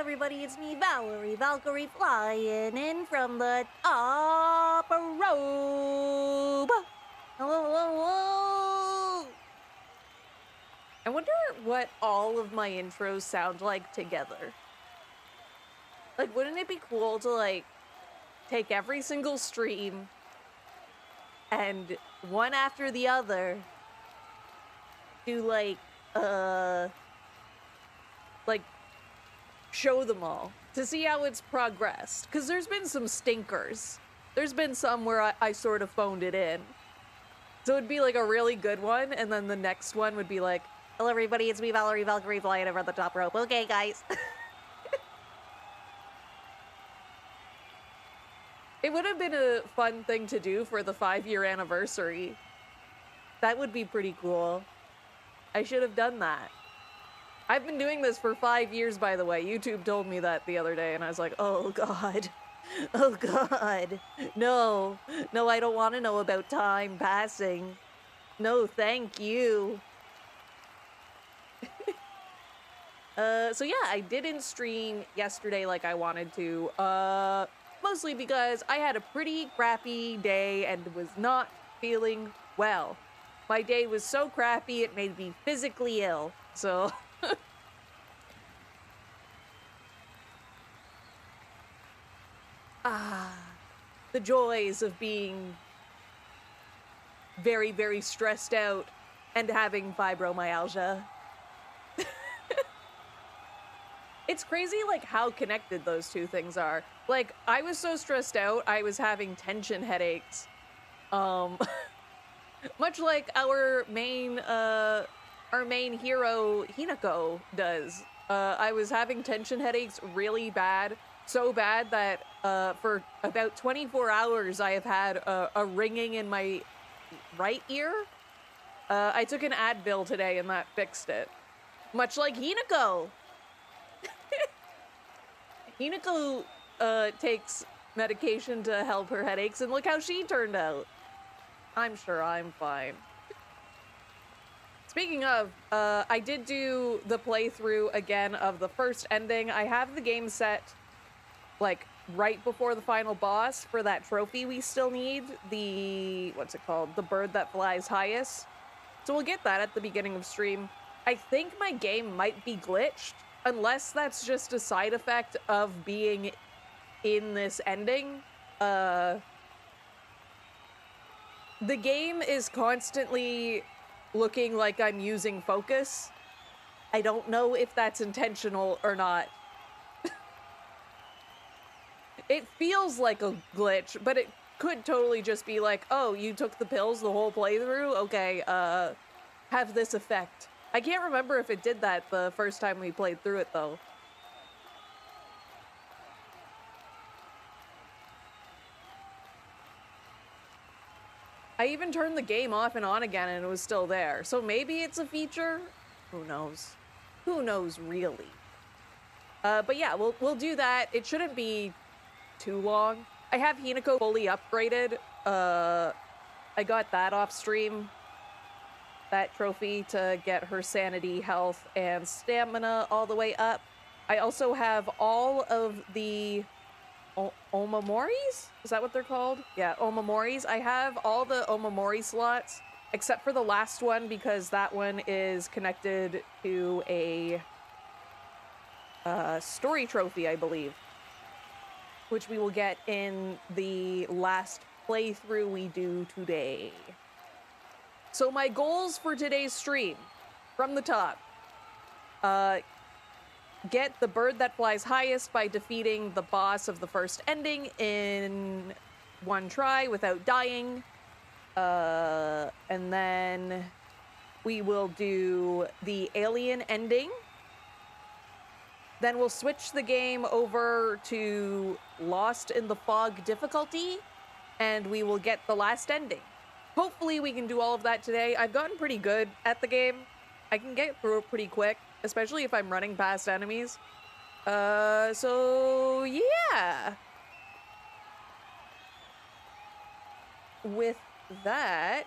everybody, it's me, Valerie Valkyrie, flying in from the top rope. Hello, hello, hello. I wonder what all of my intros sound like together. Like, wouldn't it be cool to, like, take every single stream and one after the other do, like, show them all to see how it's progressed. Because there's been some stinkers. There's been some where I sort of phoned it in. So it'd be like a really good one, and then the next one would be like, hello everybody, it's me, Valerie Valkyrie, flying over the top rope. Okay, guys. It would have been a fun thing to do for the 5-year anniversary. That would be pretty cool. I should have done that. I've been doing this for 5 years, by the way. YouTube told me that the other day, and I was like, oh, God. Oh, God. No. No, I don't want to know about time passing. No, thank you. So yeah, I didn't stream yesterday like I wanted to. Mostly because I had a pretty crappy day and was not feeling well. My day was so crappy, it made me physically ill. So... the joys of being very, very stressed out and having fibromyalgia. It's crazy, like, how connected those two things are. Like, I was so stressed out, I was having tension headaches. Much like our main hero, Hinako, does. I was having tension headaches really bad. So bad that for about 24 hours I have had a ringing in my right ear. I took an Advil today and that fixed it. Much like Hinako. Hinako takes medication to help her headaches, and look how she turned out. I'm sure I'm fine. Speaking of, I did do the playthrough again of the first ending. I have the game set, like, right before the final boss for that trophy we still need. The, what's it called? The bird that flies highest. So we'll get that at the beginning of stream. I think my game might be glitched, unless that's just a side effect of being in this ending. The game is constantly looking like I'm using focus. I don't know if that's intentional or not. It feels like a glitch, but it could totally just be like, oh, you took the pills the whole playthrough? Okay, have this effect. I can't remember if it did that the first time we played through it, though. I even turned the game off and on again and it was still there. So maybe it's a feature? Who knows? Who knows, really? But yeah, we'll do that. It shouldn't be too long. I have Hinako fully upgraded. I got that off stream. That trophy to get her sanity, health, and stamina all the way up. I also have all of the Omamoris? Is that what they're called? Yeah, Omamoris. I have all the Omamori slots, except for the last one, because that one is connected to a story trophy, I believe, which we will get in the last playthrough we do today. So my goals for today's stream, from the top, get the bird that flies highest by defeating the boss of the first ending in one try without dying. And then we will do the alien ending. Then we'll switch the game over to Lost in the Fog difficulty, and we will get the last ending. Hopefully we can do all of that today. I've gotten pretty good at the game. I can get through it pretty quick, especially if I'm running past enemies. So yeah. With that,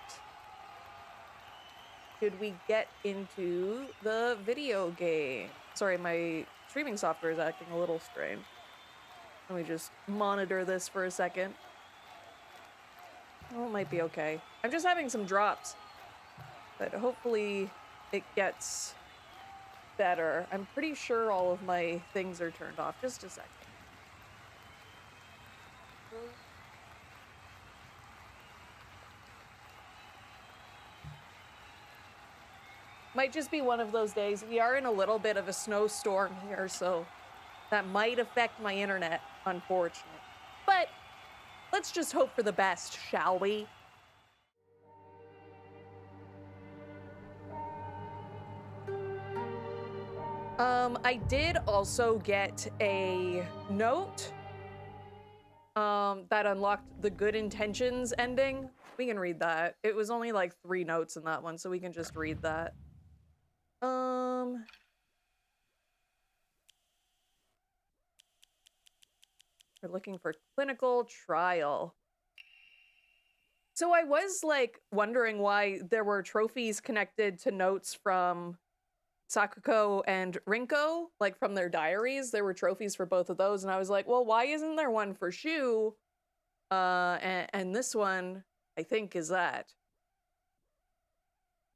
should we get into the video game? Sorry, my streaming software is acting a little strange. Let me just monitor this for a second. Oh, it might be okay. I'm just having some drops, but hopefully it gets better. I'm pretty sure all of my things are turned off. Just a second. Might just be one of those days. We are in a little bit of a snowstorm here, so that might affect my internet, unfortunately. But let's just hope for the best, shall we? I did also get a note that unlocked the good intentions ending. We can read that. It was only like 3 notes in that one, so we can just read that. We're looking for clinical trial. So I was like wondering why there were trophies connected to notes from Sakuko and Rinko, like from their diaries. There were trophies for both of those, and I was like, well, why isn't there one for Shu? And this one, I think, is that.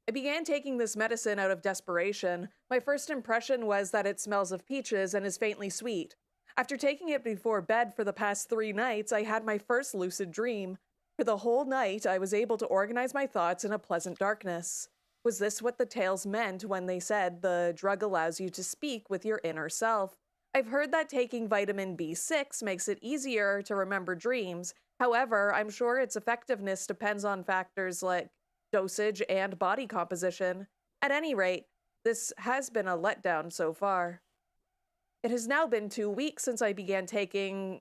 I began taking this medicine out of desperation. My first impression was that it smells of peaches and is faintly sweet. After taking it before bed for the past 3 nights, I had my first lucid dream. For the whole night, I was able to organize my thoughts in a pleasant darkness. Was this what the tales meant when they said the drug allows you to speak with your inner self? I've heard that taking vitamin B6 makes it easier to remember dreams. However, I'm sure its effectiveness depends on factors like dosage and body composition. At any rate, this has been a letdown so far. It has now been 2 weeks since I began taking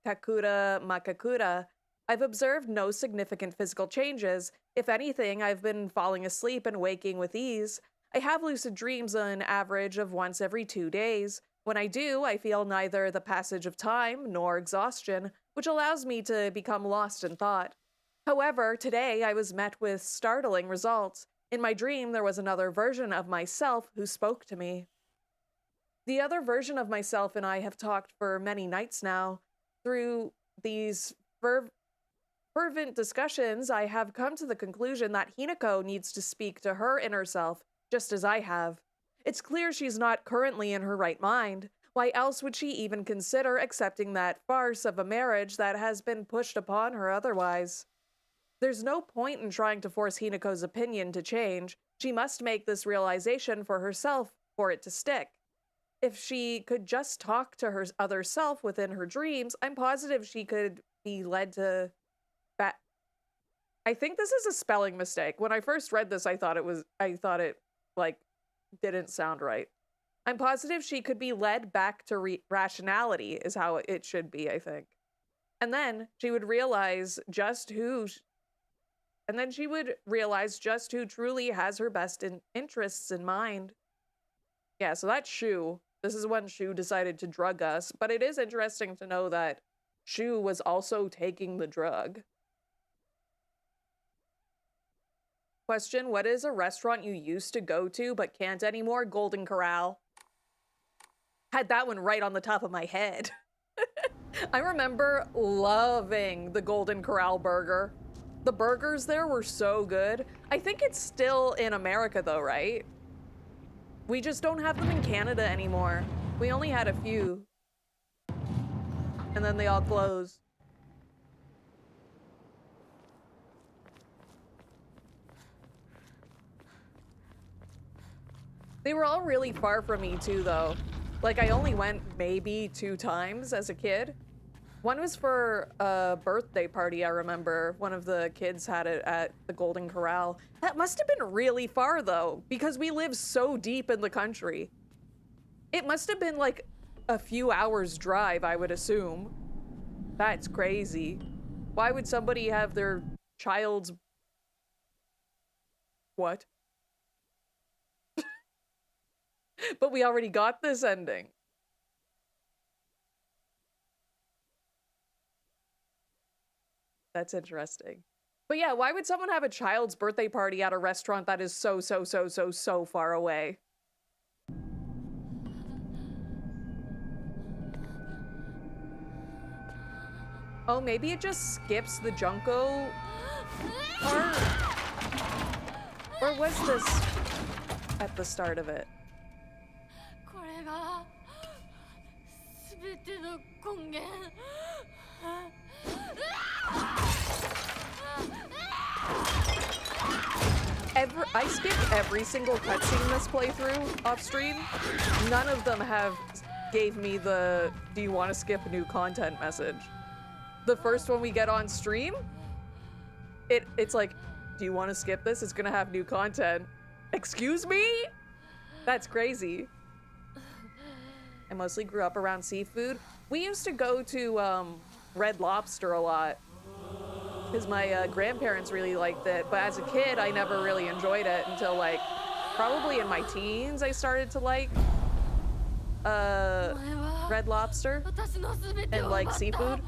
Kakura Makakura. I've observed no significant physical changes. If anything, I've been falling asleep and waking with ease. I have lucid dreams on average of once every 2 days. When I do, I feel neither the passage of time nor exhaustion, which allows me to become lost in thought. However, today I was met with startling results. In my dream, there was another version of myself who spoke to me. The other version of myself and I have talked for many nights now. Through these fervent discussions, I have come to the conclusion that Hinako needs to speak to her inner self, just as I have. It's clear she's not currently in her right mind. Why else would she even consider accepting that farce of a marriage that has been pushed upon her otherwise? There's no point in trying to force Hinako's opinion to change. She must make this realization for herself for it to stick. If she could just talk to her other self within her dreams, I'm positive she could be led to... I think this is a spelling mistake. When I first read this, I thought it, like, didn't sound right. I'm positive she could be led back to rationality, is how it should be, I think. And then she would realize just who truly has her best interests in mind. Yeah, so that's Shu. This is when Shu decided to drug us, but it is interesting to know that Shu was also taking the drug. Question, what is a restaurant you used to go to but can't anymore? Golden Corral. Had that one right on the top of my head. I remember loving the Golden Corral burger. The burgers there were so good. I think it's still in America though, right? We just don't have them in Canada anymore. We only had a few. And then they all closed. They were all really far from me too, though. Like, I only went maybe 2 times as a kid. One was for a birthday party, I remember. One of the kids had it at the Golden Corral. That must have been really far, though, because we live so deep in the country. It must have been like a few hours drive, I would assume. That's crazy. Why would somebody have their child's... What? But we already got this ending. That's interesting. But yeah, why would someone have a child's birthday party at a restaurant that is so far away? Oh, maybe it just skips the Junko part? Or was this at the start of it? これが全ての根源。I skipped every single cutscene in this playthrough off stream. None of them gave me the "Do you want to skip new content" message. The first one we get on stream, it's like, "Do you want to skip this? It's gonna have new content." Excuse me? That's crazy. I mostly grew up around seafood. We used to go to Red Lobster a lot because my grandparents really liked it. But as a kid, I never really enjoyed it until like probably in my teens, I started to like Red Lobster and like seafood.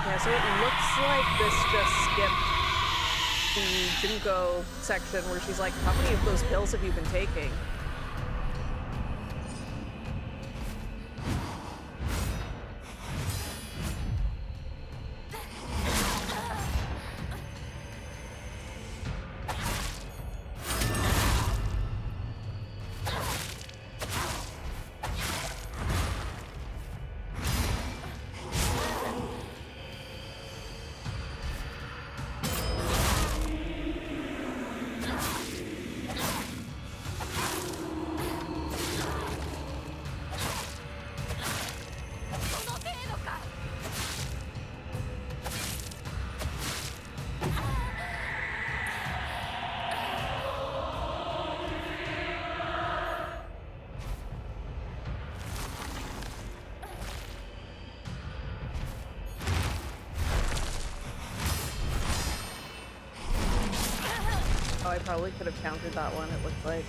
Yeah, so it looks like this just skipped the Junko section where she's like, how many of those pills have you been taking? Oh, I probably could have countered that one, it looked like.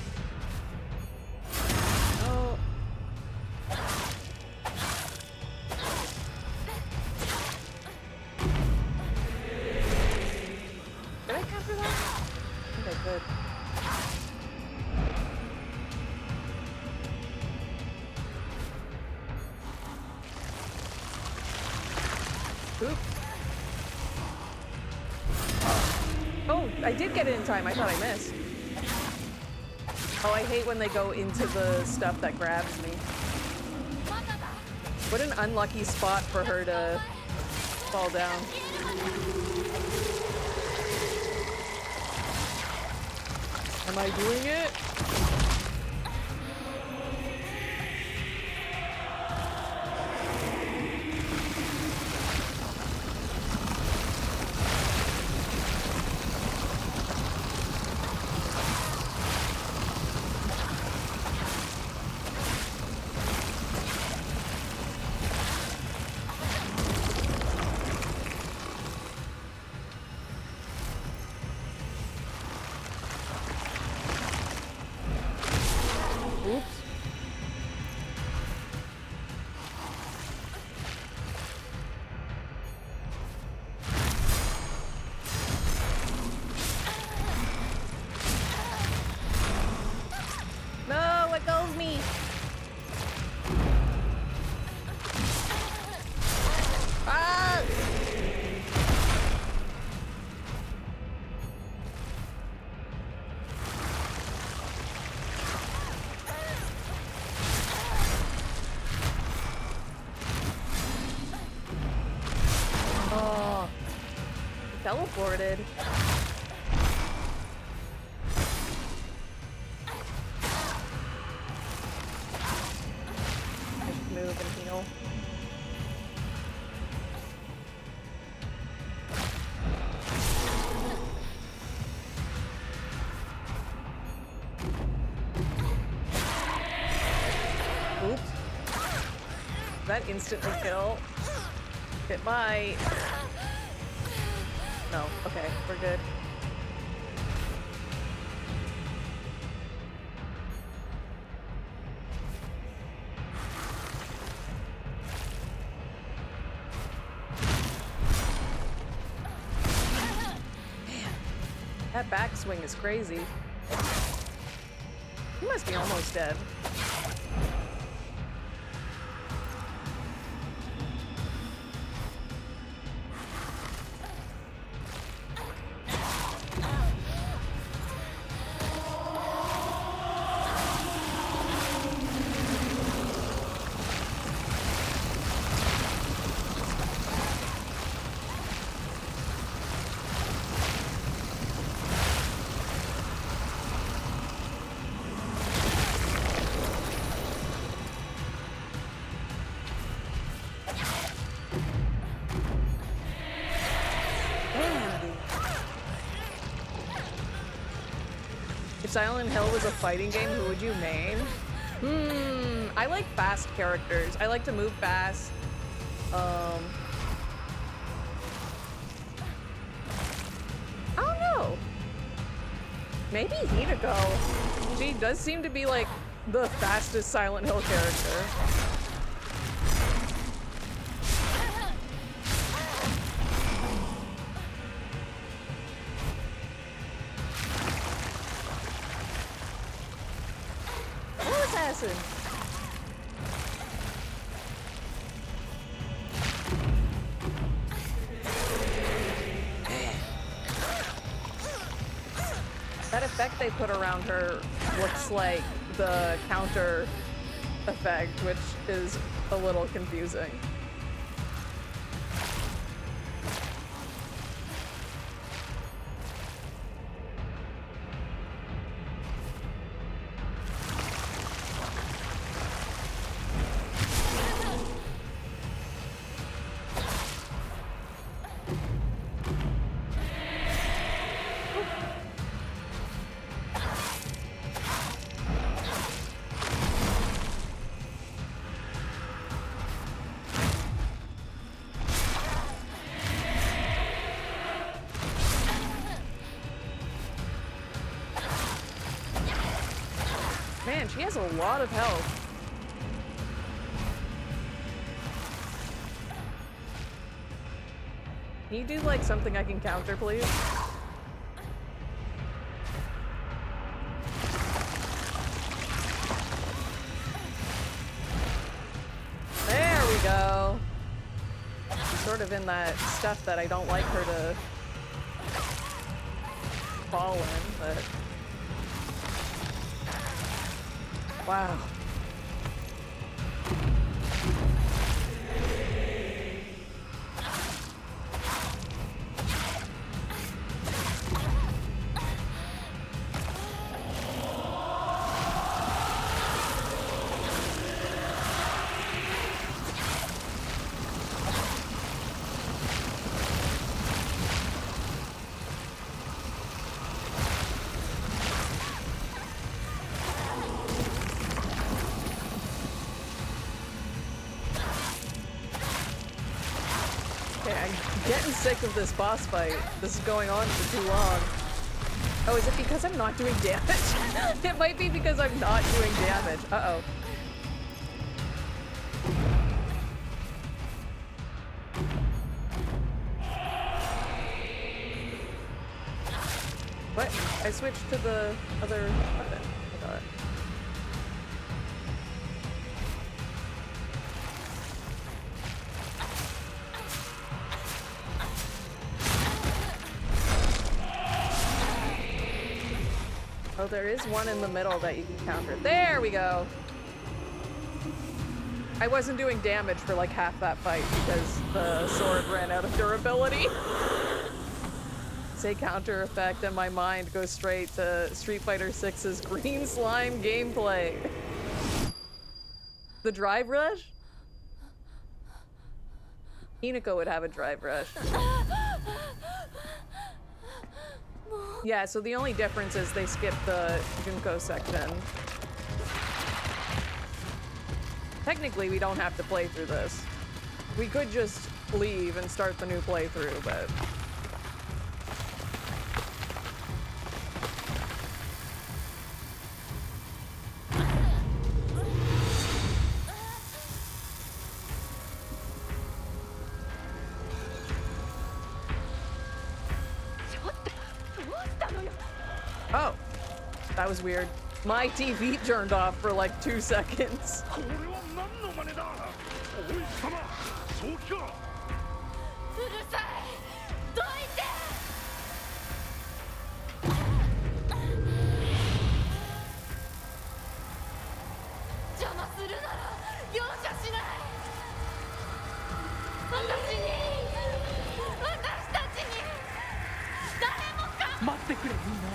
Oh. Did I counter that? I think I could. Oop. Oh, I did get it in time. I thought I missed. Oh, I hate when they go into the stuff that grabs me. What an unlucky spot for her to fall down. Am I doing it? Teleported. Just move and heal. that instantly kill? It might. No. Okay, we're good. That backswing is crazy. He must be almost dead. Silent Hill was a fighting game, who would you main? I like fast characters. I like to move fast. I don't know. Maybe Hinako. She does seem to be like the fastest Silent Hill character. That effect they put around her looks like the counter effect, which is a little confusing. Man, she has a lot of health. Can you do like something I can counter, please? There we go. She's sort of in that stuff that I don't like her to fall in, but wow. Sick of this boss fight. This is going on for too long. Oh, is it because I'm not doing damage? It might be because I'm not doing damage. Uh-oh. What? I switched to the other weapon. I thought. Oh, there is one in the middle that you can counter. There we go. I wasn't doing damage for like half that fight because the sword ran out of durability. Say counter effect and my mind goes straight to Street Fighter 6's green slime gameplay. The drive rush? Hinako would have a drive rush. Yeah, so the only difference is they skipped the Junko section. Technically, we don't have to play through this. We could just leave and start the new playthrough, but... Oh, that was weird. My TV turned off for like 2 seconds. うるさいどいて邪魔するなら容赦しない私たちに誰もか待ってくれみんな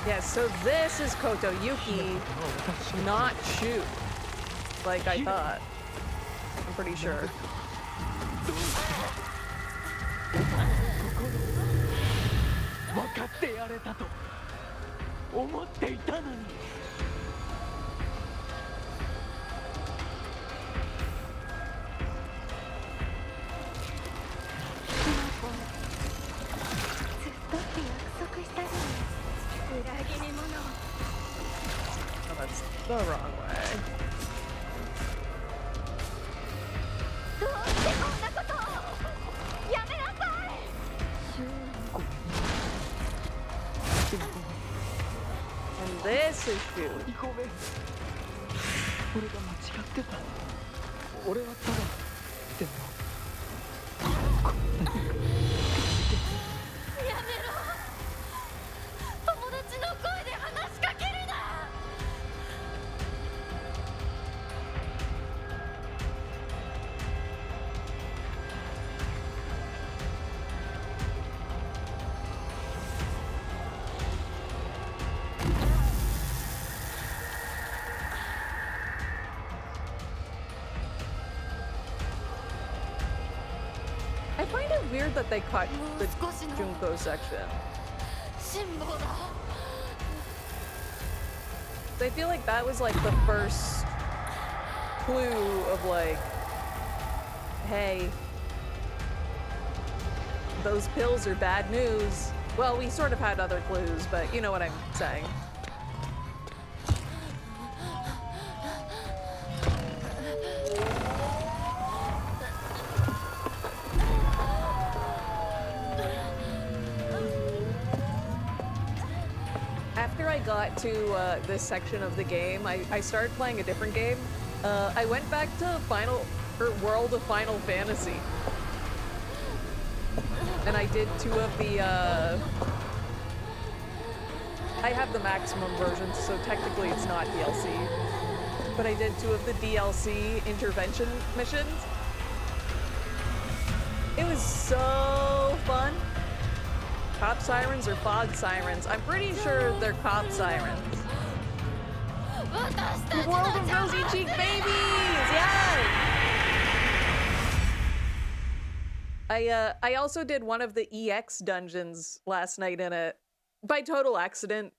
Yeah, so this is Koto Yuki, not Shu, like I thought. I'm pretty sure. 分かってやれたと思っていたのにずっとって約束したじゃない裏切り者 Oh, that's the wrong way. どうしてこんなことをやめなさい And this is Shu. ごめん俺が間違ってた俺はただでもやめろ友達の声で話しかけるな I find it weird that they cut the Junko section. 辛抱だ I feel like that was like the first clue of like, hey, those pills are bad news. Well, we sort of had other clues, but you know what I'm saying. After I got to this section of the game, I started playing a different game. I went back to World of Final Fantasy. And I did 2 of the, I have the maximum version, so technically it's not DLC. But I did 2 of the DLC intervention missions. It was so fun. Cop sirens or fog sirens? I'm pretty sure they're cop sirens. The world of rosy cheek babies! Yes! I also did one of the EX dungeons last night in it. By total accident.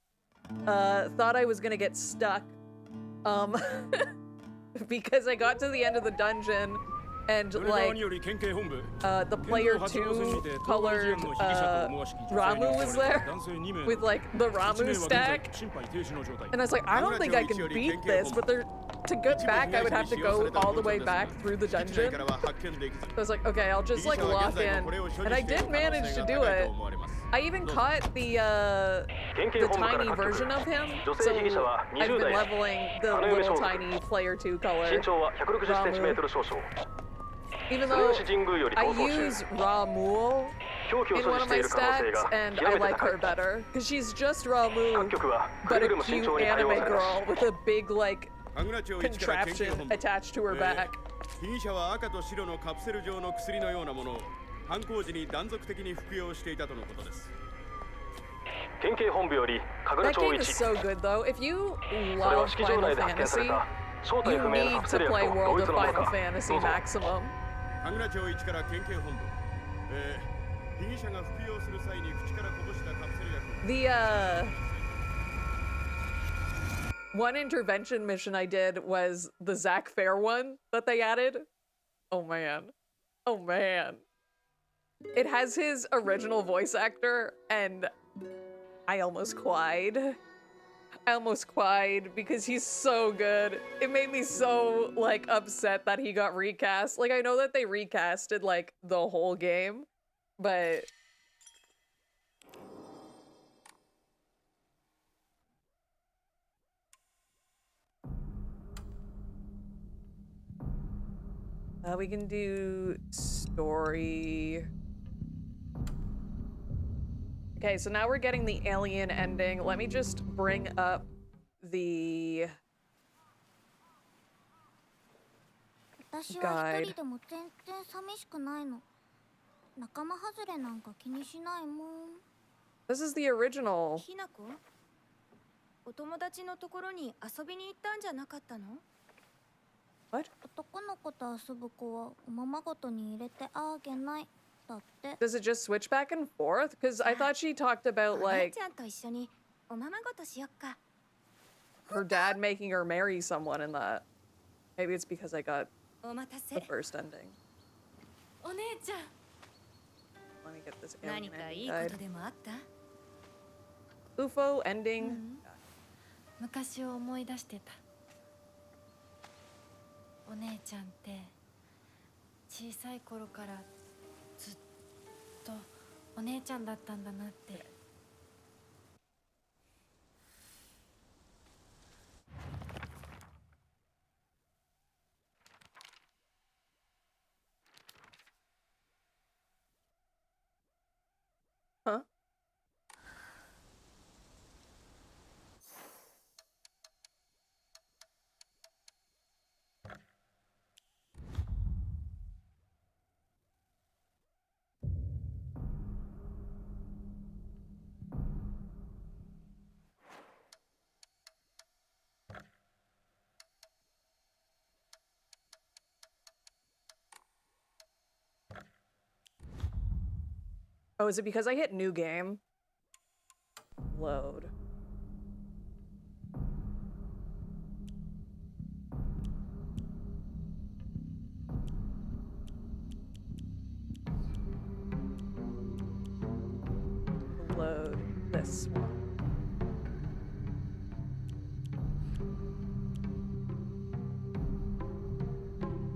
Thought I was gonna get stuck. Because I got to the end of the dungeon and like the player 2 colored Ramu was there with like the Ramu stack, and I was like, I don't think I can beat this, but to get back I would have to go all the way back through the dungeon. So I was like, okay, I'll just like lock in, and I did manage to do it. I even caught the tiny version of him, so I've been leveling the little tiny player 2 color Ramu. Even though I use Ramu in one of my stats, and I like her better, because she's just Ramu, but a cute anime girl with a big, like, contraption attached to her back. 被疑者は赤と白のカプセル状の薬のようなものを犯行時に断続的に服用していたとのことです。 That game is so good though. If you love Final Fantasy, you need to play World of Final Fantasy Maximum. 神楽町1から県警本部。被疑者が服用する際に口からこぼしたカプセル薬。One intervention mission I did was the Zack Fair one that they added. Oh man. Oh man. It has his original voice actor, and I almost cried. I almost cried because he's so good. It made me so, like, upset that he got recast. Like, I know that they recasted, like, the whole game, but... we can do story. Okay, so now we're getting the alien ending. Let me just bring up the 私は guide. 一人でも全然寂しくないの。仲間外れなんか気にしないもん。 This is the original. ひなこ、お友達のところに遊びに行ったんじゃなかったの？ What? 男の子と遊ぶ子はおままごとに入れてあげない。だって。 Does it just switch back and forth? Because I thought she talked about, お姉 like, ちゃんと一緒におままごとしよっか。 her dad making her marry someone in that. Maybe it's because I got お待たせ the。first ending. お姉ちゃん、 Let me get this 何 alien かい ending いこ guide. とでもあった？ UFO ending. 昔を思い出してた。お姉ちゃんって小さい頃からずっとお姉ちゃんだったんだなって。 Huh? Oh, is it because I hit new game? Load. Load this one.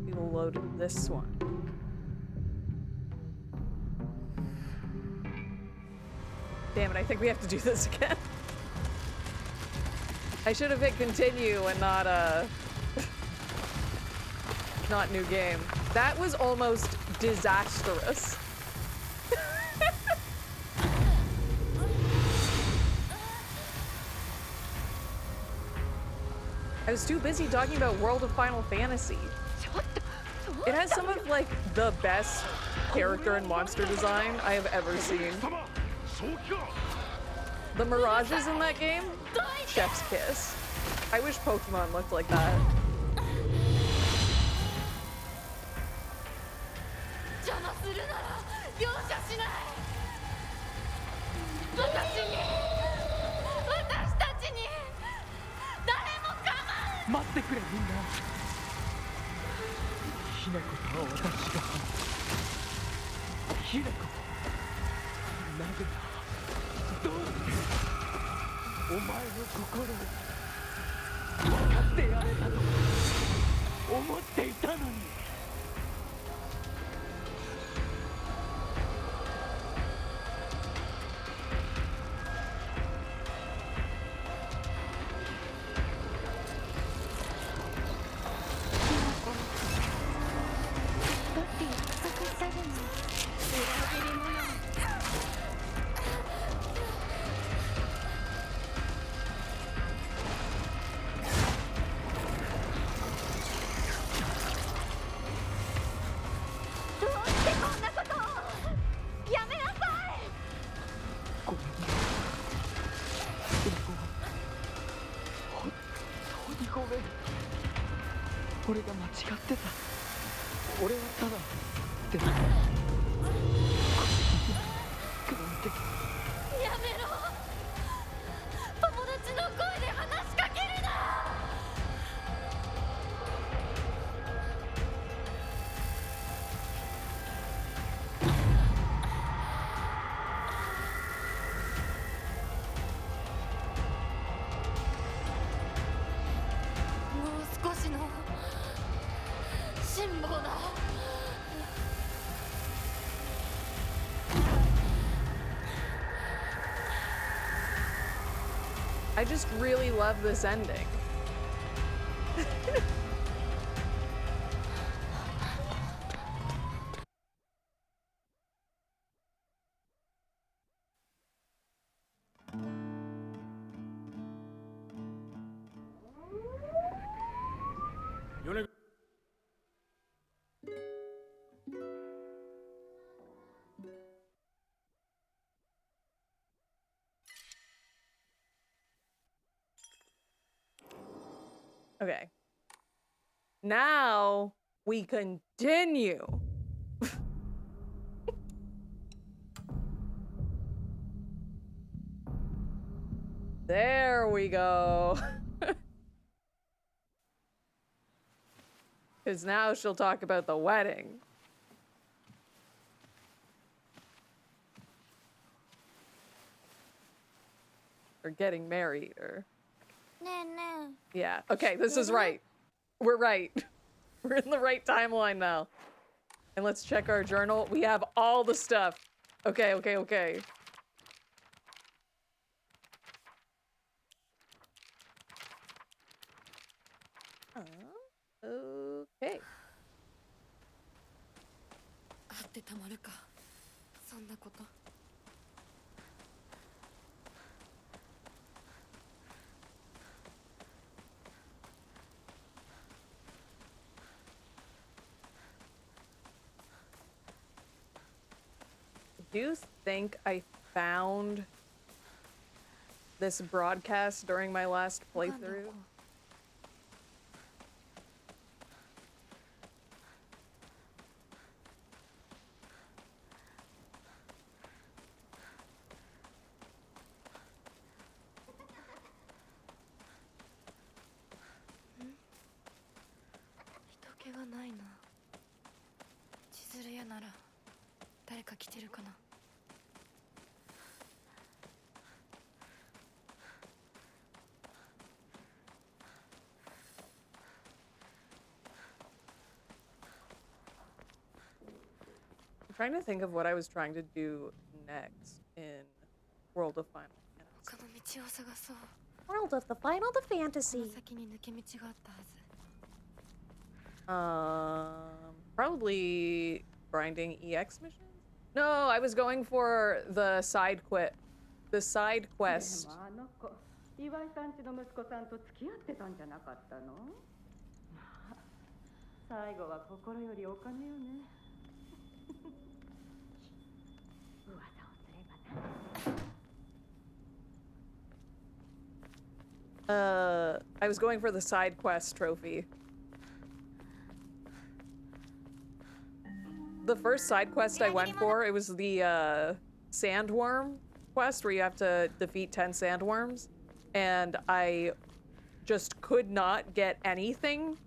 We will load this one. Damn it, I think we have to do this again. I should have hit continue and not, not new game. That was almost disastrous. I was too busy talking about World of Final Fantasy. It has some of, like, the best character and monster design I have ever seen. The mirages in that game? Chef's kiss. I wish Pokemon looked like that. 邪魔するなら容赦しない。私たちに誰も構う。待ってくれみんな。ひなことは私が。ひなこ、なぜだ。どうしてお前の心を分かってやれたと思っていたのに。俺が間違ってた。俺はただでもやめろ。友達の声で話しかけるな。暴だ。 I just really love this ending. Okay. Now we continue. There we go. Because now she'll talk about the wedding. Or getting married, or... ねえね Yeah, okay, this is right. We're right. We're in the right timeline now. And let's check our journal. We have all the stuff. Okay, okay, okay. Okay. あってたまるか。そんなこと。 Do you think I found this broadcast during my last playthrough? I'm trying to think of what I was trying to do next in World of Final Fantasy. 他の道を探そう。 World of the Final Fantasy. 先に抜け道があったはず。 Probably grinding EX missions? No, I was going for the side quest. でもあの子、岩井さんちの息子さんと付き合ってたんじゃなかったの？まあ、最後は心よりお金よね。噂をすればな。I was going for the side quest trophy. The first side quest I went for, it was the sandworm quest where you have to defeat 10 sandworms, and I just could not get anything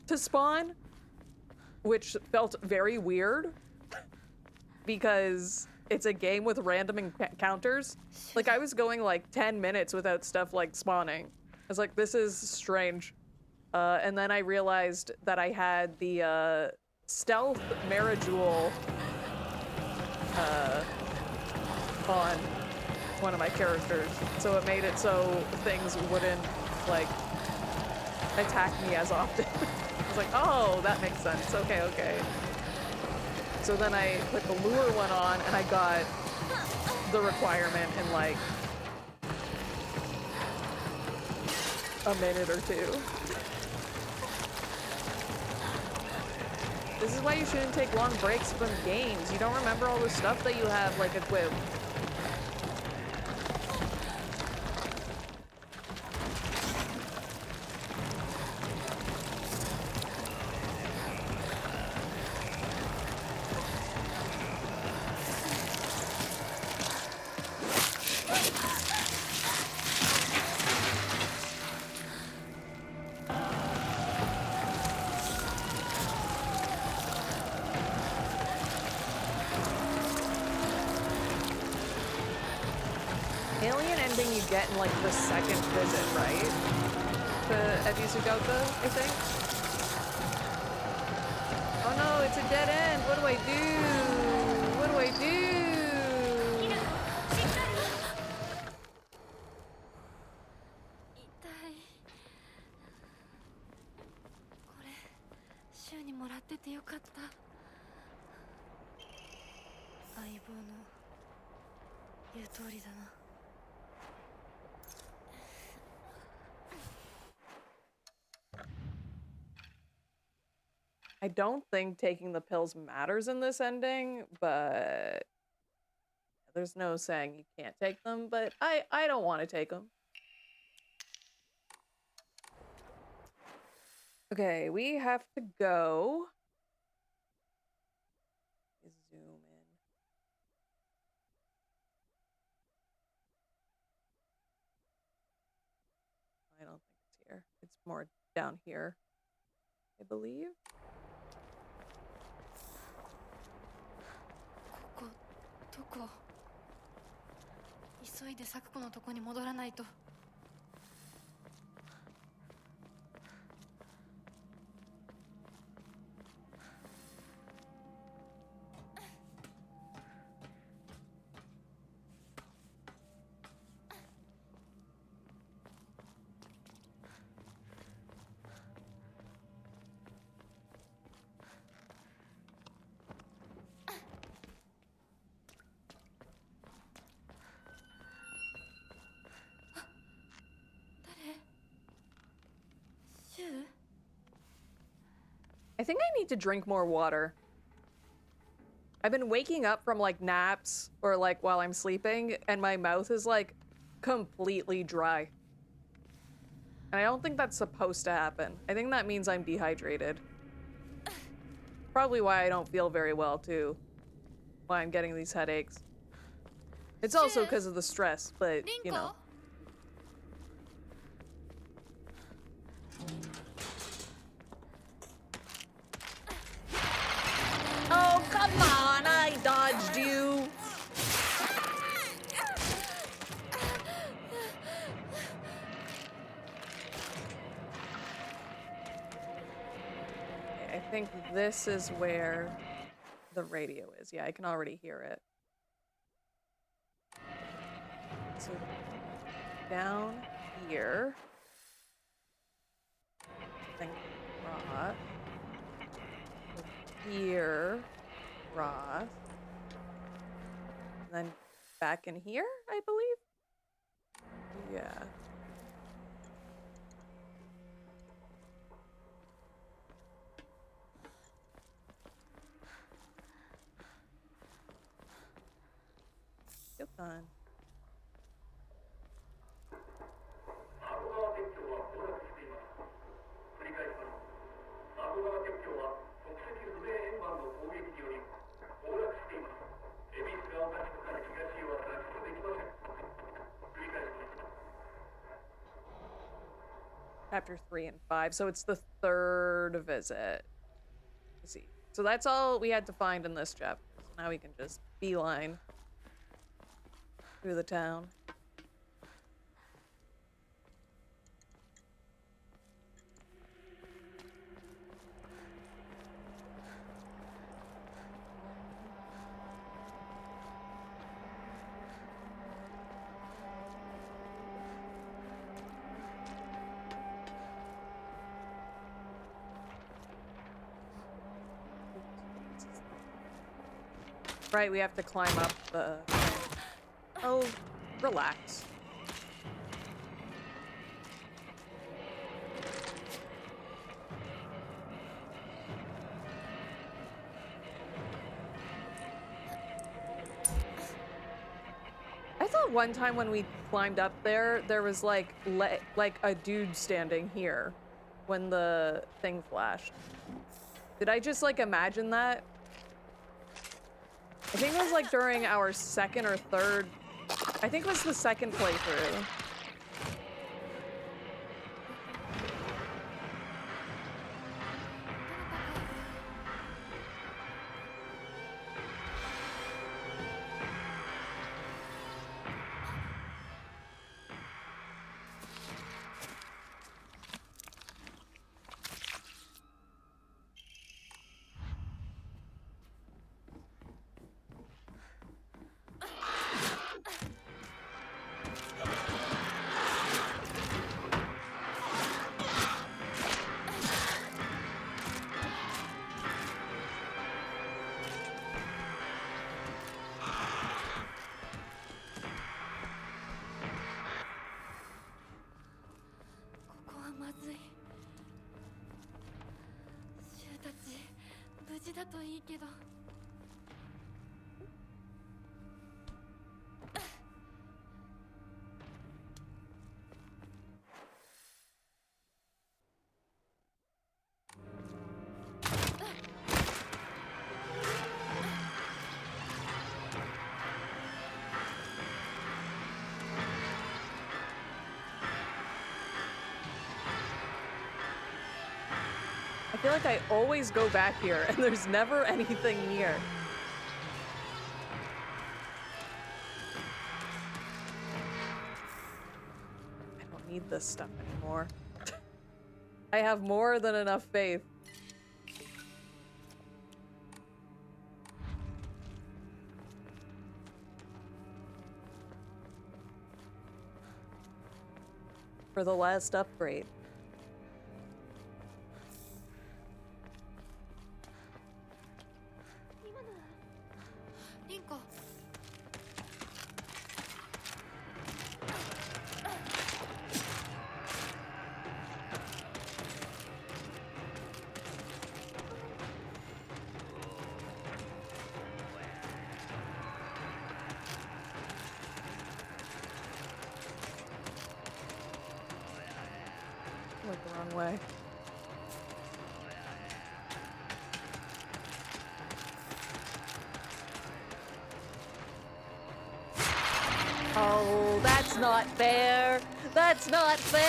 to spawn, which felt very weird because it's a game with random encounters. Like, I was going like 10 minutes without stuff like spawning. I was like, this is strange. And then I realized that I had the stealth Marajewel on one of my characters, so it made it so things wouldn't like attack me as often. I was like, oh, that makes sense. Okay, okay. So then I put the lure one on and I got the requirement in like a minute or two. This is why you shouldn't take long breaks from games. You don't remember all the stuff that you have like equipped. Alien ending you get in like the second visit, right? To Ebisugoka, I think? it's a dead end. What do I do? What do I do? 痛い。これ週にもらっててよかった。相棒の言う通りだな。I don't think taking the pills matters in this ending, but there's no saying you can't take them, but I don't want to take them. Okay, we have to go. Zoom in. I don't think it's here. It's more down here, I believe. ここどこ？急いで咲子のとこに戻らないと。I think I need to drink more water. I've been waking up from like naps or like while I'm sleeping and my mouth is like completely dry. And I don't think that's supposed to happen. I think that means I'm dehydrated. Probably why I don't feel very well too. Why I'm getting these headaches. It's also because of the stress, but you know. Oh, come on, I dodged you. Okay, I think this is where the radio is. Yeah, I can already hear it. So down here. I think Roth. Here, Roth. And then back in here, I believe? Yeah. Still fun. Chapter 3 and 5, so it's the third visit. Let's see. So that's all we had to find in this chapter. So now we can just beeline through the town. Right, we have to climb up the... Oh, relax. I thought one time when we climbed up there, there was like a dude standing here when the thing flashed. Did I just like imagine that? I think it was like during our second or third, I think it was the second playthrough. はいいけど。 I feel like I always go back here and there's never anything near. I don't need this stuff anymore. I have more than enough faith. For the last upgrade. リンコ。 Went the wrong way. Oh, that's not fair! That's not fair!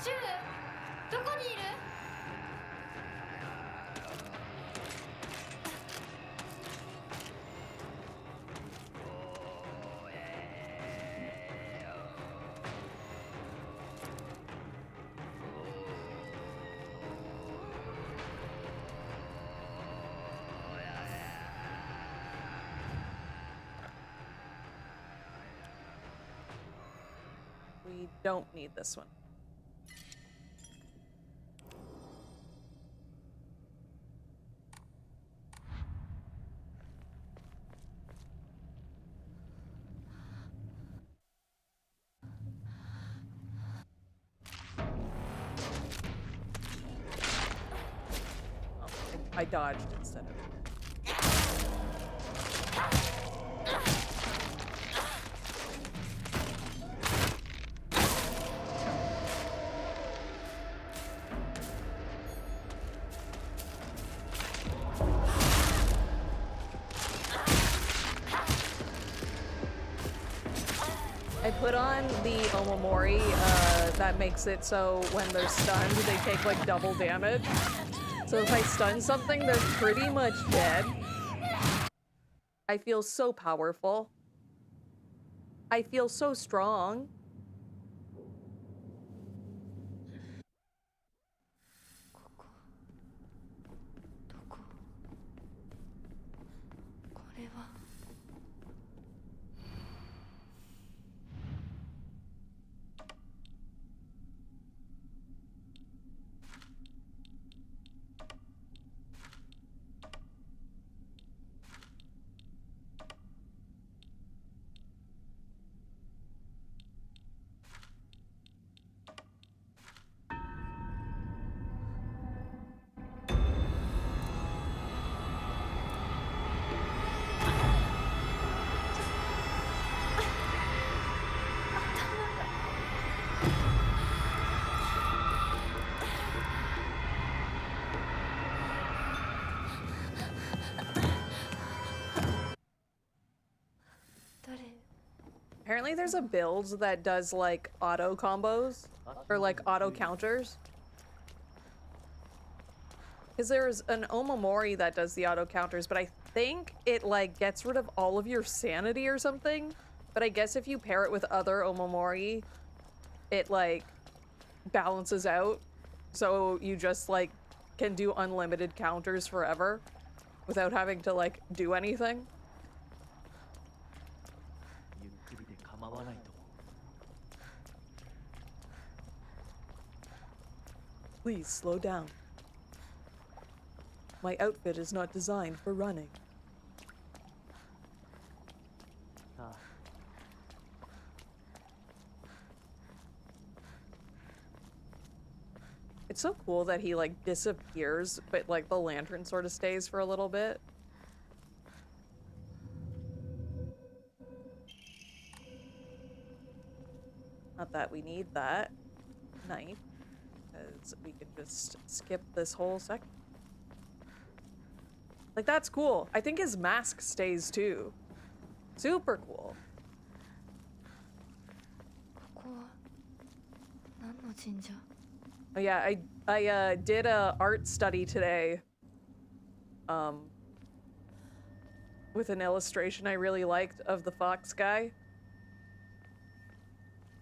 シュル、どこにいる？ We don't need this one. Oh, I dodged instead of... I put on the Omamori, that makes it so when they're stunned, they take like double damage. So if I stun something, they're pretty much dead. I feel so powerful. I feel so strong. どこ？これは。 Apparently there's a build that does like auto combos or like auto counters. Because there's an Omamori that does the auto counters, but I think it like gets rid of all of your sanity or something. But I guess if you pair it with other Omamori, it like balances out. So you just like can do unlimited counters forever without having to like do anything. ゆっくりで構わないと。 Please slow down. My outfit is not designed for running. さあ、It's so cool that he like disappears, but like the lantern sort of stays for a little bit. Not that we need that knife, because we can just skip this whole section. Like, that's cool. I think his mask stays too. Super cool. ここは何の神社？ Oh, yeah, I did a art study today. With an illustration I really liked of the fox guy.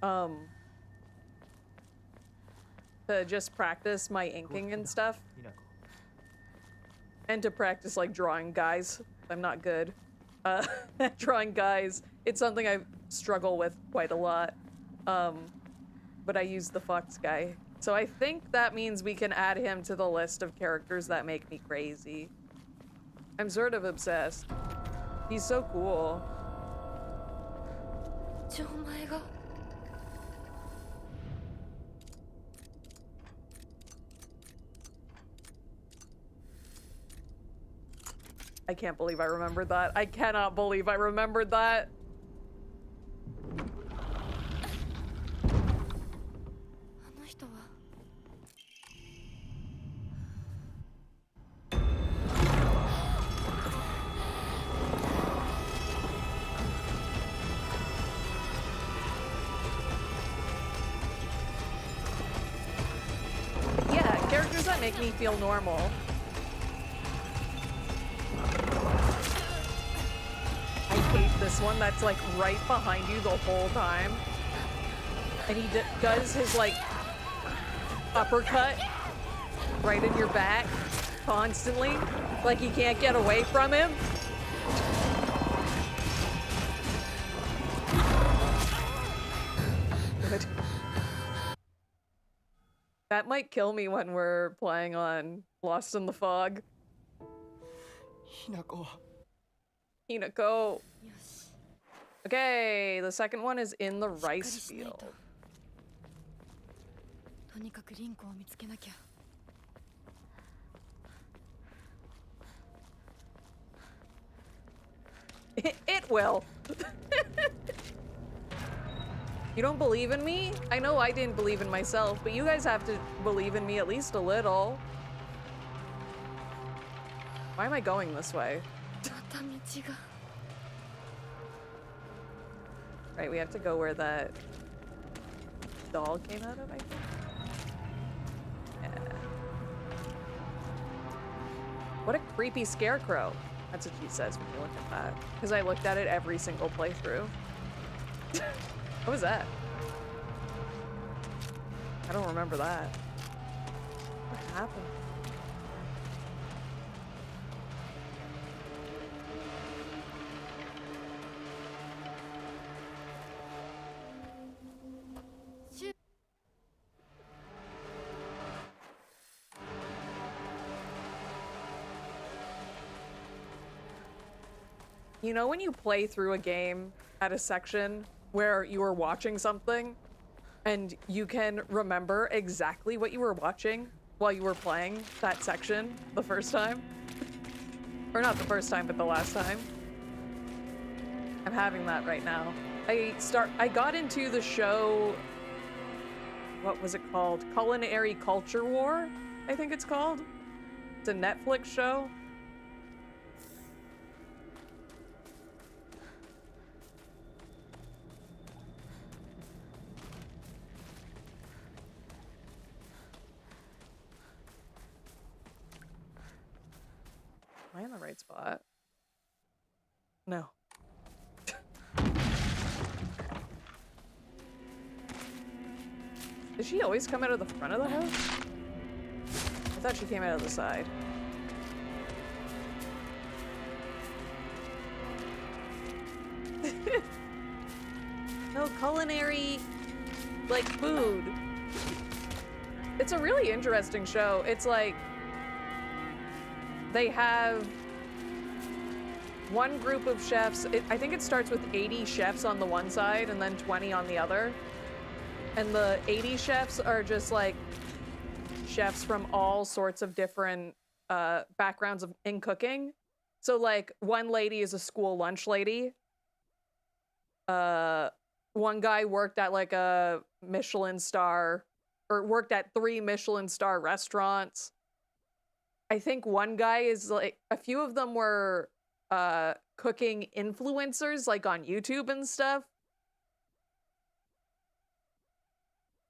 To just practice my inking and stuff. And to practice like drawing guys. I'm not good at drawing guys. It's something I struggle with quite a lot. But I use the fox guy. So I think that means we can add him to the list of characters that make me crazy. I'm sort of obsessed. He's so cool. じゃあお前が I can't believe I remembered that. I cannot believe I remembered that. あの人は Yeah, characters that make me feel normal. I hate this one that's like right behind you the whole time. And he does his like uppercut right in your back constantly. Like you can't get away from him. Good. That might kill me when we're playing on Lost in the Fog. Hinako. Hinako. よし Okay, the second one is in the rice しっかりしないと field. とにかくリンコを見つけなきゃ It will. You don't believe in me? I know I didn't believe in myself, but you guys have to believe in me at least a little. Why am I going this way? また道が Right, we have to go where that doll came out of, I think. Yeah. What a creepy scarecrow. That's what she says when you look at that. Because I looked at it every single playthrough. What was that? I don't remember that. What happened? You know when you play through a game at a section where you were watching something and you can remember exactly what you were watching while you were playing that section the first time? Or not the first time, but the last time. I'm having that right now. I got into the show, what was it called? Culinary Culture War, I think it's called. It's a Netflix show. Am I in the right spot? No. Did she always come out of the front of the house? I thought she came out of the side. No, culinary, like, food. It's a really interesting show. It's like they have one group of chefs. I think it starts with 80 chefs on the one side and then 20 on the other. And the 80 chefs are just like chefs from all sorts of different backgrounds in cooking. So like one lady is a school lunch lady. One guy worked at like a Michelin star, or worked at 3 Michelin star restaurants. I think one guy is like, a few of them were cooking influencers like on YouTube and stuff.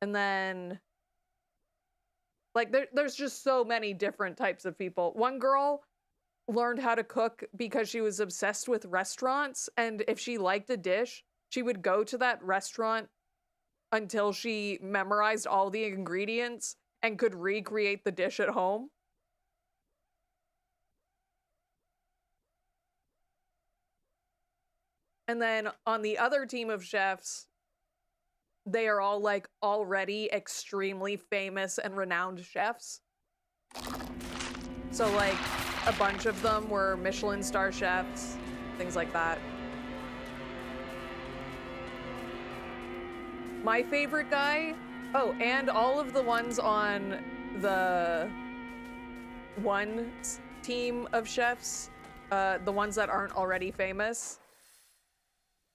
And then like there's just so many different types of people. One girl learned how to cook because she was obsessed with restaurants, and if she liked a dish, she would go to that restaurant until she memorized all the ingredients and could recreate the dish at home. And then on the other team of chefs, they are all like already extremely famous and renowned chefs. So like a bunch of them were Michelin star chefs, things like that. My favorite guy, oh, and all of the ones on the one team of chefs, the ones that aren't already famous,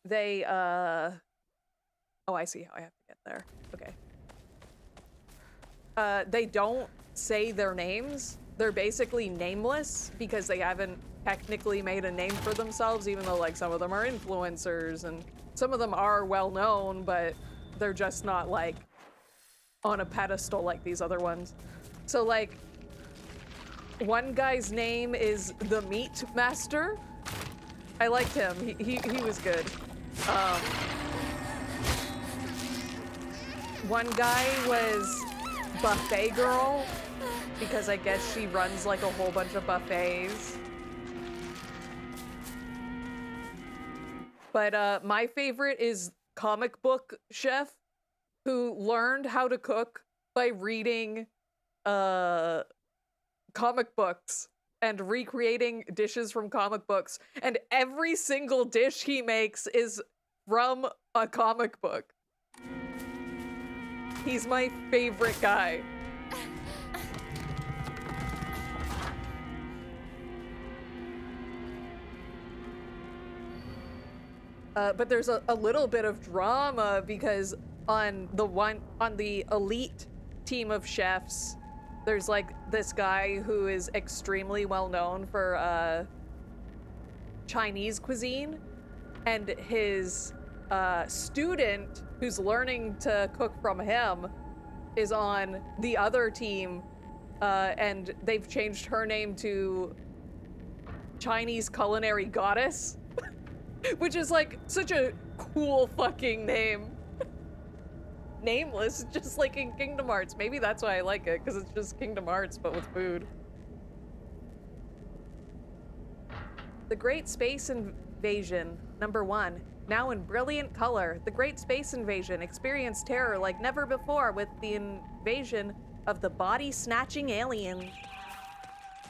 they, oh, I see how I have to get there. Okay. They don't say their names. They're basically nameless because they haven't technically made a name for themselves, even though like some of them are influencers and some of them are well known, but they're just not like on a pedestal like these other ones. So like one guy's name is the Meat Master. I liked him. He was good. One guy was Buffet Girl because I guess she runs like a whole bunch of buffets. But my favorite is Comic Book Chef, who learned how to cook by reading comic books and recreating dishes from comic books. And every single dish he makes is from a comic book. He's my favorite guy. But there's a little bit of drama because on the elite team of chefs, there's like this guy who is extremely well known for Chinese cuisine, and his student who's learning to cook from him is on the other team, and they've changed her name to Chinese Culinary Goddess. Which is like such a cool fucking name. Nameless, just like in Kingdom Hearts. Maybe that's why I like it, because it's just Kingdom Hearts but with food. The Great Space Invasion, #1. Now in brilliant color, the Great Space Invasion experienced terror like never before with the invasion of the body-snatching alien.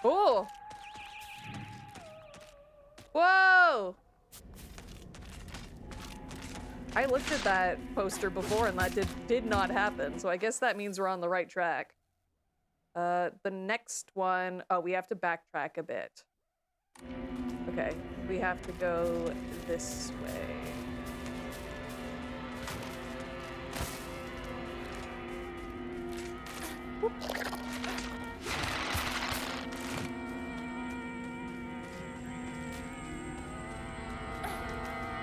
Oh! Whoa! I looked at that poster before and that did not happen, so I guess that means we're on the right track. The next one, oh, we have to backtrack a bit. Okay, we have to go this way. Whoops.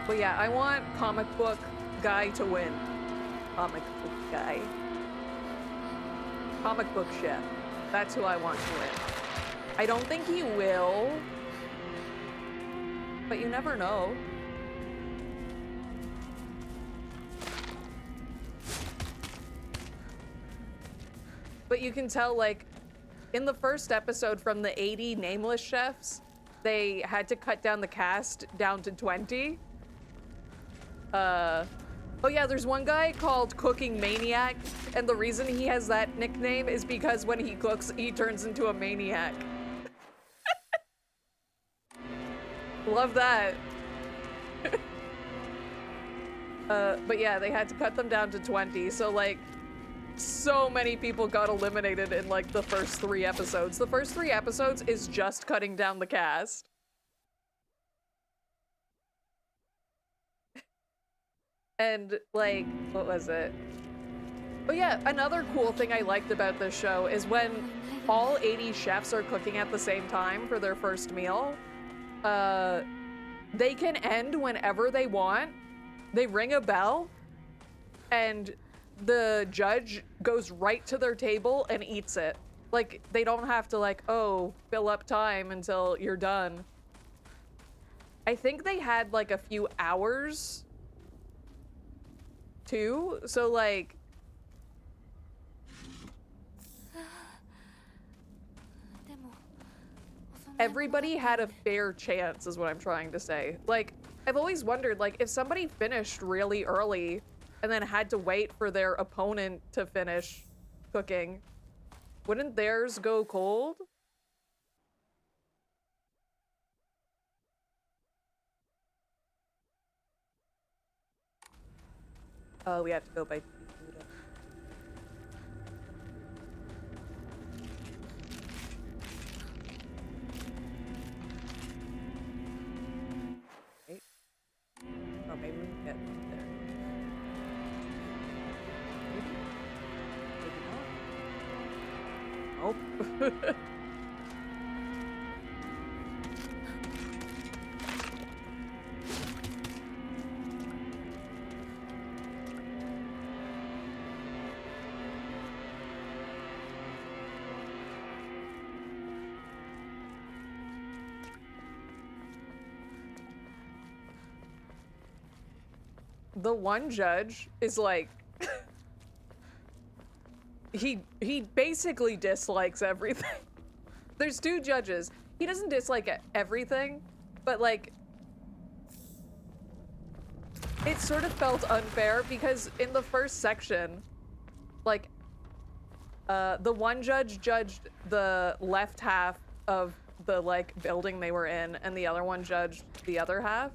But yeah, I want comic book guy to win. Comic book guy. Comic book chef. That's who I want to win. I don't think he will, but you never know. But you can tell, like, in the first episode from the 80 nameless chefs, they had to cut down the cast down to 20. Oh yeah, there's one guy called Cooking Maniac, and the reason he has that nickname is because when he cooks, he turns into a maniac. Love that. But yeah, they had to cut them down to 20, so like, so many people got eliminated in like the first 3 episodes. The first 3 episodes is just cutting down the cast. And like, what was it? Oh yeah, another cool thing I liked about this show is when all 80 chefs are cooking at the same time for their first meal, they can end whenever they want. They ring a bell and the judge goes right to their table and eats it. Like, they don't have to like, oh, fill up time until you're done. I think they had like a few hours too, so like, everybody had a fair chance is what I'm trying to say. Like, I've always wondered, like, if somebody finished really early and then had to wait for their opponent to finish cooking, wouldn't theirs go cold? Oh, we have to go by food. Right. Oh, maybe we can get there. Maybe? Maybe not. Oh. The one judge is like, he basically dislikes everything. There's 2 judges. He doesn't dislike everything, but like, it sort of felt unfair because in the first section, like, the one judge judged the left half of the like building they were in, and the other one judged the other half.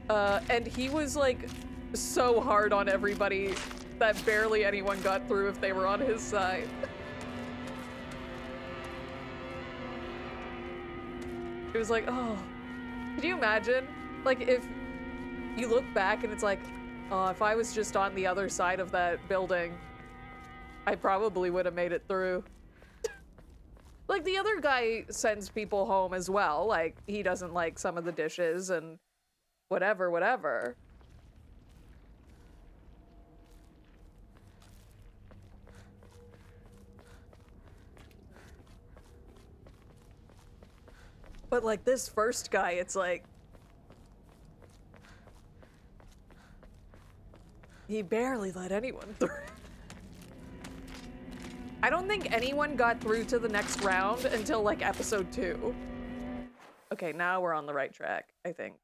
And he was like so hard on everybody that barely anyone got through if they were on his side. It was like, oh, could you imagine? Like, if you look back and it's like, oh, if I was just on the other side of that building, I probably would have made it through. Like, the other guy sends people home as well. Like, he doesn't like some of the dishes and whatever. But like this first guy, it's like, he barely let anyone through. I don't think anyone got through to the next round until like episode 2. Okay, now we're on the right track, I think.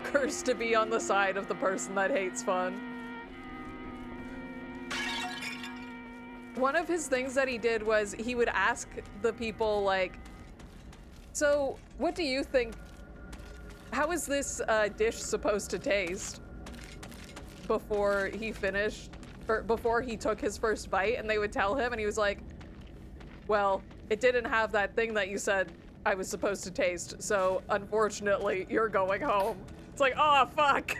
Cursed to be on the side of the person that hates fun. One of his things that he did was he would ask the people like, so what do you think, how is this dish supposed to taste? Before he finished, or before he took his first bite, and they would tell him and he was like, well, it didn't have that thing that you said I was supposed to taste, so unfortunately, you're going home. It's like, oh, fuck.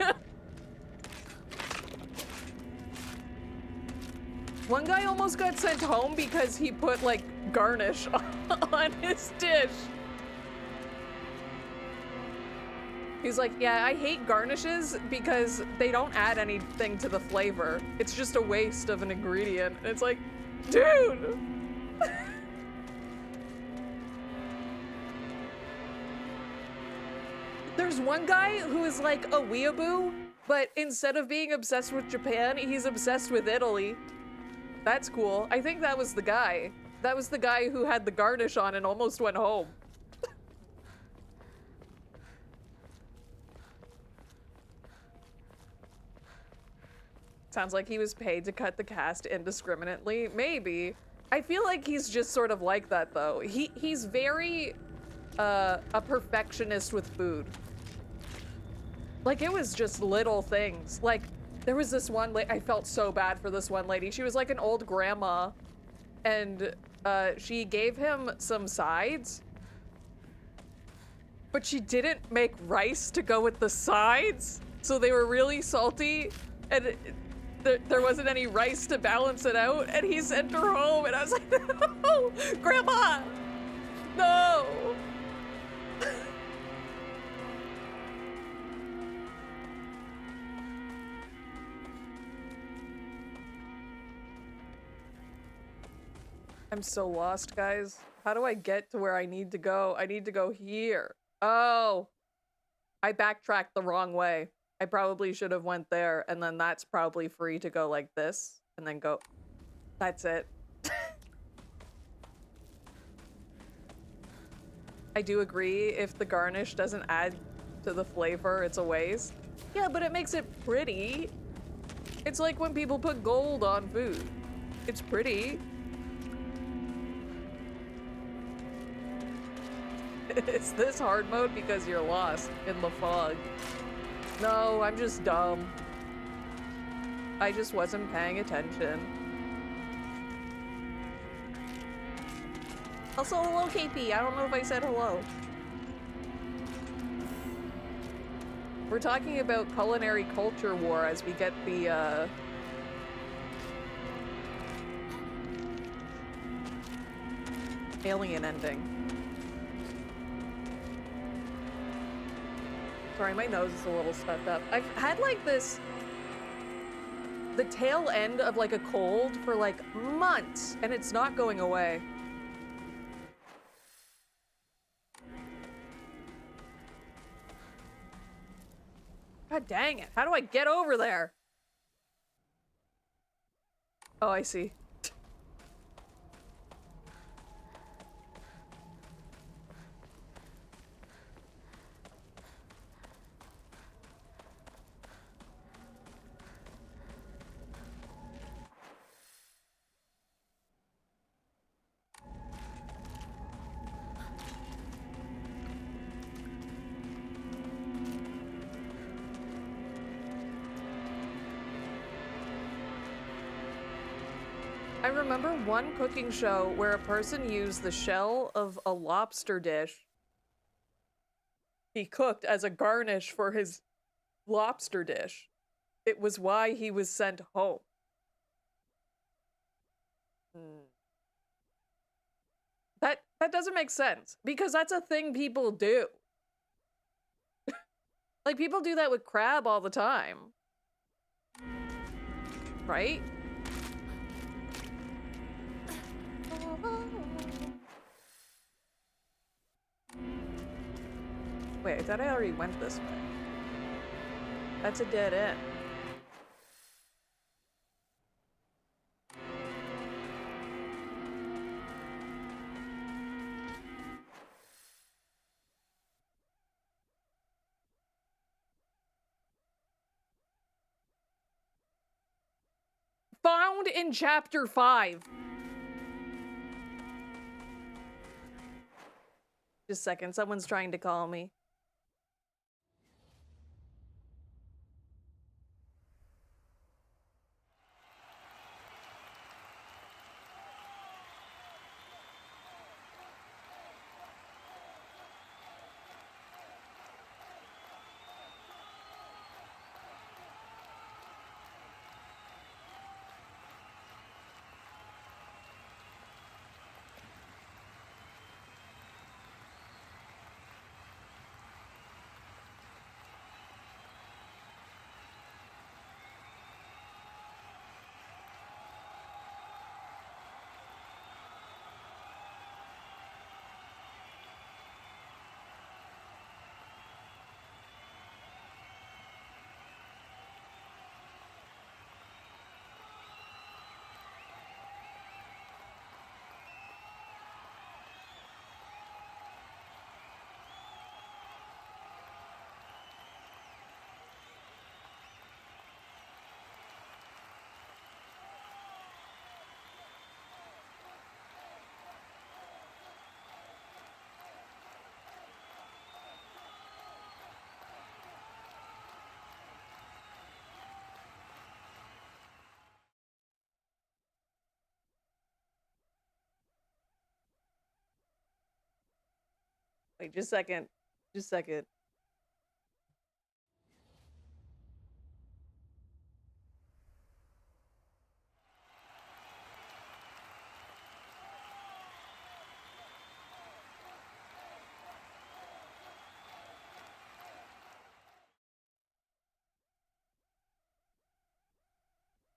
One guy almost got sent home because he put, like, garnish on his dish. He's like, yeah, I hate garnishes because they don't add anything to the flavor. It's just a waste of an ingredient. And it's like, dude! There's one guy who is like a weeaboo, but instead of being obsessed with Japan, he's obsessed with Italy. That's cool. I think that was the guy. That was the guy who had the garnish on and almost went home. Sounds like he was paid to cut the cast indiscriminately. Maybe. I feel like he's just sort of like that, though. He's very, a perfectionist with food. Like, it was just little things. Like, there was this one I felt so bad for this one lady. She was like an old grandma, and she gave him some sides, but she didn't make rice to go with the sides, so they were really salty, and there wasn't any rice to balance it out, and he sent her home, and I was like, no, Grandma, no. I'm so lost, guys. How do I get to where I need to go? I need to go here. Oh, I backtracked the wrong way. I probably should have went there, and then that's probably free to go like this, and then go. That's it. I do agree, if the garnish doesn't add to the flavor, it's a waste. Yeah, but it makes it pretty. It's like when people put gold on food. It's pretty. Is this hard mode because you're lost in the fog? No, I'm just dumb. I just wasn't paying attention. Also, hello, KP. I don't know if I said hello. We're talking about culinary culture war as we get the, alien ending. Sorry, my nose is a little stuffed up. I've had like this, the tail end of like a cold for like months, and it's not going away. God dang it. How do I get over there? Oh, I see. I remember one cooking show where a person used the shell of a lobster dish he cooked as a garnish for his lobster dish. It was why he was sent home. That doesn't make sense, because that's a thing people do. Like, people do that with crab all the time. Right? Wait, I thought I already went this way. That's a dead end. Found in chapter 5. Just a second, someone's trying to call me. Wait, just a second. Just a second.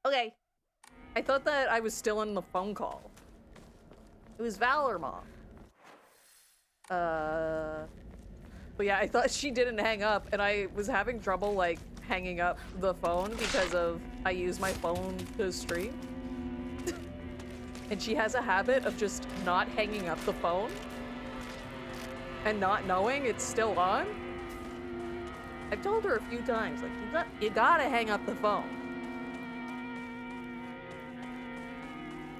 Okay. I thought that I was still in the phone call. It was Valor Mom. But yeah, I thought she didn't hang up, and I was having trouble, like, hanging up the phone because of I use my phone to stream. And she has a habit of just not hanging up the phone and not knowing it's still on. I've told her a few times, like, you gotta hang up the phone.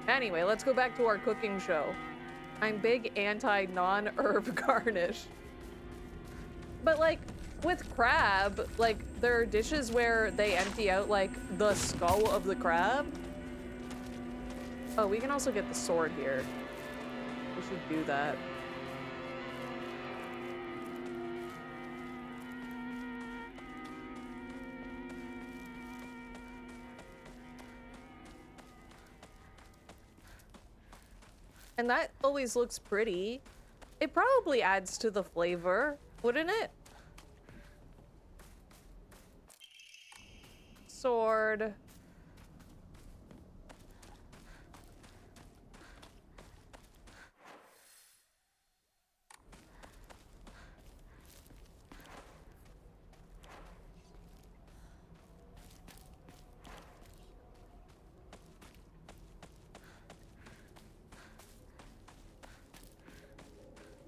Anyway, let's go back to our cooking show. I'm big anti non-herb garnish. But like, with crab, like, there are dishes where they empty out, like, the skull of the crab. Oh, we can also get the sword here. We should do that. And that always looks pretty. It probably adds to the flavor, wouldn't it? Sword.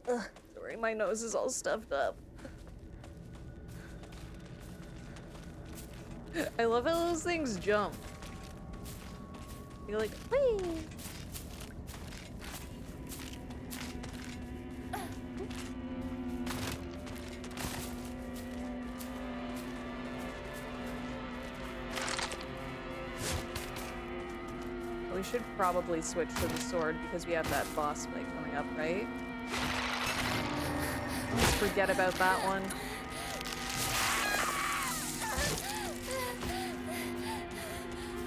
Ugh, sorry, my nose is all stuffed up. I love how those things jump. You're like, whee! We should probably switch to the sword because we have that boss fight coming up, right? Let's forget about that one.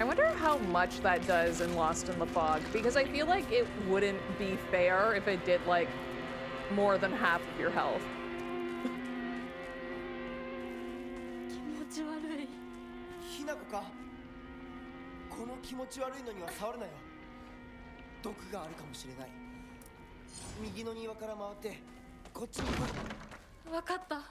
I wonder how much that does in Lost in the Fog, because I feel like it wouldn't be fair if it did, like, more than half of your health. 気持ち悪い。ひなこかこの気持ち悪いのには触るなよ毒があるかもしれない右の庭から回ってこっちに来いわかった。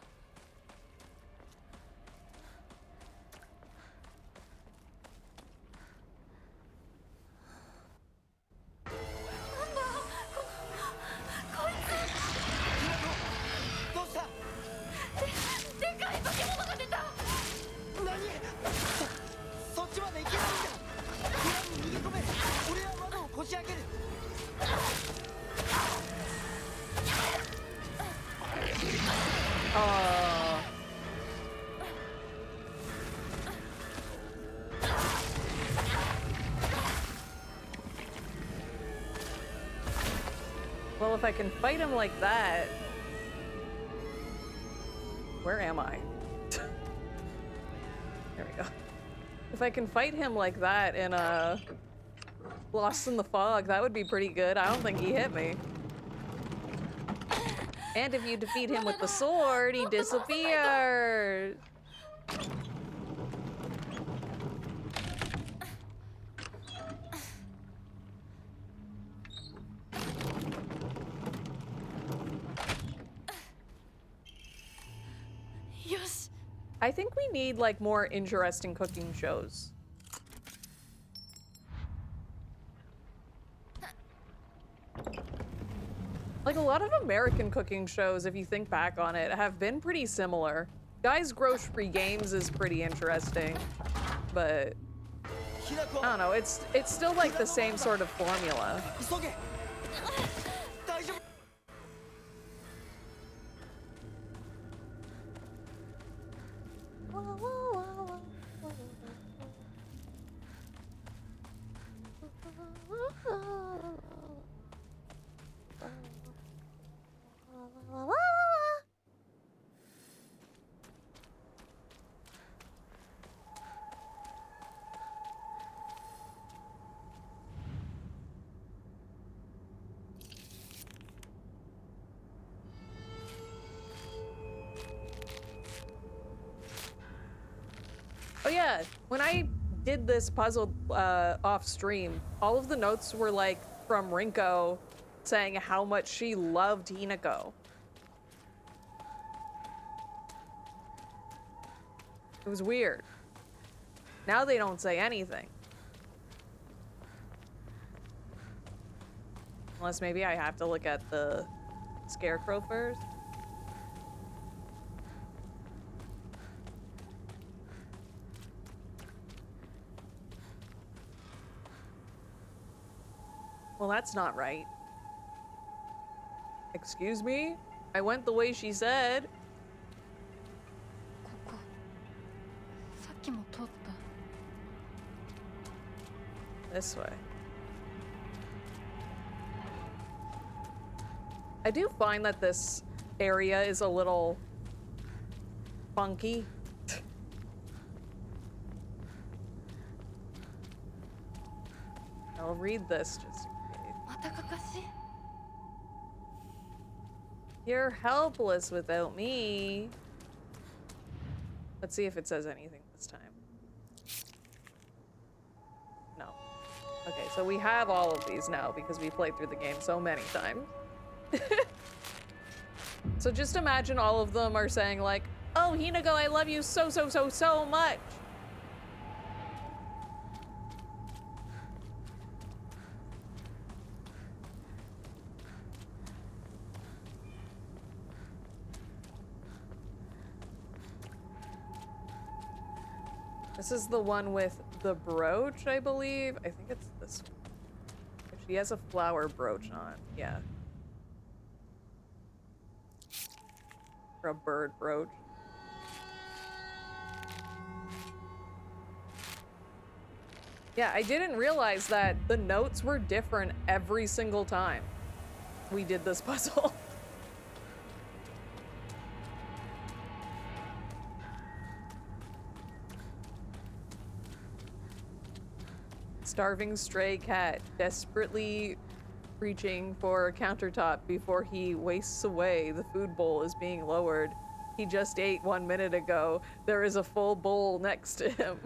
Well, if I can fight him like that... Where am I? There we go. If I can fight him like that in Lost in the Fog, that would be pretty good. I don't think he hit me. And if you defeat him with the sword, he disappears. I think we need, like, more interesting cooking shows. Like, a lot of American cooking shows, if you think back on it, have been pretty similar. Guys Grocery Games is pretty interesting, but I don't know, it's still like the same sort of formula. Oh yeah, when I did this puzzle off stream, all of the notes were like from Rinko saying how much she loved Hinako. It was weird. Now they don't say anything. Unless maybe I have to look at the scarecrow first. Well, that's not right. Excuse me? I went the way she said. ここさっきも通った This way. I do find that this area is a little funky. I'll read this just in case. またかかし You're helpless without me. Let's see if it says anything this time. No. Okay, so we have all of these now because we played through the game so many times. So just imagine all of them are saying like, oh, Hinako, I love you so much. This is the one with the brooch, I believe. I think it's this one. She has a flower brooch on, yeah. Or a bird brooch. Yeah, I didn't realize that the notes were different every single time we did this puzzle. Starving stray cat desperately reaching for a countertop before he wastes away. The food bowl is being lowered. He just ate 1 minute ago. There is a full bowl next to him.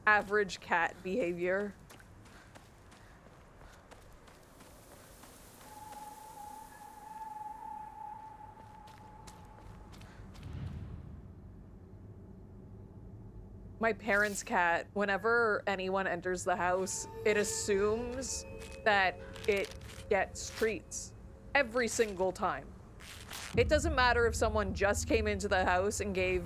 Average cat behavior. My parents' cat, whenever anyone enters the house, it assumes that it gets treats every single time. It doesn't matter if someone just came into the house and gave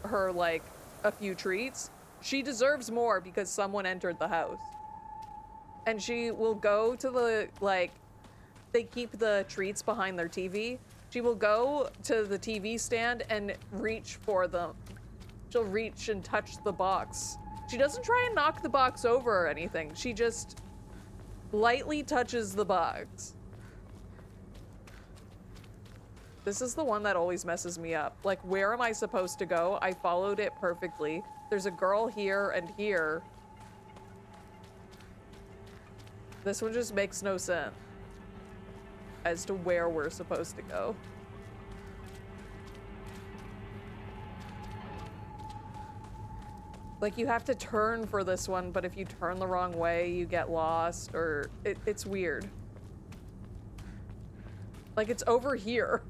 her like a few treats. She deserves more because someone entered the house. And she will go to the, like, they keep the treats behind their TV. She will go to the TV stand and reach for them. She'll reach and touch the box. She doesn't try and knock the box over or anything. She just lightly touches the box. This is the one that always messes me up. Like, where am I supposed to go? I followed it perfectly. There's a girl here and here. This one just makes no sense as to where we're supposed to go. Like, you have to turn for this one, but if you turn the wrong way, you get lost, or it's weird. Like, it's over here.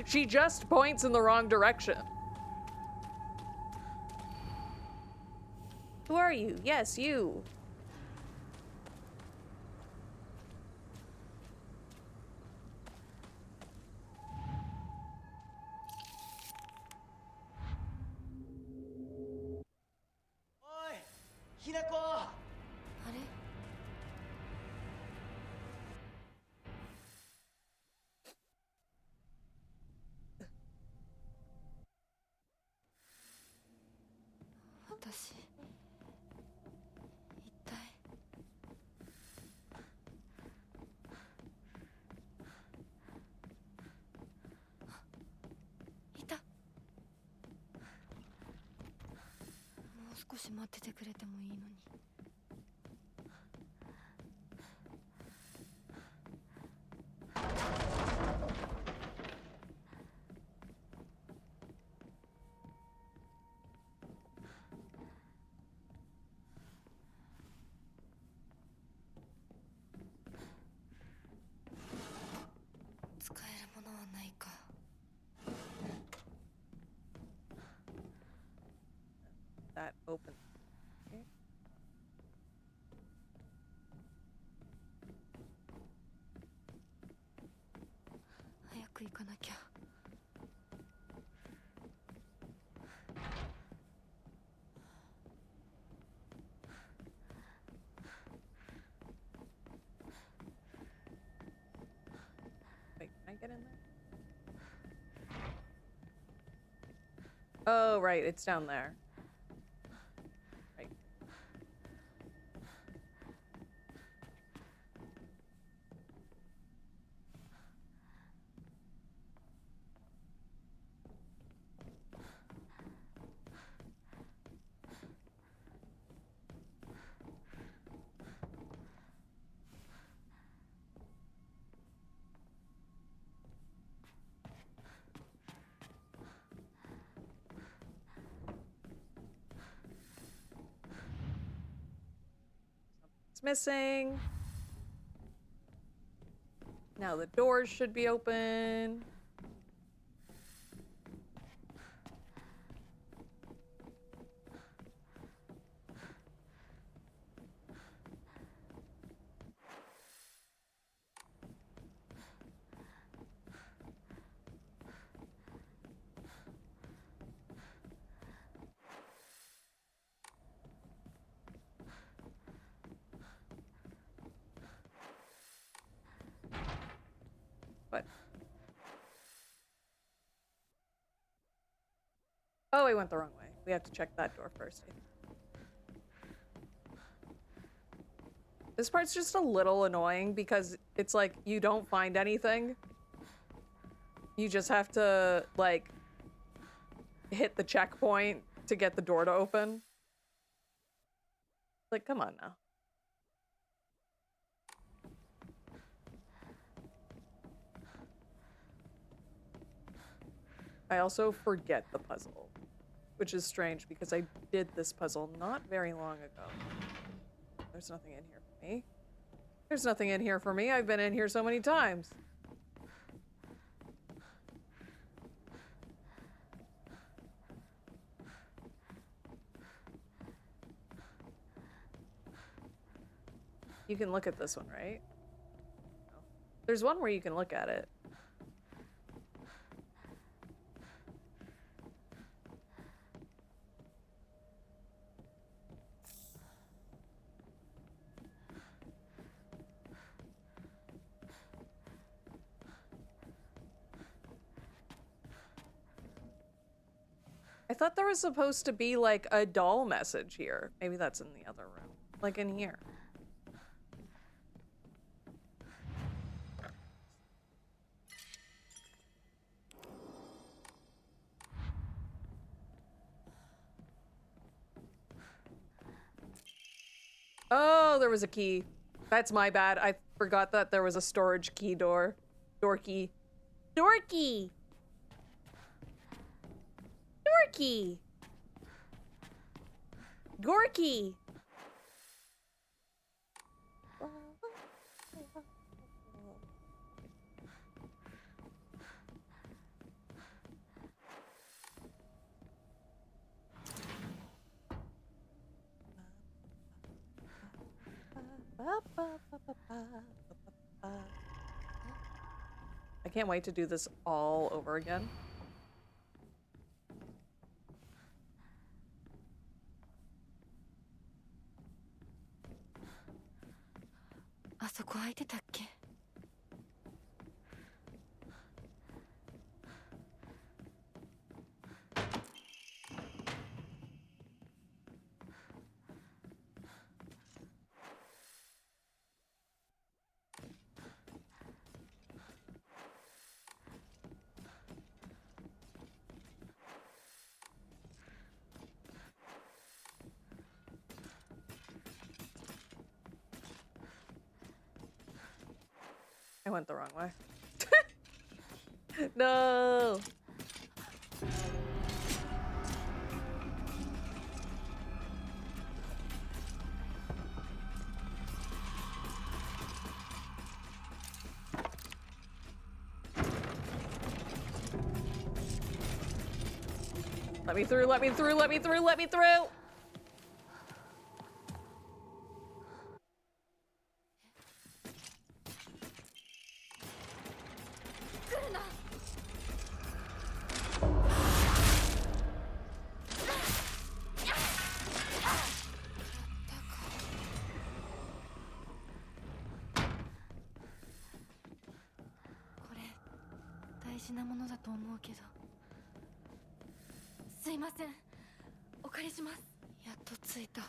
She just points in the wrong direction. Who are you? Yes, you. Oi, Hinako! あれ 私一体いた。もう少し待っててくれてもいいのに。that open. Okay. 早く行かなきゃ。 Wait, can I get in there? Oh, right, it's down there. Right. It's missing. Now the doors should be open. What? Oh, I went the wrong way. We have to check that door first. This part's just a little annoying because it's like you don't find anything. You just have to, like, hit the checkpoint to get the door to open. Like, come on now. I also forget the puzzle, which is strange because I did this puzzle not very long ago. There's nothing in here for me. There's nothing in here for me. I've been in here so many times. You can look at this one, right? No. There's one where you can look at it. I thought there was supposed to be like a doll message here. Maybe that's in the other room. Like in here. Oh, there was a key. That's my bad. I forgot that there was a storage key door. Door key. Door key! Gorky! Gorky! I can't wait to do this all over again. あそこ空いてたっけ？ I went the wrong way. No! Let me through, let me through, let me through, let me through! 事なものだと思うけど。すいません、お借りします。やっと着いた。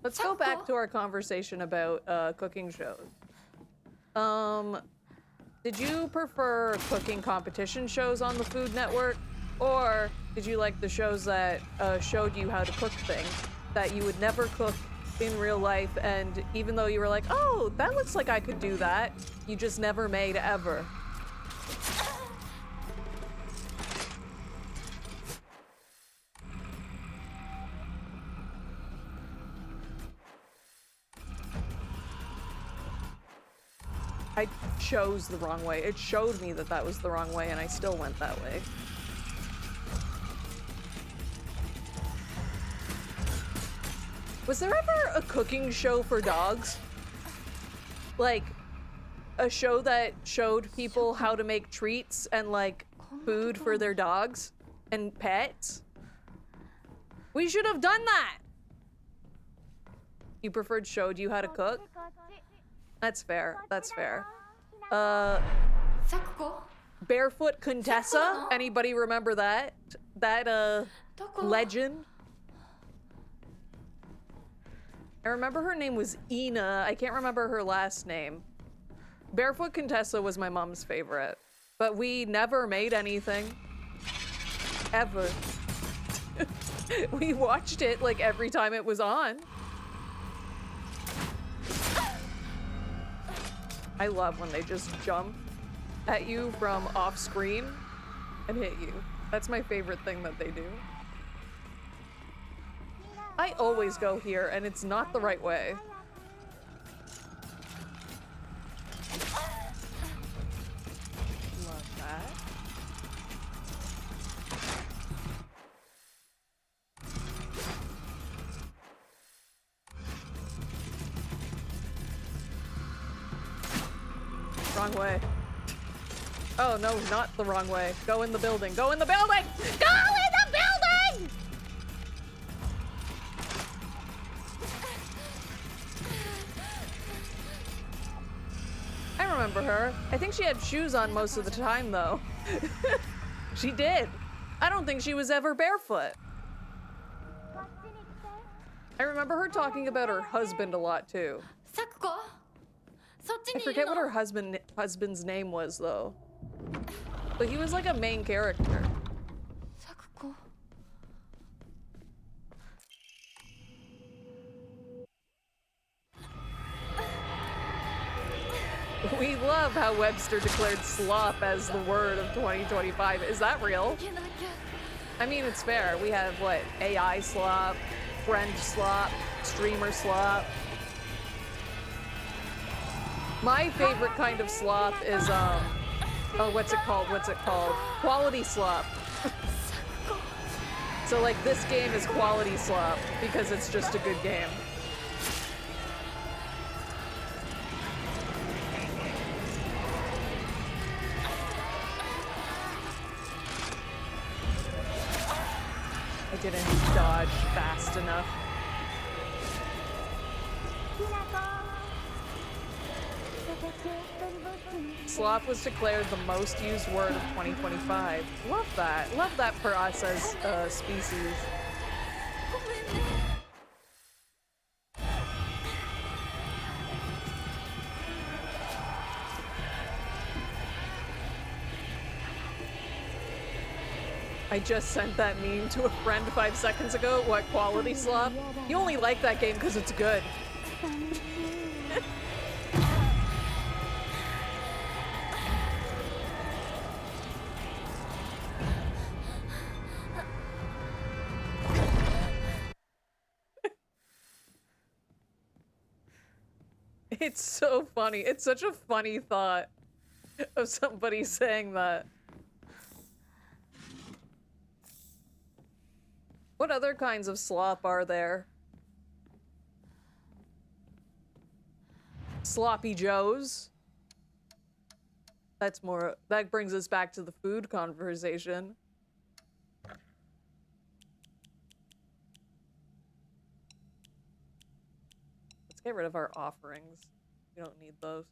Let's go back to our conversation about cooking shows. Did you prefer cooking competition shows on the Food Network, or did you like the shows that showed you how to cook things that you would never cook in real life, and even though you were like, oh, that looks like I could do that, you just never made ever? I chose the wrong way. It showed me that that was the wrong way, and I still went that way. Was there ever a cooking show for dogs? Like, a show that showed people how to make treats and, like, food for their dogs and pets? We should have done that! You preferred showed you how to cook? That's fair. That's fair. Barefoot Contessa? Anybody remember that? That, legend? I remember her name was Ina. I can't remember her last name. Barefoot Contessa was my mom's favorite. But we never made anything. Ever. We watched it, like, every time it was on. I love when they just jump at you from off screen and hit you. That's my favorite thing that they do. I always go here and it's not the right way. Love that. Wrong way. Oh no, not the wrong way. Go in the building. Go in the building! Go in the building! I remember her. I think she had shoes on most of the time though. She did. I don't think she was ever barefoot. I remember her talking about her husband a lot too. I forget what her husband's name was though. But he was like a main character. We love how Webster declared slop as the word of 2025. Is that real? I mean, it's fair. We have what? AI slop, friend slop, streamer slop. My favorite kind of slop is, oh, what's it called? Quality slop. So, like, this game is quality slop because it's just a good game. I didn't dodge fast enough. Slop was declared the most used word of 2025. Love that. Love that for us as a species. I just sent that meme to a friend 5 seconds ago. What, quality slop? You only like that game because it's good. It's so funny. It's such a funny thought of somebody saying that. What other kinds of slop are there? Sloppy Joes? That's more, that brings us back to the food conversation. get rid of our offerings. We don't need those.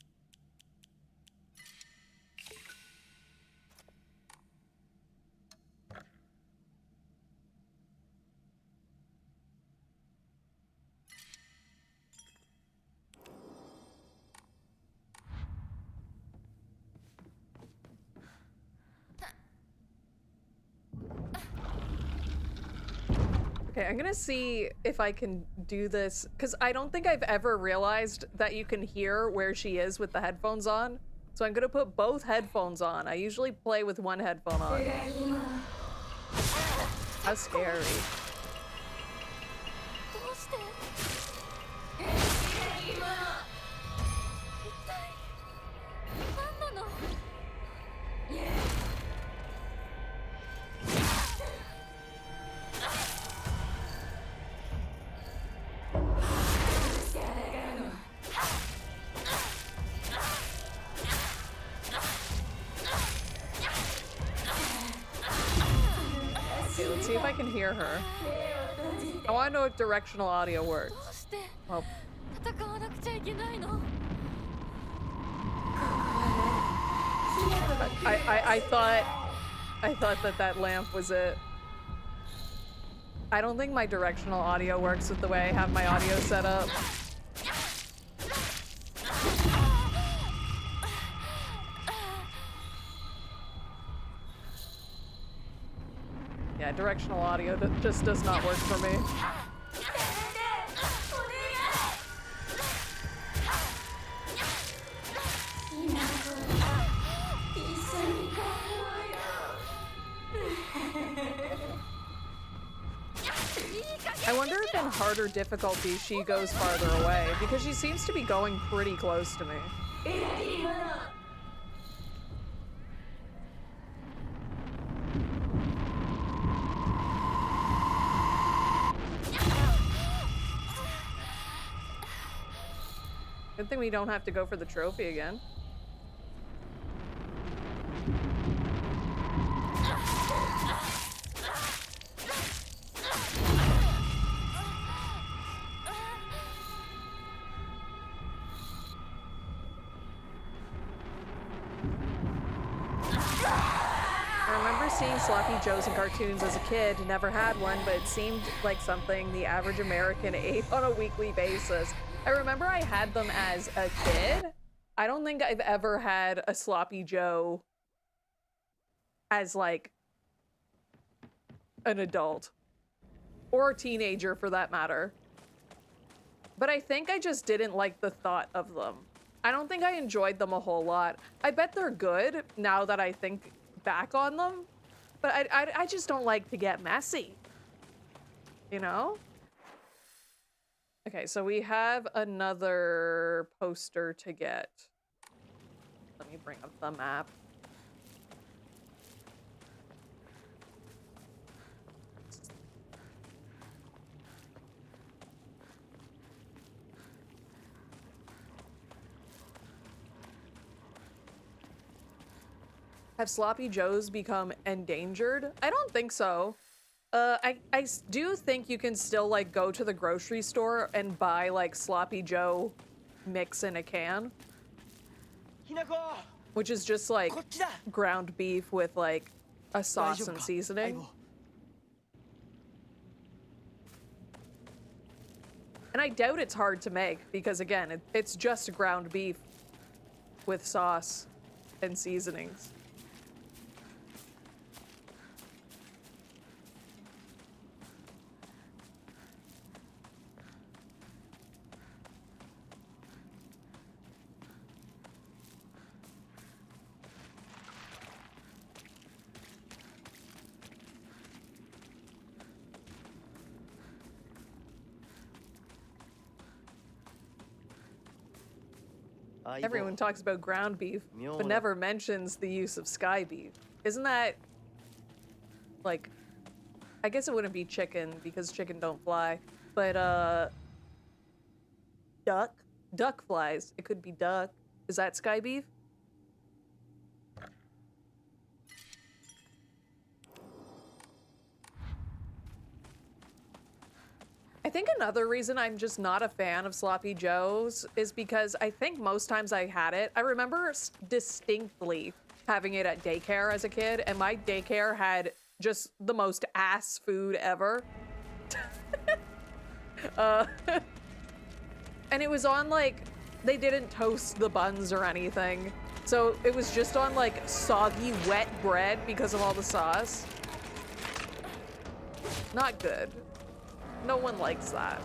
Okay, I'm gonna see if I can do this, because I don't think I've ever realized that you can hear where she is with the headphones on. So I'm gonna put both headphones on. I usually play with one headphone on. How scary. どうして一体何なのOkay, let's see if I can hear her. I want to know if directional audio ど works. うして Well, 戦わなくちゃいけないの I thought that lamp was it. I don't think my directional audio works with the way I have my audio set up. Yeah, directional audio just does not work for me. I wonder if in harder difficulty she goes farther away, because she seems to be going pretty close to me. Good thing we don't have to go for the trophy again. I remember seeing Sloppy Joes in cartoons as a kid. Never had one, but it seemed like something the average American ate on a weekly basis. I remember I had them as a kid. I don't think I've ever had a Sloppy Joe as, like, an adult. Or a teenager, for that matter. But I think I just didn't like the thought of them. I don't think I enjoyed them a whole lot. I bet they're good now that I think back on them. But I just don't like to get messy. You know? Okay, so we have another poster to get. Let me bring up the map. Have Sloppy Joes become endangered? I don't think so. I do think you can still, like, go to the grocery store and buy, like, Sloppy Joe mix in a can. Which is just, like, ground beef with, like, a sauce and seasoning. And I doubt it's hard to make because, again, it's just ground beef with sauce and seasonings. Everyone talks about ground beef, but never mentions the use of sky beef. Isn't that, like, I guess it wouldn't be chicken because chicken don't fly, but, duck flies. It could be duck. Is that sky beef? I think another reason I'm just not a fan of Sloppy Joes is because I think most times I had it, I remember distinctly having it at daycare as a kid, and my daycare had just the most ass food ever. And it was on, like, they didn't toast the buns or anything. So it was just on, like, soggy, wet bread because of all the sauce. Not good. No one likes that.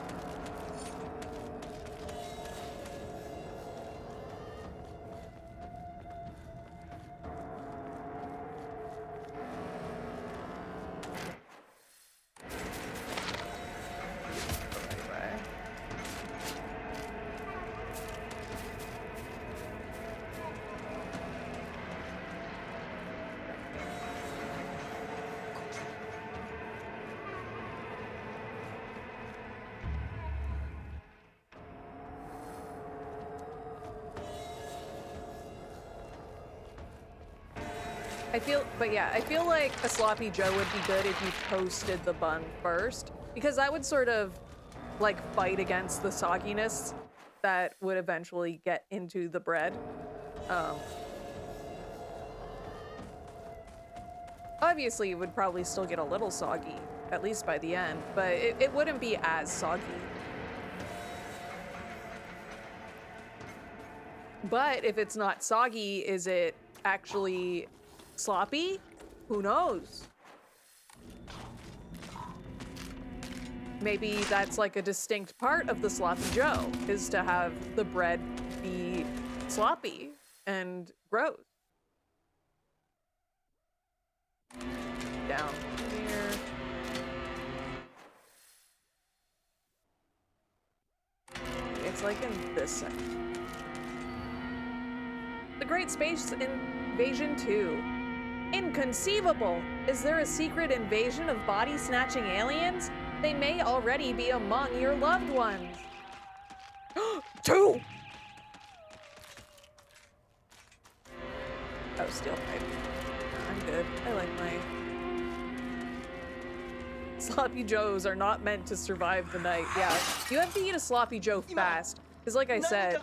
I feel like a Sloppy Joe would be good if you toasted the bun first, because that would sort of like fight against the sogginess that would eventually get into the bread. Obviously, it would probably still get a little soggy, at least by the end, but it wouldn't be as soggy. But if it's not soggy, is it actually sloppy? Who knows? Maybe that's like a distinct part of the Sloppy Joe, is to have the bread be sloppy and gross. Down here. It's like in this section. The Great Space Invasion 2. Inconceivable! Is there a secret invasion of body-snatching aliens? They may already be among your loved ones. 2! Oh, steel pipe. I'm good. I like my... Sloppy Joes are not meant to survive the night. Yeah, you have to eat a Sloppy Joe fast. Because like I said...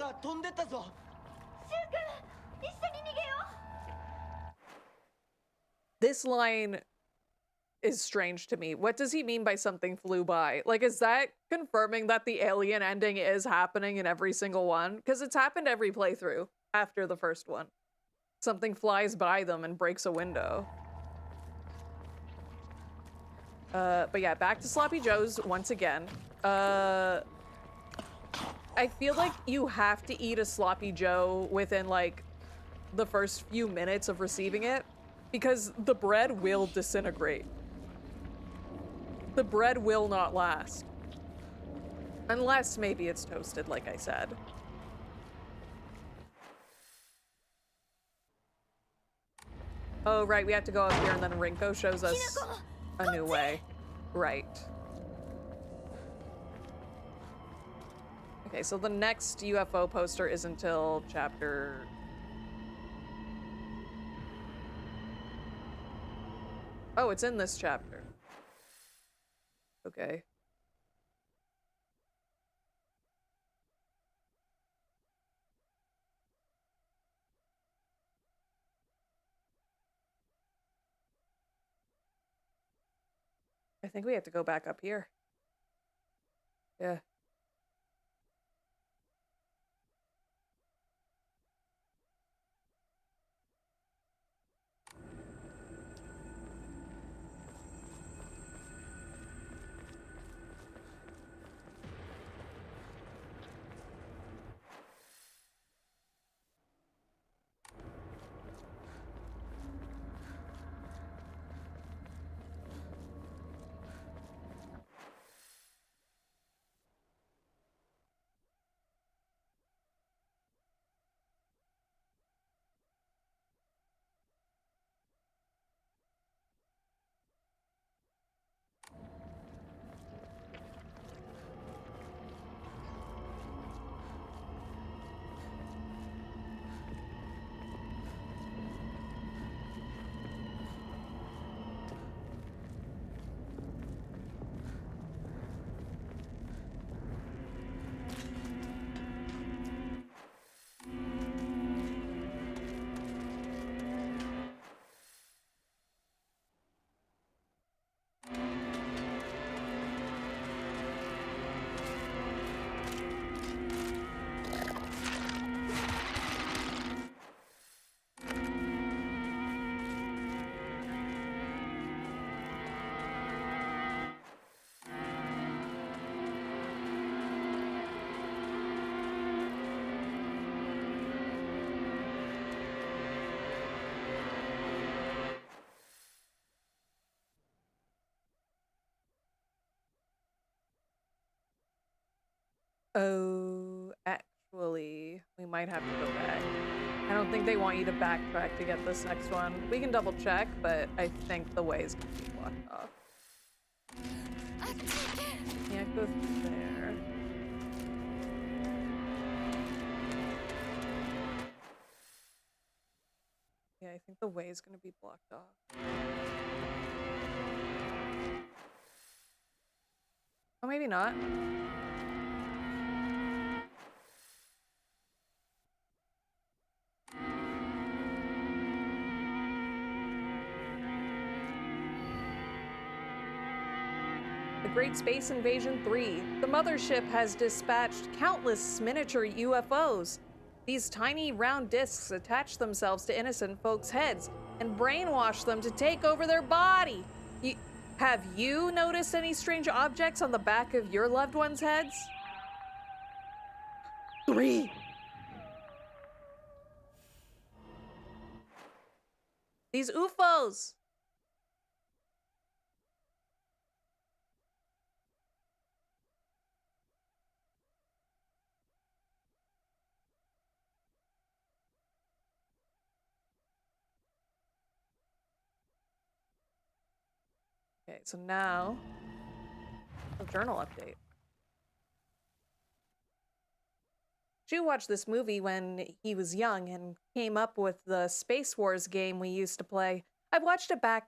This line is strange to me. What does he mean by something flew by? Like, is that confirming that the alien ending is happening in every single one? Because it's happened every playthrough after the first one. Something flies by them and breaks a window. But yeah, back to Sloppy Joes once again. I feel like you have to eat a Sloppy Joe within, like, the first few minutes of receiving it, because the bread will disintegrate. The bread will not last. Unless maybe it's toasted, like I said. Oh, right, we have to go up here and then Rinko shows us a new way. Right. Okay, so the next UFO poster is until chapter... Oh, it's in this chapter. Okay. I think we have to go back up here. Yeah. Oh, actually, we might have to go back. I don't think they want you to backtrack to get this next one. We can double check, but I think the way is gonna be blocked off. Can't go through there. Yeah, I think the way is gonna be blocked off. Oh, maybe not. The Great Space Invasion 3. The mothership has dispatched countless miniature UFOs. These tiny round discs attach themselves to innocent folks' heads and brainwash them to take over their body. Have you noticed any strange objects on the back of your loved ones' heads? 3. These UFOs. Okay, so now the journal update. Shu watched this movie when he was young and came up with the Space Wars game we used to play. I watched it back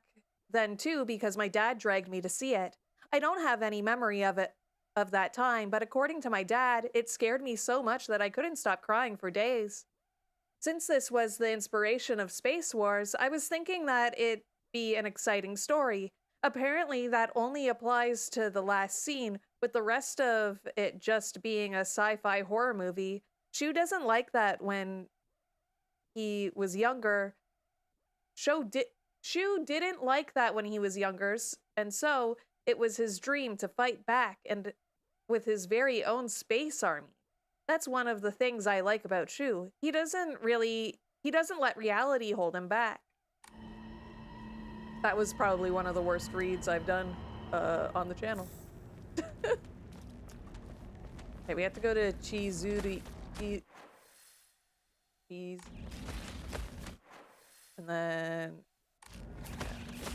then too because my dad dragged me to see it. I don't have any memory of that time, but according to my dad, it scared me so much that I couldn't stop crying for days. Since this was the inspiration of Space Wars, I was thinking that it'd be an exciting story. Apparently, that only applies to the last scene, with the rest of it just being a sci-fi horror movie. Shu doesn't like that when he was younger. Shu didn't like that when he was younger, and so it was his dream to fight back and with his very own space army. That's one of the things I like about Shu. He doesn't let reality hold him back. That was probably one of the worst reads I've done on the channel. Okay, we have to go to Chizuri. Cheese. And then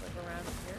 like around here.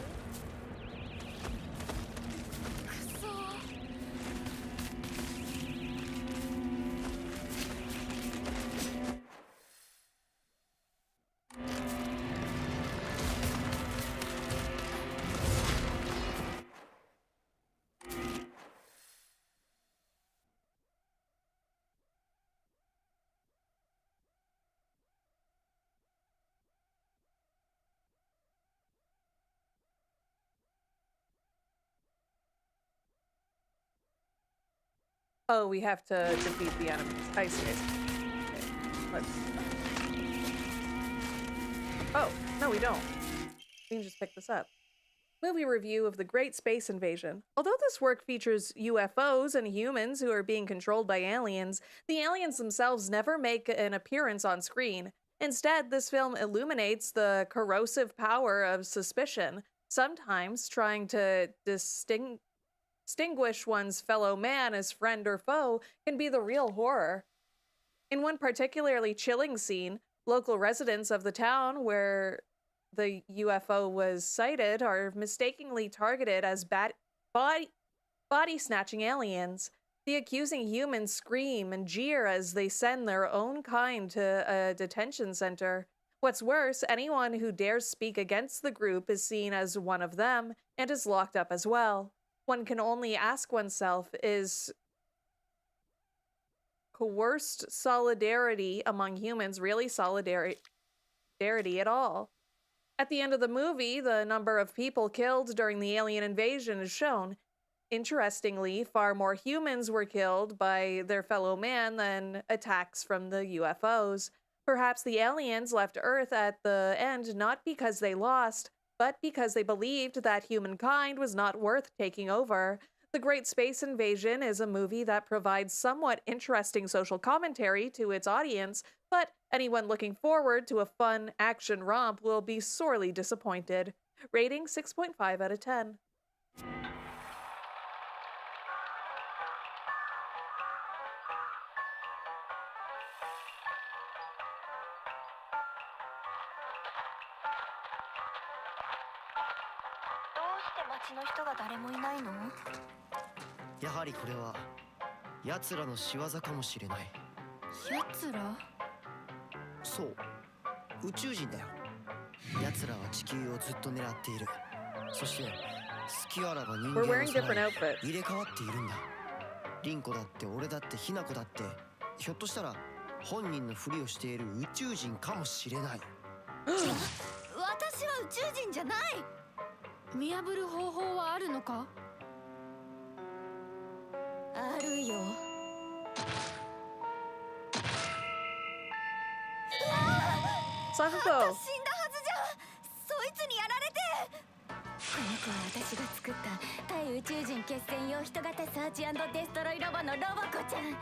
Oh, we have to defeat the enemies. I see. Okay, let's... Oh, no we don't. We can just pick this up. Movie review of The Great Space Invasion. Although this work features UFOs and humans who are being controlled by aliens, the aliens themselves never make an appearance on screen. Instead, this film illuminates the corrosive power of suspicion, sometimes trying to distinguish one's fellow man as friend or foe can be the real horror. In one particularly chilling scene, local residents of the town where the UFO was sighted are mistakenly targeted as body-snatching aliens. The accusing humans scream and jeer as they send their own kind to a detention center. What's worse, anyone who dares speak against the group is seen as one of them and is locked up as well. One can only ask oneself, is coerced solidarity among humans really solidarity at all? At the end of the movie, the number of people killed during the alien invasion is shown. Interestingly, far more humans were killed by their fellow man than attacks from the UFOs. Perhaps the aliens left Earth at the end not because they lost, but because they believed that humankind was not worth taking over. The Great Space Invasion is a movie that provides somewhat interesting social commentary to its audience, but anyone looking forward to a fun action romp will be sorely disappointed. Rating 6.5 out of 10. 町の人が誰もいないの？やはりこれは奴らの仕業かもしれない。奴ら？そう、宇宙人だよ。奴らは地球をずっと狙っている。そして隙あらば人間 We're を wearing さ different ら outfits. 入れ替わっているんだ。リンコだって俺だってヒナコだって、ひょっとしたら本人のふりをしている宇宙人かもしれない。私は宇宙人じゃない。見破る方法はあるのか？あるよ。Sakuko. 死んだはずじゃん。そいつにやられて。この子は私が作った対宇宙人決戦用人型サーチ&デストロイロボのロボコちゃん。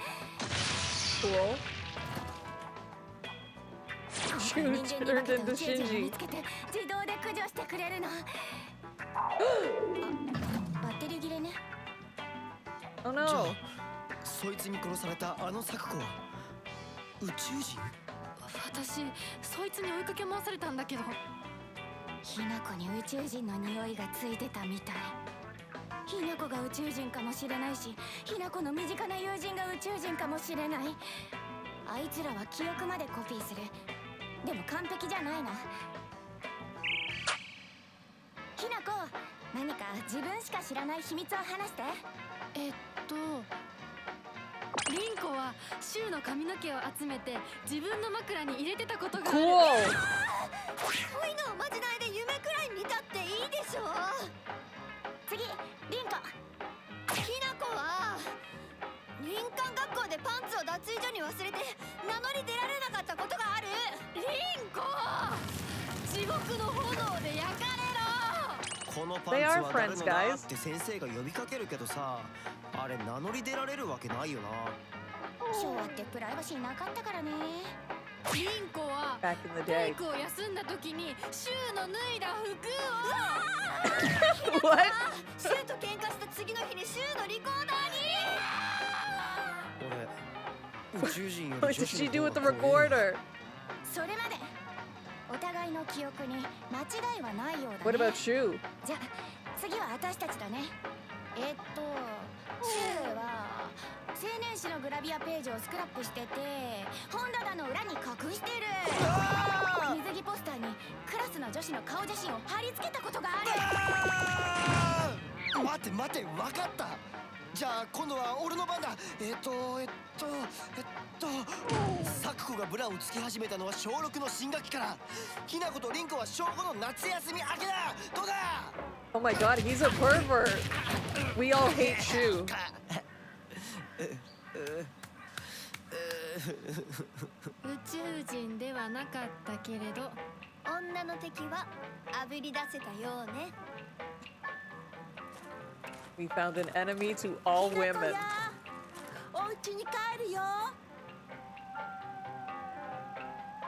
Cool. 人間に化けた宇宙人を見つけて自動で駆除してくれるの。バッテリー切れね。Oh じゃ no. あそいつに殺されたあのサクコは宇宙人？私そいつに追いかけ回されたんだけど、ヒナコに宇宙人の匂いがついてたみたい。ヒナコが宇宙人かもしれないし、ヒナコの身近な友人が宇宙人かもしれない。あいつらは記憶までコピーする。でも完璧じゃないな。ヒナコ、何か自分しか知らない秘密を話して。リンコはシュウの髪の毛を集めて自分の枕に入れてたことがある。Cool. 恋のおまじないで夢くらい見たっていいでしょ。次、リンコ。ヒナコは林間学校でパンツを脱衣所に忘れて名乗り出られなかったことがある。リンコ、地獄の炎で焼かれろ。このパンツは誰のだって先生が呼びかけるけどさ、あれ名乗り出られるわけないよな。昭和ってプライバシーなかったからね。リンコは Back in the 体 day. 育を休んだ時にシュウの脱いだ服を What? シュウと喧嘩した次の日にシュウのリコーダーに。俺宇宙人よ What り did 女子 she の do 方 with the が怖い。 recorder? それまでお互いの記憶に間違いはないようだね。 What about Shu? じゃあ次は私たちだね。シュウは青年誌のグラビアページをスクラップしてて本棚の裏に隠してる。水着ポスターにクラスの女子の顔写真を貼り付けたことがある。待って待って、分かった。じゃあ今度は俺の番だ。サクコがブラをつけ始めたのは小6の新学期から。ヒナコとリンコは小5の夏休み明けだ。どうだ？ Oh my god, he's a pervert. We all hate Shu. 宇宙人ではなかったけれど女の敵はあぶり出せたようね。We found an enemy to all women. お家に帰るよ。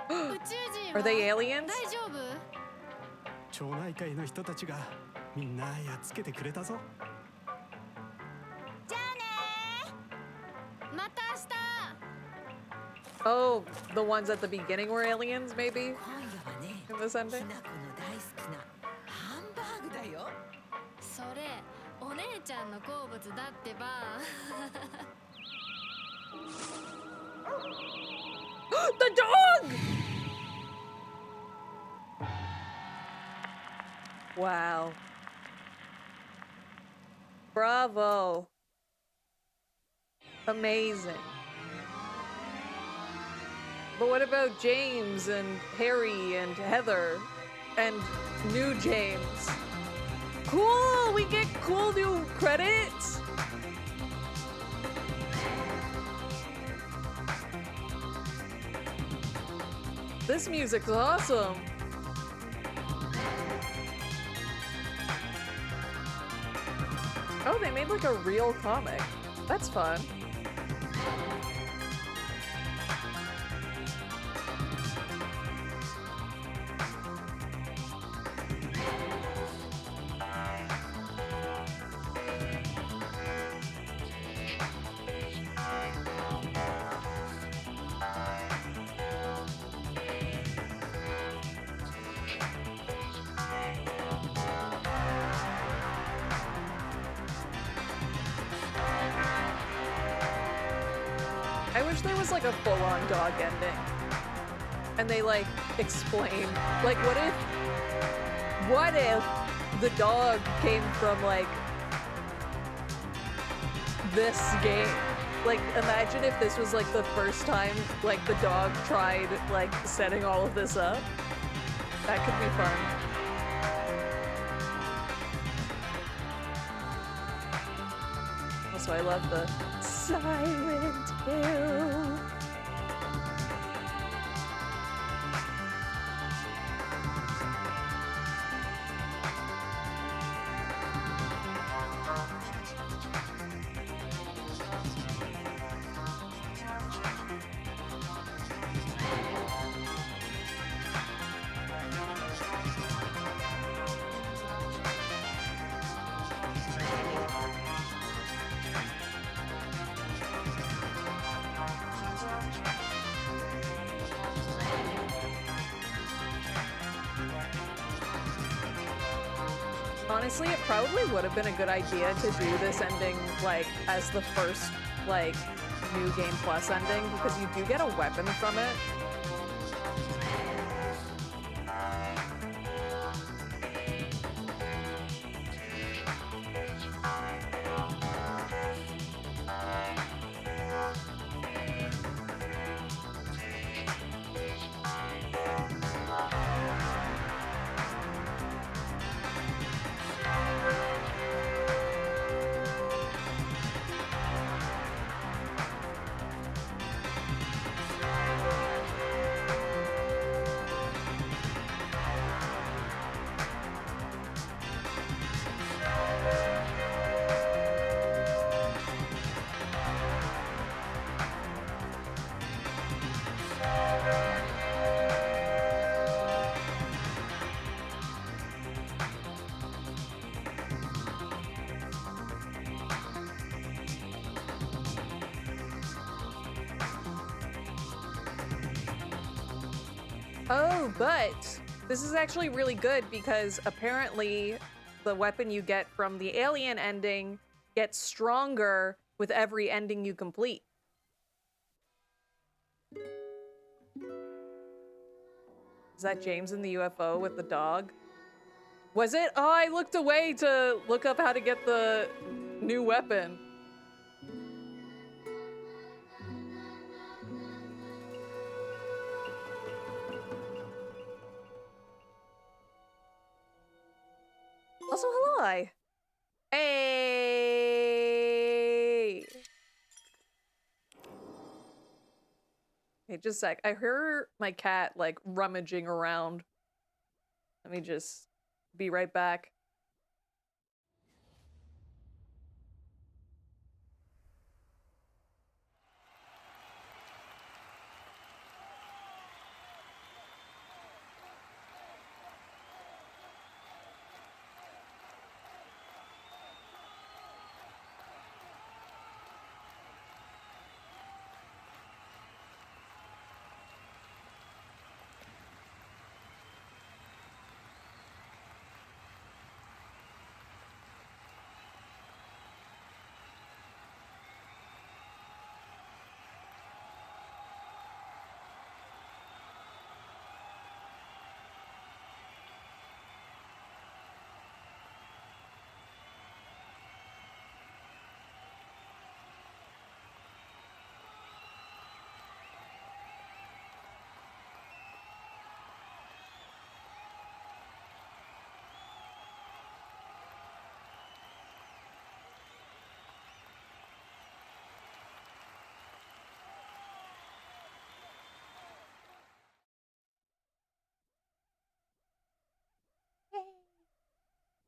宇宙人 Are は they aliens? 大丈夫？町内会の人たちがみんなやっつけてくれたぞ。じゃあね。また明日。 Oh, the ones at the beginning were aliens, maybe? 今夜はね、 In this ひ ending? なこの大好きなハンバーグだよ。それお姉ちゃんの好物だってば。The dog! Wow. Bravo. Amazing. But what about James and Harry and Heather and new James? Cool! We get cool new credits! This music's awesome! Oh, they made like a real comic. That's fun. I wish there was like a full-on dog ending. And they like explain, like what if the dog came from like this game? Like, imagine if this was like the first time like the dog tried like setting all of this up. That could be fun. Also, I love the Silent Hill. Honestly, it probably would have been a good idea to do this ending, like, as the first, like, New Game Plus ending, because you do get a weapon from it. Oh, but this is actually really good because apparently the weapon you get from the alien ending gets stronger with every ending you complete. Is that James in the UFO with the dog? Was it? Oh, I looked away to look up how to get the new weapon. Also, hello, hi. Hey! Hey, just a sec. I heard my cat, like, rummaging around. Let me just be right back.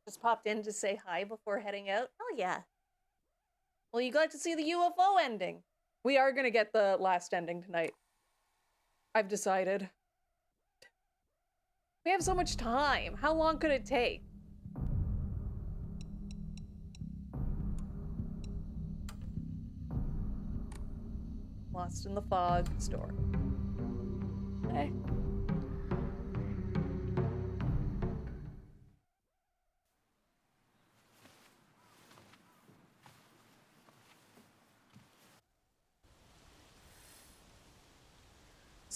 Just popped in to say hi before heading out. Oh, yeah. Well, you got to see the UFO ending. We are gonna get the last ending tonight. I've decided. We have so much time. How long could it take? Lost in the Fog story. Okay.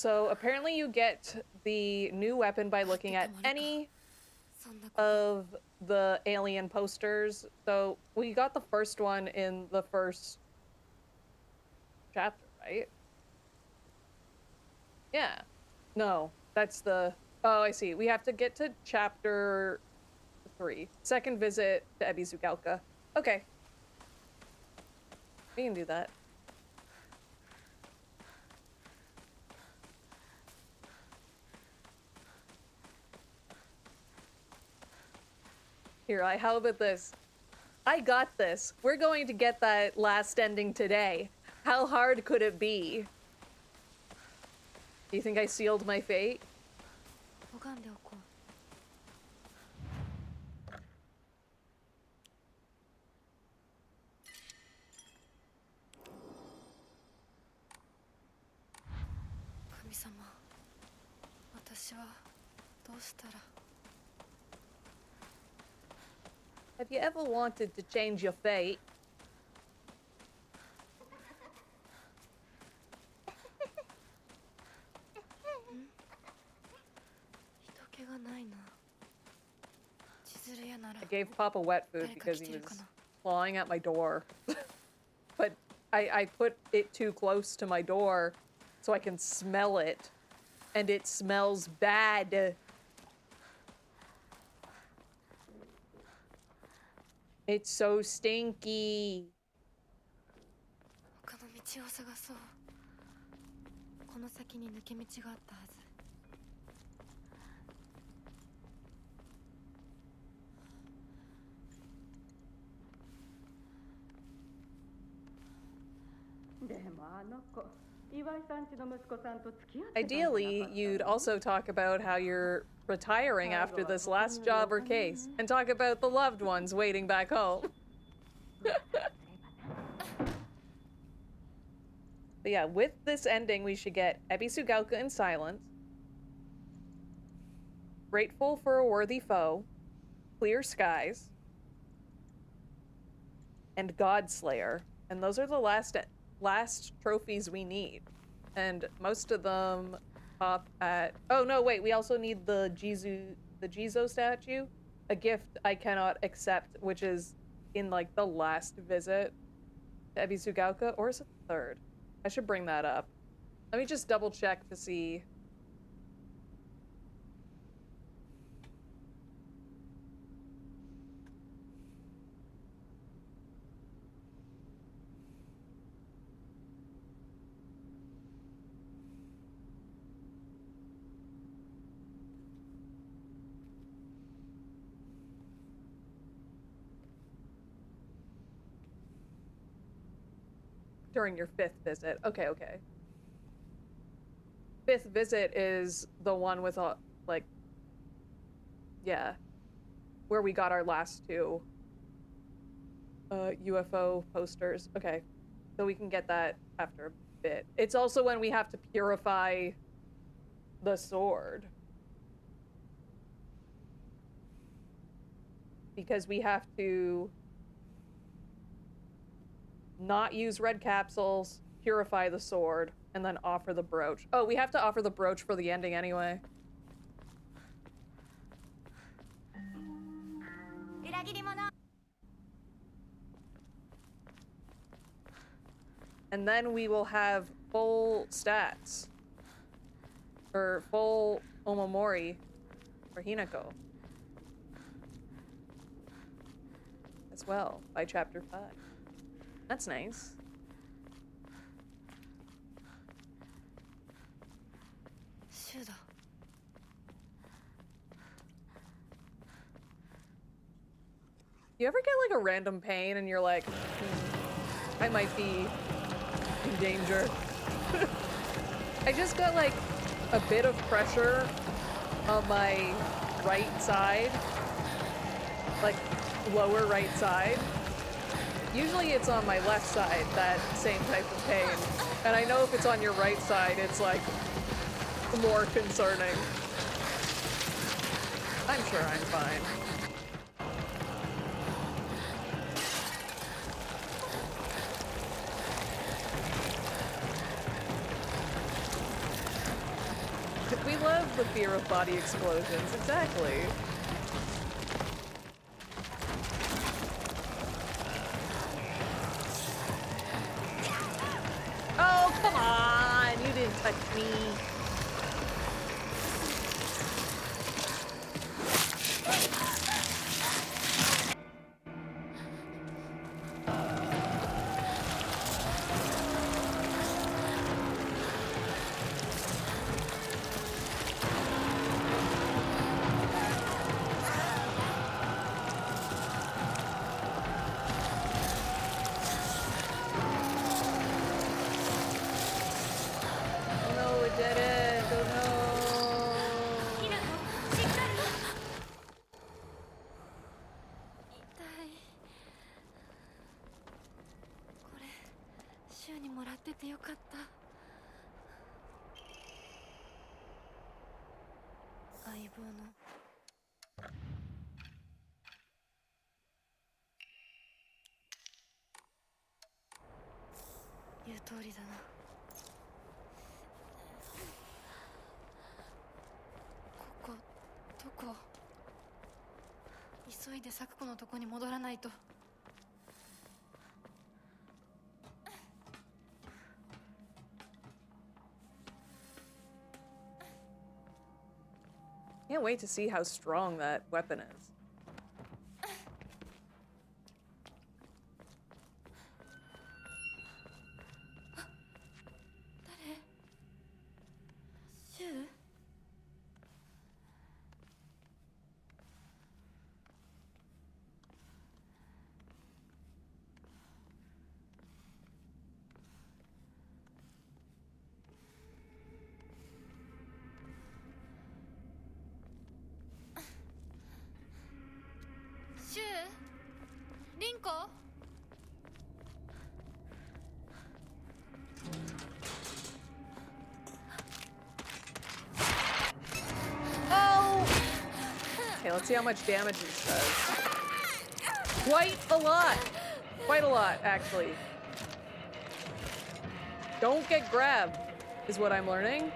So apparently you get the new weapon by looking at any そんなこと of the alien posters. So we got the first one in the first chapter, right? Yeah. No, that's the... Oh, I see. We have to get to chapter 3. Second visit to Ebisu-Galka. Okay. We can do that. Here, how about this? I got this. We're going to get that last ending today. How hard could it be? Do you think I sealed my fate? 拝んでおこう 神様、私はどうしたら Have you ever wanted to change your fate? 人気がないな。千鶴屋なら I gave Papa wet food 誰か because 来 he てる was かな clawing at my door. But I put it too close to my door so I can smell it. And it smells bad. It's so stinky. 他の道を探そう。この先に抜け道があったはず。でもあの子、岩井さんちの息子さんと付き合ってたんじゃなかったの Ideally, you'd also talk about how you're retiring after this last job or case, and talk about the loved ones waiting back home. But yeah, with this ending, we should get Ebisu-Galka in silence, grateful for a worthy foe, clear skies, and Godslayer. And those are the last trophies we need. And most of them pop at... Oh, no, wait, we also need the Jizo statue. A gift I cannot accept, which is in, like, the last visit to Ebisu-Galka. Or is it the third? I should bring that up. Let me just double check to see. During your 5th visit. Okay, okay. 5th visit is the one with, like... Yeah. Where we got our last 2 UFO posters. Okay. So we can get that after a bit. It's also when we have to purify the sword. Because we have to... not use red capsules, purify the sword, and then offer the brooch. Oh, we have to offer the brooch for the ending anyway. 裏切り者 And then we will have full stats. Or full Omamori for Hinako. As well, by chapter 5. That's nice. Shuda. You ever get like a random pain and you're like, I might be in danger. I just got like a bit of pressure on my right side. Like lower right side. Usually it's on my left side, that same type of pain. And I know if it's on your right side, it's like more concerning. I'm sure I'm fine. have the fear of body explosions, exactly. Oh, come on! You didn't touch me. Oh no, it didn't. Oh no. ひなこしっかり痛いこれ週にもらっててよかった相棒の言う通りだなここどこ急いで咲子のとこに戻らないと Can't wait to see how strong that weapon is. Okay, let's see how much damage this does. Quite a lot. Quite a lot, actually. Don't get grabbed, is what I'm learning.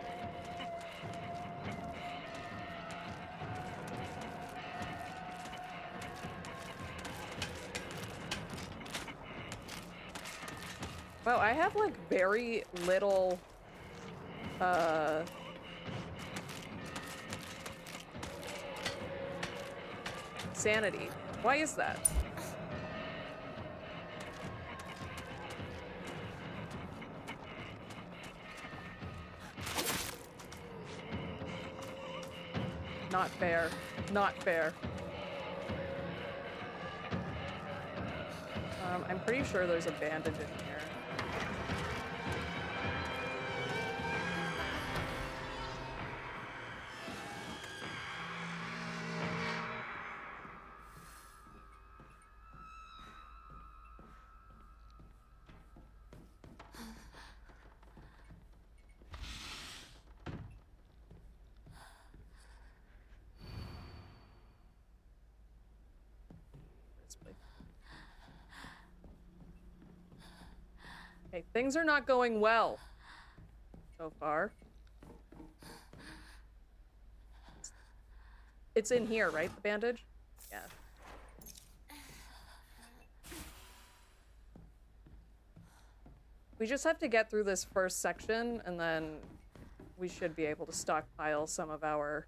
Wow, I have like very little sanity. Why is that? Not fair. Not fair. I'm pretty sure there's a bandage in here. Okay, things are not going well so far. It's in here, right? The bandage? Yeah. We just have to get through this first section, and then we should be able to stockpile some of our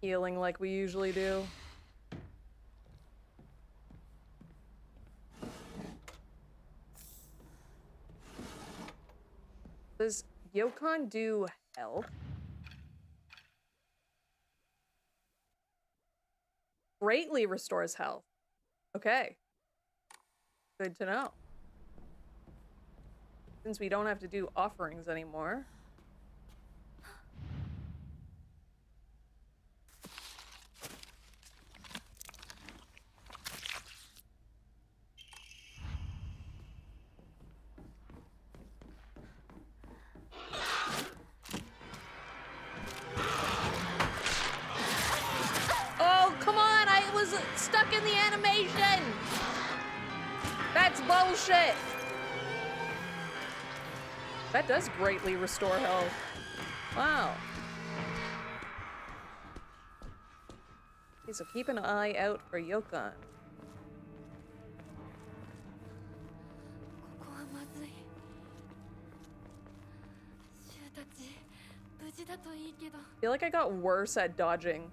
healing like we usually do. Does Yokon do health? Greatly restores health. Okay. Good to know. Since we don't have to do offerings anymore. Oh, come on! I was stuck in the animation! That's bullshit! That does greatly restore health. Wow. Okay, so keep an eye out for Yokon. ここはまずい。シュウたち無事だといいけど。 I feel like I got worse at dodging.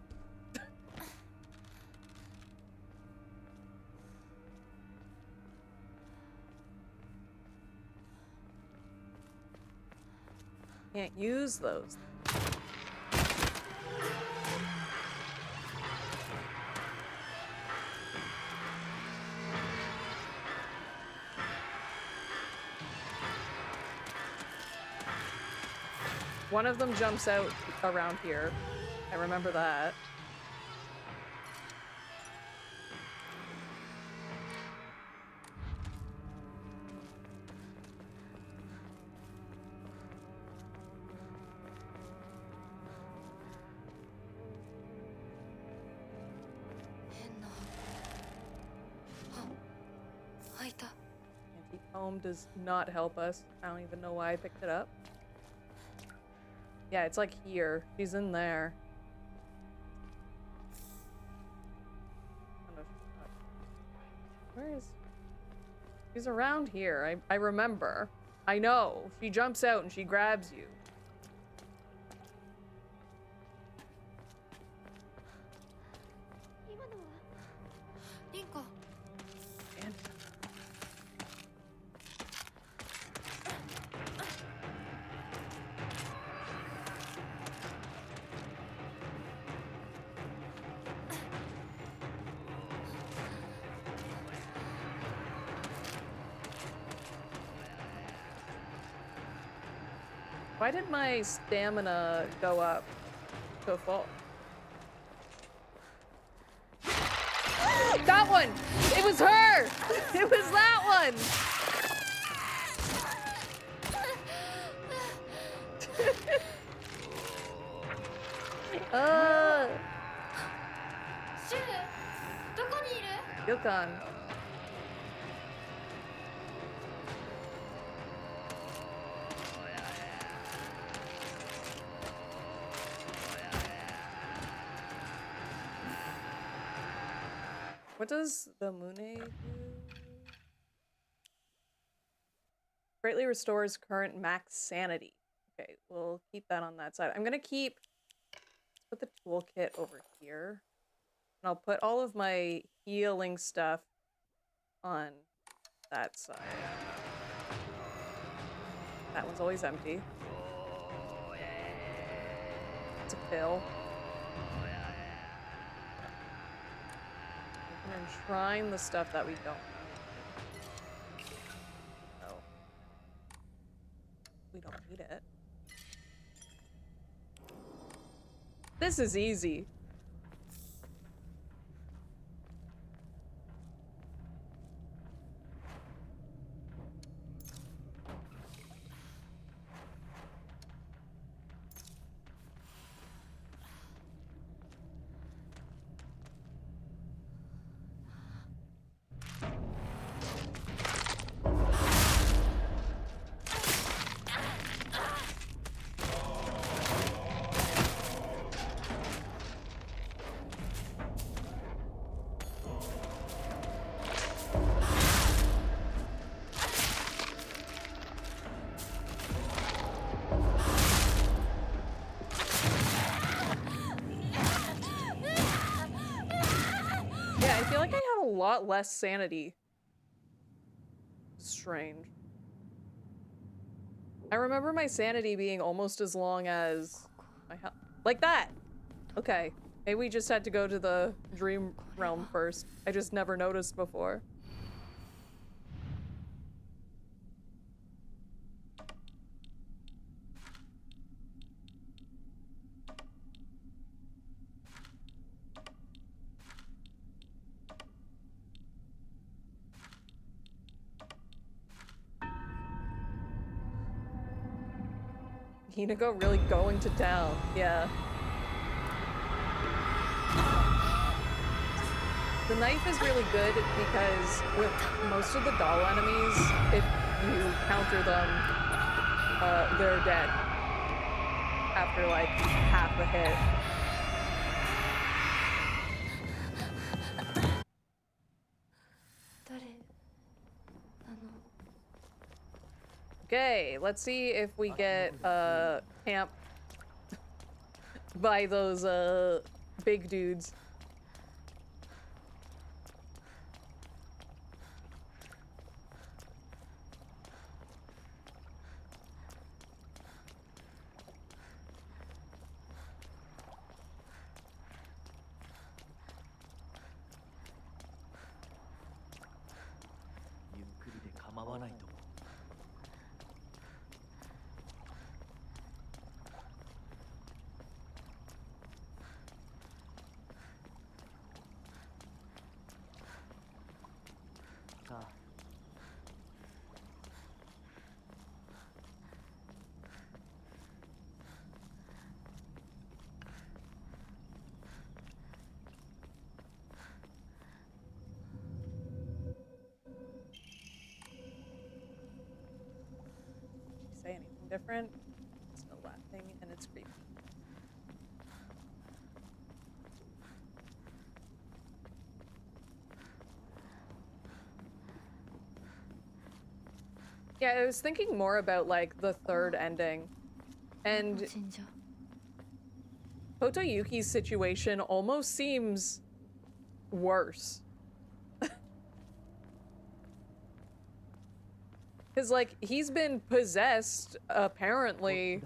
Can't use those. One of them jumps out around here. I remember that. Anti-comb does not help us. I don't even know why I picked it up. Yeah, it's like here. She's in there. Where is... She's around here. I remember. I know. She jumps out and she grabs you. Why did my stamina go up so full? That one! It was her! It was that one! Yukon. What does the Mune do? Greatly restores current max sanity. Okay, we'll keep that on that side. I'm gonna put the toolkit over here. And I'll put all of my healing stuff on that side. That one's always empty. It's a pill. We can enshrine the stuff that we don't need. No. We don't need it. This is easy. Lot less sanity. Strange. I remember my sanity being almost as long as my health. Like that! Okay. Maybe we just had to go to the dream realm first. I just never noticed before. Hinago really going to town, yeah. The knife is really good because with most of the doll enemies, if you counter them, they're dead after like half a hit. Okay, let's see if we get camped by those big dudes. Say anything different? Still laughing and it's creepy. Yeah, I was thinking more about like the third ending, and Kotoyuki's situation almost seems worse. Because, like, he's been possessed, apparently,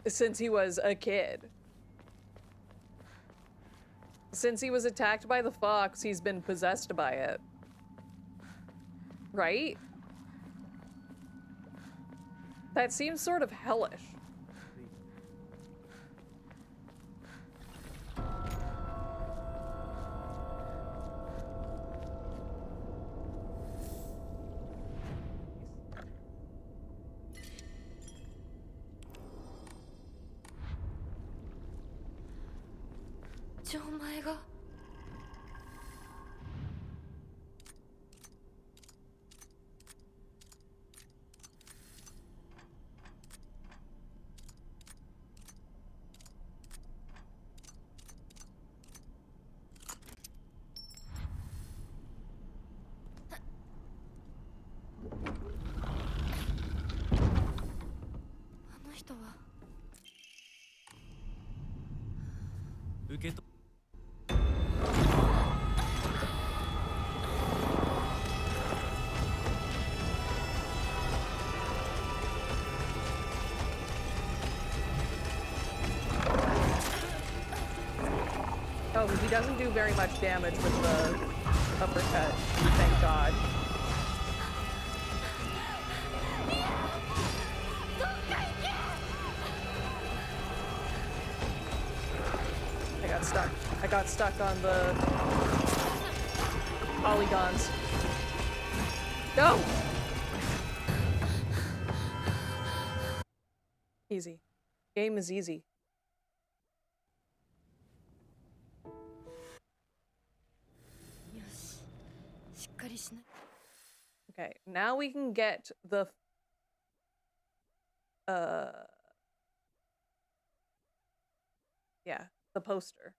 since he was a kid. Since he was attacked by the fox, he's been possessed by it. Right? That seems sort of hellish. Oh, he doesn't do very much damage with the uppercut, thank God. I got stuck. I got stuck on the polygons. No! Easy. Game is easy. Okay, now we can get the yeah, the poster.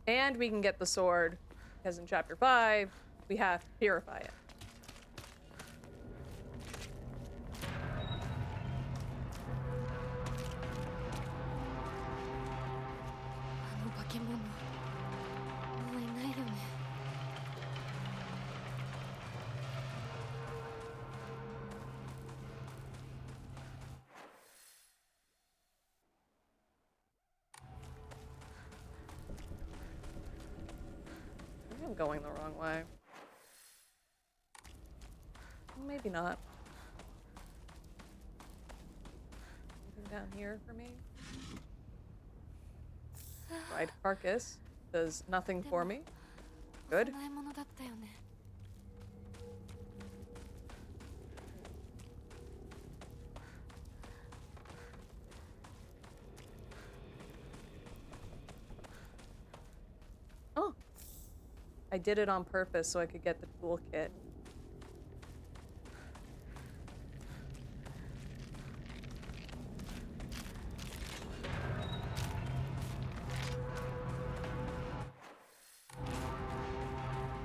And we can get the sword, because in chapter 5, we have to purify it. I'm going the wrong way. Maybe not. Anything down here for me? Ride carcass does nothing for me. Good. Oh. I did it on purpose so I could get the toolkit.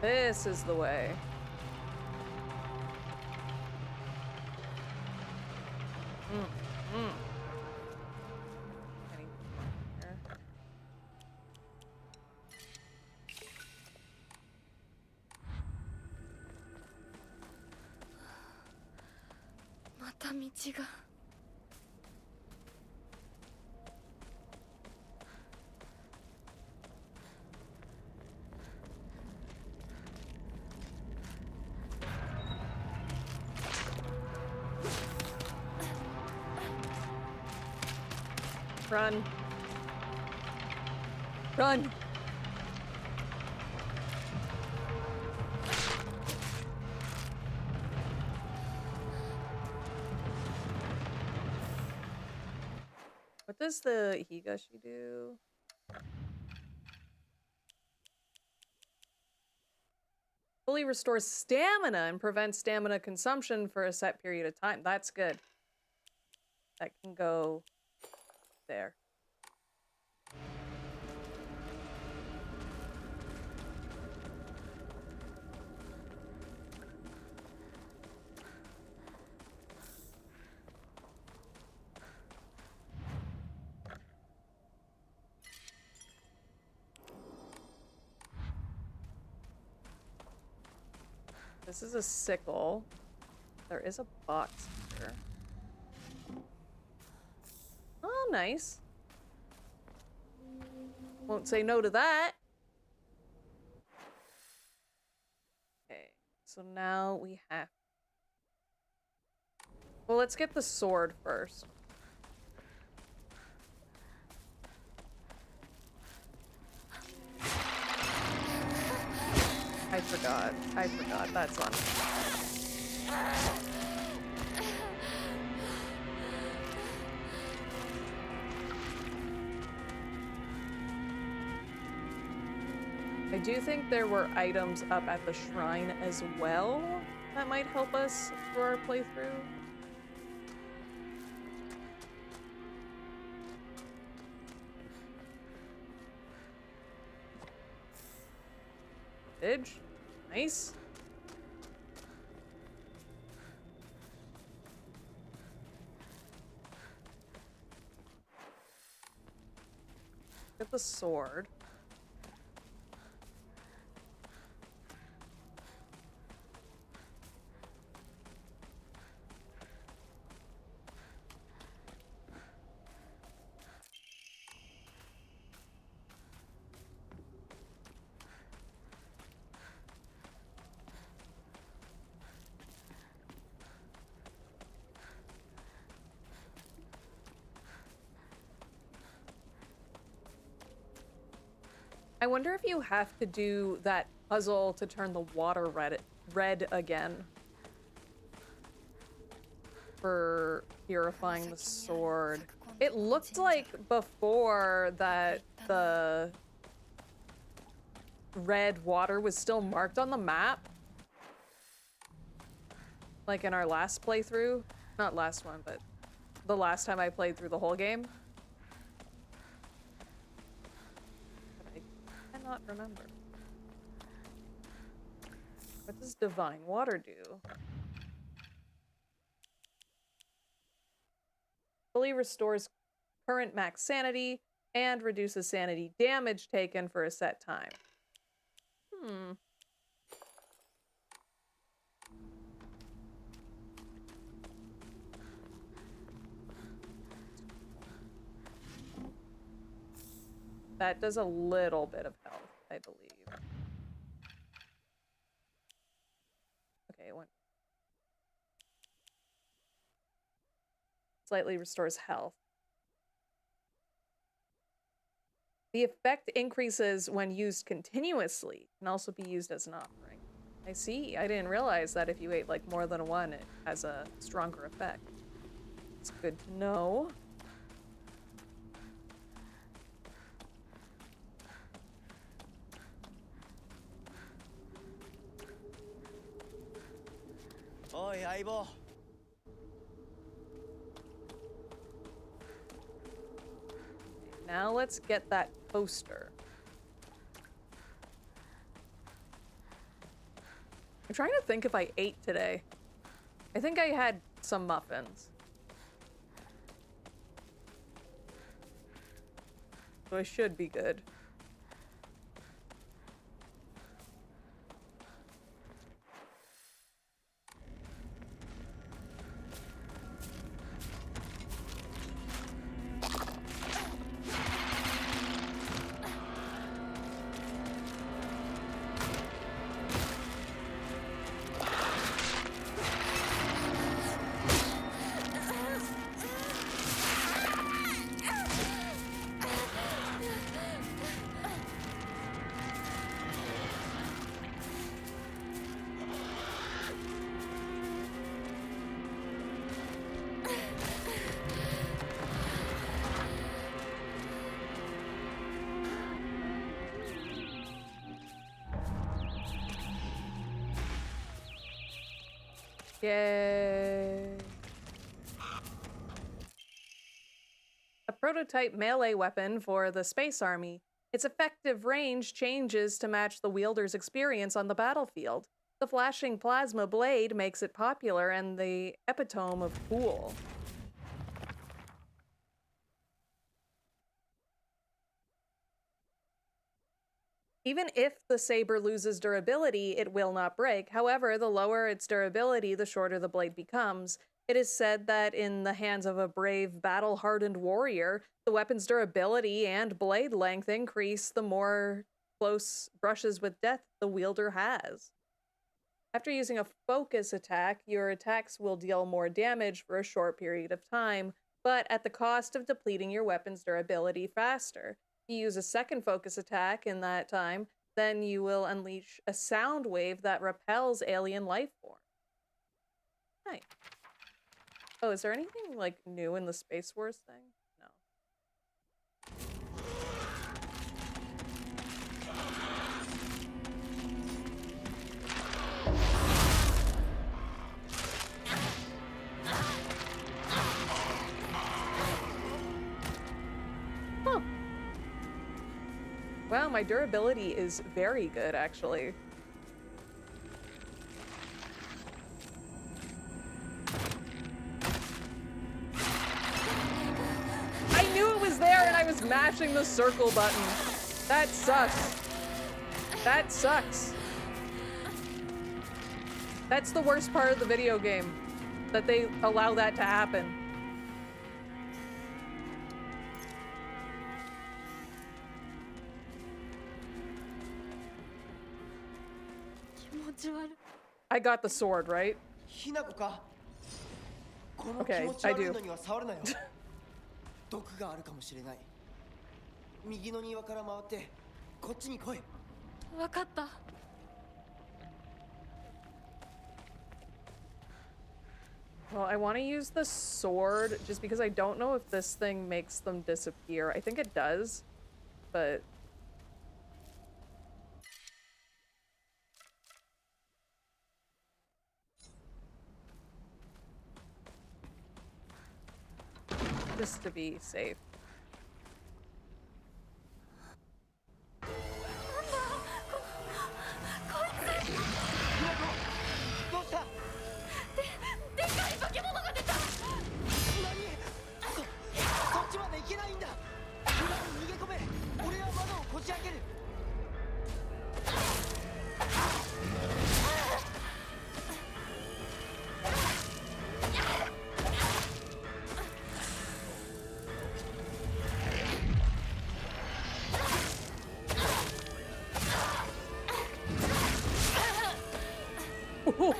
This is the way. Anything here? また道が。Run. Run. What does the Higashi do? Fully restores stamina and prevents stamina consumption for a set period of time. That's good. That can go there. This is a sickle. There is a box here. Oh, nice. Won't say no to that. Okay, so now we have... Well, let's get the sword first. I forgot. That's on me. I do think there were items up at the shrine as well that might help us for our playthrough. Edge. Nice. Get the sword. I wonder if you have to do that puzzle to turn the water red again for purifying the sword. It looked like before that the red water was still marked on the map. Like in our last playthrough. Not last one, but the last time I played through the whole game. Not remember. What does divine water do? Fully restores current max sanity and reduces sanity damage taken for a set time. That does a little bit of health, I believe. Okay, it went. Slightly restores health. The effect increases when used continuously. Can also be used as an offering. I see. I didn't realize that if you ate like more than one, it has a stronger effect. It's good to know. Oi, Aibo. Now let's get that poster. I'm trying to think if I ate today. I think I had some muffins. So I should be good. Yay. A prototype melee weapon for the Space Army. Its effective range changes to match the wielder's experience on the battlefield. The flashing plasma blade makes it popular and the epitome of cool. Even if the saber loses durability, it will not break. However, the lower its durability, the shorter the blade becomes. It is said that in the hands of a brave, battle-hardened warrior, the weapon's durability and blade length increase the more close brushes with death the wielder has. After using a focus attack, your attacks will deal more damage for a short period of time, but at the cost of depleting your weapon's durability faster. You use a second focus attack in that time, then you will unleash a sound wave that repels alien life form. Nice. Oh, is there anything, like, new in the Space Wars thing? No. Huh. Wow, my durability is very good, actually. I knew it was there and I was mashing the circle button. That sucks. That sucks. That's the worst part of the video game, that they allow that to happen. I got the sword, right? Okay, I do. 毒があるかもしれない。右の庭から回ってこっちに来い。わかった。Well, I want to use the sword just because I don't know if this thing makes them disappear. I think it does, but... just to be safe. お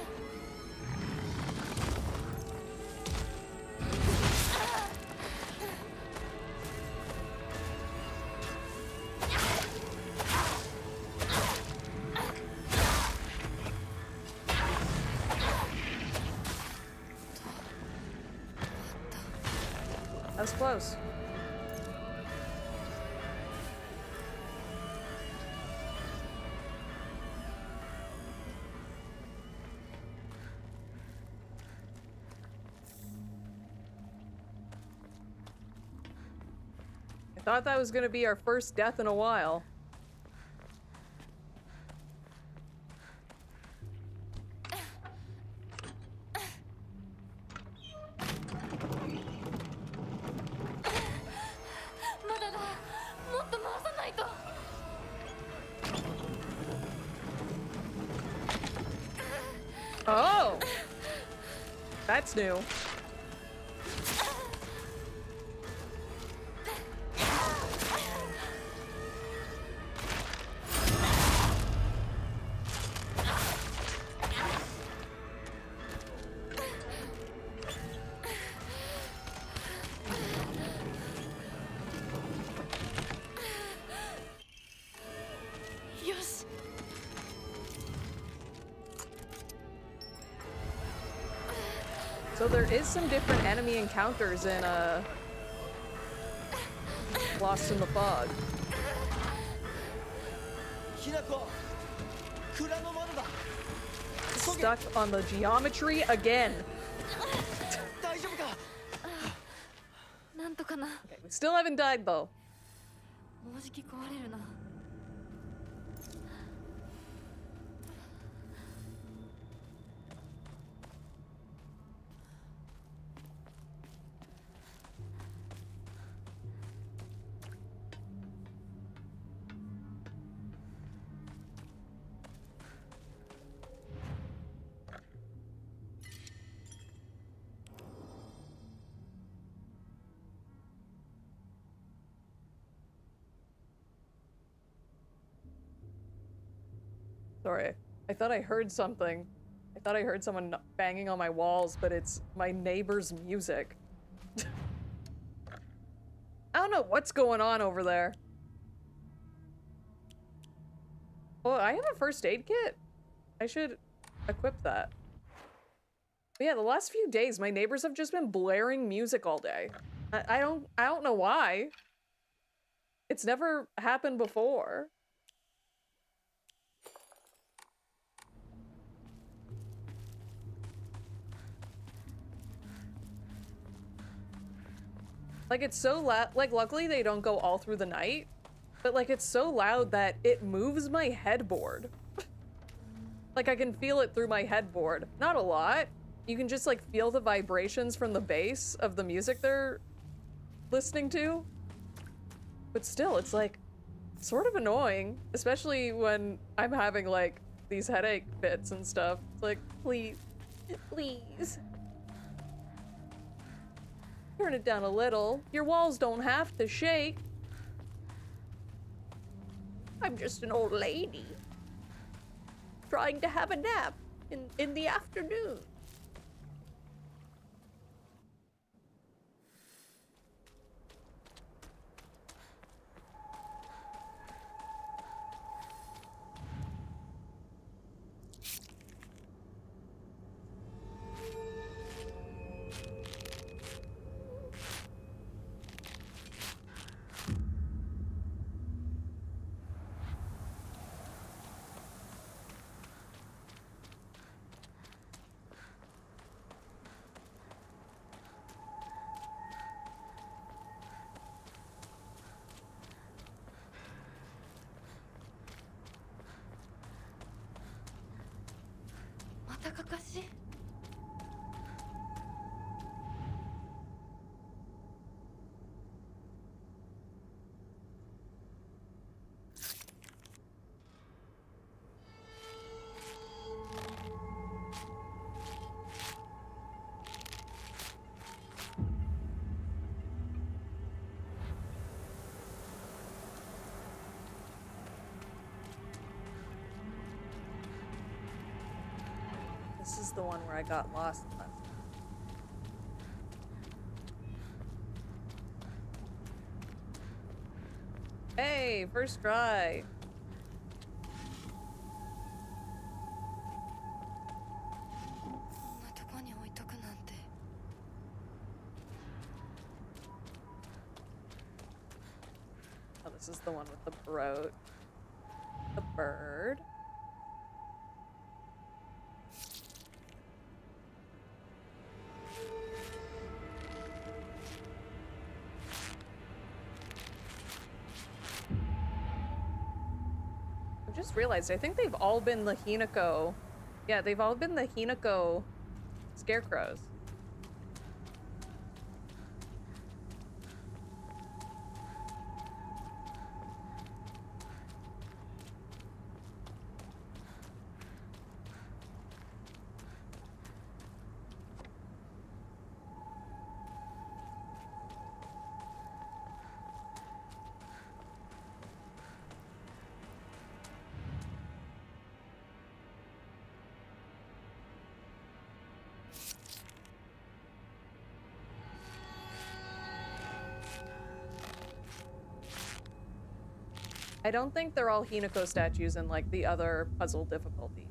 That was close. I thought that was going to be our first death in a while. that's new. So there is some different enemy encounters in Lost in the Fog. Stuck on the geometry again. Okay, we still haven't died though. Sorry, I thought I heard something. I thought I heard someone banging on my walls, but it's my neighbor's music. I don't know what's going on over there. Oh, I have a first aid kit. I should equip that. But yeah, the last few days, my neighbors have just been blaring music all day. I don't know why. It's never happened before. Like, it's so loud. Like, luckily they don't go all through the night. But, like, it's so loud that it moves my headboard. Like, I can feel it through my headboard. Not a lot. You can just, like, feel the vibrations from the bass of the music they're listening to. But still, it's, like, sort of annoying. Especially when I'm having, like, these headache fits and stuff. It's like, please. Please. Turn it down a little. Your walls don't have to shake. I'm just an old lady trying to have a nap in the afternoon. This is the one where I got lost last time. Hey, first try. Oh, this is the one with the brooch. The bird. Just realized, I think they've all been the Hinako. Yeah, they've all been the Hinako scarecrows. I don't think they're all Hinako statues in like the other puzzle difficulty.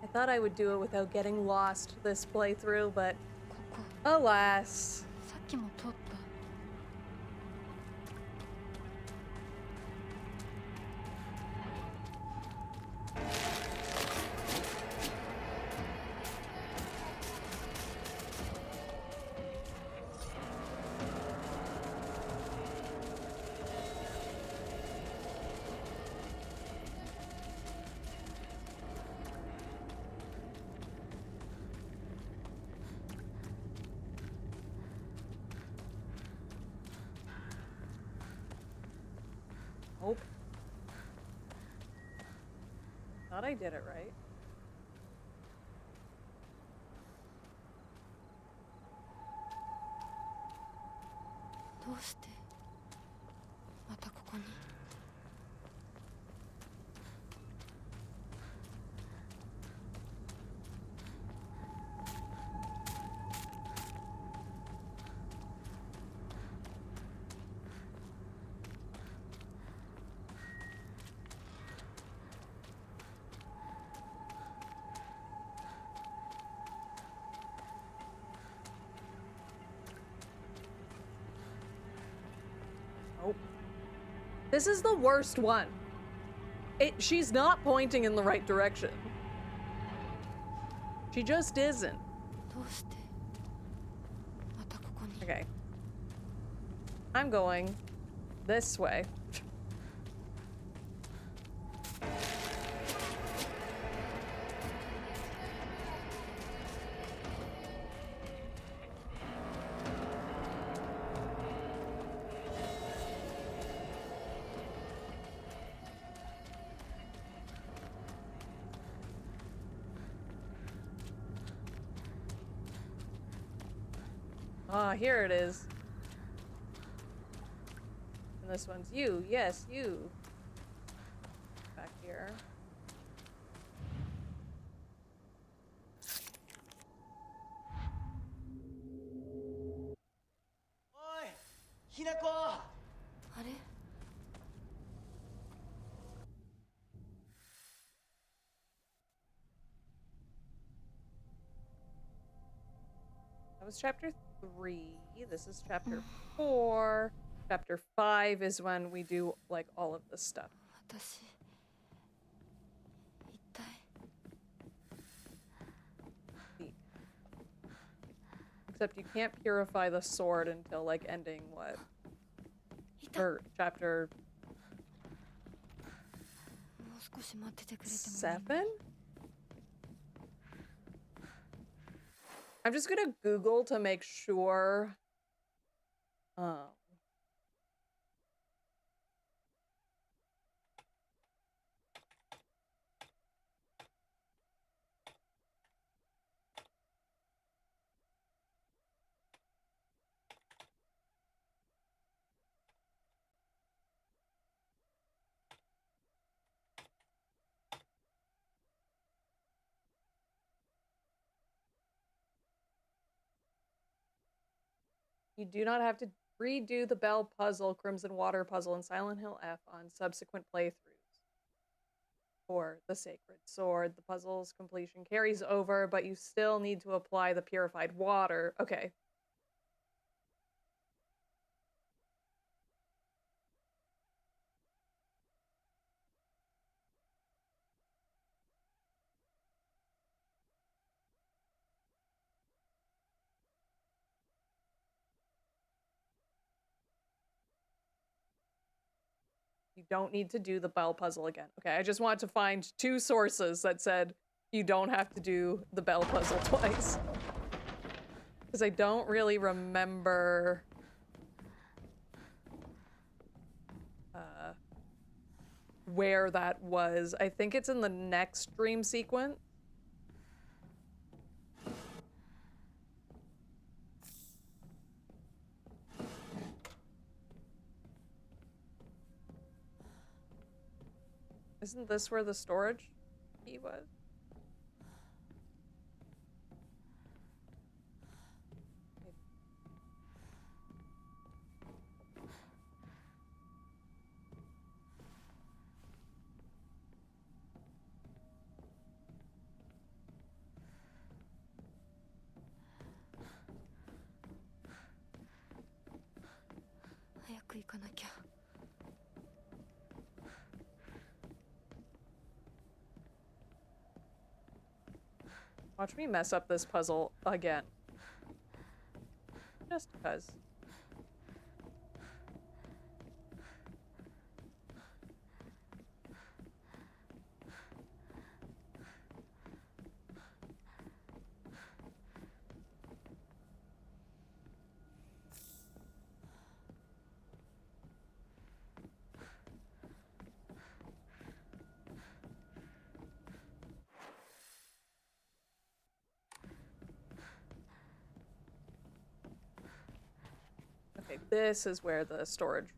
I thought I would do it without getting lost this playthrough, but ここ alas. さっきも通った Nope. Thought I did it right. どうしてまたここに Nope. This is the worst one. She's not pointing in the right direction. She just isn't. どうしてまたここに Okay. I'm going this way. Ah, here it is. And this one's you. Yes, you. Back here. Oi, Hinako! あれ That was chapter 3. This is chapter 4. Chapter 5 is when we do like all of this stuff. 私一体 Except you can't purify the sword until like ending what? いた Or chapter もう少し待っててくれてもいい 7? I'm just gonna Google to make sure. You do not have to redo the Bell puzzle, Crimson Water puzzle, and Silent Hill F on subsequent playthroughs. あれ What? ここ What? に What? for the sacred sword. The puzzle's completion carries over, but you still need to apply the purified water. Okay. You don't need to do the bell puzzle again. Okay, I just want to find 2 sources that said you don't have to do the bell puzzle twice. Because I don't really remember... where that was. I think it's in the next dream sequence. Isn't this where the storage key was? Watch me mess up this puzzle again. Just because. Okay, this is where the storage...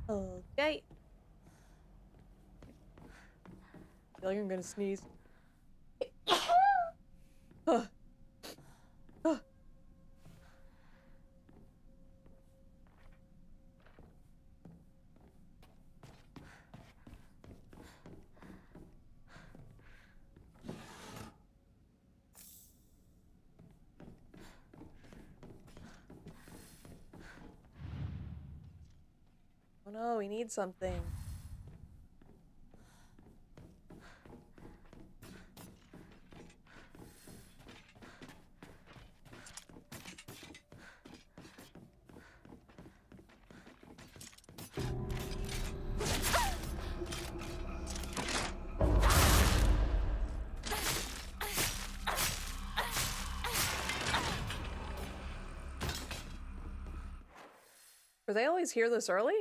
Okay. I feel like I'm gonna sneeze. Oh no, we need something. Do they always hear this early?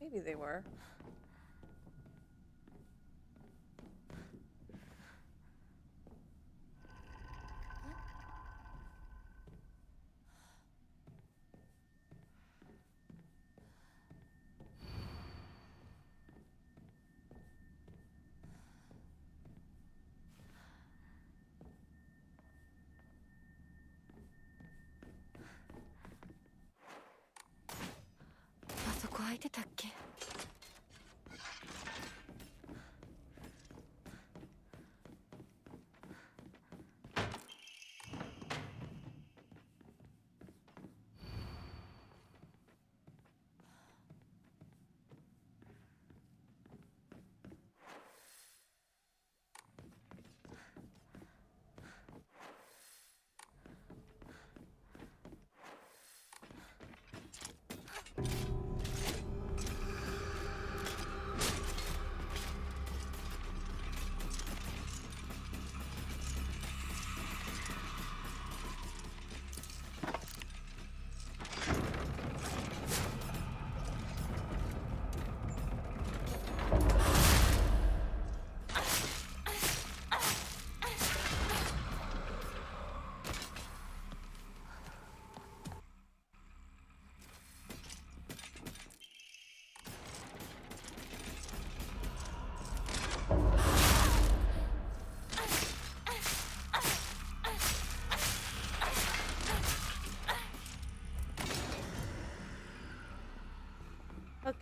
Maybe they were.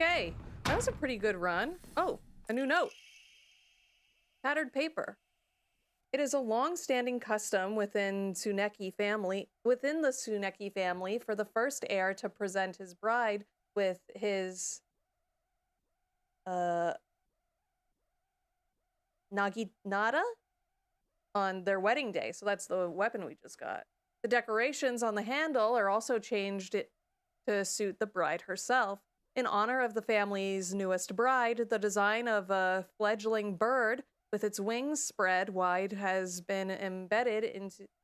Okay, that was a pretty good run. Oh, a new note. Tattered paper. It is a long-standing custom within the Tsuneki family for the first heir to present his bride with his naginata on their wedding day. So that's the weapon we just got. The decorations on the handle are also changed to suit the bride herself. In honor of the family's newest bride, the design of a fledgling bird with its wings spread wide has been embedded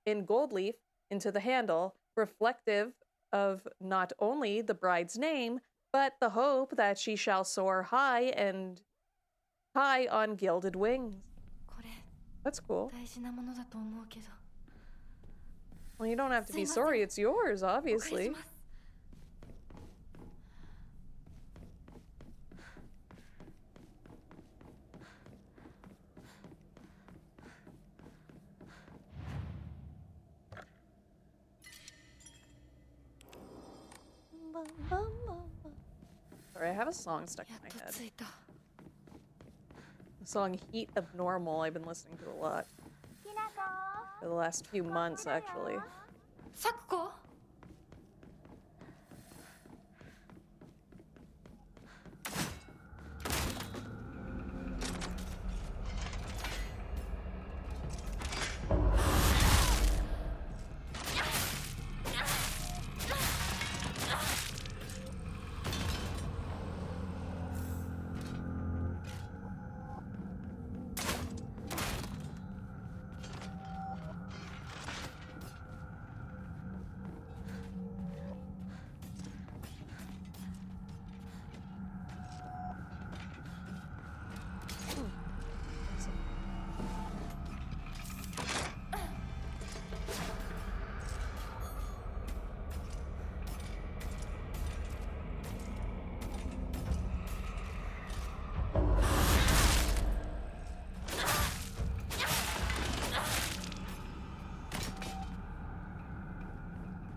in gold leaf into the handle, reflective of not only the bride's name, but the hope that she shall soar high on gilded wings. これ That's cool. 大事なものだと思うけど Well, you don't have to be すいません。 sorry. It's yours, お返し obviously. します Sorry, I have a song stuck in やっ my と head. 着いた The song Heat of Normal I've been listening to a lot. For the last few months, actually. 咲子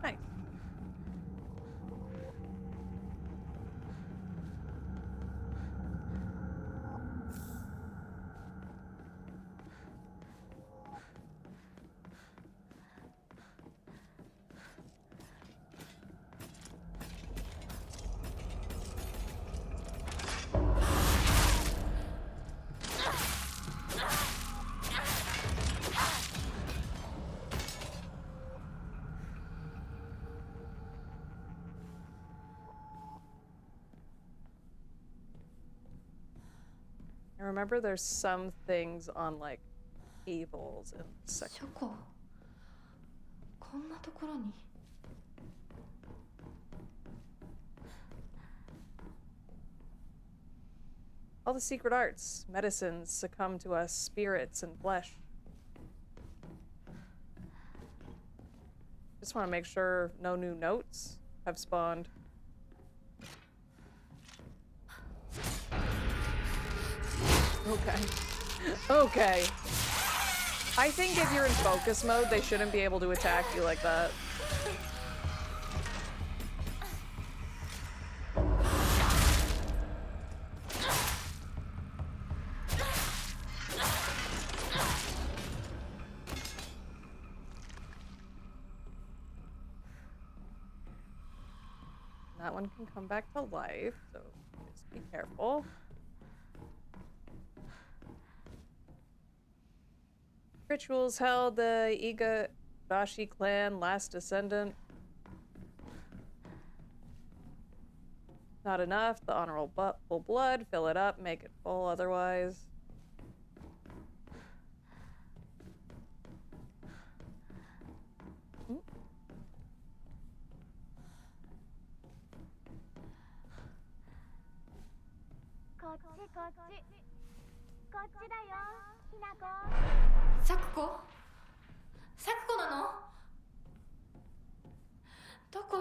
Nice. I remember there's some things on like tables and 書庫こんなところに all the secret arts, medicines succumb to us, spirits and flesh. Just want to make sure no new notes have spawned. Okay. Okay. I think if you're in focus mode, they shouldn't be able to attack you like that. That one can come back to life, so just be careful. Rituals held the Igarashi clan last descendant. Not enough. The honorable blood. Fill it up. Make it full otherwise. Hmm? 咲子咲子なのどこ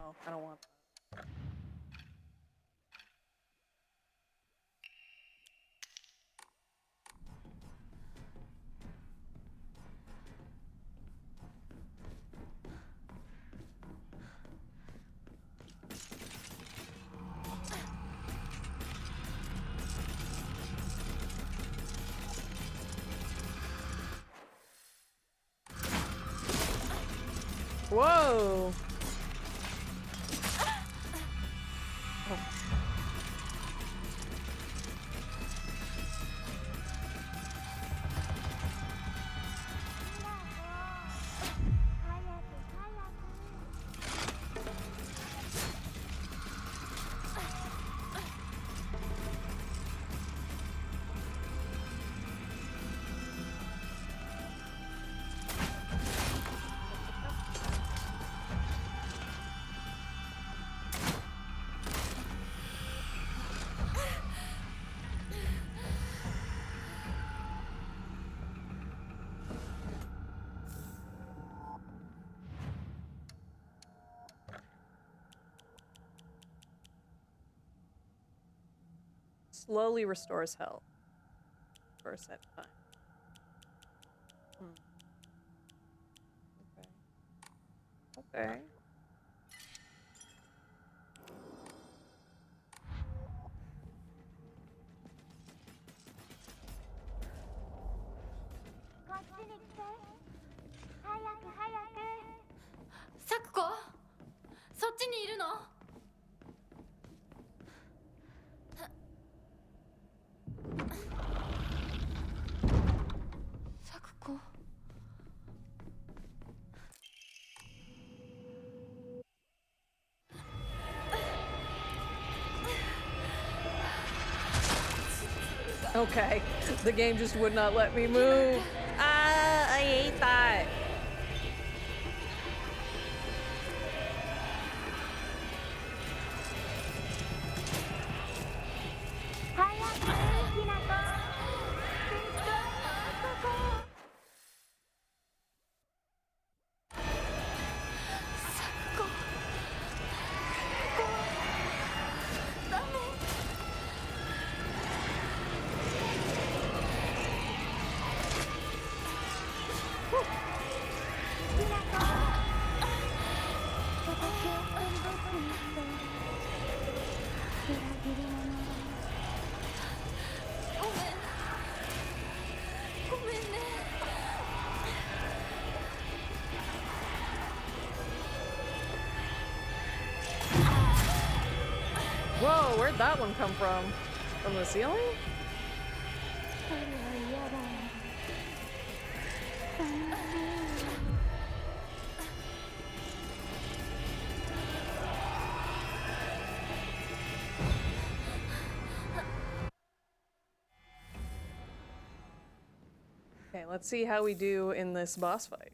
No, I don't want that. Whoa! Slowly restores health for a set time. Okay. Okay. Sakuko? そっちにいるの? Sakuko? Okay, the game just would not let me move. Ah, I hate that. Whoa, where'd that one come from? From the ceiling? Okay, let's see how we do in this boss fight.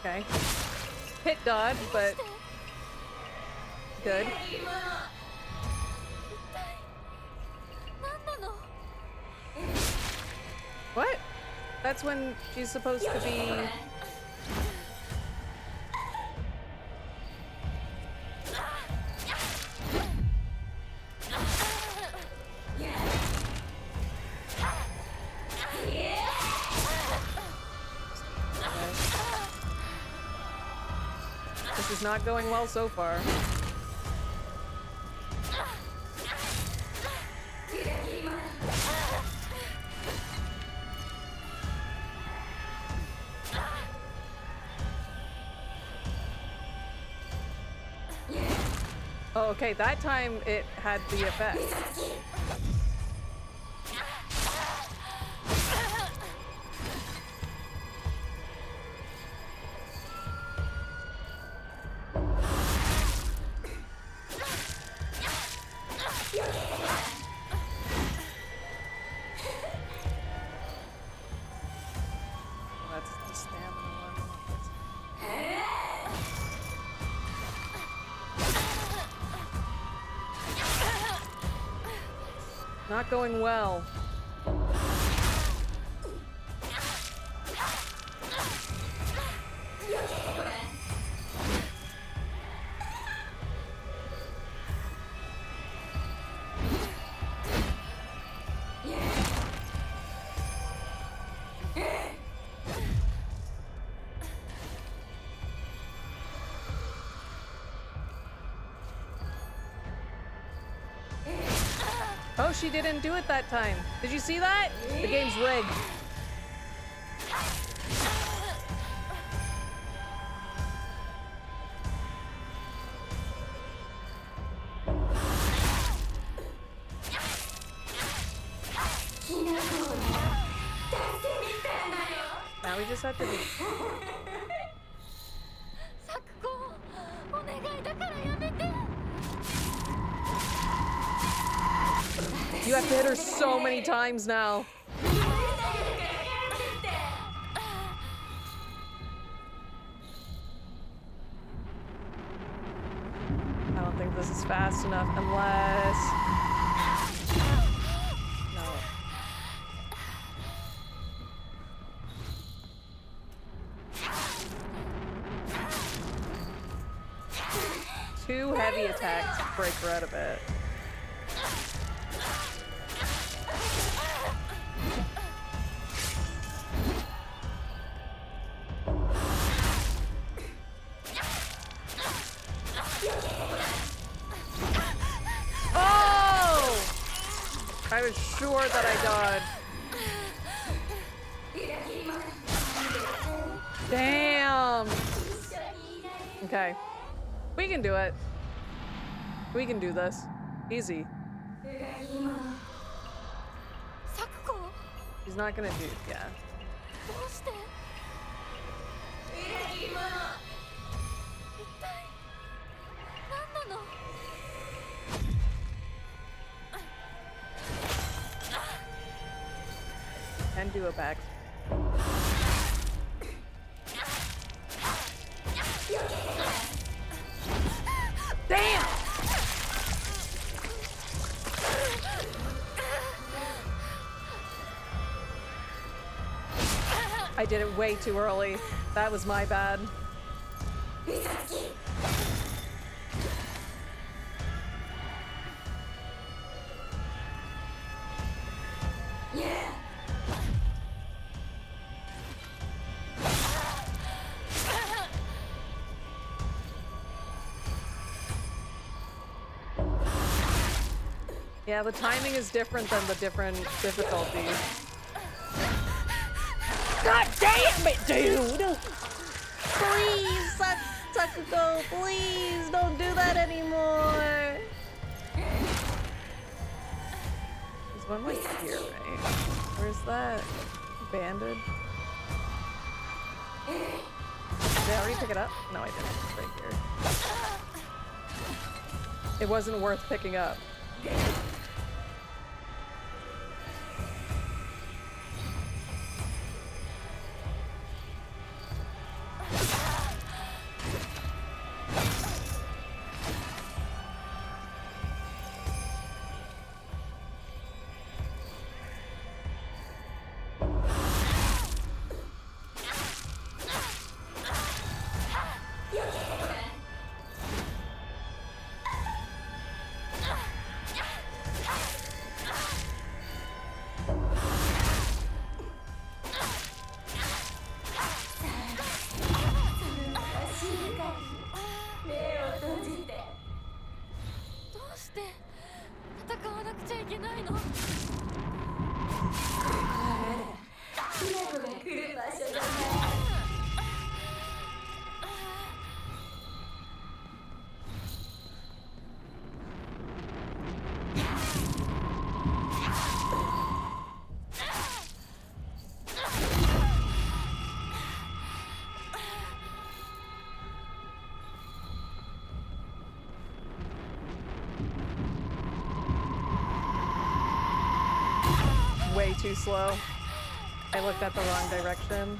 Okay. Hit dodge, but good. What? That's when she's supposed to be... This is not going well so far. Oh, okay, that time it had the effect. Not going well. Oh, she didn't do it that time. Did you see that? The game's rigged. Now we just have to be... サクコお願いだからやめて You have to hit her so many times now. I don't think this is fast enough unless... No. Two heavy attacks to break her out of it. I was sure that I died. Damn. Okay. We can do it. We can do this. Easy. He's not gonna do it, yeah. And do a back. Damn! I did it way too early. That was my bad. Yeah, the timing is different than the different difficulties. God damn it, dude! Please, Sakuko, please don't do that anymore! There's one like here, right? Where's that? Banded? Did I already pick it up? No, I didn't. It's right here. It wasn't worth picking up. Way too slow. I looked at the wrong direction.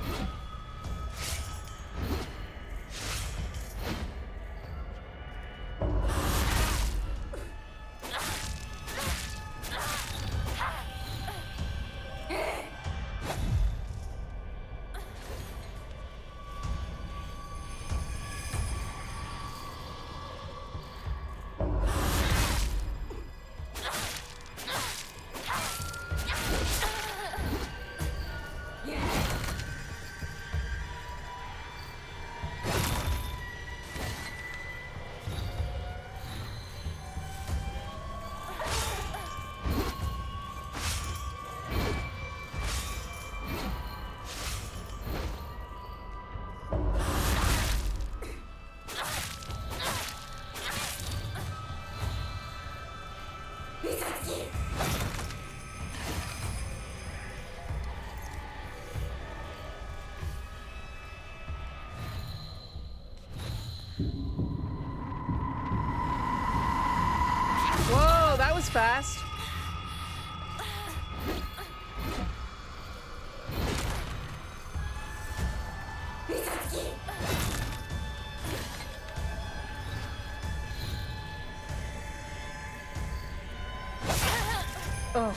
fast. Oh.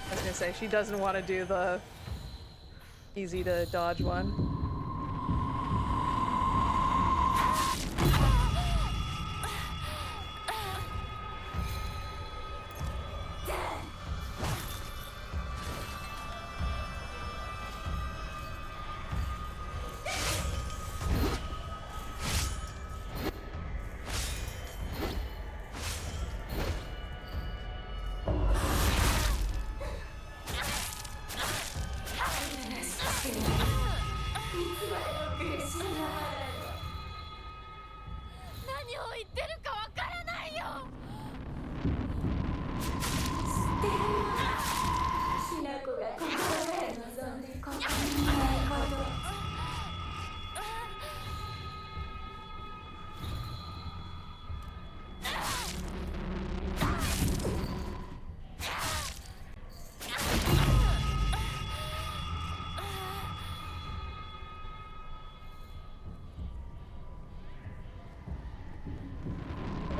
I was gonna say, she doesn't want to do the easy to dodge one.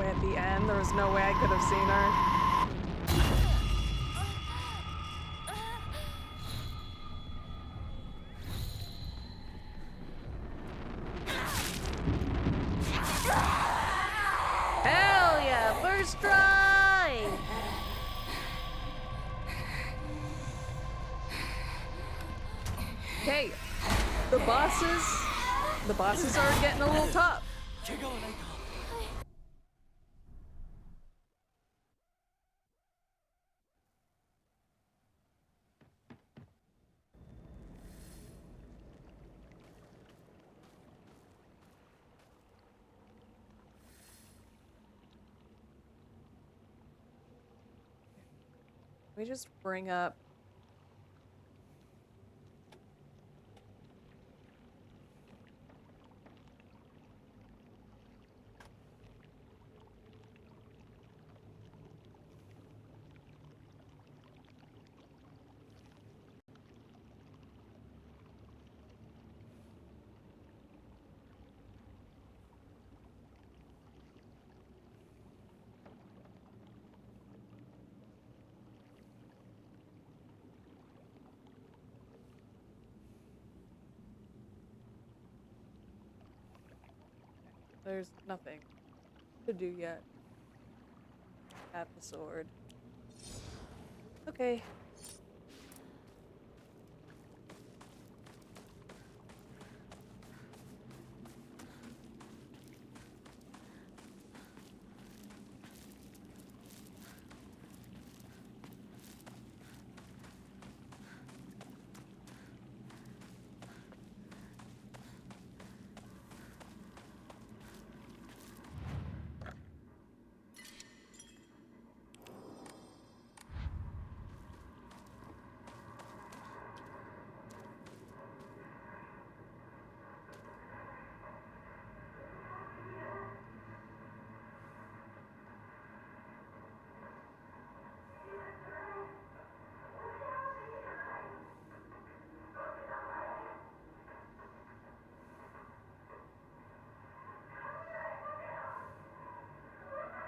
At the end, there was no way I could have seen her. Hell yeah, first try! Okay, the bosses are getting a little tough. Let me just bring up. There's nothing to do yet. At the sword. Okay.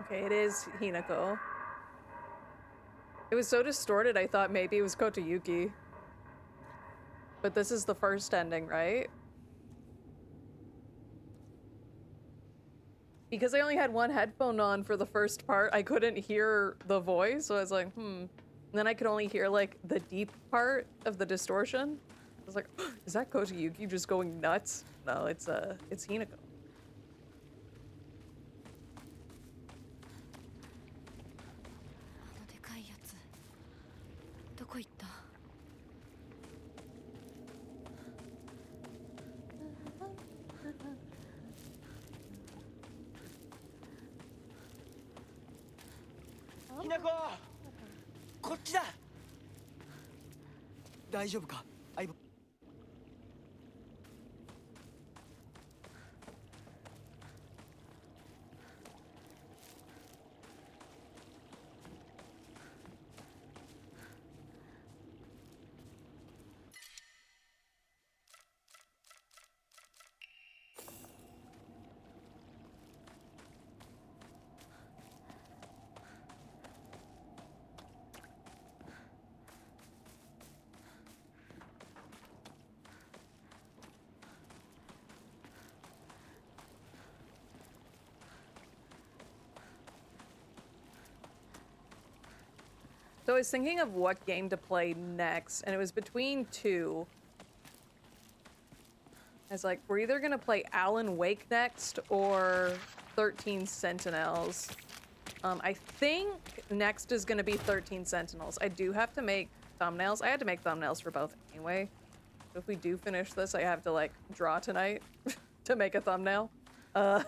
Okay, it is Hinako. It was so distorted, I thought maybe it was Kotayuki. But this is the first ending, right? Because I only had one headphone on for the first part, I couldn't hear the voice, so I was like, And then I could only hear, like, the deep part of the distortion. I was like, is that Kotayuki just going nuts? No, it's Hinako. どこ行ったなここっちだ大丈夫か相棒So I was thinking of what game to play next, and it was between two. I was like, we're either gonna play Alan Wake next or 13 Sentinels. I think next is gonna be 13 Sentinels. I do have to make thumbnails. I had to make thumbnails for both anyway. So if we do finish this, I have to like draw tonight to make a thumbnail. But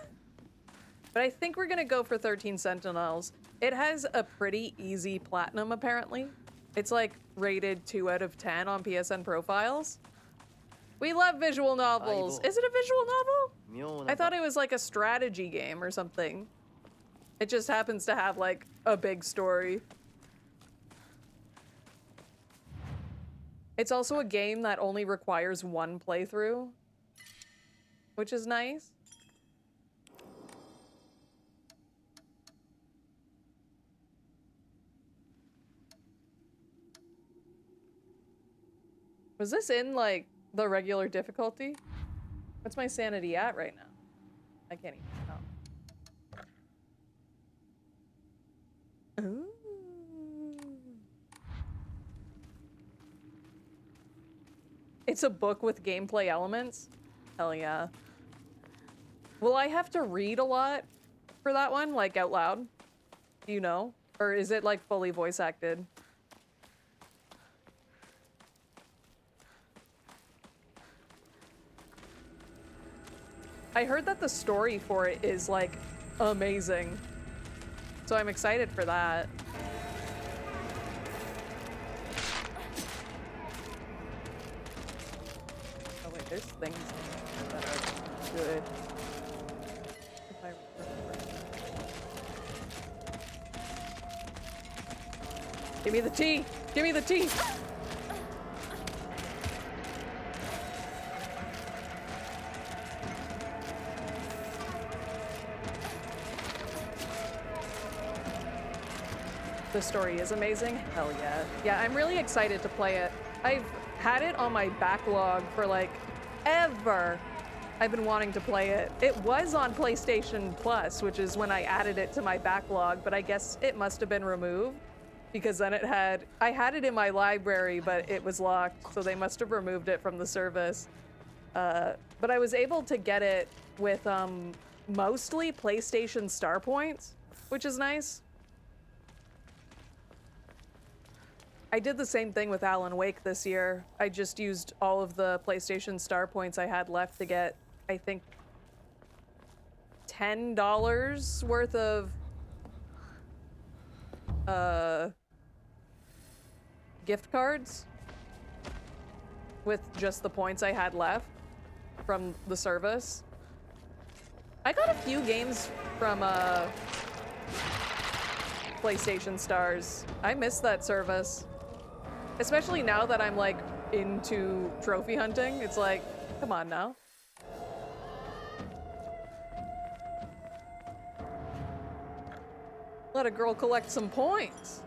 I think we're gonna go for 13 Sentinels. It has a pretty easy platinum, apparently. It's like rated 2 out of 10 on PSN profiles. We love visual novels. Is it a visual novel? I thought it was like a strategy game or something. It just happens to have like a big story. It's also a game that only requires one playthrough, which is nice. Was this in, like, the regular difficulty? What's my sanity at right now? I can't even tell. Ooh. It's a book with gameplay elements? Hell yeah. Will I have to read a lot for that one? Like, out loud? Do you know? Or is it, like, fully voice acted? I heard that the story for it is, like, amazing. So I'm excited for that. Oh wait, there's things that are good. If I remember. Give me the tea! Give me the tea! The story is amazing. Hell yeah. Yeah, I'm really excited to play it. I've had it on my backlog for like ever. I've been wanting to play it. It was on PlayStation Plus, which is when I added it to my backlog, but I guess it must have been removed because then I had it in my library, but it was locked, so they must have removed it from the service. But I was able to get it with mostly PlayStation Star Points, which is nice. I did the same thing with Alan Wake this year. I just used all of the PlayStation Star Points I had left to get, I think, $10 worth of gift cards with just the points I had left from the service. I got a few games from PlayStation Stars. I miss that service. Especially now that I'm like into trophy hunting. It's like, come on now. Let a girl collect some points.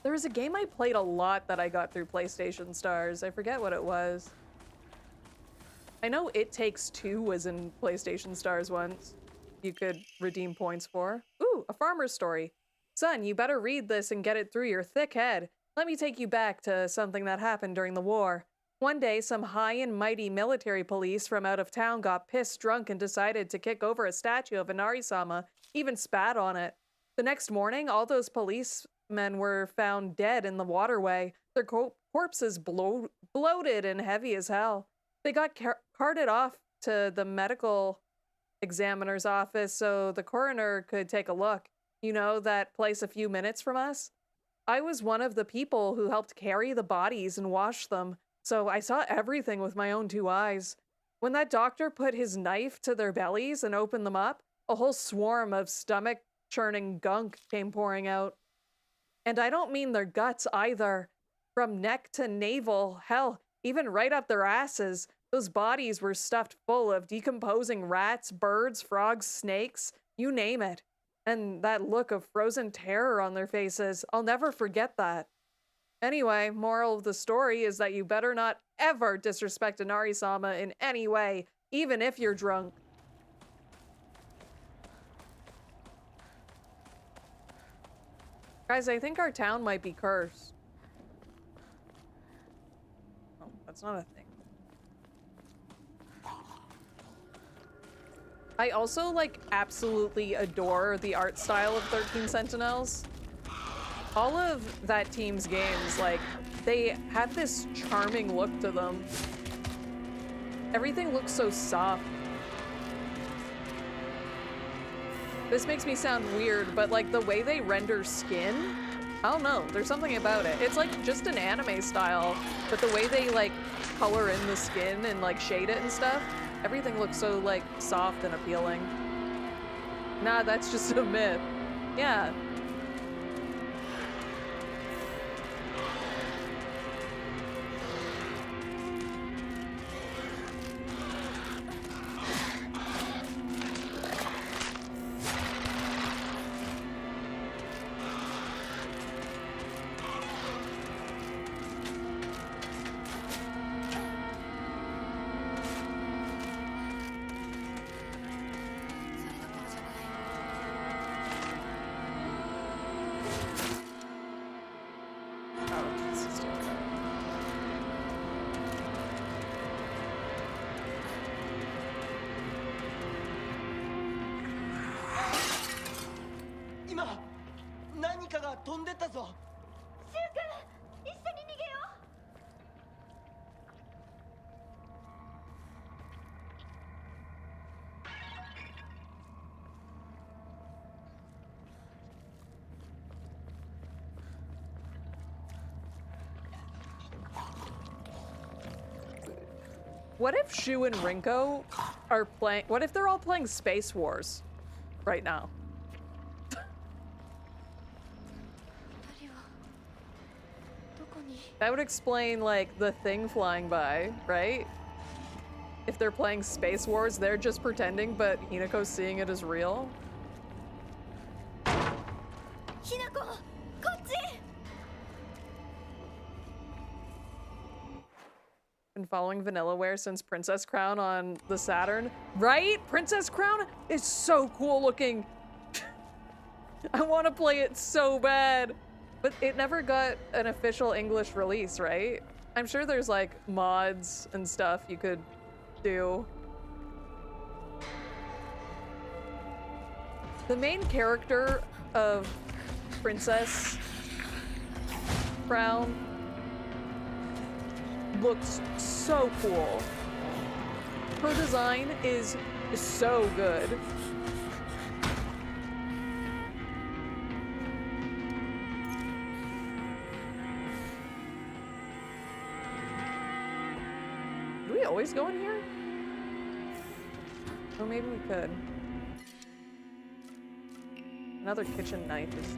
There was a game I played a lot that I got through PlayStation Stars. I forget what it was. I know It Takes Two was in PlayStation Stars once. You could redeem points for. Ooh, a farmer's story. Son, you better read this and get it through your thick head. Let me take you back to something that happened during the war. One day, some high and mighty military police from out of town got pissed drunk and decided to kick over a statue of Inari-sama, even spat on it. The next morning, all those policemen were found dead in the waterway. Their corpses bloated and heavy as hell. They got carted off to the medical examiner's office so the coroner could take a look. You know, that place a few minutes from us? I was one of the people who helped carry the bodies and wash them, so I saw everything with my own 2 eyes. When that doctor put his knife to their bellies and opened them up, a whole swarm of stomach-churning gunk came pouring out. And I don't mean their guts either. From neck to navel, hell, even right up their asses, those bodies were stuffed full of decomposing rats, birds, frogs, snakes, you name it. And that look of frozen terror on their faces, I'll never forget that. Anyway, moral of the story is that you better not ever disrespect Inari-sama in any way, even if you're drunk. Guys, I think our town might be cursed. Oh, that's not a thing. I also, like, absolutely adore the art style of 13 Sentinels. All of that team's games, like, they have this charming look to them. Everything looks so soft. This makes me sound weird, but like the way they render skin, I don't know, there's something about it. It's like just an anime style, but the way they like color in the skin and like shade it and stuff, everything looks so like soft and appealing. Nah, that's just a myth. Yeah. What if Shu and Rinko are playing? What if they're all playing Space Wars right now? That would explain, like, the thing flying by, right? If they're playing Space Wars, they're just pretending, but Hinako's seeing it as real. Hinako, kochi! Been following Vanillaware since Princess Crown on the Saturn. Right? Princess Crown is so cool looking. I want to play it so bad. But it never got an official English release, right? I'm sure there's like mods and stuff you could do. The main character of Princess Crown looks so cool. Her design is so good. Do we always go in here? Oh, maybe we could. Another kitchen knife is...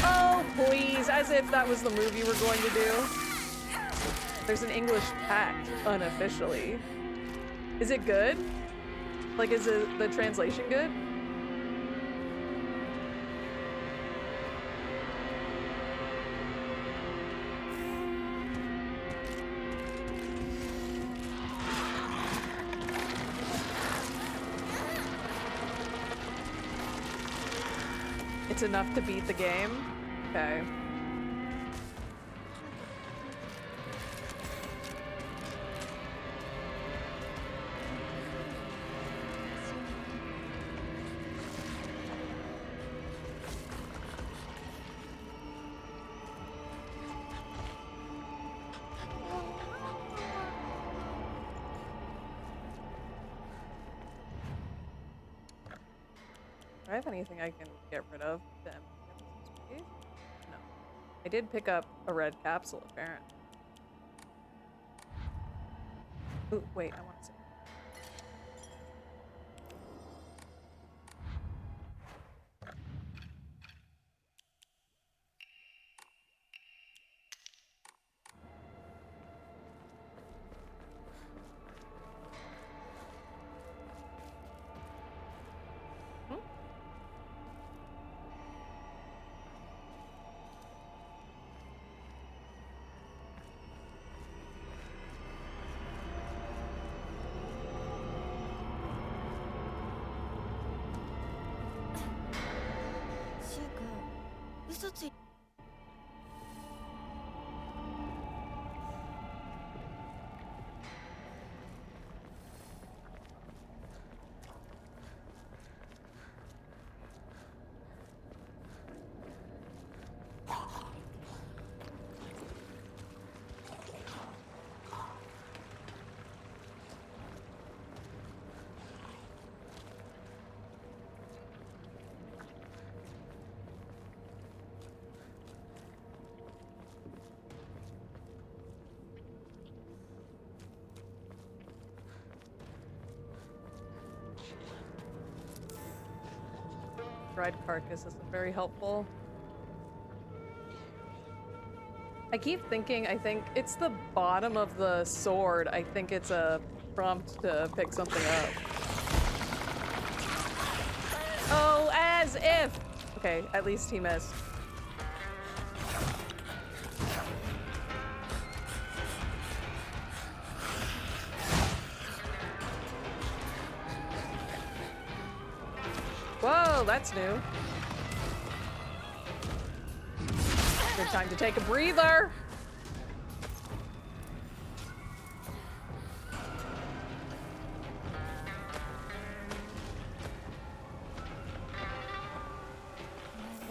Oh, please, as if that was the move you were going to do. There's an English pact, unofficially. Is it good? Like, is the translation good? It's enough to beat the game? Okay. I have anything I can get rid of to empty out some space? No. I did pick up a red capsule, apparently. Ooh, wait, I want to see. Dried carcass isn't very helpful. I keep thinking, I think it's the bottom of the sword. I think it's a prompt to pick something up. Oh, as if! Okay, at least he missed. Whoa, that's new. Good time to take a breather.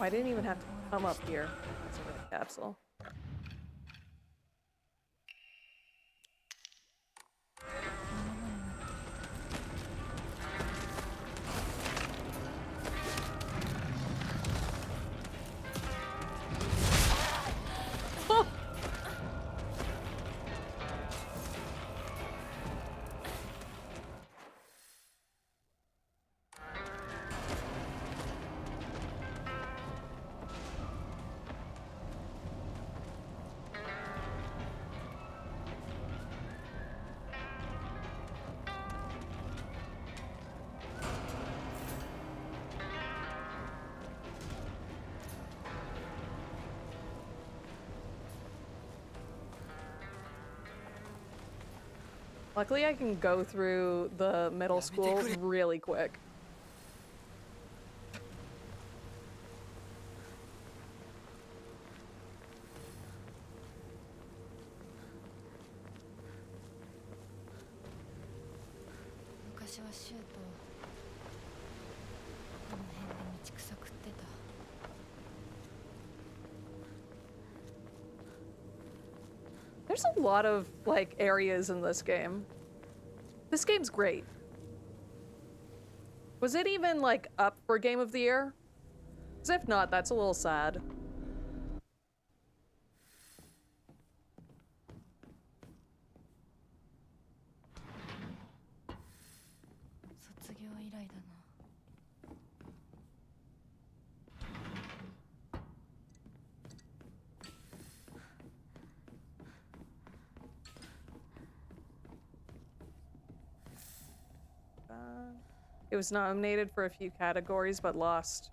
Oh, I didn't even have to come up here. That's a red capsule. Luckily, I can go through the middle school really quick. There's a lot of, like, areas in this game. This game's great. Was it even, like, up for Game of the Year? 'Cause if not, that's a little sad. It was nominated for a few categories, but lost.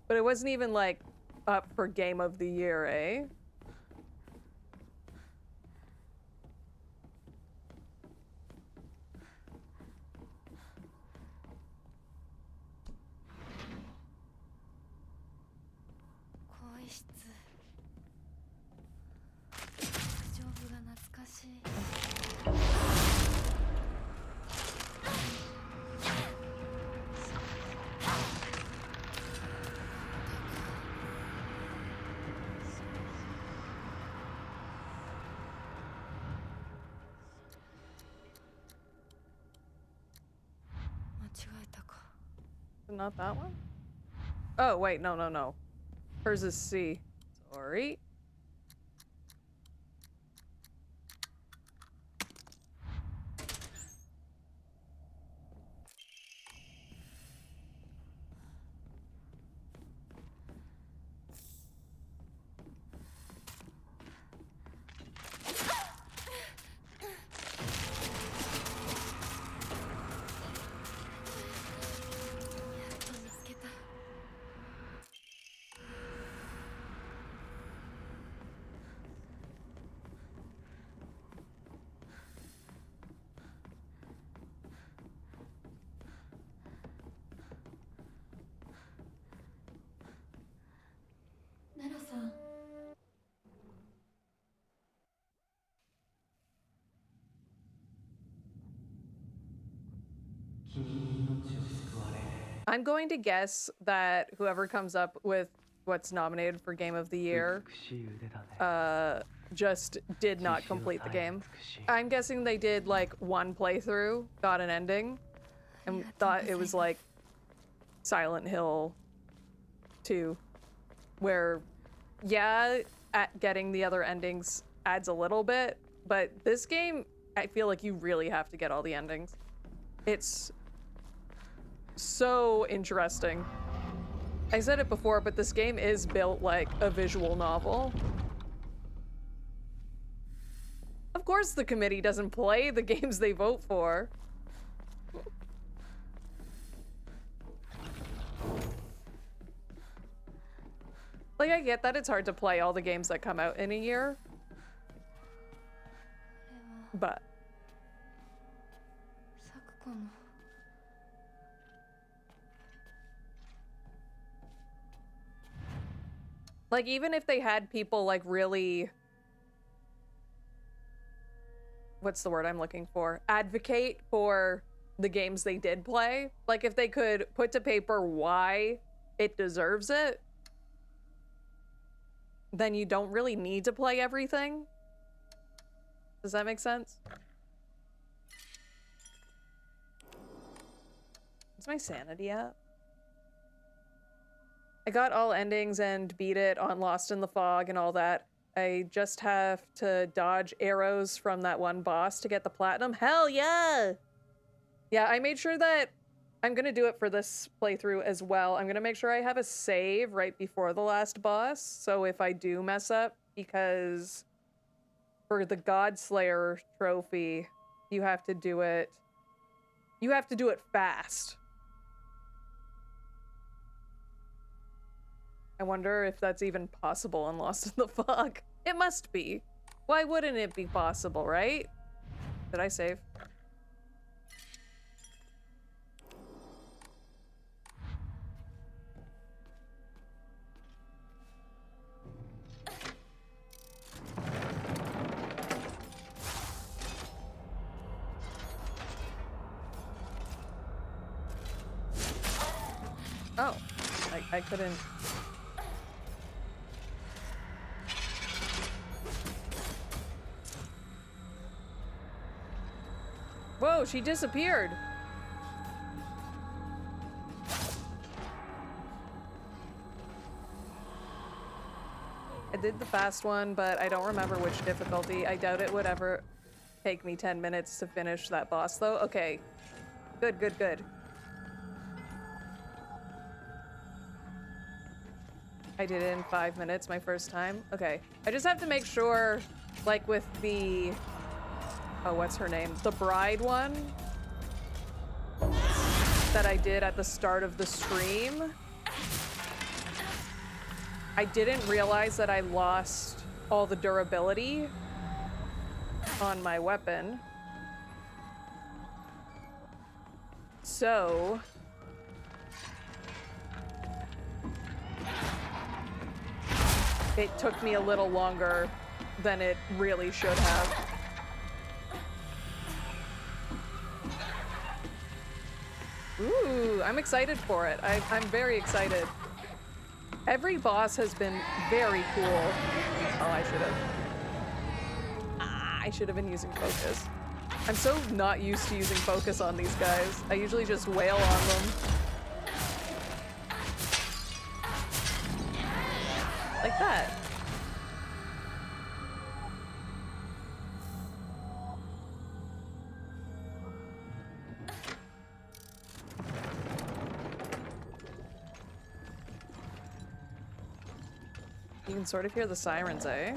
But it wasn't even, like, up for Game of the Year, eh? Not that one? Oh, wait, no, no, no. Hers is C. Sorry. I'm going to guess that whoever comes up with what's nominated for Game of the Year just did not complete the game. I'm guessing they did like one playthrough, got an ending, and thought it was like Silent Hill 2, where, yeah, at getting the other endings adds a little bit, but this game, I feel like you really have to get all the endings. It's so interesting. I said it before, but this game is built like a visual novel. Of course the committee doesn't play the games they vote for. Like, I get that it's hard to play all the games that come out in a year, but like, even if they had people like really, what's the word I'm looking for? Advocate for the games they did play. Like, if they could put to paper why it deserves it, then you don't really need to play everything. Does that make sense? Is my sanity at? I got all endings and beat it on Lost in the Fog and all that. I just have to dodge arrows from that one boss to get the platinum. Hell yeah! Yeah, I made sure that I'm gonna do it for this playthrough as well. I'm gonna make sure I have a save right before the last boss, so if I do mess up, because for the Godslayer trophy, you have to do it fast. I wonder if that's even possible in Lost in the Fog. It must be. Why wouldn't it be possible, right? Did I save? Oh, I couldn't. Whoa, she disappeared. I did the fast one, but I don't remember which difficulty. I doubt it would ever take me 10 minutes to finish that boss, though. Okay. Good, good, good. I did it in 5 minutes my first time. Okay. I just have to make sure, like with the... Oh, what's her name? The bride one that I did at the start of the stream. I didn't realize that I lost all the durability on my weapon. So... it took me a little longer than it really should have. Ooh, I'm excited for it. I'm very excited. Every boss has been very cool. Oh, I should have been using focus. I'm so not used to using focus on these guys. I usually just wail on them. You can sort of hear the sirens, eh?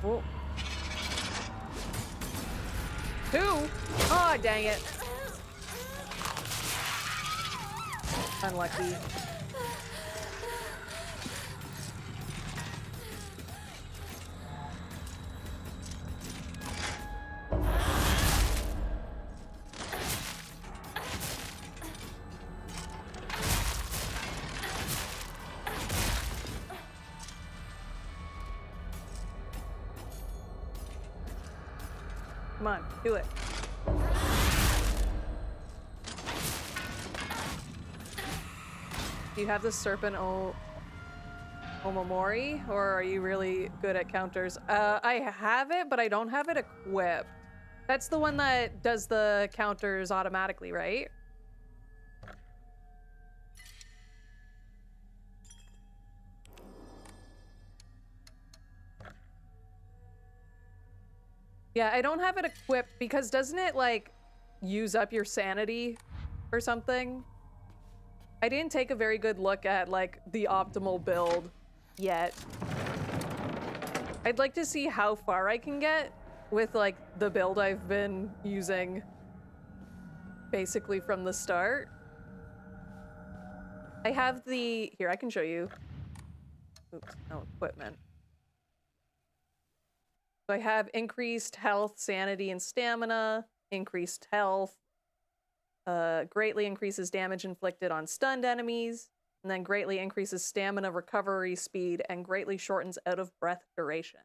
Oh. Two? Oh, dang it. Unlucky. Come on, do it. Do you have the serpent Omamori, or are you really good at counters? I have it, but I don't have it equipped. That's the one that does the counters automatically, right? Yeah, I don't have it equipped because doesn't it, like, use up your sanity or something? I didn't take a very good look at, like, the optimal build yet. I'd like to see how far I can get with, like, the build I've been using basically from the start. I have the... Here, I can show you. Oops, no equipment. So I have increased health, sanity, and stamina, increased health, greatly increases damage inflicted on stunned enemies, and then greatly increases stamina recovery speed, and greatly shortens out of breath duration.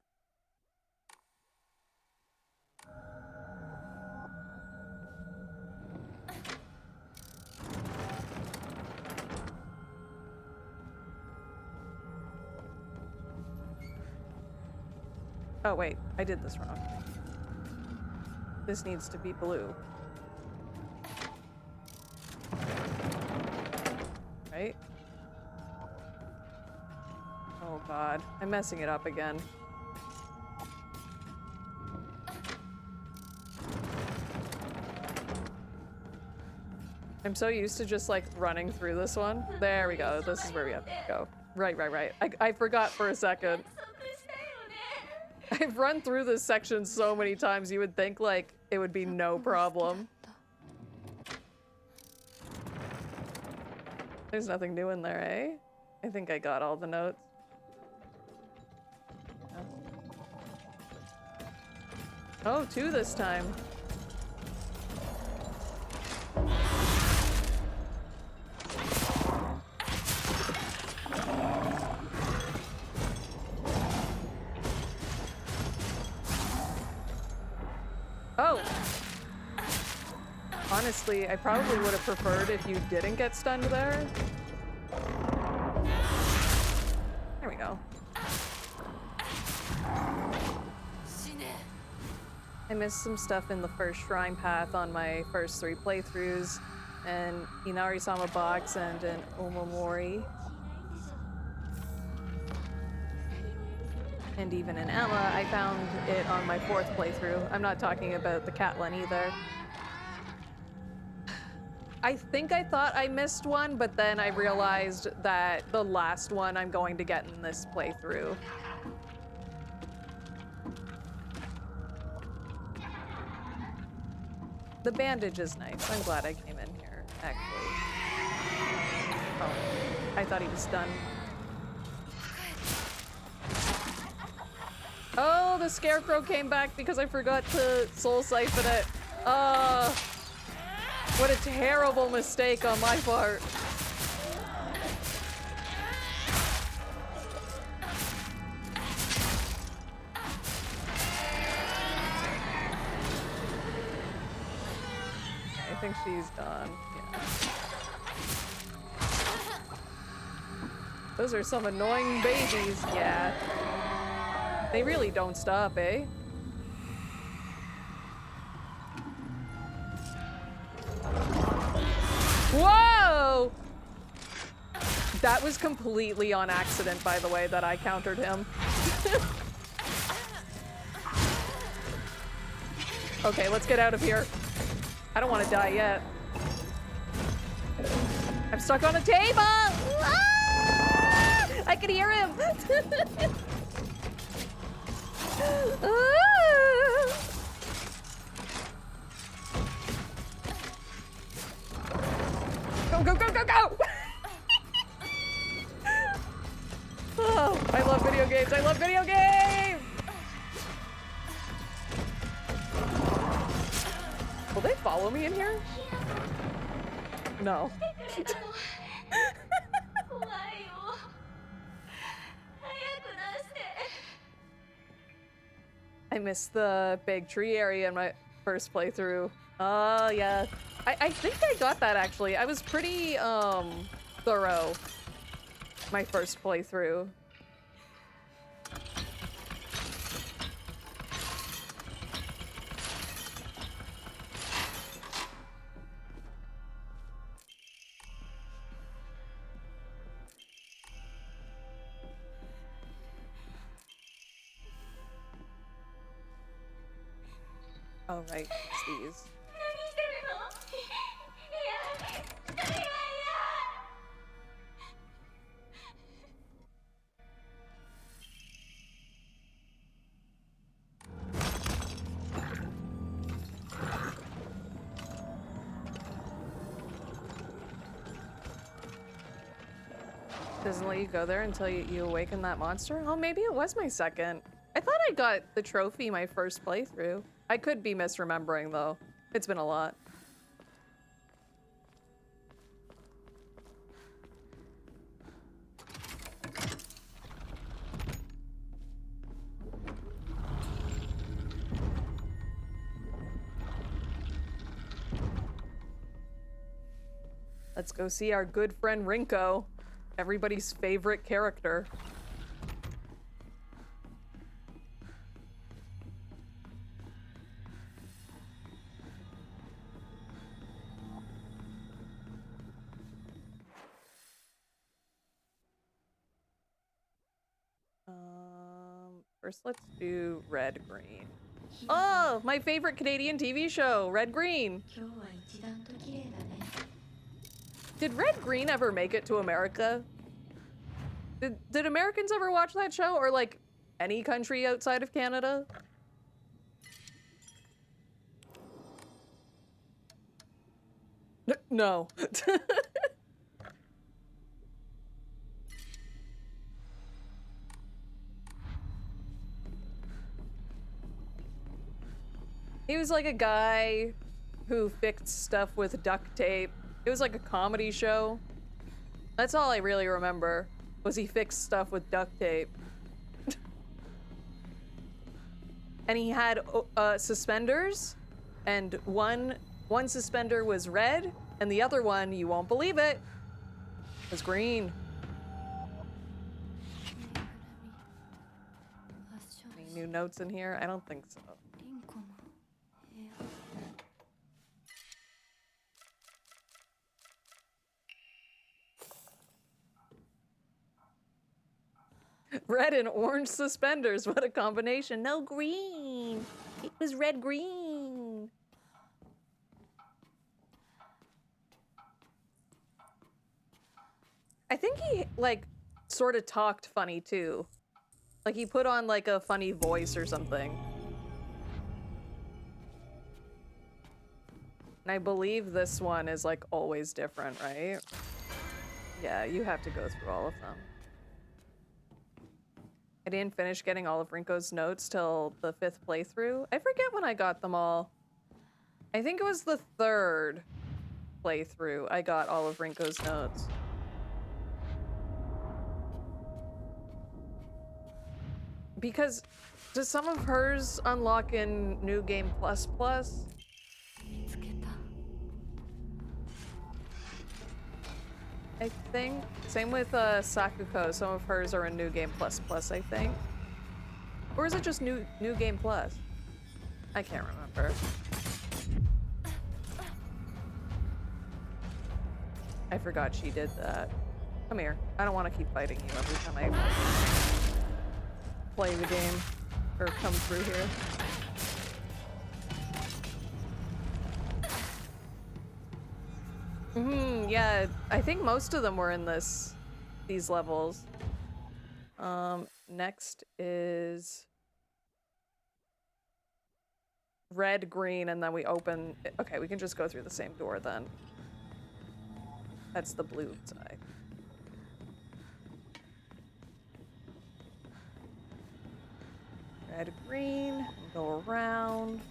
Oh wait, I did this wrong. This needs to be blue. Right? Oh god, I'm messing it up again. I'm so used to just like running through this one. There we go, this is where we have to go. Right. I forgot for a second. I've run through this section so many times, you would think, like, it would be no problem. There's nothing new in there, eh? I think I got all the notes. Oh, 2 this time. Oh! Honestly, I probably would have preferred if you didn't get stunned there. There we go. I missed some stuff in the first shrine path on my first 3 playthroughs, and Inari-sama box and an Omamori. And even in Emma, I found it on my 4th playthrough. I'm not talking about the cat one either. I think I thought I missed one, but then I realized that the last one I'm going to get in this playthrough. The bandage is nice. I'm glad I came in here, actually. Oh, I thought he was done. Oh, the scarecrow came back because I forgot to soul siphon it. What a terrible mistake on my part. I think she's done. Yeah. Those are some annoying babies, yeah. They really don't stop, eh? Whoa! That was completely on accident, by the way, that I countered him. Okay, let's get out of here. I don't want to die yet. I'm stuck on a table! Ah! I can hear him! Ah! Go, go, go, go, go! Oh, I love video games. I love video games! Will they follow me in here? No. I missed the big tree area in my first playthrough. Oh, yeah. I think I got that, actually. I was pretty, thorough my first playthrough. Oh, right, it's these. Doesn't let you go there until you awaken that monster? Oh, maybe it was my second. I thought I got the trophy my first playthrough. I could be misremembering, though. It's been a lot. Let's go see our good friend Rinko. Everybody's favorite character. First, let's do Red Green. Oh, my favorite Canadian TV show, Red Green. Did Red Green ever make it to America? Did Americans ever watch that show, or like any country outside of Canada? No. He was like a guy who fixed stuff with duct tape. It was like a comedy show. That's all I really remember, was he fixed stuff with duct tape. And he had suspenders, and one suspender was red, and the other one, you won't believe it, was green. Any new notes in here? I don't think so. Red and orange suspenders, what a combination. No, green. It was red green. I think he, like, sort of talked funny, too. Like, he put on, like, a funny voice or something. And I believe this one is, like, always different, right? Yeah, you have to go through all of them. I didn't finish getting all of Rinko's notes till the 5th playthrough. I forget when I got them all. I think it was the 3rd playthrough I got all of Rinko's notes. Because does some of hers unlock in New Game Plus Plus? I think. Same with Sakuko. Some of hers are in New Game Plus Plus, I think. Or is it just New Game Plus? I can't remember. I forgot she did that. Come here. I don't want to keep fighting you every time I play the game or come through here. Yeah, I think most of them were in these levels. Next is red, green, and then we open. Okay, we can just go through the same door then. That's the blue side. Red, green, go around.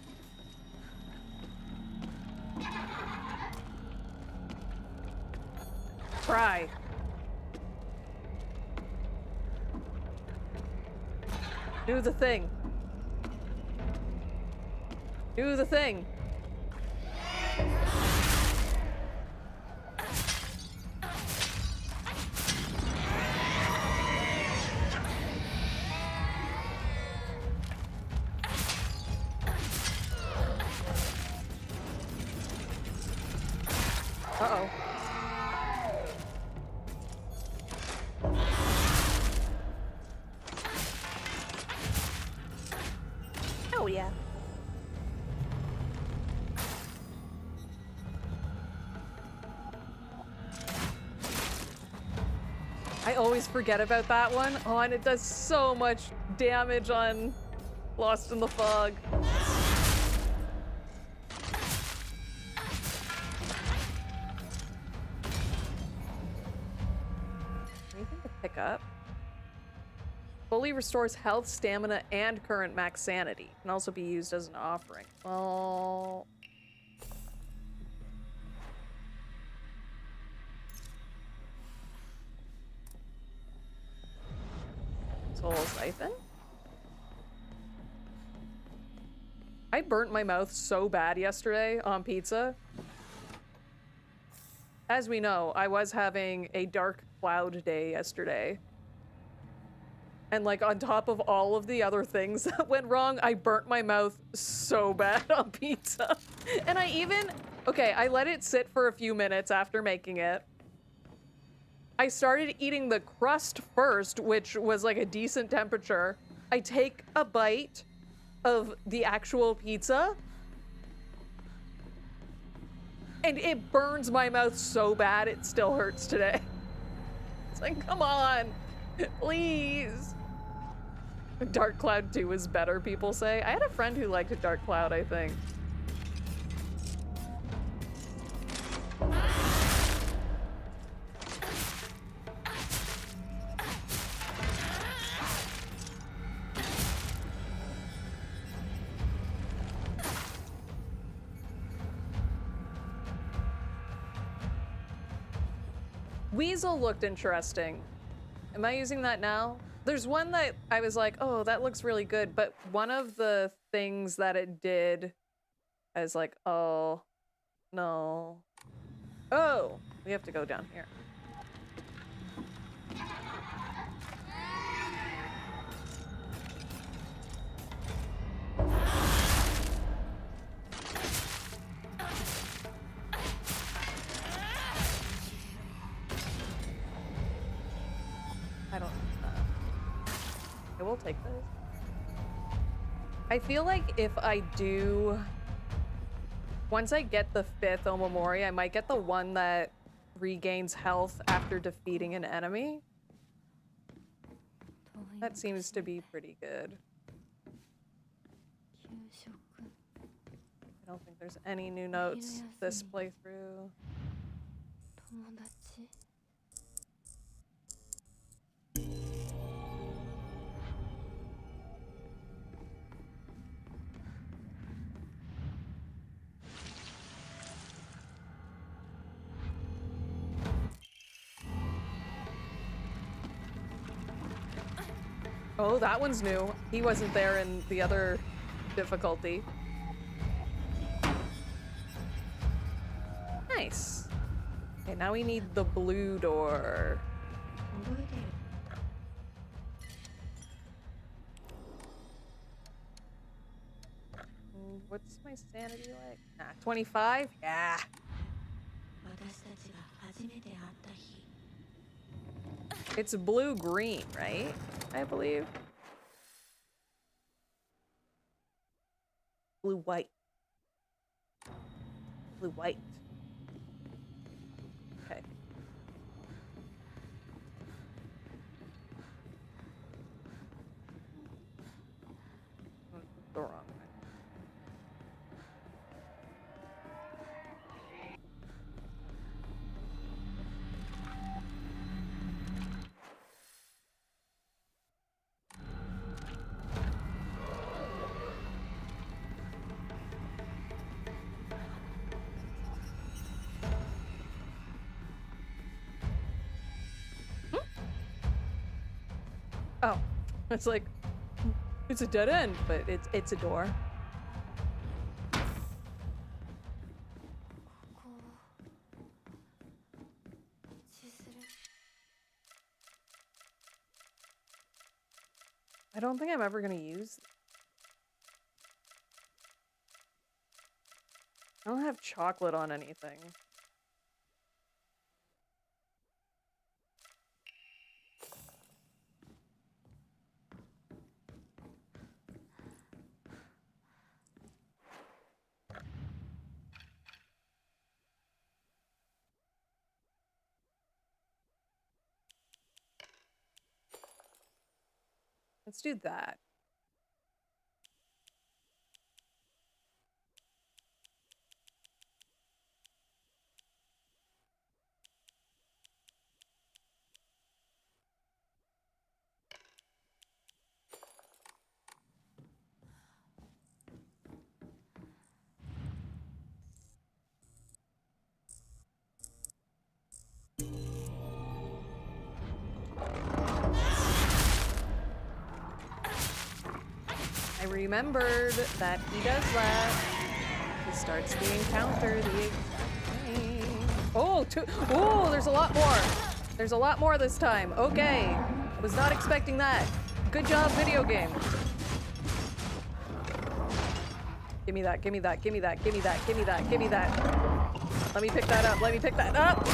Try. Do the thing. Do the thing. Uh-oh. Oh, yeah. I always forget about that one. Oh, and it does so much damage on Lost in the Fog. Anything to pick up? Fully restores health, stamina, and current max sanity. Can also be used as an offering. Well... Soul Siphon? I burnt my mouth so bad yesterday on pizza. As we know, I was having a dark cloud day yesterday. And like on top of all of the other things that went wrong, I burnt my mouth so bad on pizza. And I even, okay, I let it sit for a few minutes after making it. I started eating the crust first, which was like a decent temperature. I take a bite of the actual pizza, and it burns my mouth so bad it still hurts today. It's like, come on, please. Dark Cloud 2 is better, people say. I had a friend who liked Dark Cloud, I think. Weasel looked interesting. Am I using that now? There's one that I was like, oh, that looks really good. But one of the things that it did, I was like, oh, no. Oh, we have to go down here. I don't okay, we'll take this. I feel like if I do, once I get the 5th Omamori, I might get the one that regains health after defeating an enemy. That seems to be pretty good. I don't think there's any new notes this playthrough. Oh, that one's new. He wasn't there in the other difficulty. Nice. Okay, now we need the blue door. What's my sanity like? Nah, 25? Yeah. It's blue-green, right? I believe. Blue-white. Blue-white. Okay. The wrong way. Oh, it's like, it's a dead end, but it's a door. I don't think I'm ever gonna use. I don't have chocolate on anything. Let's do that. I remembered that he does that. He starts the encounter the exact same. Oh, oh, there's a lot more. There's a lot more this time. Okay. Was not expecting that. Good job, video game. Give me that, give me that, give me that, give me that, give me that, give me that. Let me pick that up, let me pick that up.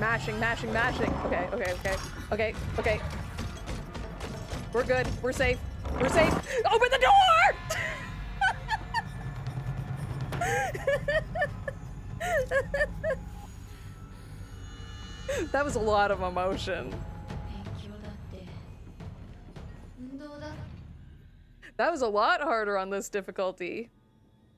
Mashing, mashing, mashing. Okay, okay, okay. Okay, okay. We're good. We're safe. We're safe. Open the door! That was a lot of emotion. That was a lot harder on this difficulty.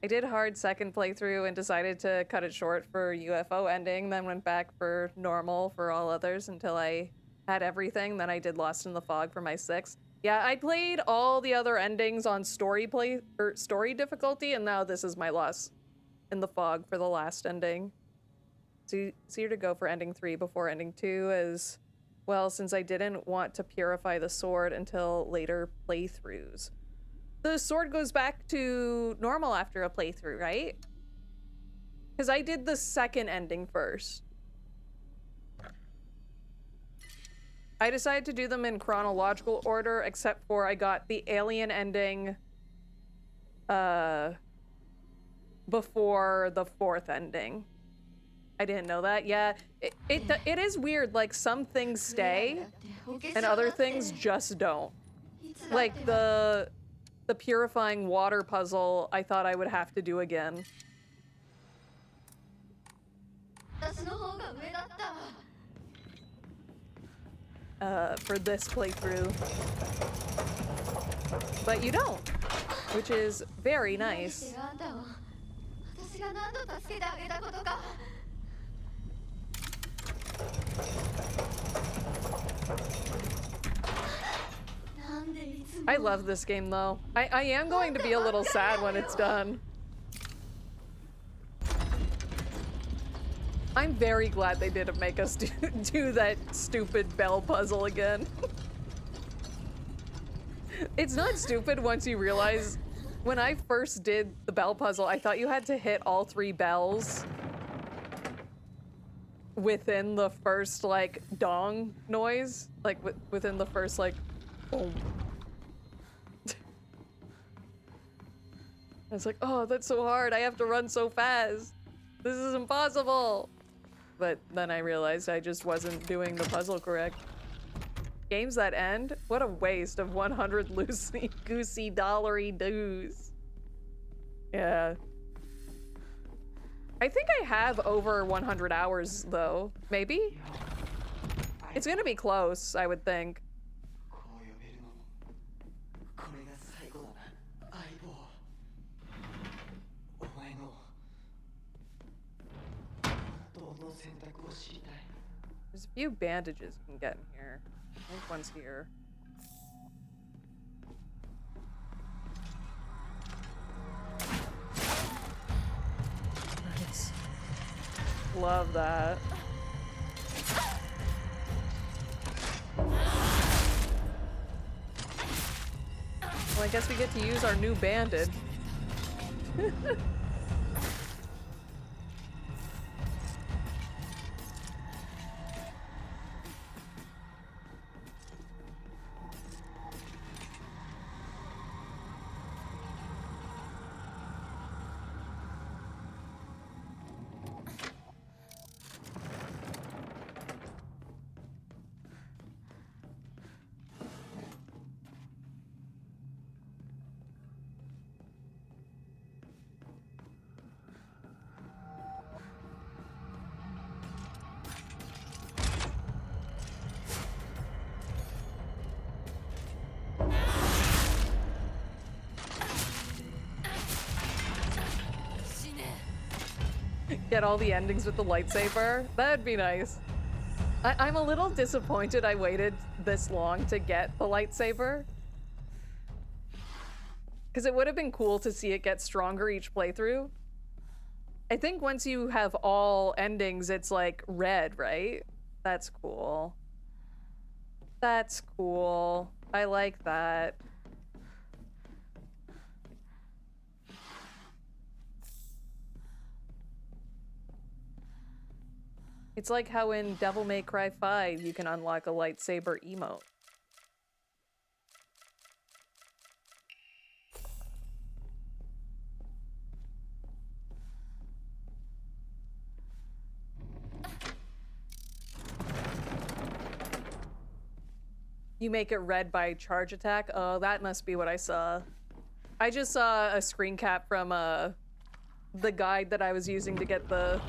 I did hard second playthrough and decided to cut it short for UFO ending, then went back for normal for all others until I had everything. Then I did Lost in the Fog for my 6th. Yeah, I played all the other endings on story difficulty, and now this is my Lost in the Fog for the last ending. So easier to go for ending 3 before ending 2 as well, since I didn't want to purify the sword until later playthroughs. The sword goes back to normal after a playthrough, right? Because I did the second ending first. I decided to do them in chronological order, except for I got the alien ending before the 4th ending. I didn't know that. Yeah, it is weird. Like, some things stay and other things just don't. Like the purifying water puzzle, I thought I would have to do again. For this playthrough. But you don't, which is very nice. I love this game though. I am going to be a little sad when it's done. I'm very glad they didn't make us do that stupid bell puzzle again. It's not stupid once you realize. When I first did the bell puzzle, I thought you had to hit all 3 bells within the first, like, dong noise. Like, within the first, like, boom. I was like, oh, that's so hard. I have to run so fast. This is impossible. But then I realized I just wasn't doing the puzzle correct. Games that end? What a waste of 100 loosey-goosey dollary dues. Yeah. I think I have over 100 hours, though. Maybe? It's gonna be close, I would think. There's a few bandages you can get in here. I think one's here. Nice. Love that. Well, I guess we get to use our new bandage. Get all the endings with the lightsaber. That'd be nice. I'm a little disappointed I waited this long to get the lightsaber. Because it would have been cool to see it get stronger each playthrough. I think once you have all endings, it's like red, right? That's cool. That's cool. I like that. It's like how in Devil May Cry 5 you can unlock a lightsaber emote. You make it red by charge attack? Oh, that must be what I saw. I just saw a screen cap from the guide that I was using to get the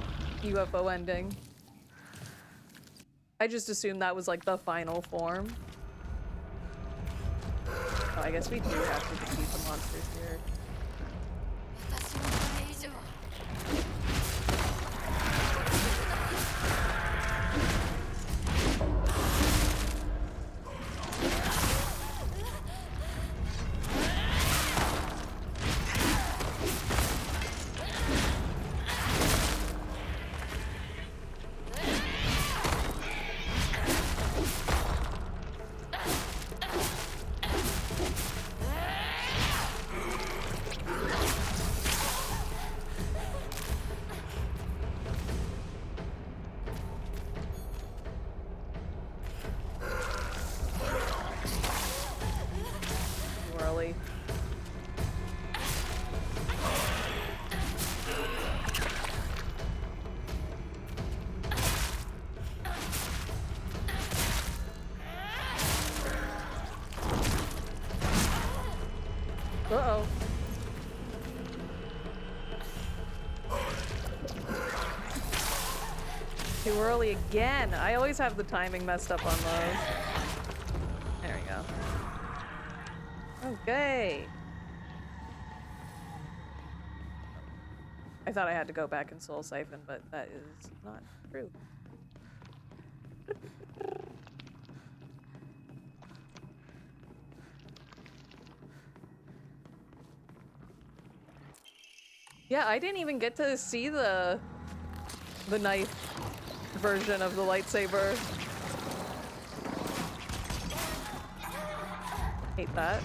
UFO ending. I just assumed that was like the final form. Oh, I guess we do have to defeat the monsters here. Uh-oh. Too early again. I always have the timing messed up on those. There we go. Okay. I thought I had to go back and soul siphon, but that is not true. Yeah, I didn't even get to see the knife version of the lightsaber. Hate that.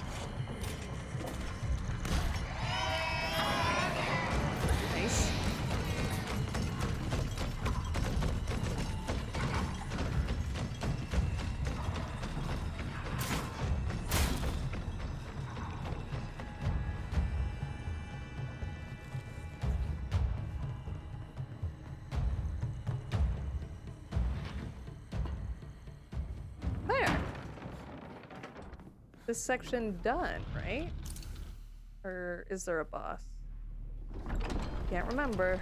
Nice. There. This section done, right? Or is there a boss? Can't remember.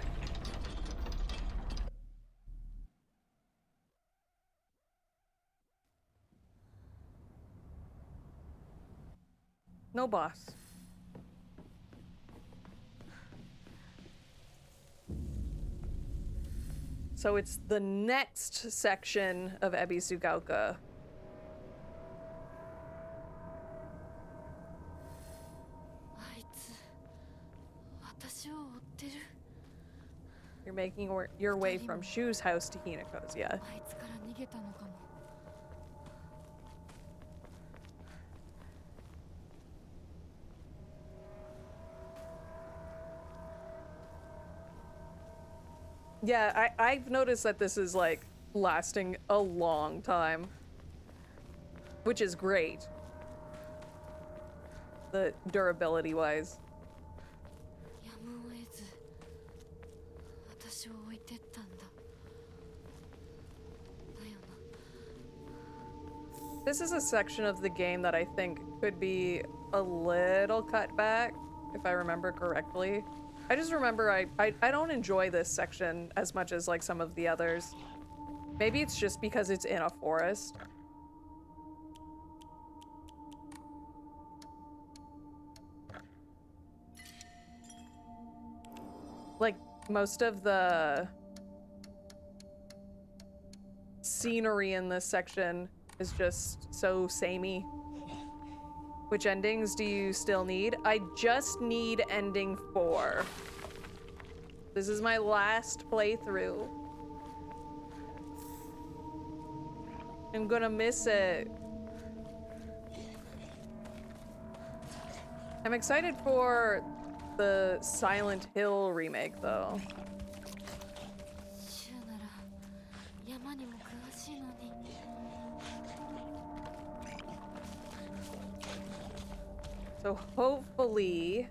No boss. So it's the next section of Ebisugaoka. You're making your way from Shu's house to Hinako's, yeah. Yeah, I've noticed that this is like lasting a long time, which is great. The durability wise. This is a section of the game that I think could be a little cut back, if I remember correctly. I just remember I don't enjoy this section as much as like some of the others. Maybe it's just because it's in a forest. Like most of the scenery in this section is just so samey. Which endings do you still need? I just need ending 4. This is my last playthrough. I'm gonna miss it. I'm excited for the Silent Hill remake, though. So hopefully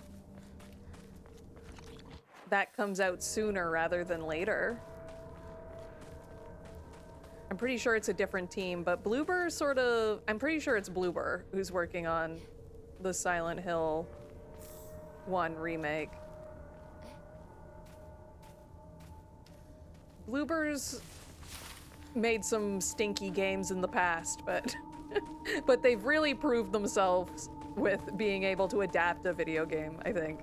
that comes out sooner rather than later. I'm pretty sure it's a different team, but Bloober sort of... I'm pretty sure it's Bloober who's working on the Silent Hill 1 remake. Bloober's made some stinky games in the past, but but they've really proved themselves with being able to adapt a video game, I think.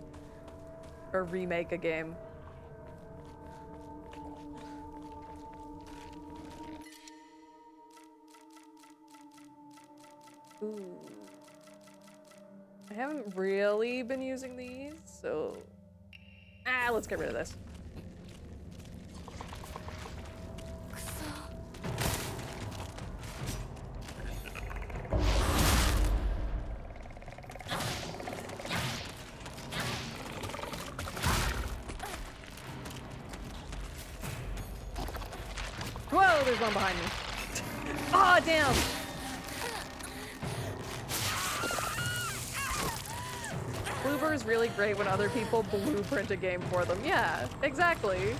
Or remake a game. Ooh. I haven't really been using these, so... let's get rid of this. Whoa, there's one behind me. Aw, oh, damn! Bloober is really great when other people blueprint a game for them. Yeah, exactly.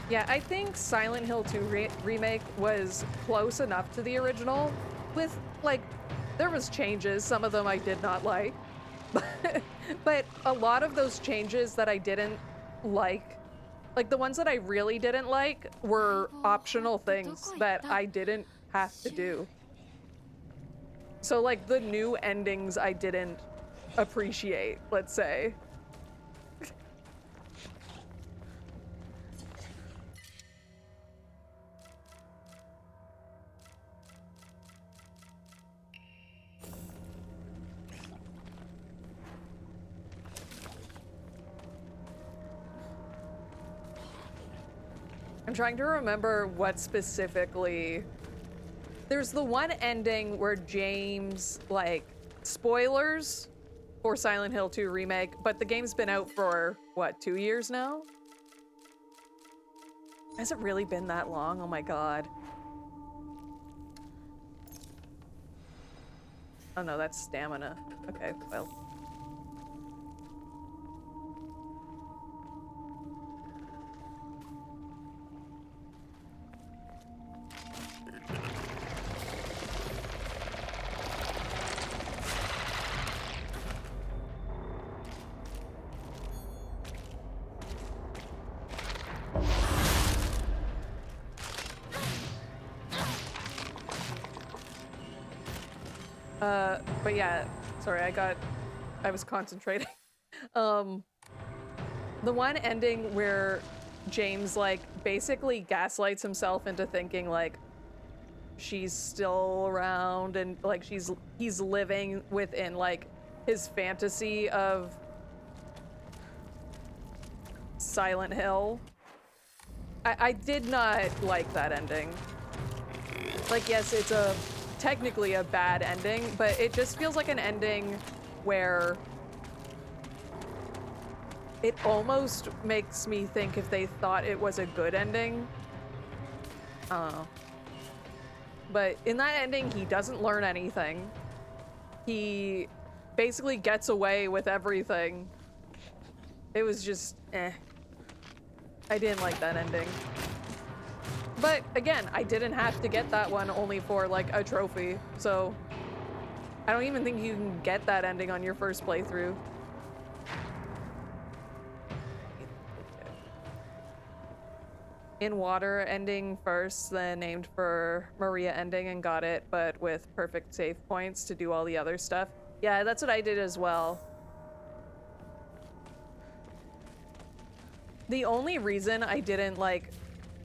Yeah, I think Silent Hill 2 remake was close enough to the original with, like, there was changes, some of them I did not like, but a lot of those changes that I didn't like the ones that I really didn't like were optional things that I didn't have to do. So like the new endings I didn't appreciate, let's say. I'm trying to remember what specifically... There's the one ending where James, like, spoilers for Silent Hill 2 Remake, but the game's been out for, what, 2 years now? Has it really been that long? Oh my god. Oh no, that's stamina. Okay, well. But yeah, sorry, I was concentrating. The one ending where James, like, basically gaslights himself into thinking, like, she's still around and, like, he's living within, like, his fantasy of Silent Hill. I did not like that ending. Like, yes, it's technically a bad ending, but it just feels like an ending where it almost makes me think if they thought it was a good ending. But in that ending, he doesn't learn anything. He basically gets away with everything. It was just, eh. I didn't like that ending. But again, I didn't have to get that one only for, like, a trophy, so I don't even think you can get that ending on your first playthrough. In Water ending first, then aimed for Maria ending and got it, but with perfect save points to do all the other stuff. Yeah, that's what I did as well. The only reason I didn't, like,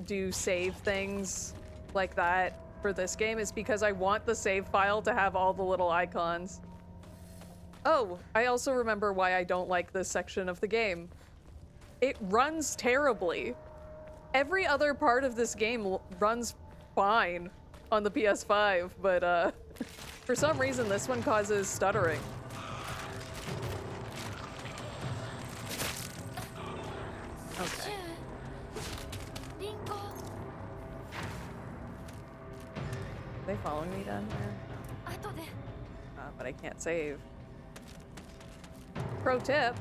do save things like that for this game is because I want the save file to have all the little icons. Oh, I also remember why I don't like this section of the game. It runs terribly. Every other part of this game runs fine on the PS5, but for some reason this one causes stuttering. Okay. Are they following me down here? But I can't save. Pro tip.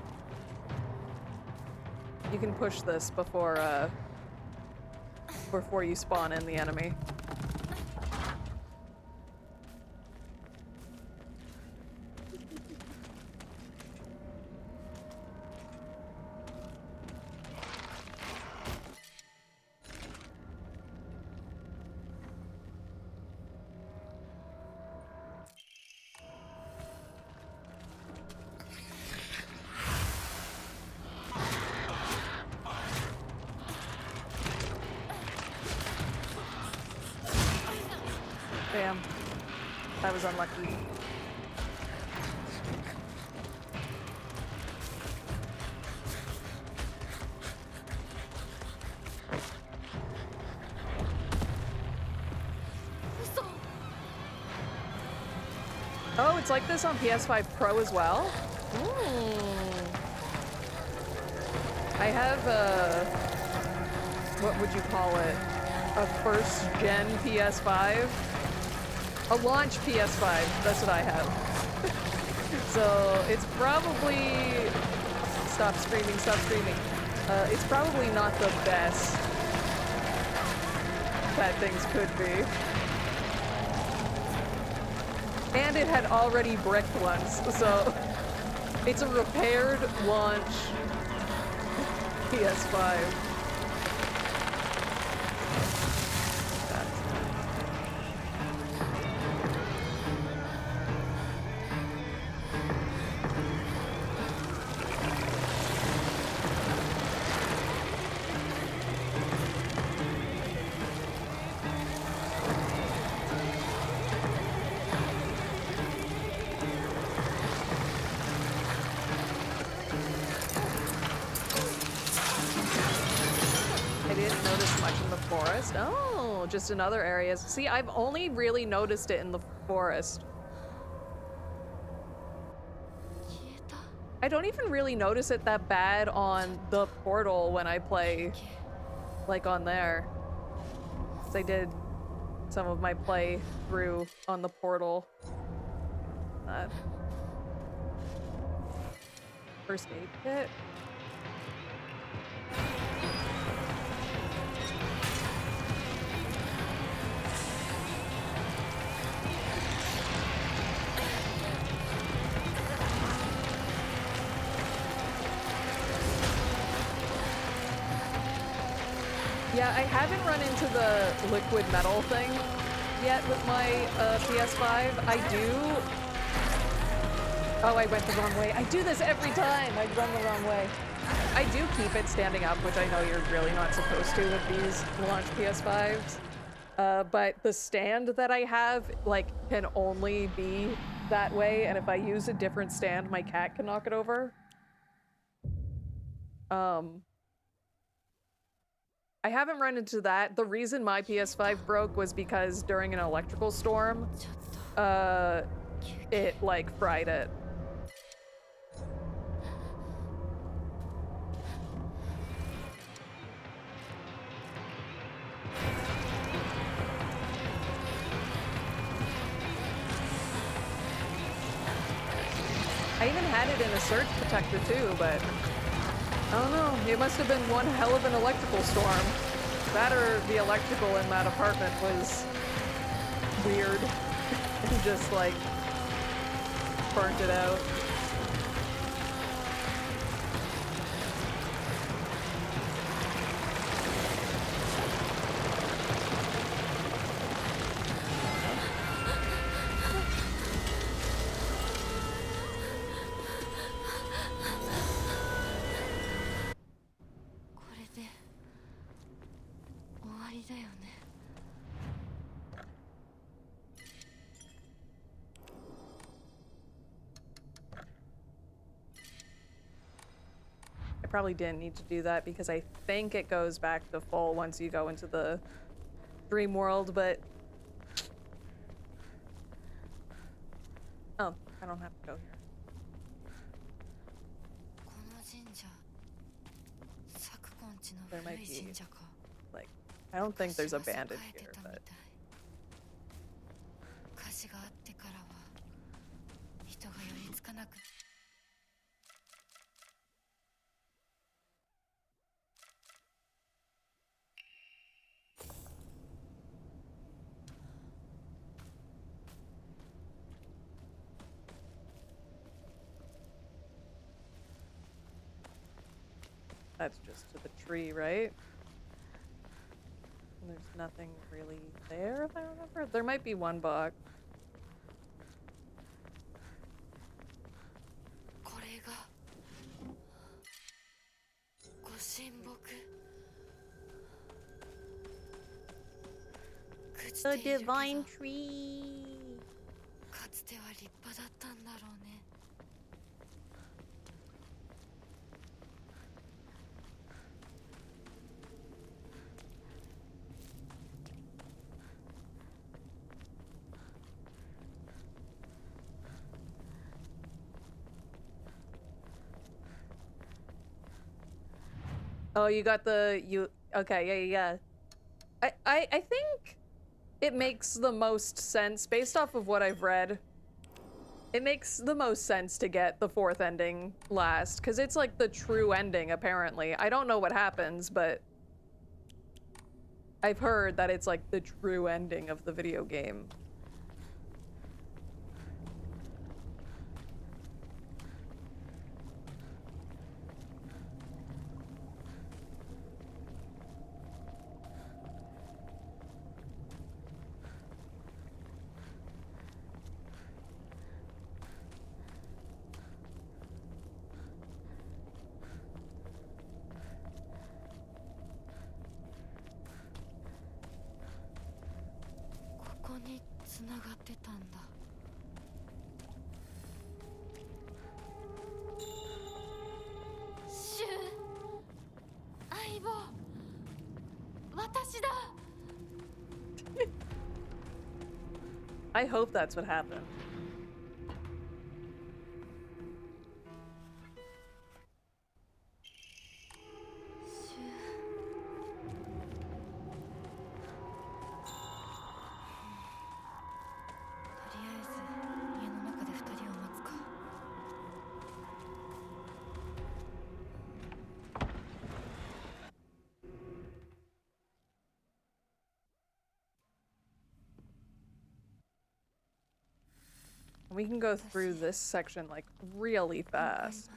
You can push this before you spawn in the enemy. Damn. I was unlucky. Oh, it's like this on PS5 Pro as well? I have what would you call it? A first gen PS5? A launch PS5, that's what I have. So it's probably, stop screaming. It's probably not the best that things could be. And it had already bricked once, so it's a repaired launch PS5. West? Oh, just in other areas. See, I've only really noticed it in the forest. 消えた I don't even really notice it that bad on the portal when I play, like on there. 'Cause I did some of my play through on the portal. First aid kit. Yeah, I haven't run into the liquid metal thing yet with my PS5. I do. Oh, I went the wrong way. I do this every time. I run the wrong way. I do keep it standing up, which I know you're really not supposed to with these launch PS5s. But the stand that I have, like, can only be that way, and if I use a different stand, my cat can knock it over. I haven't run into that. The reason my PS5 broke was because during an electrical storm, it, like, fried it. I even had it in a surge protector too, but I don't know. It must have been one hell of an electrical storm. That or the electrical in that apartment was weird and just like burnt it out. Probably didn't need to do that because I think it goes back to full once you go into the dream world, but oh, I don't have to go here. There might be, like, I don't think there's a bandage here, but that's just to the tree, right? And there's nothing really there, if I remember. There might be one box. The divine tree. Oh, you got the okay, yeah. I think it makes the most sense based off of what I've read. It makes the most sense to get the fourth ending last, because it's like the true ending, apparently. I don't know what happens, but I've heard that it's like the true ending of the video game. I hope that's what happened. We can go through this section like really fast.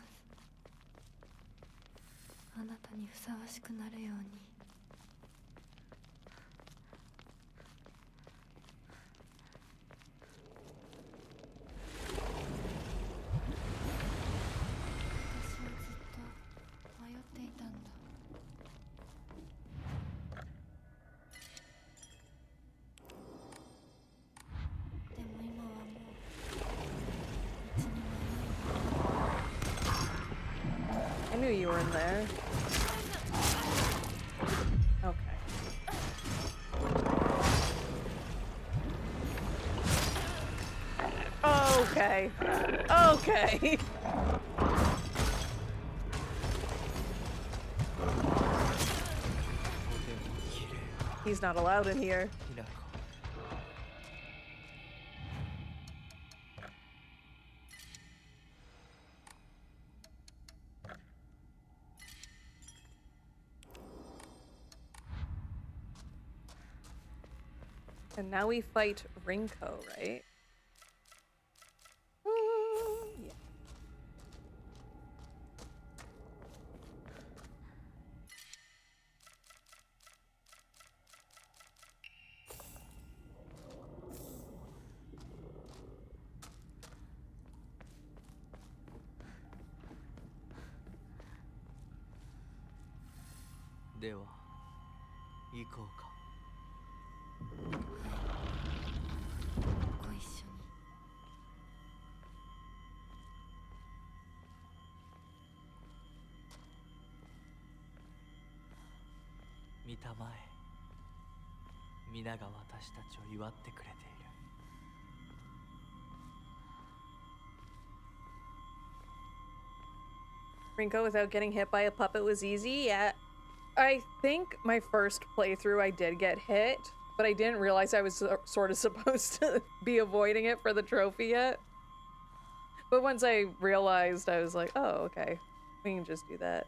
あなたにふさわしくなるように。私はずっと迷っていたんだ。でも今はもう道に迷い。I knew you were in there. Okay. Okay. Okay. He's not allowed in here. And now we fight Rinko, right? Yeah. De wa, ikou ka. ご一緒に。見たまえ。皆が私たちを祝ってくれている。Rinko without getting hit by a puppet was easy? Yeah. I think my first playthrough I did get hit, but I didn't realize I was sort of supposed to be avoiding it for the trophy yet. But once I realized, I was like, oh, okay. We can just do that.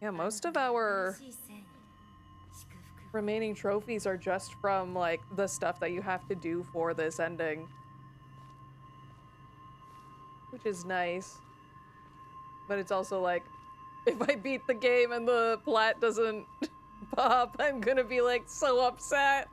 Yeah, most of our remaining trophies are just from, like, the stuff that you have to do for this ending. Which is nice. But it's also like, if I beat the game and the plat doesn't pop, I'm gonna be, like, so upset.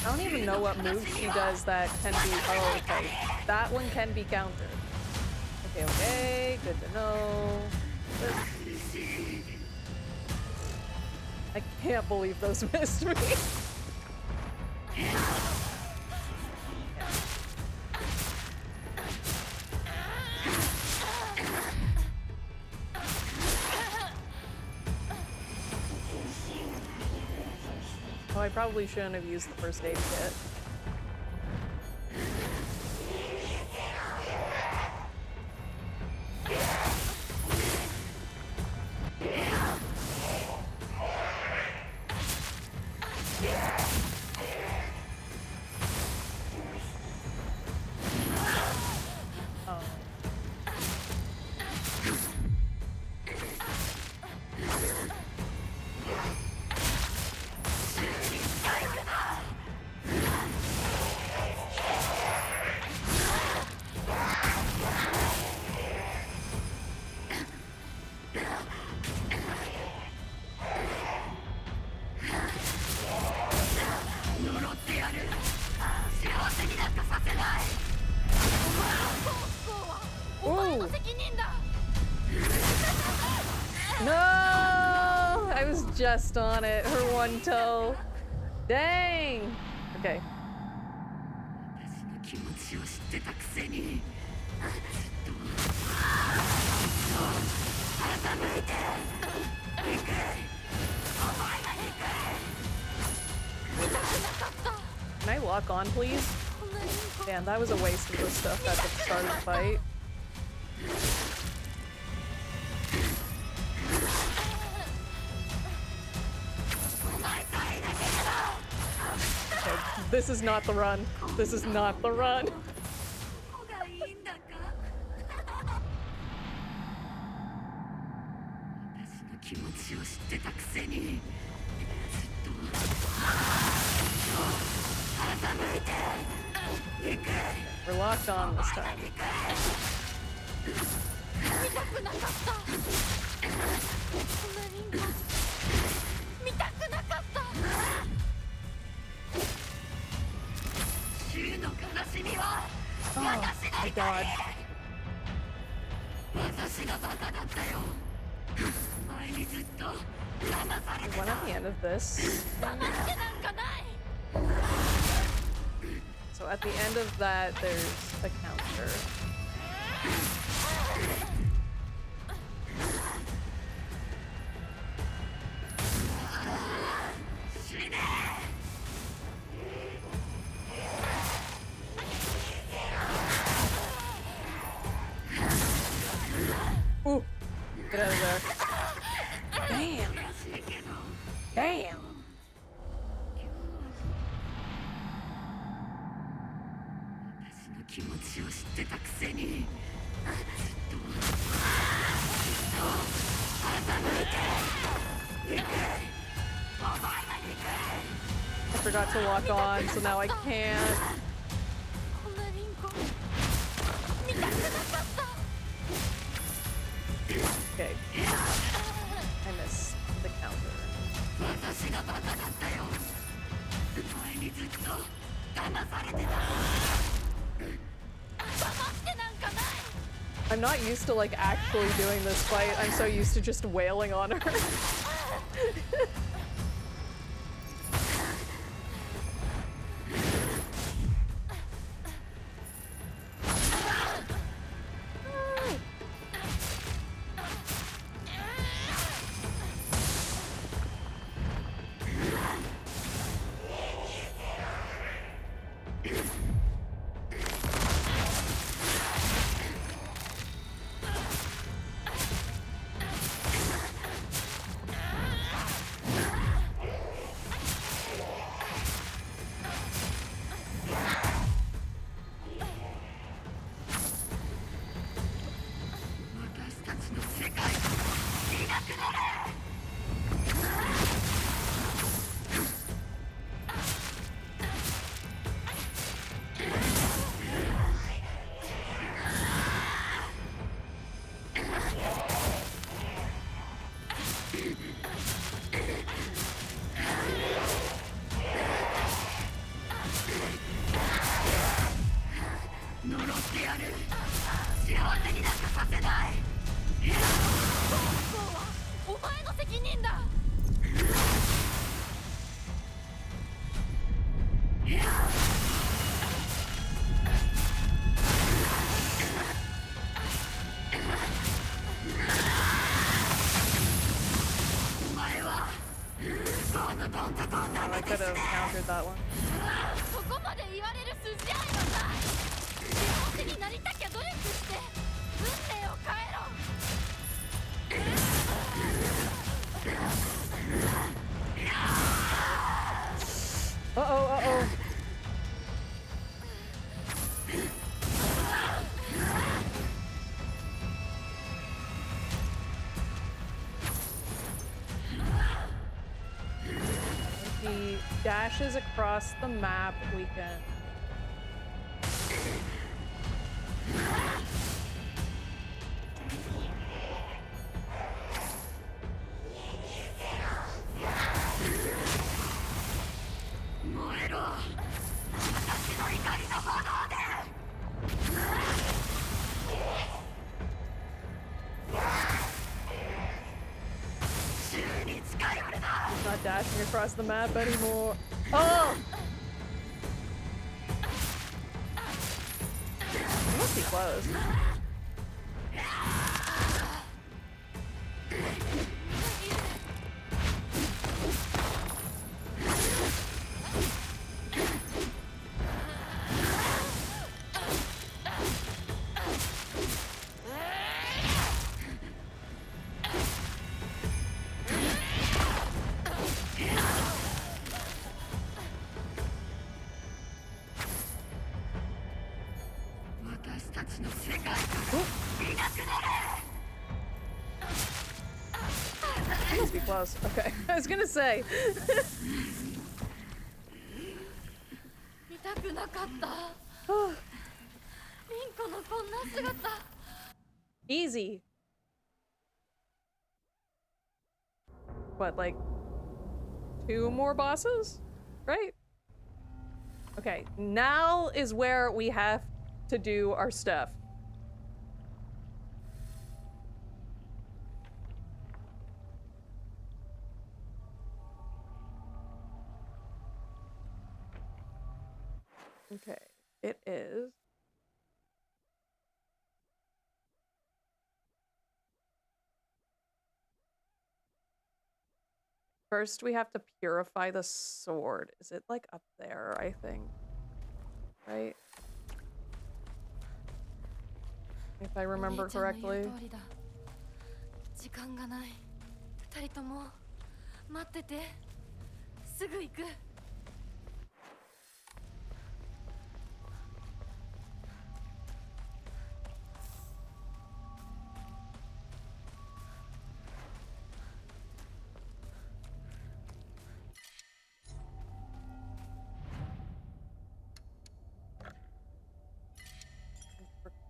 I don't even know what move she does that can be. Oh, okay. That one can be countered. Okay, okay. Good to know. I can't believe those missed me. Oh, I probably shouldn't have used the first aid kit. just on it. Her one toe. Dang. Okay. Can I lock on, please? Damn, that was a waste of the stuff at the start of the fight. Okay, this is not the run. This is not the run. We're locked on this time. Oh my god. One at the end of this. So at the end of that, there's a counter. Ooh, get out of there. Damn. Damn. I forgot to lock on, so now I can't. Okay. I missed the counter. I'm not used to like actually doing this fight. I'm so used to just wailing on her. I could have countered that one. Uh-oh, uh-oh. He dashes across the map, we can... flashing across the map anymore. Oh! It must be close. It must be close. Okay. I was gonna say. 見たくなかったリンコのこんな姿 Easy. What, like 2 more bosses? Right? Okay, now is where we have to do our stuff. Okay, it is. First, we have to purify the sword. Is it like up there, I think? Right? If I remember correctly. 時間がない二人とも待っててすぐ行く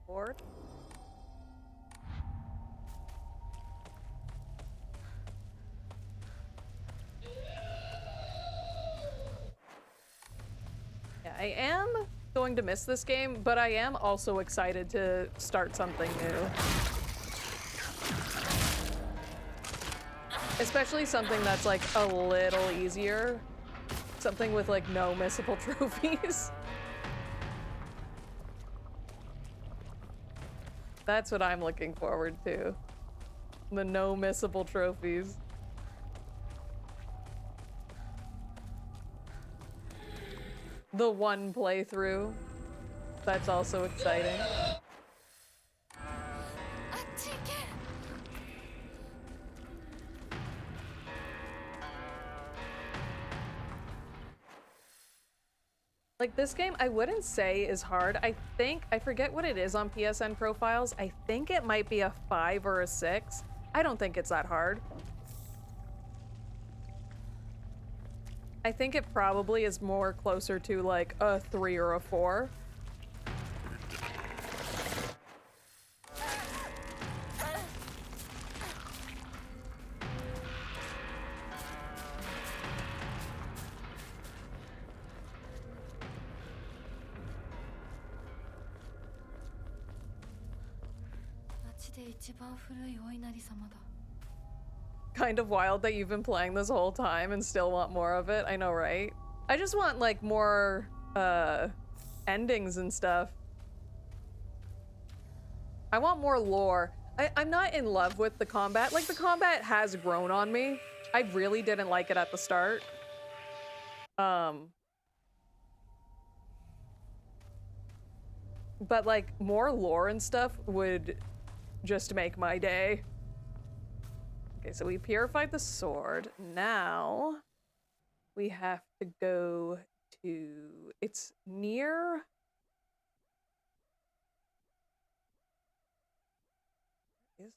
Record. Yeah, I am going to miss this game, but I am also excited to start something new. Especially something that's like a little easier. Something with like no missable trophies. That's what I'm looking forward to. The no missable trophies. The one playthrough. That's also exciting. Like, this game, I wouldn't say is hard. I forget what it is on PSN profiles. I think it might be a 5 or a 6. I don't think it's that hard. I think it probably is more closer to like a 3 or a 4. Kind of wild that you've been playing this whole time and still want more of it. I know, right? I just want like more endings and stuff. I want more lore. I'm not in love with the combat. Like, the combat has grown on me. I really didn't like it at the start. But like more lore and stuff would just make my day. Okay, so we purified the sword. Now we have to go to, it's near, is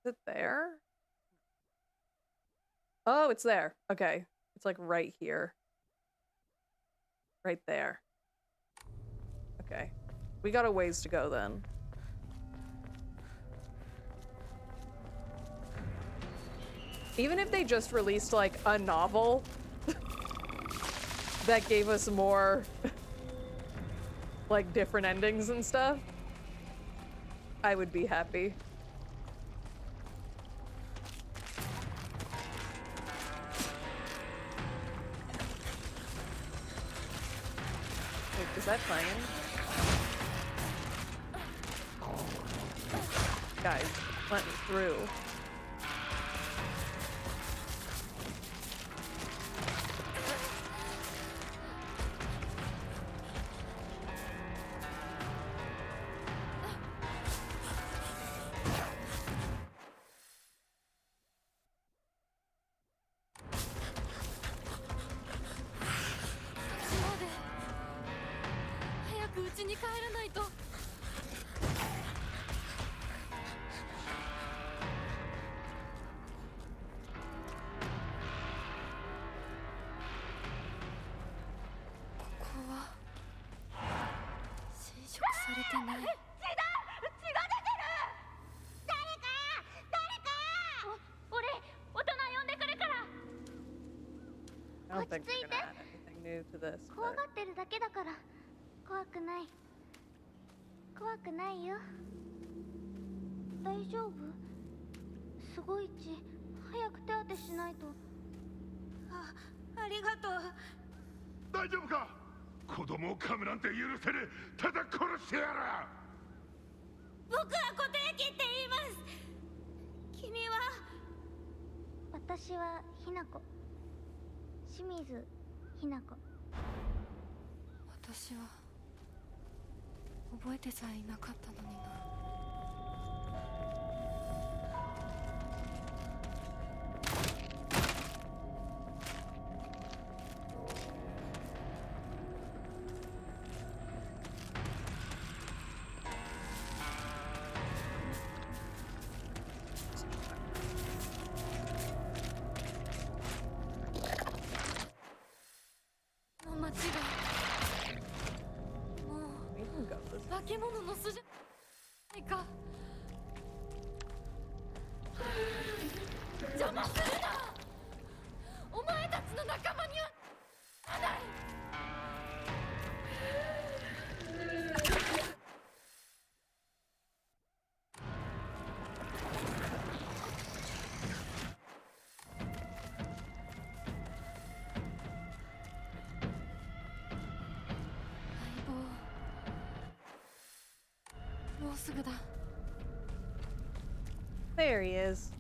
it there? Oh, it's there. Okay. It's like right here. Right there. Okay. We got a ways to go then. Even if they just released like a novel that gave us more like different endings and stuff, I would be happy. Wait, is that playing? Guys, let me through. I don't think we're gonna add anything new to this. 怖がってるだけだから怖くない怖くないよ大丈夫すごい血早く手当てしないとありがとう大丈夫か子供を噛むなんて許せねえただ殺してやる僕は固定機って言います君は私はひなこ清水ひなこ私は覚えてさえいなかったのにな化け物の巣じゃないか邪魔するなお前たちの仲間にはならないもうすぐだ There he is.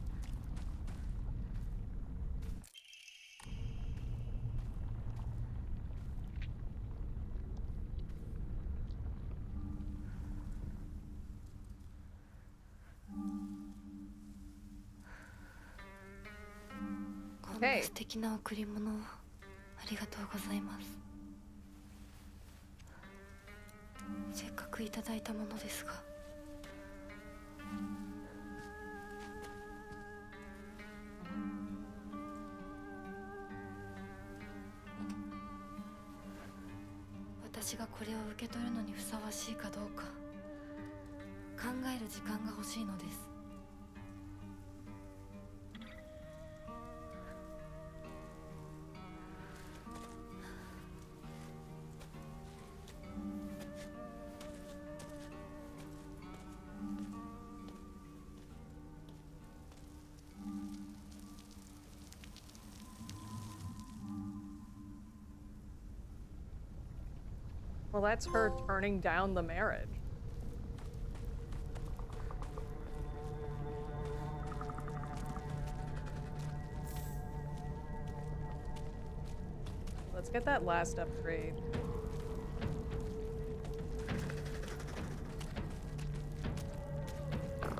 Okay. 素敵な贈り物をありがとうございます。せっかくいただいたものですが。私がこれを受け取るのにふさわしいかどうか考える時間が欲しいのです。Well, that's her turning down the marriage. Let's get that last upgrade.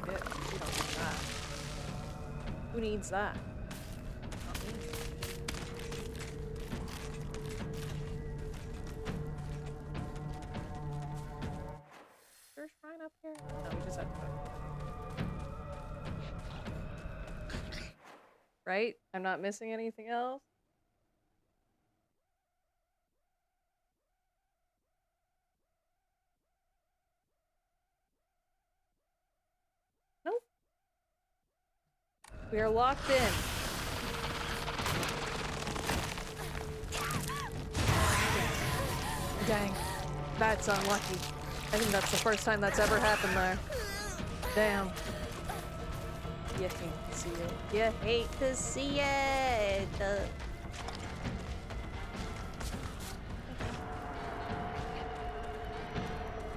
Yeah, we don't need that. Who needs that? Not me. Shrine up here? No, we just have to go. Right? I'm not missing anything else? Nope. We are locked in. Dang. That's unlucky. I think that's the first time that's ever happened there. Damn. You hate to see it. You hate to see it.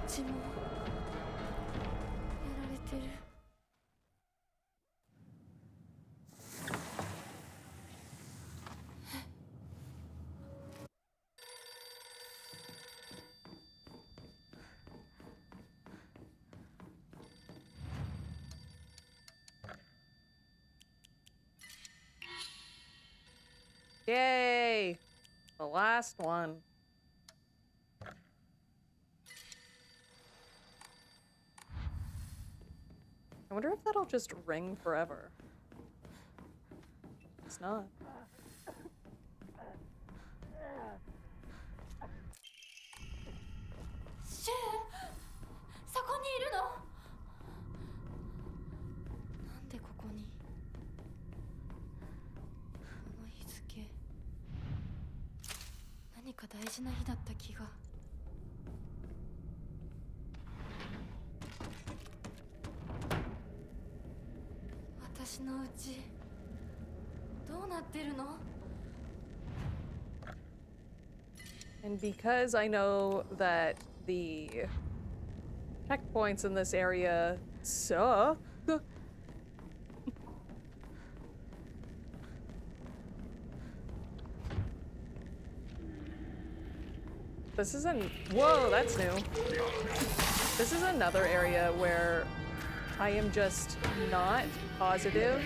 血もやられてる。Yay! The last one. I wonder if that'll just ring forever. It's not.シュウ、そこにいるの？なんでここに？この日付、何か大事な日だった気が。私のうちどうなってるの？ And because I know that the checkpoints in this area suck, this isn't. Whoa, that's new. This is another area where I am just not positive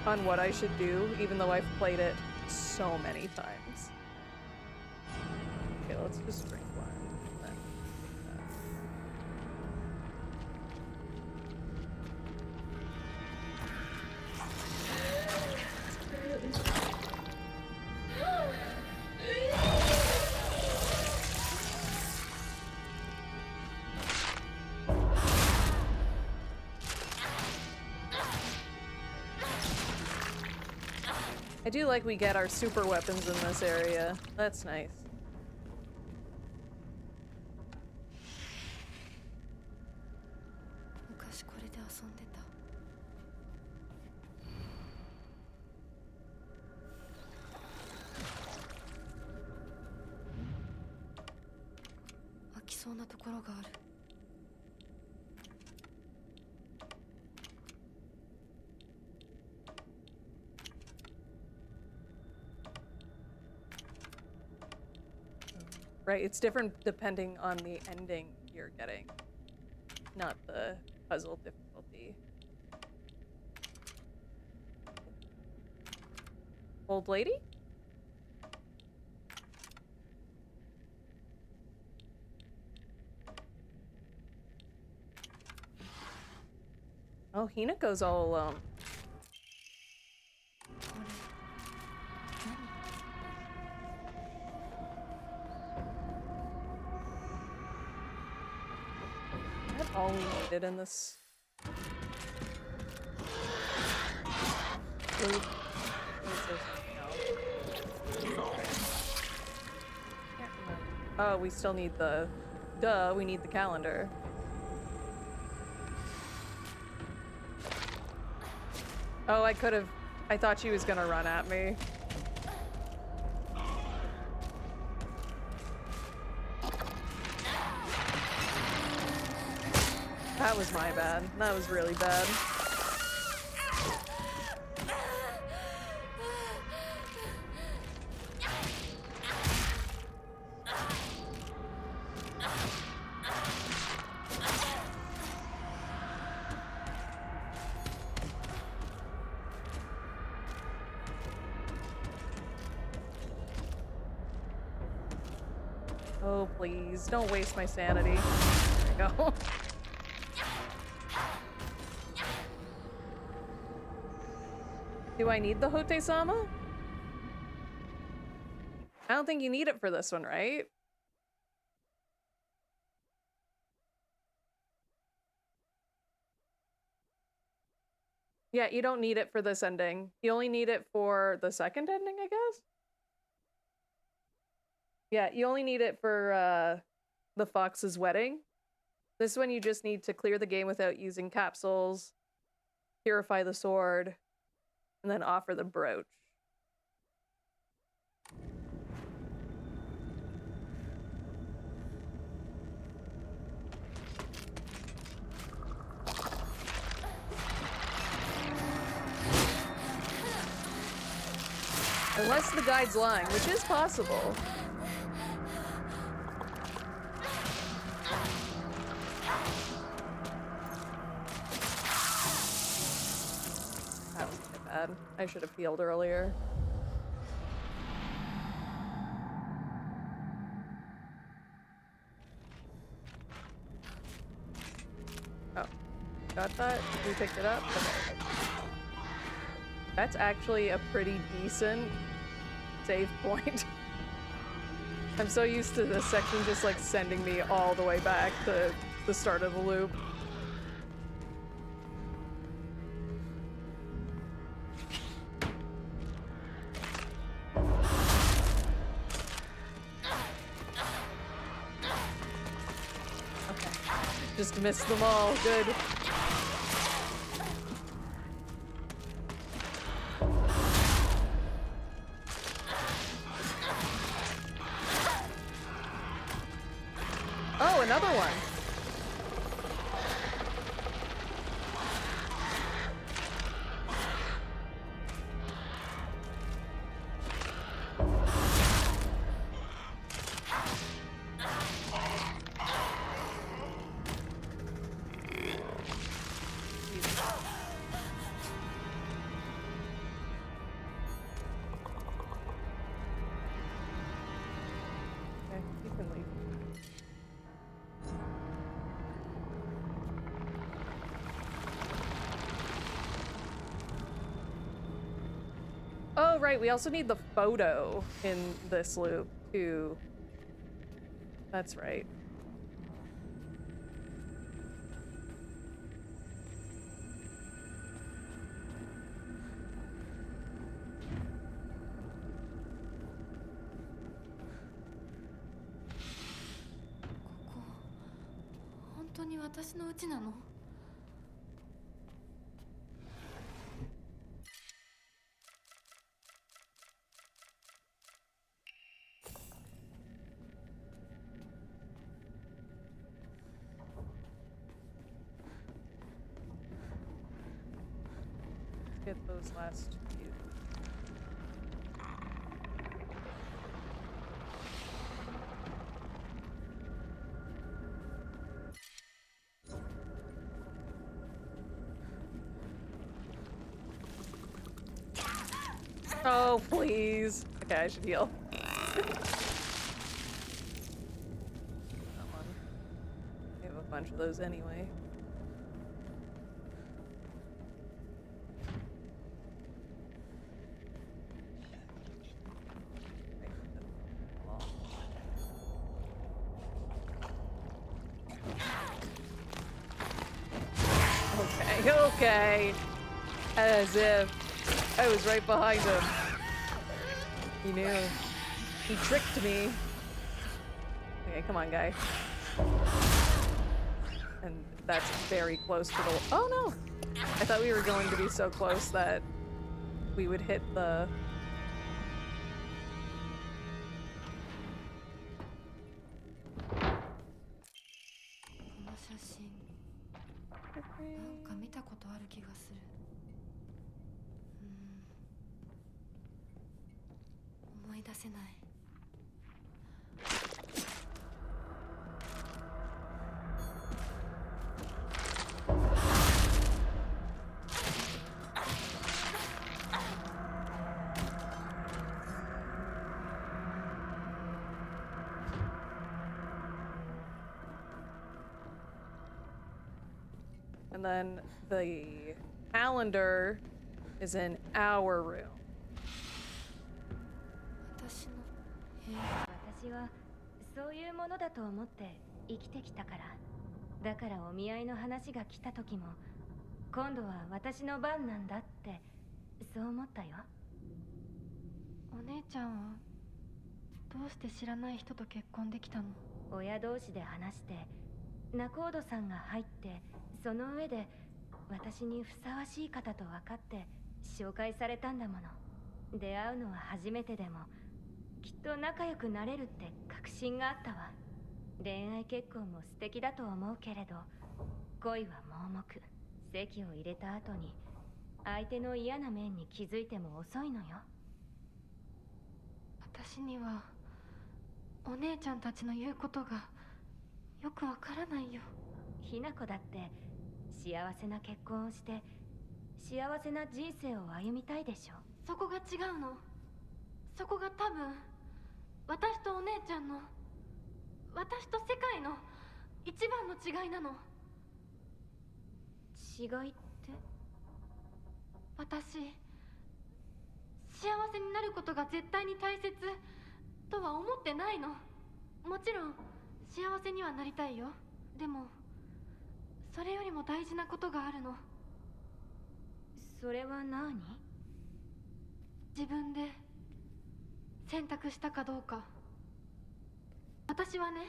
on what I should do, even though I've played it so many times. Okay, let's just drink one. And then take that. I do like we get our super weapons in this area. That's nice. Right, it's different depending on the ending you're getting, not the puzzle difficulty. Old lady? Oh, Hinako's all alone. That's all we needed in this. Oop. Oh, we still need the... Duh, we need the calendar. Oh, I could've... I thought she was gonna run at me. That was my bad. That was really bad. Oh, please. Don't waste my sanity. There we go. Do I need the Hote-sama? I don't think you need it for this one, right? Yeah, you don't need it for this ending. You only need it for the second ending, I guess? Yeah, you only need it for the Fox's wedding. This one you just need to clear the game without using capsules, purify the sword, and then offer the brooch. Unless the guide's lying, which is possible. That was my bad. I should have healed earlier. Oh, got that? We picked it up? Okay. That's actually a pretty decent save point. I'm so used to this section just like sending me all the way back to the start of the loop. Okay. Just missed them all. Good. Oh, another one. Okay, you can leave. Oh, right, we also need the photo in this loop, too. That's right.ここ本当に私の家なの？Get those last few. Oh, please. Okay, I should heal. Come on. We have a bunch of those anyway. Okay, okay. As if I was right behind him. He knew. He tricked me. Okay, come on, guy. And that's very close to the... Oh, no! I thought we were going to be so close that we would hit the... And then the calendar is in our room. 私はそういうものだと思って生きてきたから。だからお見合いの話が来た時も、今度は私の番なんだってそう思ったよ。お姉ちゃんはどうして知らない人と結婚できたの？親同士で話して仲人さんが入って、その上で私にふさわしい方と分かって紹介されたんだもの。出会うのは初めてでもきっと仲良くなれるって確信があったわ。恋愛結婚も素敵だと思うけれど、恋は盲目。籍を入れた後に相手の嫌な面に気づいても遅いのよ。私にはお姉ちゃんたちの言うことがよくわからないよ。ひな子だって幸せな結婚をして幸せな人生を歩みたいでしょ。そこが違うの。そこが多分私とお姉ちゃんの、私と世界の一番の違いなの。違いって？私、幸せになることが絶対に大切とは思ってないの。もちろん幸せにはなりたいよ。でもそれよりも大事なことがあるの。それは何？自分で選択したかどうか。私はね、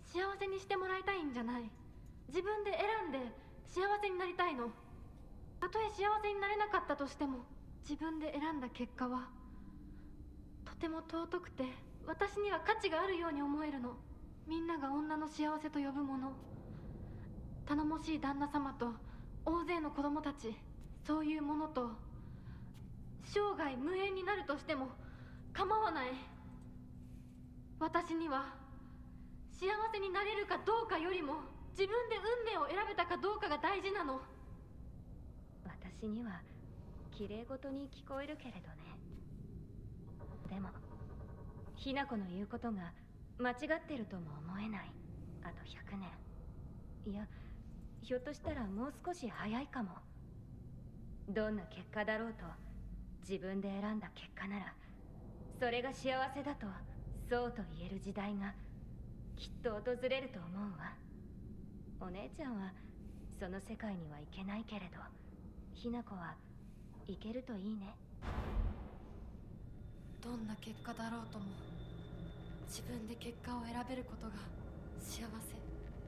幸せにしてもらいたいんじゃない。自分で選んで幸せになりたいの。たとえ幸せになれなかったとしても、自分で選んだ結果はとても尊くて、私には価値があるように思えるの。みんなが女の幸せと呼ぶもの、頼もしい旦那様と大勢の子供たち、そういうものと生涯無縁になるとしても構わない。私には幸せになれるかどうかよりも、自分で運命を選べたかどうかが大事なの。私には綺麗事に聞こえるけれどね。でもひな子の言うことが間違ってるとも思えない。あと100年、いやひょっとしたらもう少し早いかも。どんな結果だろうと自分で選んだ結果なら、それが幸せだとそうと言える時代がきっと訪れると思うわ。お姉ちゃんはその世界には行けないけれど、ひな子は行けるといいね。どんな結果だろうとも、自分で結果を選べることが幸せ。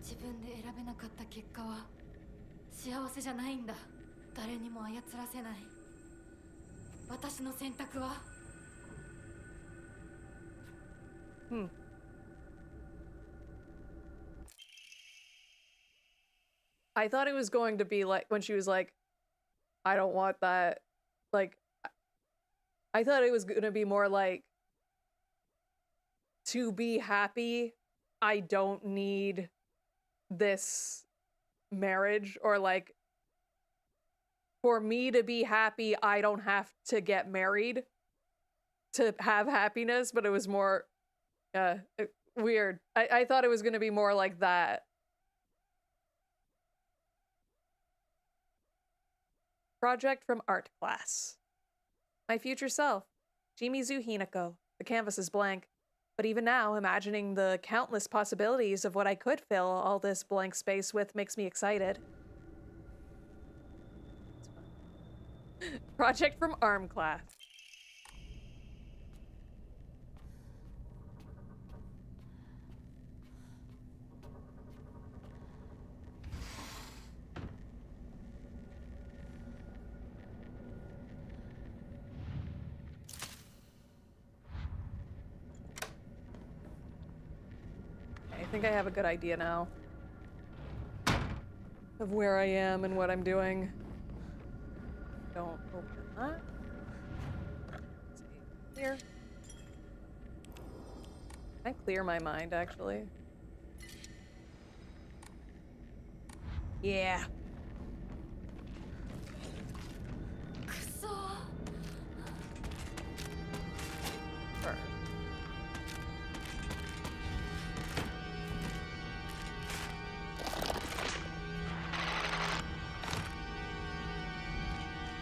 自分で選べなかった結果は幸せじゃないんだ。誰にも操らせない。私の選択は。I thought it was going to be like when she was like, I don't want that. Like, I thought it was going to be more like, to be happy, I don't need this marriage, or like, for me to be happy, I don't have to get married to have happiness, but it was more weird. I thought it was going to be more like that. Project from art class. My future self, Shimizu Hinako. The canvas is blank, but even now, imagining the countless possibilities of what I could fill all this blank space with makes me excited. Project from arm class. I think I have a good idea now of where I am and what I'm doing. Don't open that. Let's see. Clear. Can I clear my mind, actually? Yeah. Sure.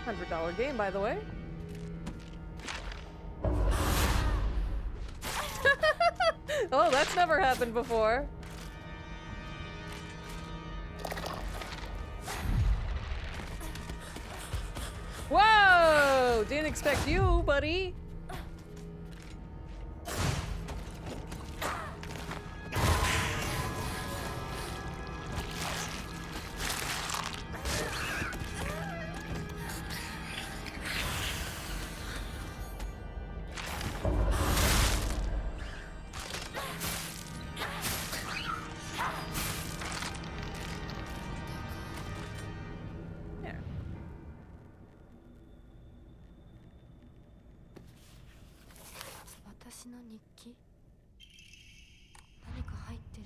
$100 game, by the way. Oh, that's never happened before. Whoa! Didn't expect you, buddy. の日記何か入ってる。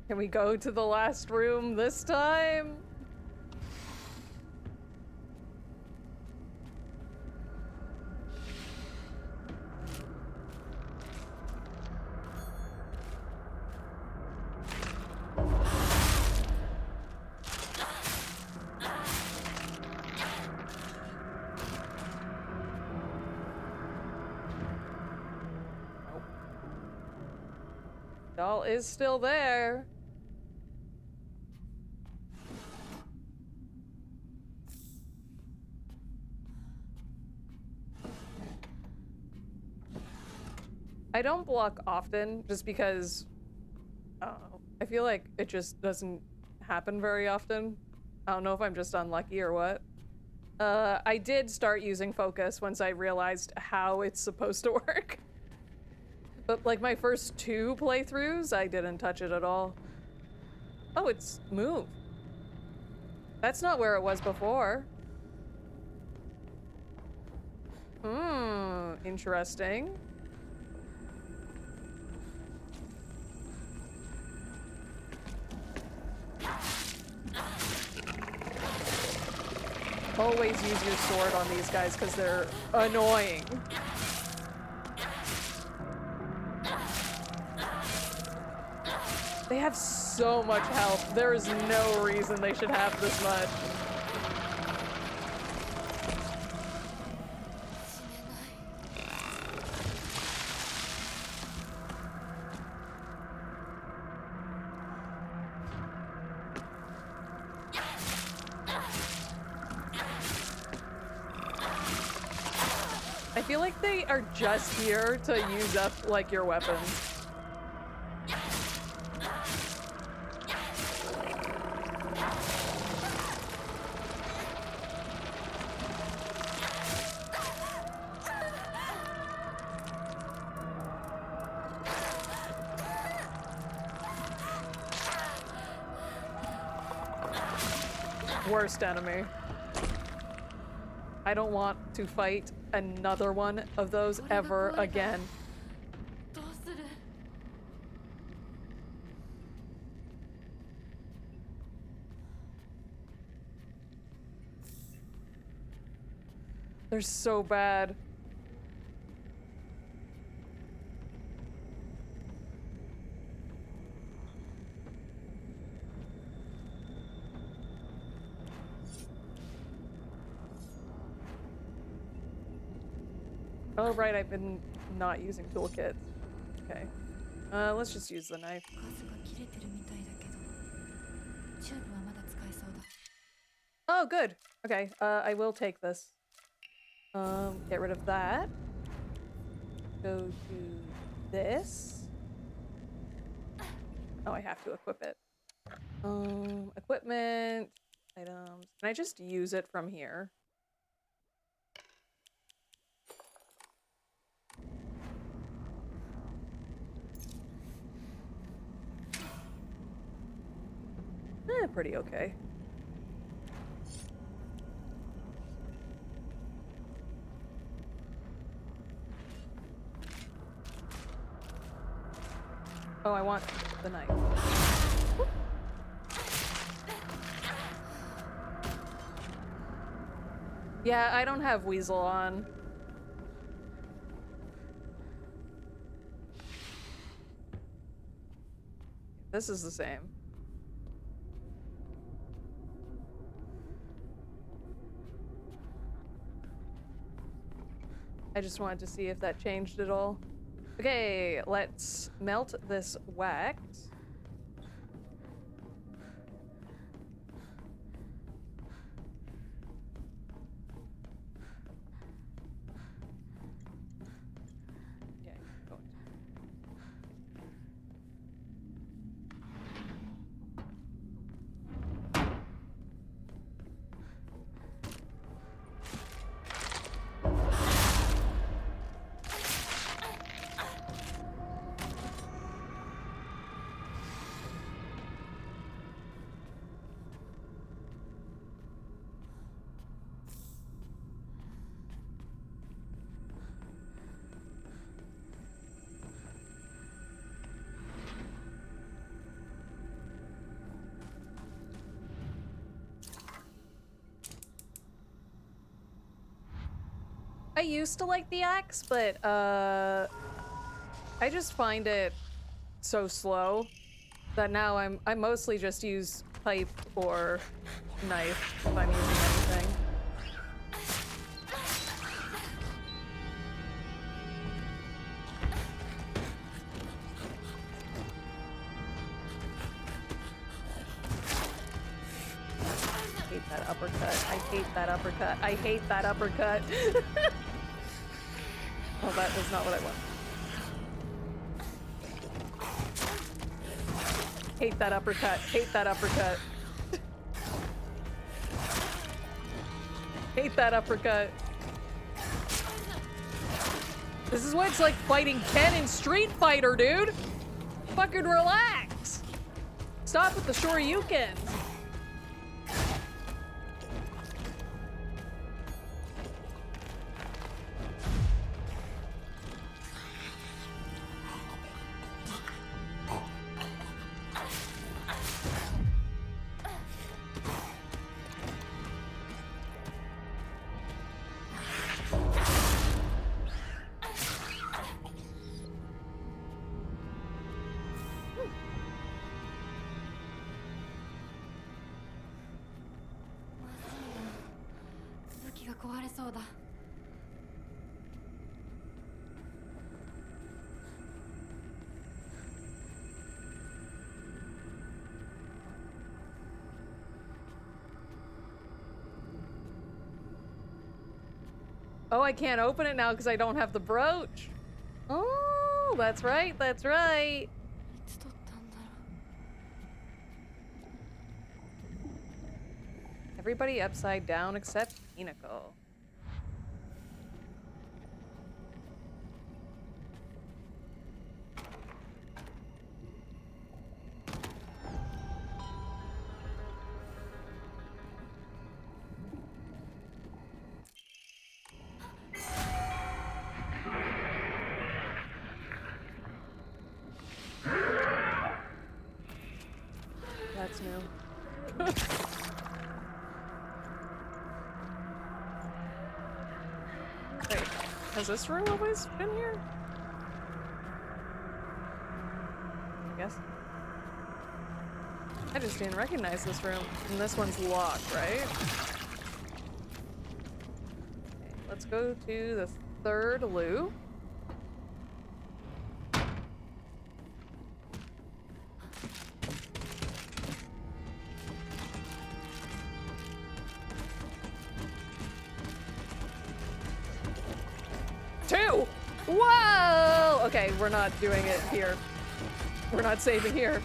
Can we go to the last room this time? Doll is still there. I don't block often just because I don't know. I feel like it just doesn't happen very often. I don't know if I'm just unlucky or what. I did start using focus once I realized how it's supposed to work. But like my first 2 playthroughs, I didn't touch it at all. Oh, it's moved. That's not where it was before. Interesting. Always use your sword on these guys because they're annoying. They have so much health. There is no reason they should have this much. I feel like they are just here to use up, like, your weapons. Worst enemy. I don't want to fight another one of those ever again. They're so bad. Oh, right, I've been not using toolkits. Okay. Let's just use the knife. Oh, good. Okay, I will take this. Get rid of that. Go to this. Oh, I have to equip it. Equipment, items. Can I just use it from here? Pretty okay. Oh, I want the knife. Yeah, I don't have Weasel on. This is the same. I just wanted to see if that changed at all. Okay, let's melt this wax. Okay, go. I used to like the axe, but I just find it so slow that now I mostly just use pipe or knife if I'm using anything. I hate that uppercut. I hate that uppercut. I hate that uppercut. Oh, that was not what I want. Hate that uppercut. Hate that uppercut. Hate that uppercut. This is what it's like fighting Ken in Street Fighter, dude. Fucking relax. Stop with the Shoryukens. Oh, I can't open it now because I don't have the brooch. Oh, that's right, that's right. Everybody upside down except Hinako. That's new. Wait, has this room always been here? I guess. I just didn't recognize this room. And this one's locked, right? Okay, let's go to the third loop. Two! Whoa! Okay, we're not doing it here. We're not saving here.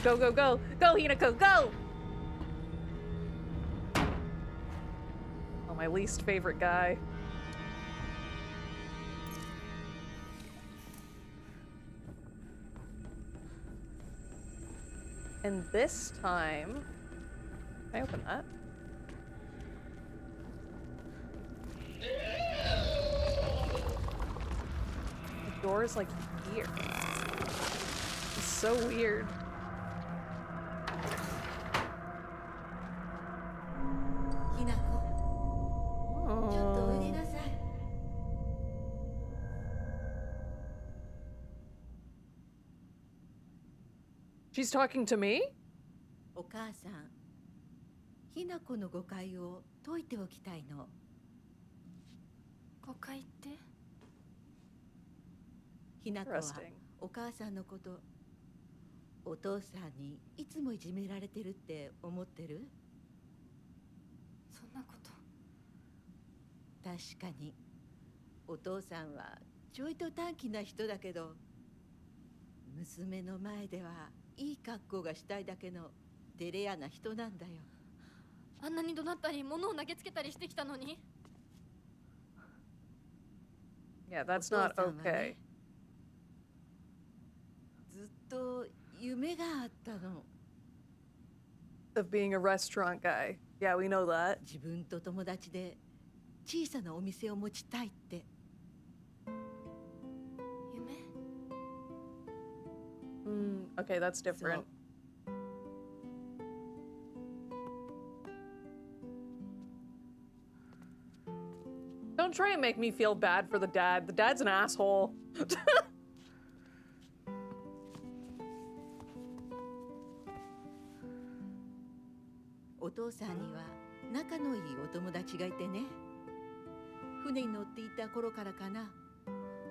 Go, go, go. Go, Hinako, go! Oh, my least favorite guy. And this time... Can I open that? The door is like here. It's so weird. She's talking to me? お母さん、ひなこの誤解を解いておきたいの。誤解って？ひなこはお母さんのこと、お父さんにいつもいじめられてるって思ってる？そんなこと。確かに、お父さんはちょいと短気な人だけど、娘の前ではいい格好がしたいだけのデレ屋な人なんだよ。あんなに怒鳴ったり物を投げつけたりしてきたのに。Yeah, that's not okay. ずっと夢があったの。Of being a restaurant guy. Yeah, we know that. 自分と友達で小さなお店を持ちたいって。夢？Okay, that's different. don't try and make me feel bad for the dad. The dad's an asshole. お父さんには仲のいいお友達がいてね。船に乗っていた頃からかな。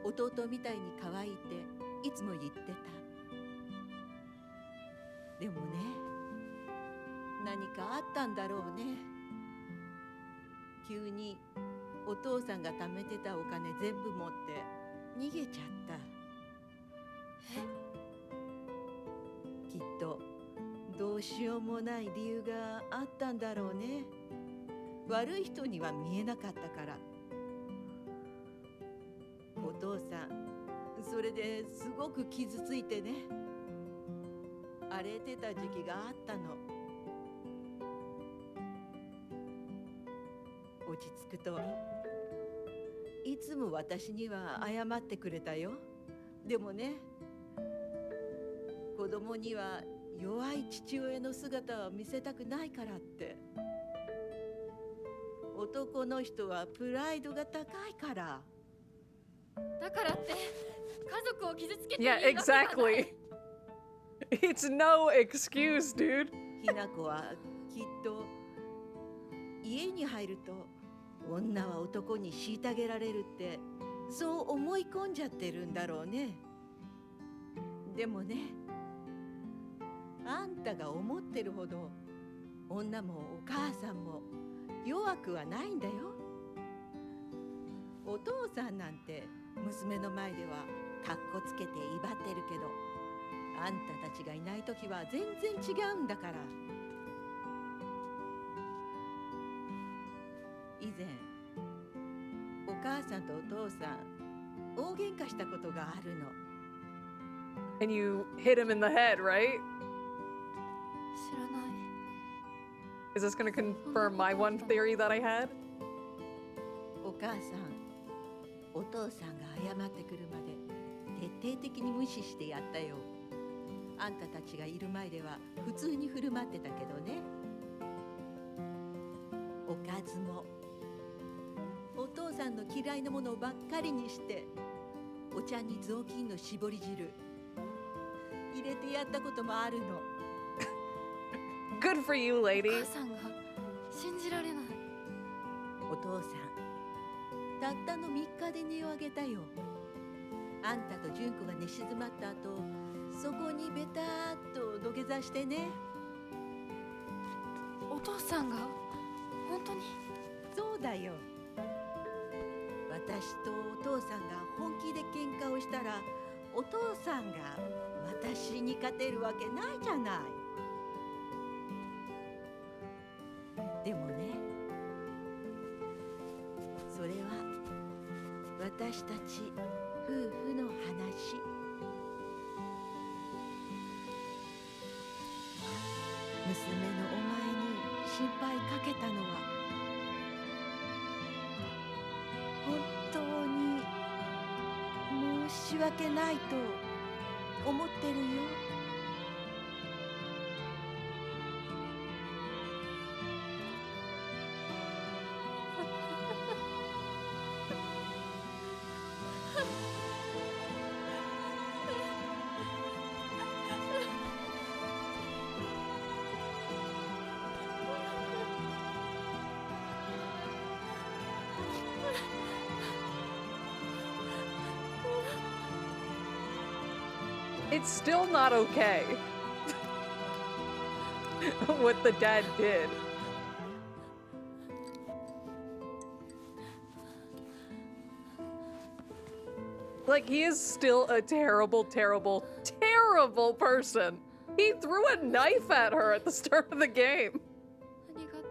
弟みたいに可愛いっていつも言ってた。でもね、何かあったんだろうね。急にお父さんが貯めてたお金全部持って逃げちゃった。きっとどうしようもない理由があったんだろうね。悪い人には見えなかったから。お父さん、それですごく傷ついてね。荒れてた時期があったの。落ち着くといつも私には謝ってくれたよ。でもね、子供には弱い父親の姿を見せたくないからって。男の人はプライドが高いから。だからって家族を傷つけていい Yeah, わけがない。 exactly. It's no excuse, dude. ひな子はきっと家に入ると女は男に虐げられるってそう思い込んじゃってるんだろうね。でもね、あんたが思ってるほど女もお母さんも弱くはないんだよ。お父さんなんて娘の前ではカッコつけて威張ってるけど、あんたたちがいない時は全然違うんだから。以前お母さんとお父さん大喧嘩したことがあるの。 And you hit him in the head, right? 知らない。 Is this gonna confirm my one theory that I had? お母さん、お父さんが謝ってくるまで徹底的に無視してやったよ。あんたたちがいる前では普通に振る舞ってたけどね。おかずもお父さんの嫌いなものばっかりにして、お茶に雑巾の搾り汁入れてやったこともあるの。Good for you, お lady. 母さんが信じられない。お父さん、たったの3日で値を上げたよ。あんたと純子が寝静まった後、そこにベターっと土下座してね。お父さんが本当に？そうだよ。私とお父さんが本気で喧嘩をしたら、お父さんが私に勝てるわけないじゃない。でもね、それは私たち夫婦の話。娘のお前に心配かけたのは本当に申し訳ないと思ってるよ。It's still not okay. What the dad did. Like, he is still a terrible, terrible, terrible person. He threw a knife at her at the start of the game. ありがとう。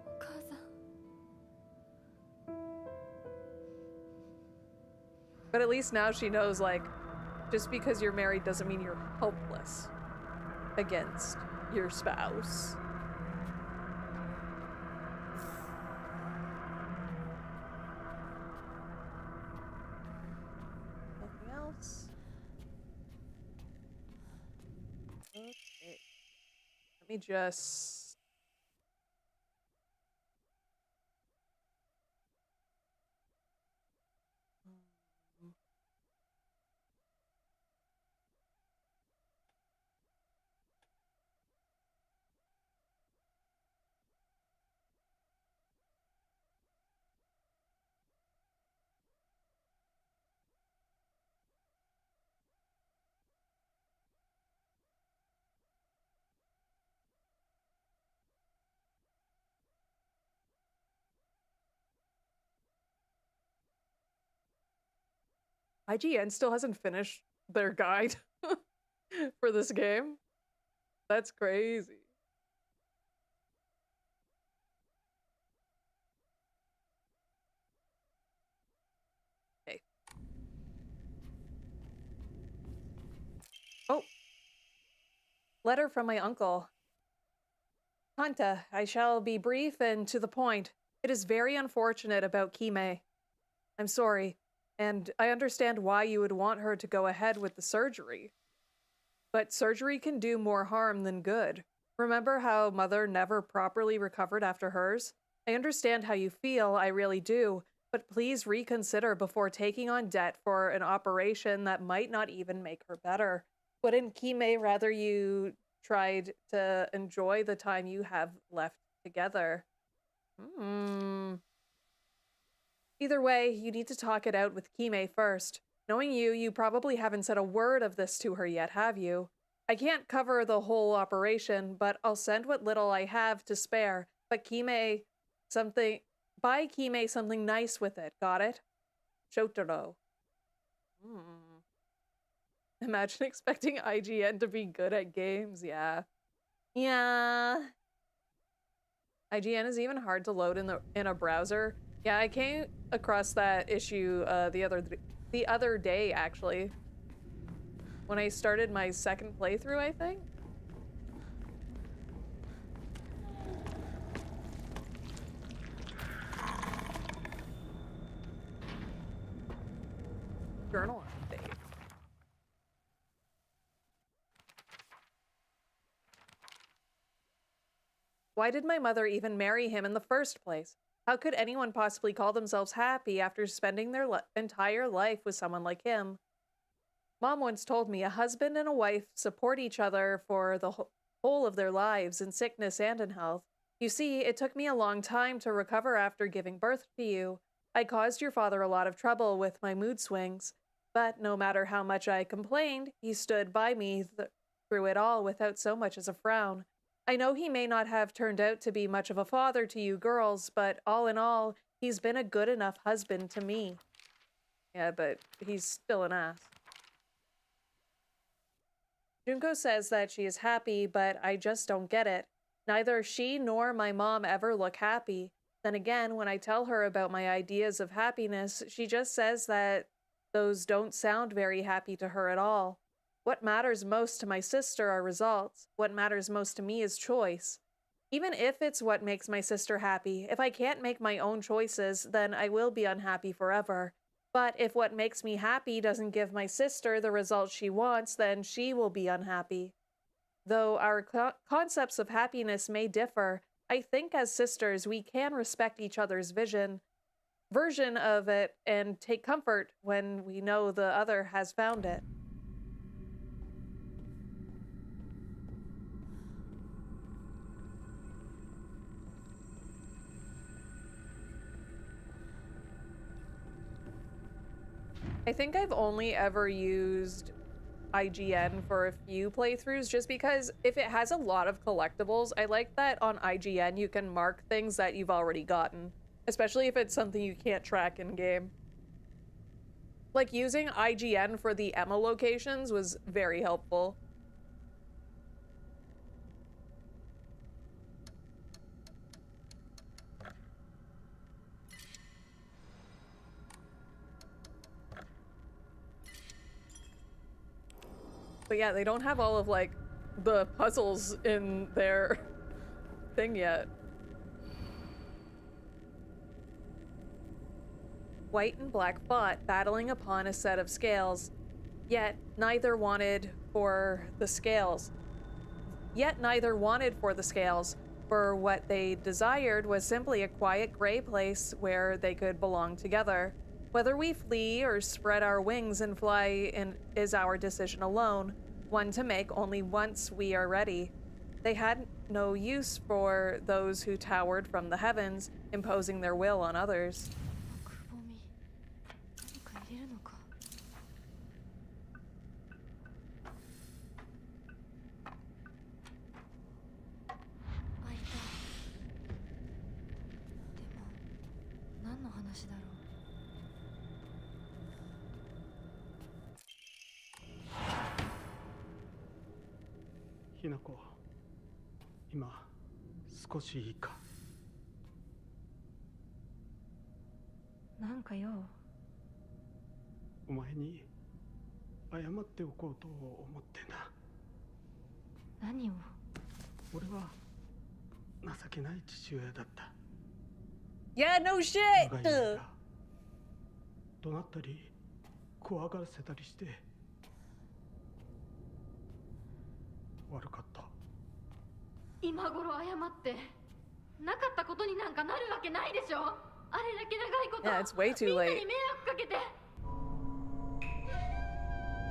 お母さん。 But at least now she knows, like, just because you're married doesn't mean you're helpless against your spouse. Nothing else? Okay. Let me just... IGN still hasn't finished their guide for this game. That's crazy. Okay. Oh. Letter from my uncle. Hanta, I shall be brief and to the point. It is very unfortunate about Kime. I'm sorry, and I understand why you would want her to go ahead with the surgery. But surgery can do more harm than good. Remember how Mother never properly recovered after hers? I understand how you feel, I really do, but please reconsider before taking on debt for an operation that might not even make her better. Wouldn't Kime rather you tried to enjoy the time you have left together? Either way, you need to talk it out with Kime first. Knowing you, you probably haven't said a word of this to her yet, have you? I can't cover the whole operation, but I'll send what little I have to spare. But Kime, buy Kime something nice with it, got it? Shotaro. Imagine expecting IGN to be good at games, yeah. Yeah. IGN is even hard to load in a browser. Yeah, I came across that issue the other day, actually. When I started my second playthrough, I think. Journal update. Why did my mother even marry him in the first place? How could anyone possibly call themselves happy after spending their entire life with someone like him? Mom once told me a husband and a wife support each other for the whole of their lives, in sickness and in health. You see, it took me a long time to recover after giving birth to you. I caused your father a lot of trouble with my mood swings. But no matter how much I complained, he stood by me through it all without so much as a frown. I know he may not have turned out to be much of a father to you girls, but all in all, he's been a good enough husband to me. Yeah, but he's still an ass. Junko says that she is happy, but I just don't get it. Neither she nor my mom ever look happy. Then again, when I tell her about my ideas of happiness, she just says that those don't sound very happy to her at all. What matters most to my sister are results. What matters most to me is choice. Even if it's what makes my sister happy, if I can't make my own choices, then I will be unhappy forever. But if what makes me happy doesn't give my sister the results she wants, then she will be unhappy. Though our concepts of happiness may differ, I think as sisters we can respect each other's version of it and take comfort when we know the other has found it. I think I've only ever used IGN for a few playthroughs just because if it has a lot of collectibles, I like that on IGN you can mark things that you've already gotten, especially if it's something you can't track in game. Like using IGN for the Emma locations was very helpful. But yeah, they don't have all of, like, the puzzles in their thing yet. White and black fought, battling upon a set of scales. Yet neither wanted for the scales. For what they desired was simply a quiet gray place where they could belong together. Whether we flee or spread our wings and fly is our decision alone, one to make only once we are ready. They had no use for those who towered from the heavens, imposing their will on others. くぼみ何か入れるのか。開いた。でも何の話だろう。ひなこ、今少しいいか？なんかよ。お前に謝っておこうと思ってな。何を？俺は情けない父親だった。Yeah, no shit! 長い間怒鳴ったり怖がらせたりして悪かった。今頃謝ってなかったことになんかなるわけないでしょ。あれだけ長いこと Yeah, it's way too みんな late. に迷惑かけて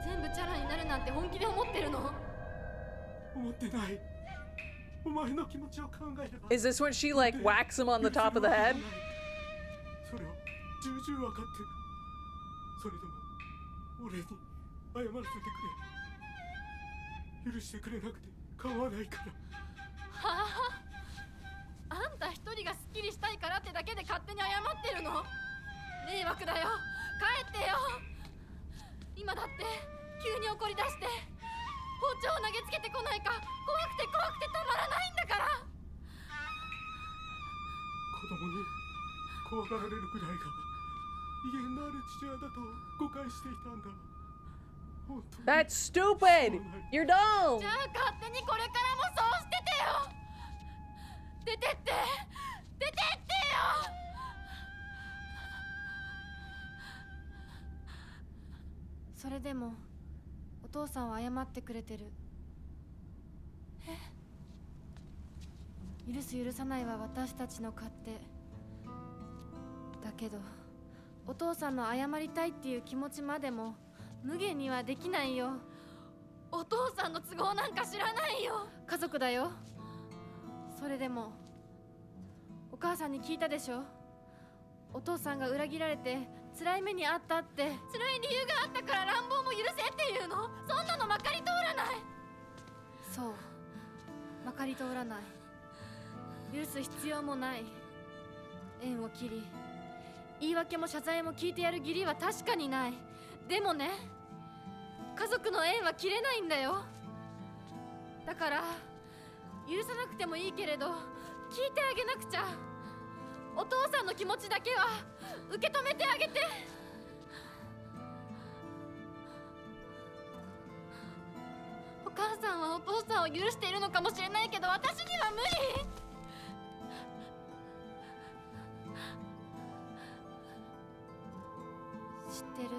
全部チャラになるなんて本気で思ってるの？思ってない。お前の気持ちを考えれば。 Is this when she like whacks him on the top of the head? それを重々分かってる。それでも俺に謝らせてくれ。許してくれなくて構わないから。はあ、あんた一人がスッキリしたいからってだけで勝手に謝ってるの？迷惑だよ。帰ってよ。今だって急に怒り出して包丁を投げつけてこないか怖くてたまらないんだから。子供に怖がられるくらいが威厳のある父親だと誤解していたんだ。 That's stupid! You're dumb! じゃあ勝手にこれからもそうしててよ。出てって出てってよ。それでもお父さんは謝ってくれてる。許す許さないは私たちの勝手だけど、お父さんの謝りたいっていう気持ちまでも無限にはできないよ。お父さんの都合なんか知らないよ。家族だよ。それでもお母さんに聞いたでしょ。お父さんが裏切られて辛い目にあったって。辛い理由があったから乱暴も許せっていうの？そんなのまかり通らない。そう、まかり通らない。許す必要もない。縁を切り言い訳も謝罪も聞いてやる義理は確かにない。でもね、家族の縁は切れないんだよ。だから許さなくてもいいけれど聞いてあげなくちゃ。お父さんの気持ちだけは受け止めてあげて。お母さんはお父さんを許しているのかもしれないけど私には無理。知ってる？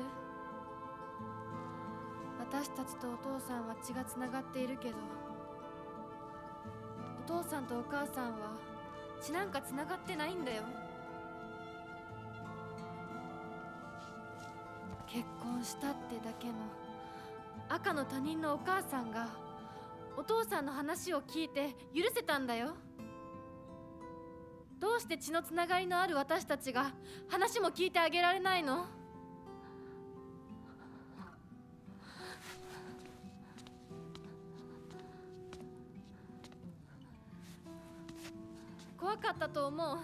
私たちとお父さんは血がつながっているけど、お父さんとお母さんは血なんかつながってないんだよ。結婚したってだけの赤の他人のお母さんがお父さんの話を聞いて許せたんだよ。どうして血のつながりのある私たちが話も聞いてあげられないの？怖かったと思う。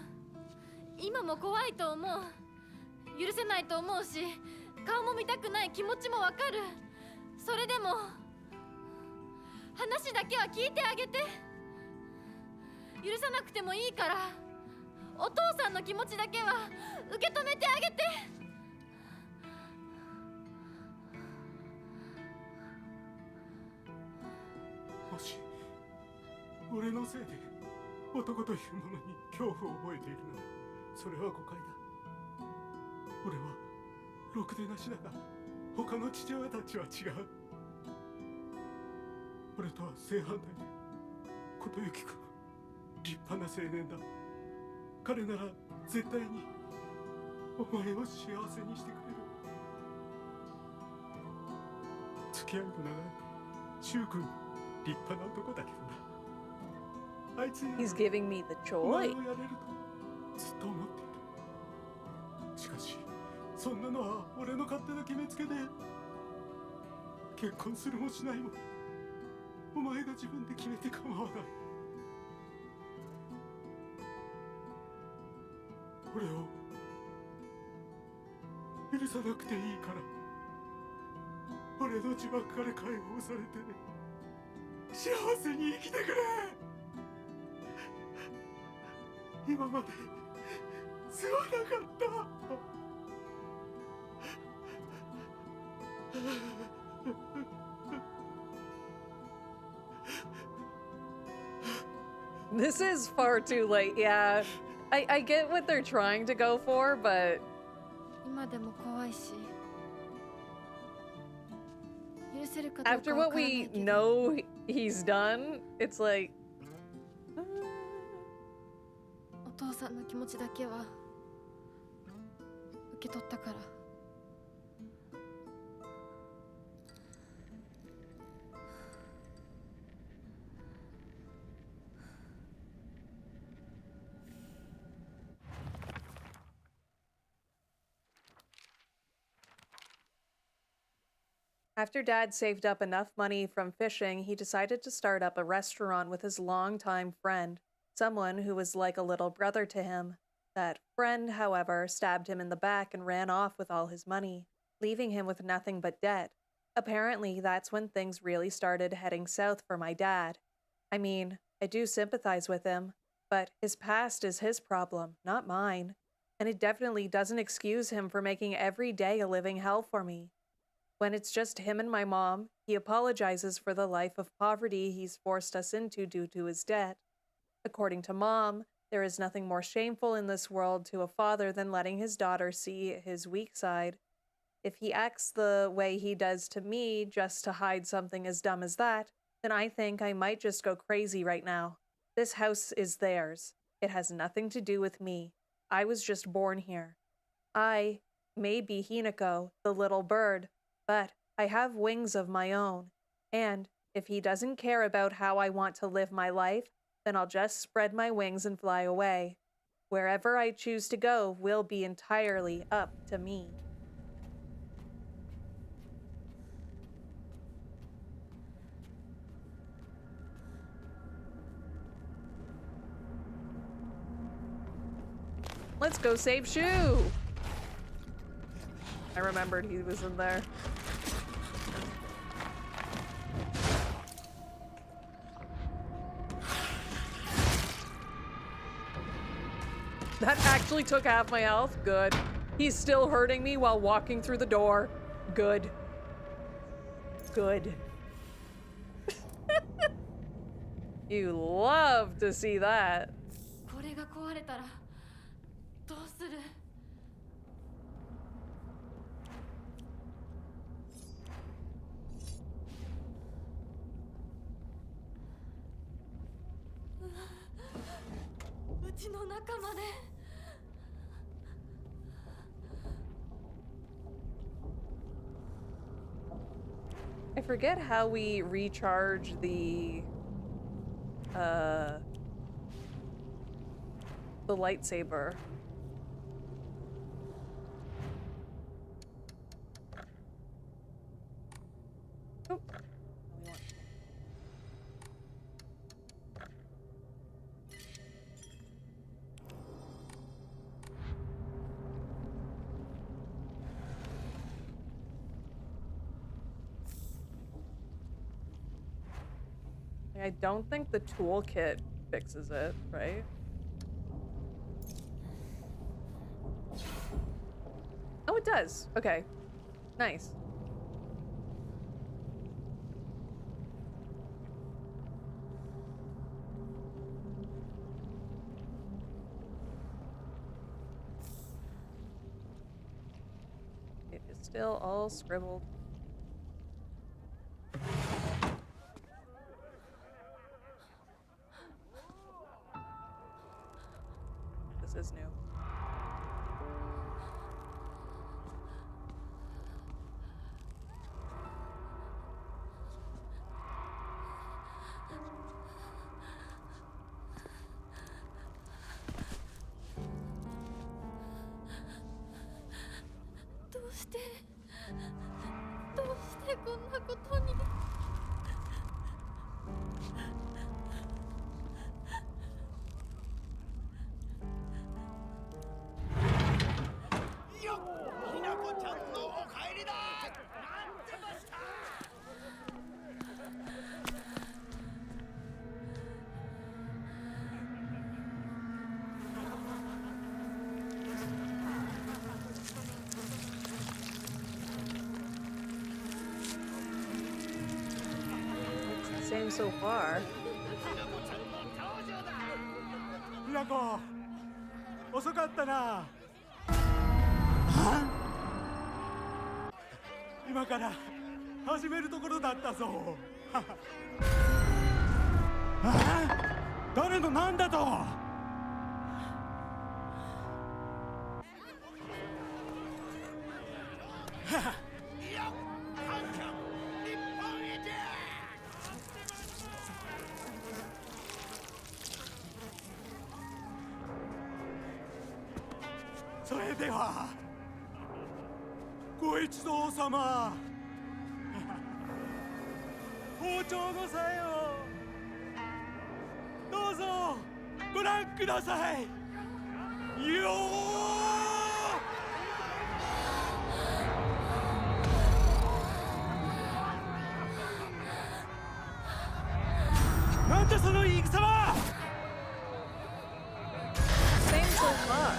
今も怖いと思う。許せないと思うし、顔も見たくない気持ちもわかる。それでも話だけは聞いてあげて。許さなくてもいいからお父さんの気持ちだけは受け止めてあげて。もし俺のせいで男というものに恐怖を覚えているならそれは誤解だ。俺はろくでなしだが他の父親たちは違う。俺とは正反対で琴行君立派な青年だ。彼なら絶対にお前を幸せにしてくれる。付き合いの長い柊君、立派な男だけどな。あいつに He's giving me the お前を joy. やれるとずっと思っている。しかしそんなのは俺の勝手な決めつけで、結婚するもしないもお前が自分で決めて構わない。俺を許さなくていいから、俺の呪縛から解放されて幸せに生きてくれ。今まですまなかった。This is far too late, yeah. I get what they're trying to go for, but 今でも怖いし許せるかどう after かわ what からない we けど know he's done, it's like... お父さんの気持ちだけは受け取ったから。After Dad saved up enough money from fishing, he decided to start up a restaurant with his longtime friend, someone who was like a little brother to him. That friend, however, stabbed him in the back and ran off with all his money, leaving him with nothing but debt. Apparently, that's when things really started heading south for my dad. I mean, I do sympathize with him, but his past is his problem, not mine. And it definitely doesn't excuse him for making every day a living hell for me. When it's just him and my mom, he apologizes for the life of poverty he's forced us into due to his debt. According to Mom, there is nothing more shameful in this world to a father than letting his daughter see his weak side. If he acts the way he does to me just to hide something as dumb as that, then I think I might just go crazy right now. This house is theirs. It has nothing to do with me. I was just born here. I may be Hinako, the little bird, but I have wings of my own, and if he doesn't care about how I want to live my life, then I'll just spread my wings and fly away. Wherever I choose to go will be entirely up to me. Let's go save Shu! I remembered he was in there. That actually took half my health. Good. He's still hurting me while walking through the door. Good. Good. You love to see that. これが壊れたらどうする？うちの中まで。I forget how we recharge the lightsaber. Oh. I don't think the toolkit fixes it, right? Oh, it does. Okay. Nice. It is still all scribbled. This is new. してこんなことに。よっ、ひなこちゃんのお帰りだ。待ってました。Same so far. ひなこ、遅かったな。今から始めるところだったぞ。誰のなんだと。それではご一同様、包丁の際をどうぞご覧くださいよー。なんだその言い草は。 Same so far.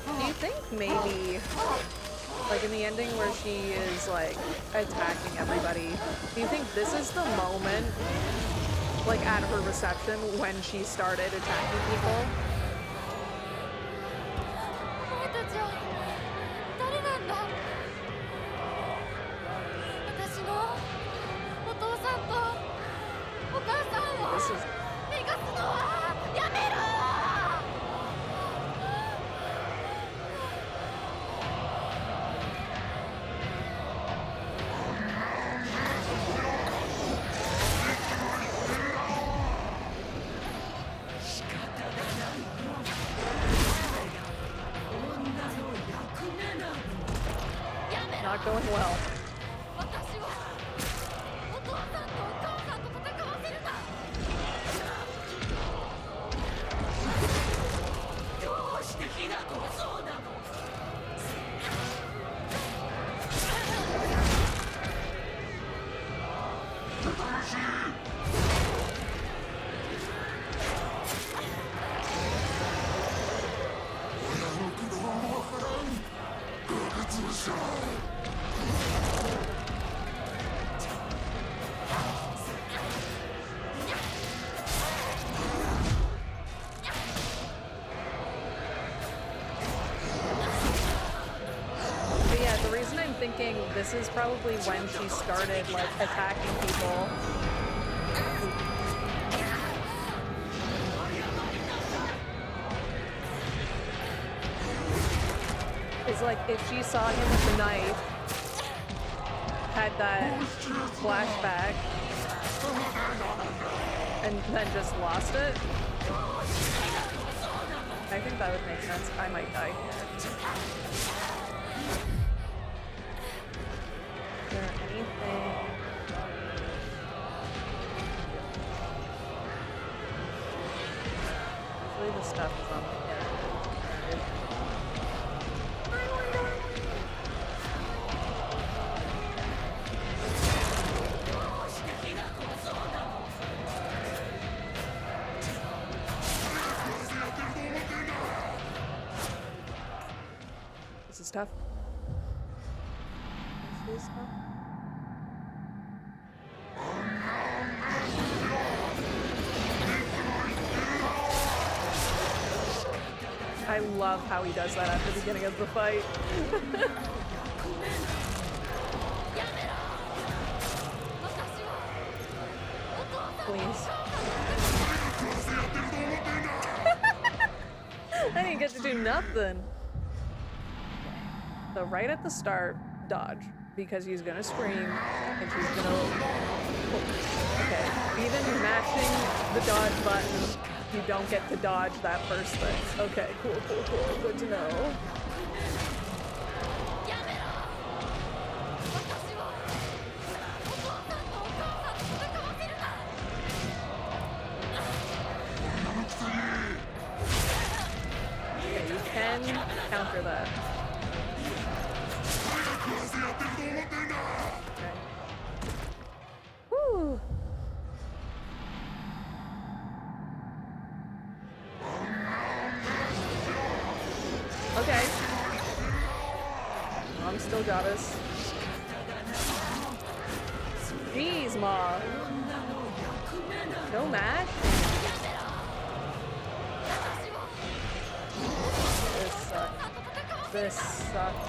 Do you think maybe, like in the ending where she is like attacking everybody, do you think this is the moment, like at her reception, when she started attacking people? お前たちは誰なんだ。私のお父さんとお母さんを This is 逃がすのはやめろ。 not going well. 私はお父さんとお母さんと戦わせるな。どうしてひなこはそうなの。 But yeah, the reason I'm thinking this is probably when she started like attacking people. Is like if she saw him with the knife, had that flashback, and then just lost it. I think that would make sense. I might die here. Is there anything? Usually the stuff is on the end. This is tough. This is tough. I love how he does that at the beginning of the fight. please. I didn't get to do nothing. So right at the start, dodge, because he's gonna scream and she's gonna... Okay, even mashing the dodge button, you don't get to dodge that first thing. Okay, cool, cool, cool. Good to know. Okay, you can counter that. Okay. Woo! Okay. Mom still got us. Jeez, Ma. No mash? This sucks. This sucks.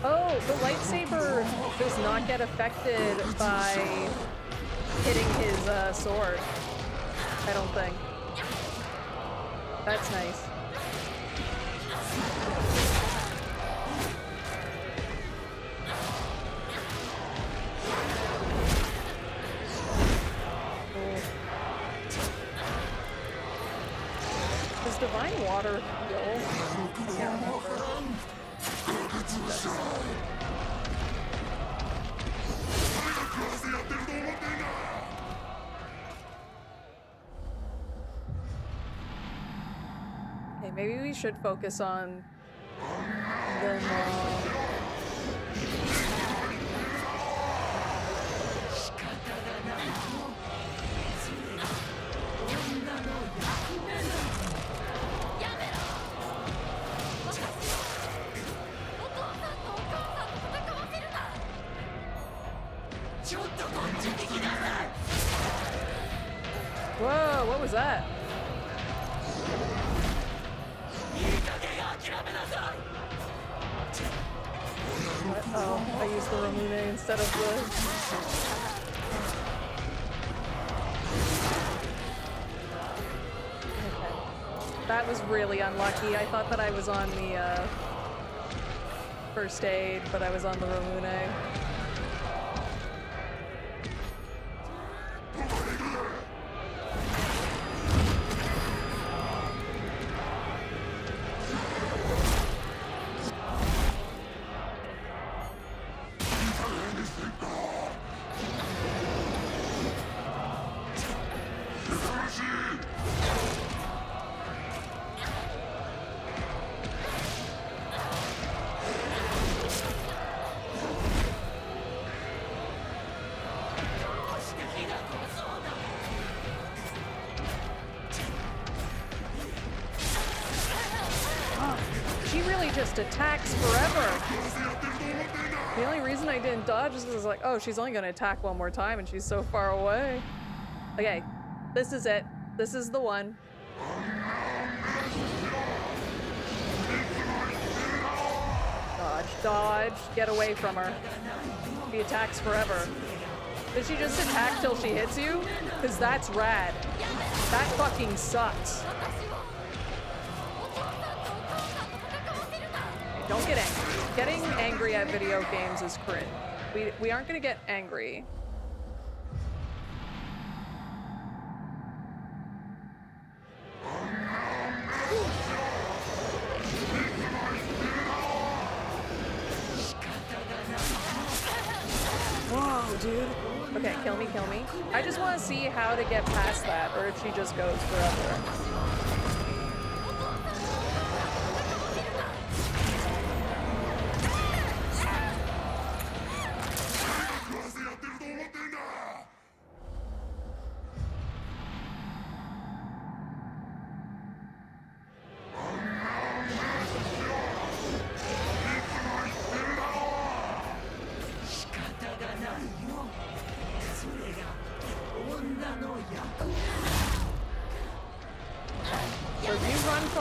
Oh, the lightsaber does not get affected by hitting his sword. I don't think. That's nice. Does divine water heal? I can't remember. Okay, maybe we should focus on the Whoa, what was that? Oh, I used the Ramune instead of the... Okay. That was really unlucky. I thought that I was on the first aid, but I was on the Ramune. Just attacks forever. The only reason I didn't dodge is because I was like, oh, she's only gonna attack one more time and she's so far away. Okay, this is it. This is the one. Dodge, dodge, get away from her. She attacks forever. Does she just attack till she hits you? Because that's rad. That fucking sucks. Don't get angry. Getting angry at video games is cringe. We aren't gonna get angry. Whoa, dude. Okay, kill me, kill me. I just want to see how to get past that, or if she just goes forever.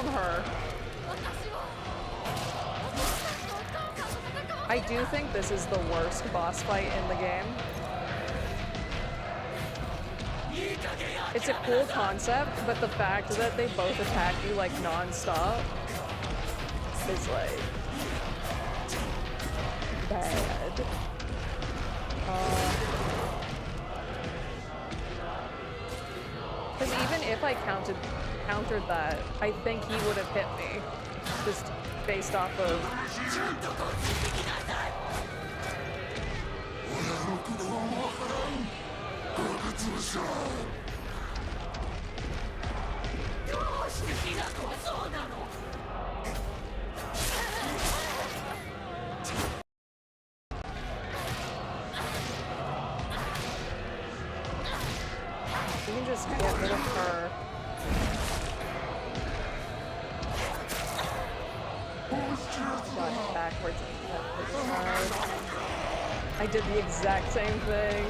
from her. I do think this is the worst boss fight in the game. It's a cool concept, but the fact that they both attack you like non-stop is like bad. Because even if I countered that, I think he would have hit me, just based off of. We can just get rid of her. Dodge backwards and left this side. I did the exact same thing.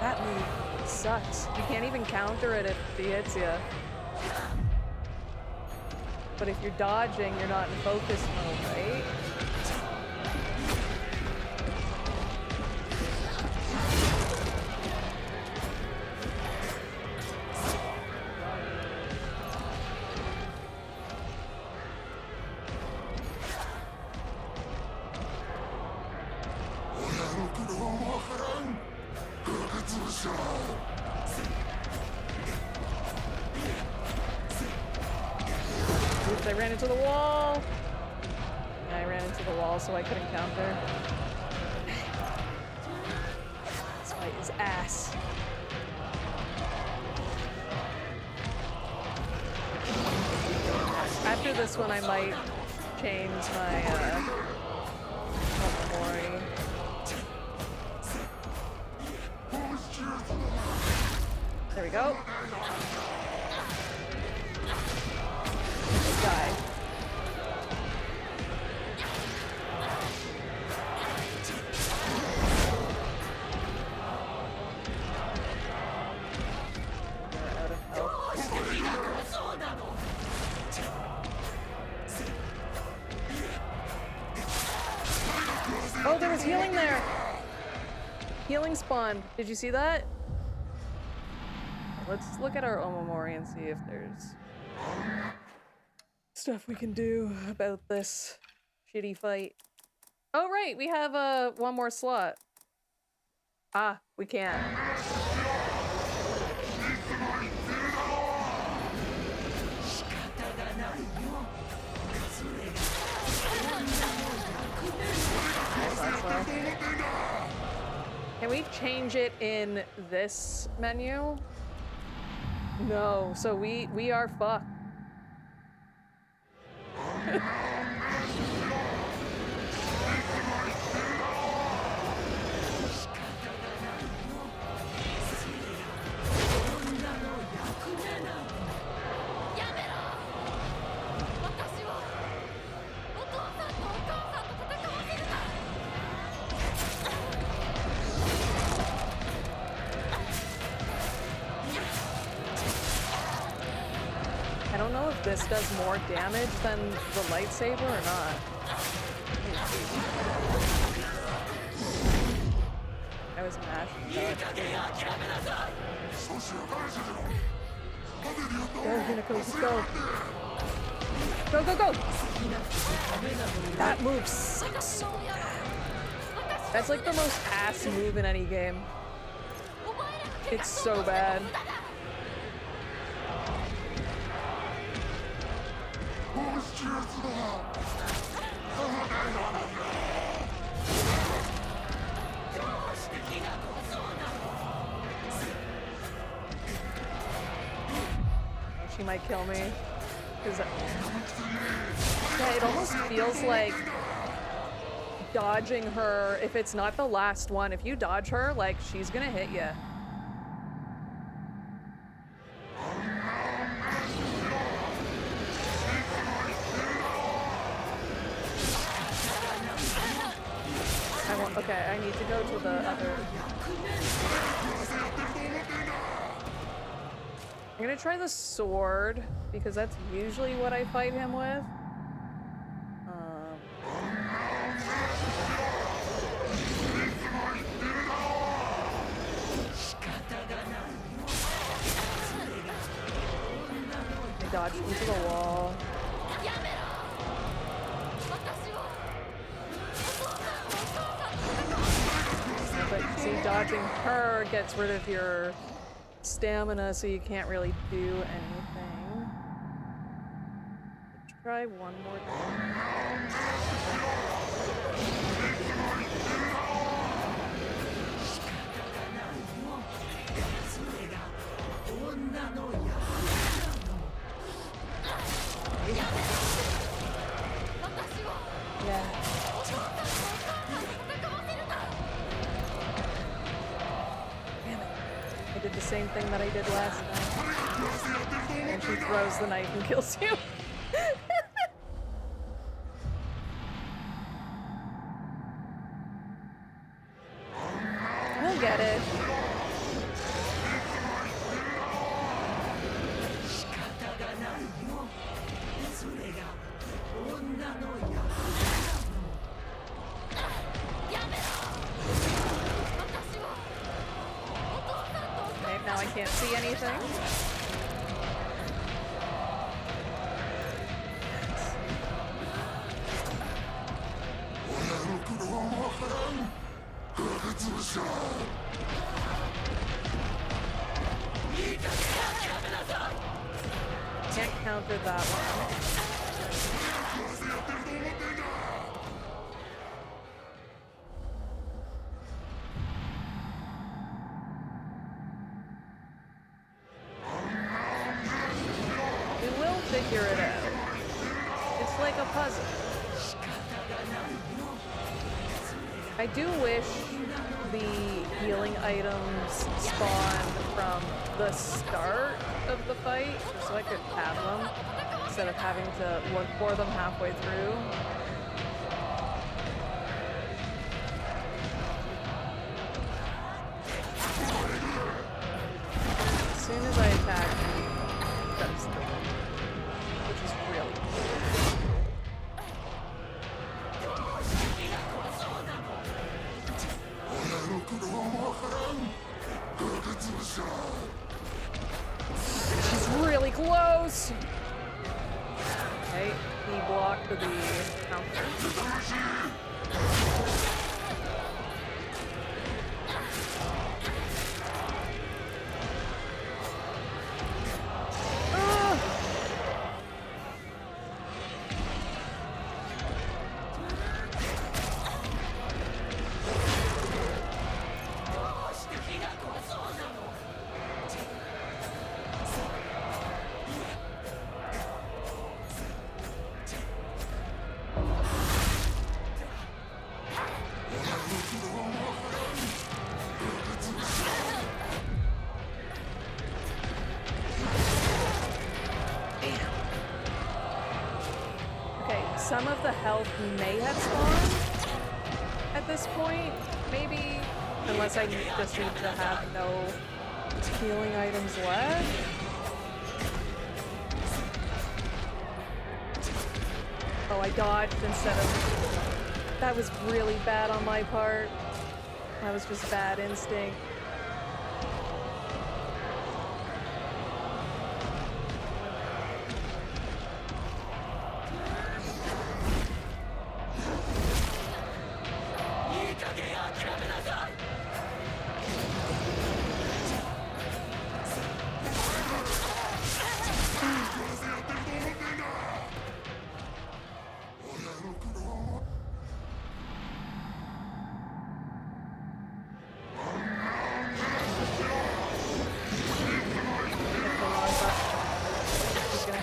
That move sucks. You can't even counter it if he hits you. But if you're dodging, you're not in focus mode, right? Oops, I ran into the wall. I ran into the wall, so I couldn't counter. This fight is ass. After this one, I might change my Mori. There we go. Die. We're out of health. Oh, there was healing there! Healing spawned. Did you see that? Let's look at our Omamori and see if there's stuff we can do about this shitty fight. Oh right, we have one more slot. Ah, we can. Can we change it in this menu? No, so we are fucked. I don't know if this does more damage than the lightsaber or not. I was mashed. Go, Hinako, let's go. Go, go, go! That move sucks so bad. That's like the most ass move in any game. It's so bad. She might kill me. Yeah, it almost feels like dodging her, if it's not the last one, if you dodge her, like, she's gonna hit you. Okay, I need to go to the other... I'm gonna try the sword, because that's usually what I fight him with. I dodged into the wall. But see, dodging her gets rid of your stamina, so you can't really do anything. Let's try one more time. Yeah. Damn it. I did the same thing that I did last time. And she throws the knife and kills you. We'll get it. Okay, now I can't see anything. Can't counter that one. We will figure it out. It's like a puzzle. I do wish the healing items spawned from the start of the fight, so I could have them instead of having to look for them halfway through. As soon as I attack, that's the thing, which is really cool. She's really close! Okay, he blocked the counter. Some of the health may have spawned at this point, maybe, unless I just need to have no healing items left. Oh, I dodged instead of... That was really bad on my part. That was just bad instinct.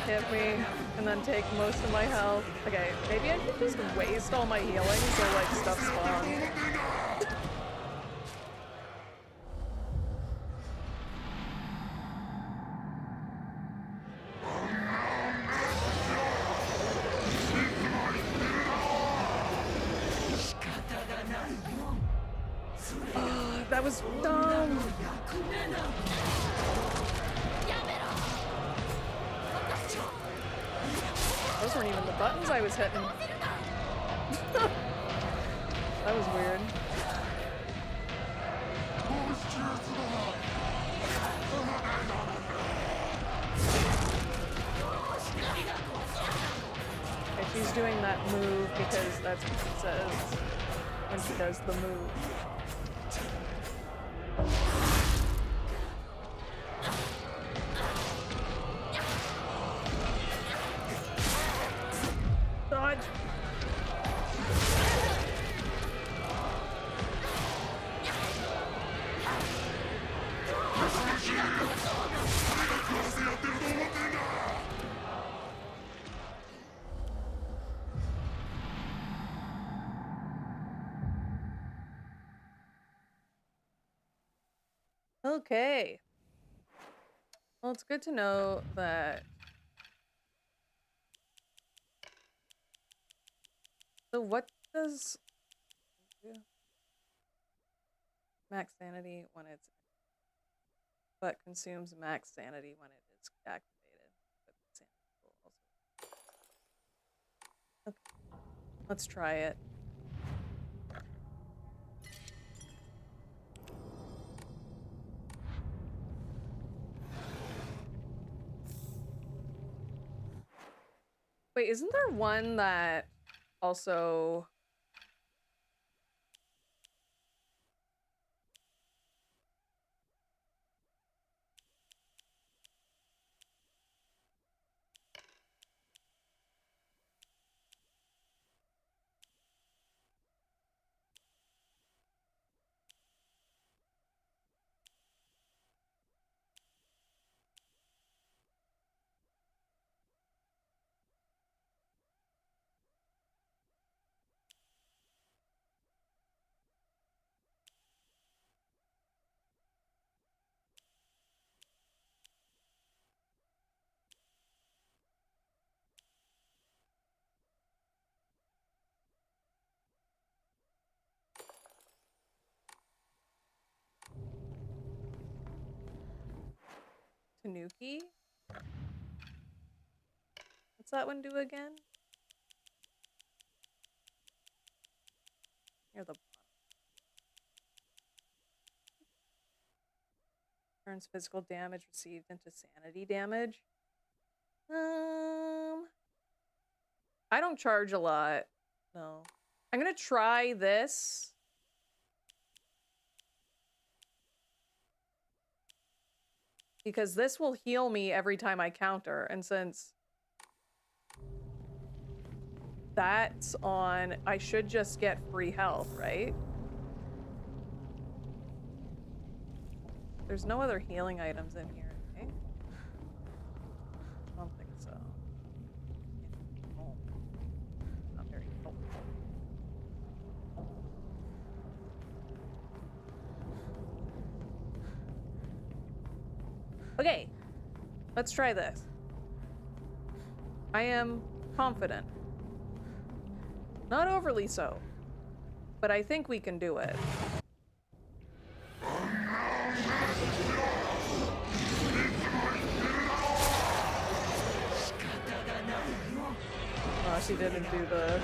Hit me and then take most of my health. Okay, maybe I should just waste all my healing so like stuff spawns. was dumb. Those weren't even the buttons I was hitting. That was weird. Okay, she's doing that move because that's what she says when she does the move. Dodge. Okay. Well, it's good to know that. So what does max sanity when it's but consumes max sanity when it is activated? But sanity will also... Okay. Let's try it. Wait, isn't there one that also... Tanuki? What's that one do again? Near the bottom. Turns physical damage received into sanity damage. I don't charge a lot. No. I'm gonna try this. Because this will heal me every time I counter, and since that's on, I should just get free health, right? There's no other healing items in here, okay? I don't think so. Oh. Not very helpful. Okay, let's try this. I am confident. Not overly so, but I think we can do it. Oh, she didn't do the...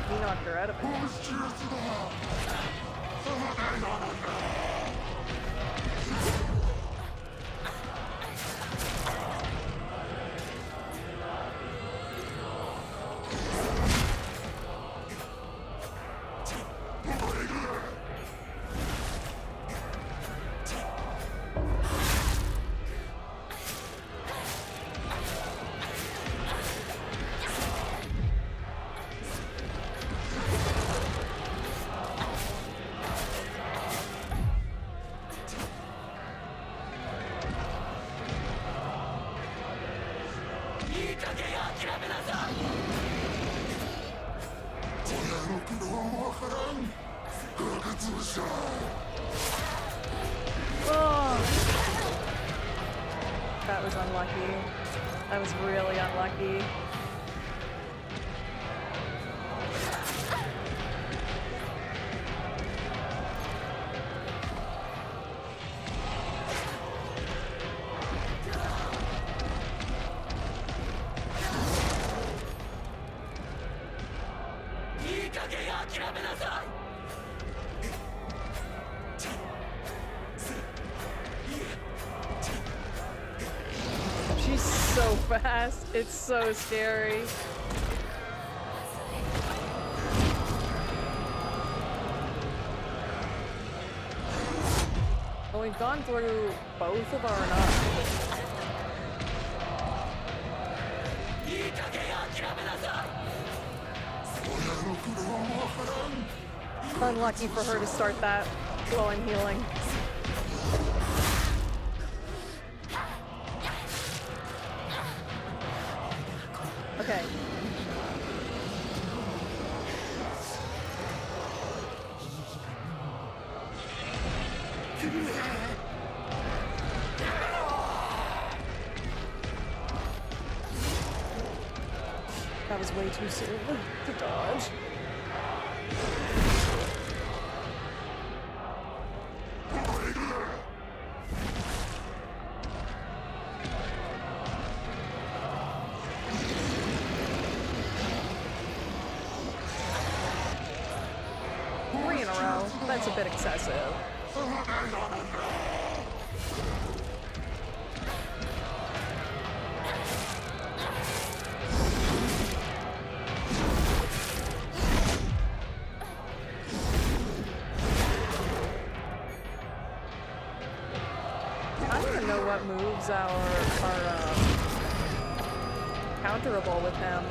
He knocked her out of it. Oh. That was unlucky. That was really unlucky. She's so fast. It's so scary. Well, we've gone through both of our knives. Unlucky for her to start that while I'm healing. Okay. That was way too soon to dodge. Three in a row. That's a bit excessive. I don't even know what moves are counterable with him.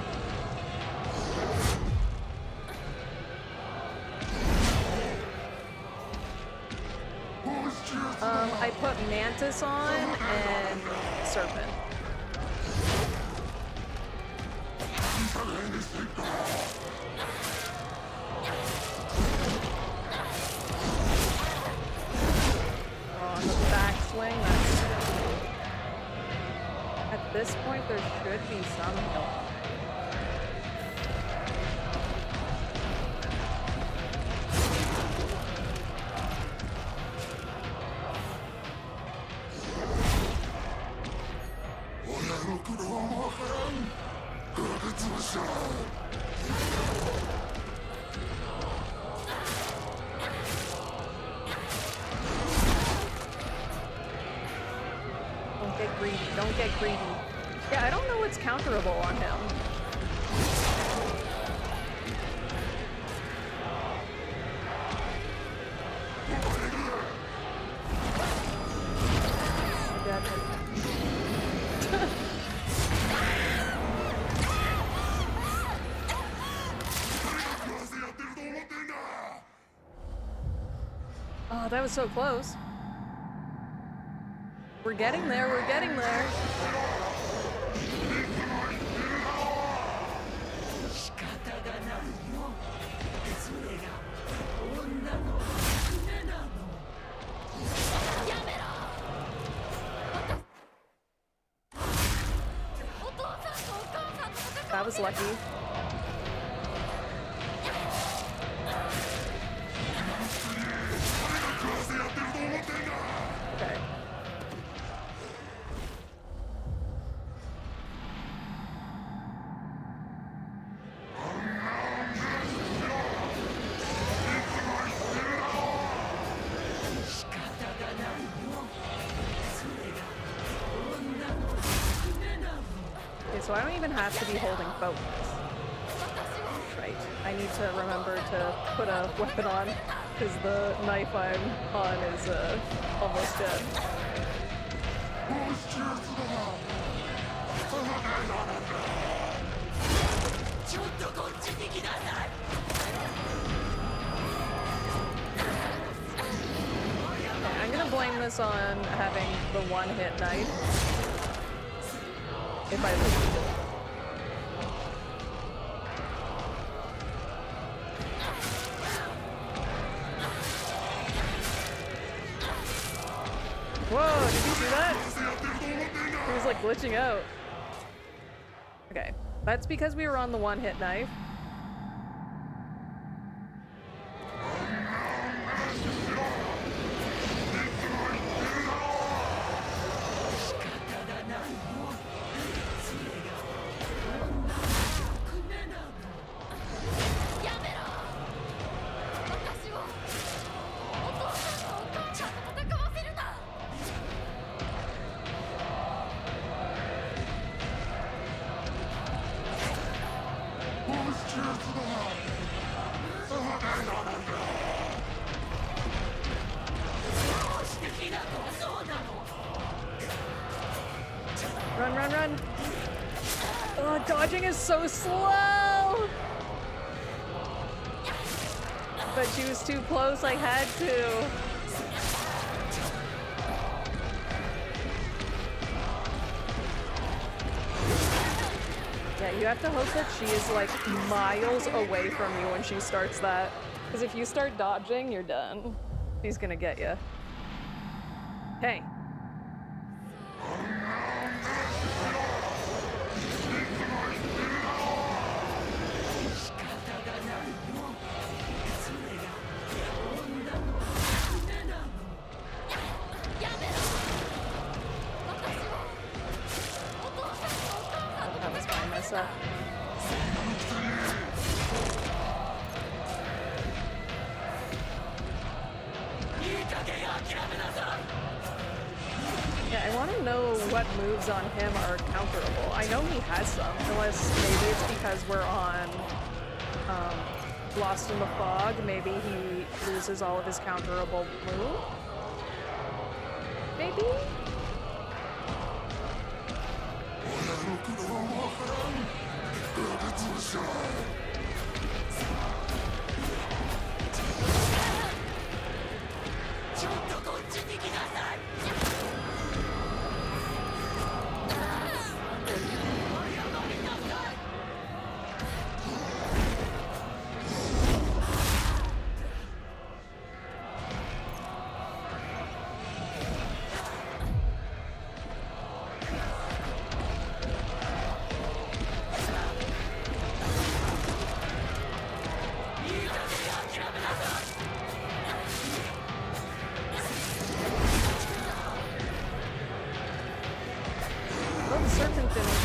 I put Mantis on and Serpent. On the backswing, that's... At this point, there should be some heal. Don't get greedy. Don't get greedy. Yeah, I don't know what's counterable on him. Oh, that was so close. We're getting there, we're getting there. That was lucky. Okay. Okay, so I don't even have to be holding focus. Right. I need to remember to put a weapon on, because the knife I'm on is almost dead. Okay, I'm gonna blame this on having the one-hit knife. If I lose it. Whoa, did you see that? He was like glitching out. Okay, that's because we were on the one-hit knife. Run, run, run. Oh, dodging is so slow. But she was too close, I had to. Yeah, you have to hope that she is like miles away from you when she starts that. Because if you start dodging, you're done. She's gonna get you. Hey. That was my mess up. Yeah, I want to know what moves on him are counterable. I know he has some, unless maybe it's because we're on Lost in the Fog. Maybe he loses all of his counterable moves. Maybe? Oh, the serpent finish.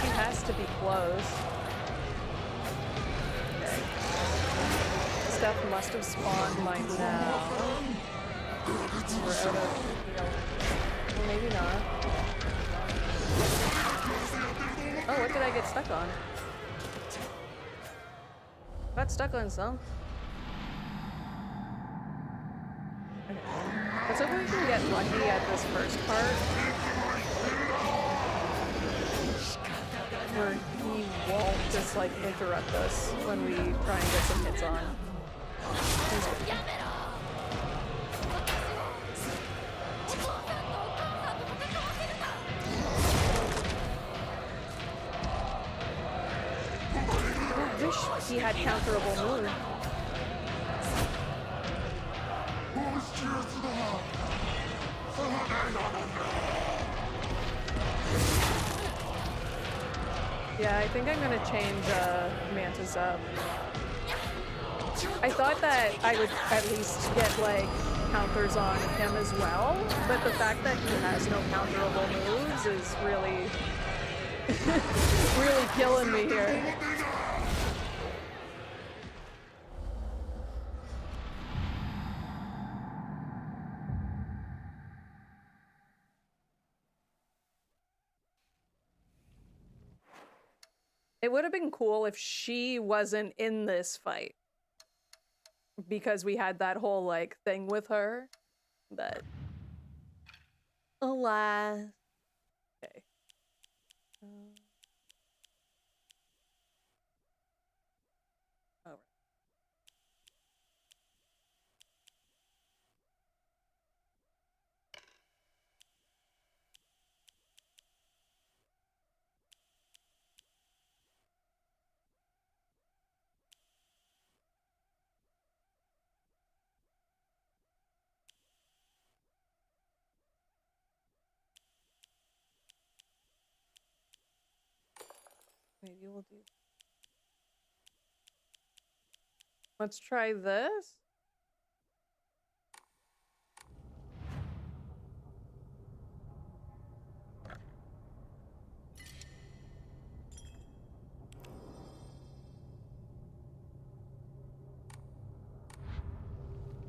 He has to be close. Okay. Stuff must have spawned by now. We're out of heal. Well, maybe not. Oh, what did I get stuck on? Got stuck on some. Okay. Let's hope we can get lucky at this first part. Where he won't just like interrupt us when we try and get some hits on. He's good. I wish he had counterable moves. Yeah, I think I'm gonna change Mantis up. I thought that I would at least get like counters on him as well, but the fact that he has no counterable moves is really really killing me here. It would have been cool if she wasn't in this fight. Because we had that whole, like, thing with her. But... alas. Okay. Alright. Maybe we'll do. Let's try this.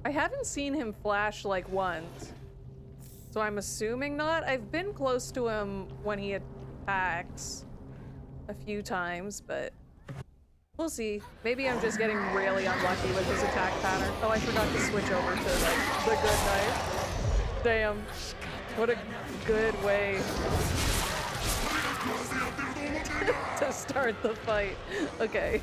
I haven't seen him flash like once, so I'm assuming not. I've been close to him when he attacks a few times, but we'll see. Maybe I'm just getting really unlucky with his attack pattern. Oh, I forgot to switch over to like the good knife. Damn, what a good way to start the fight. Okay.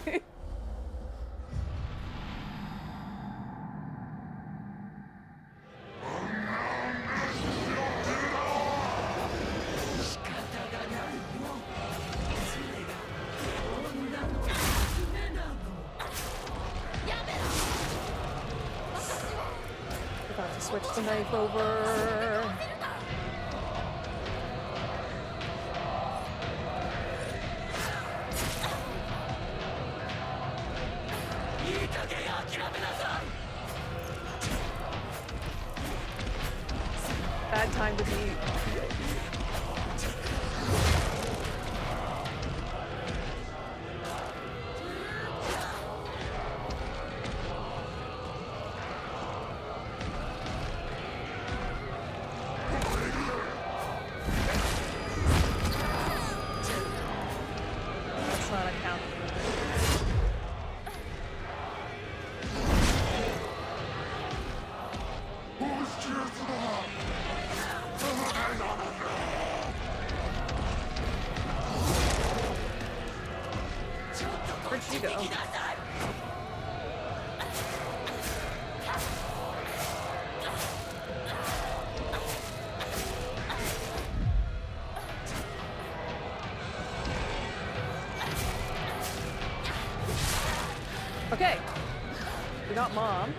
Switch the knife over. Bad time to be. Where'd she go? Okay, we got Mom.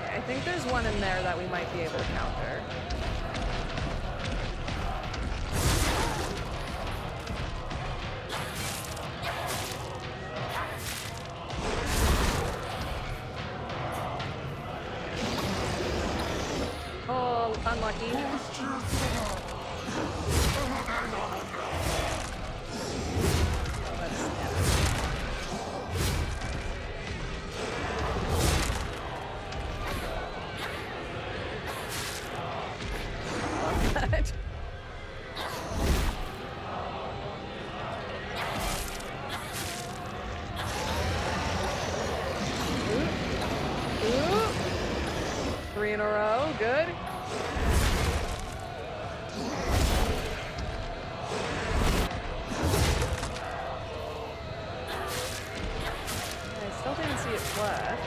I think there's one in there that we might be able to counter. Oh, unlucky. Three in a row, good. I still didn't see it flash.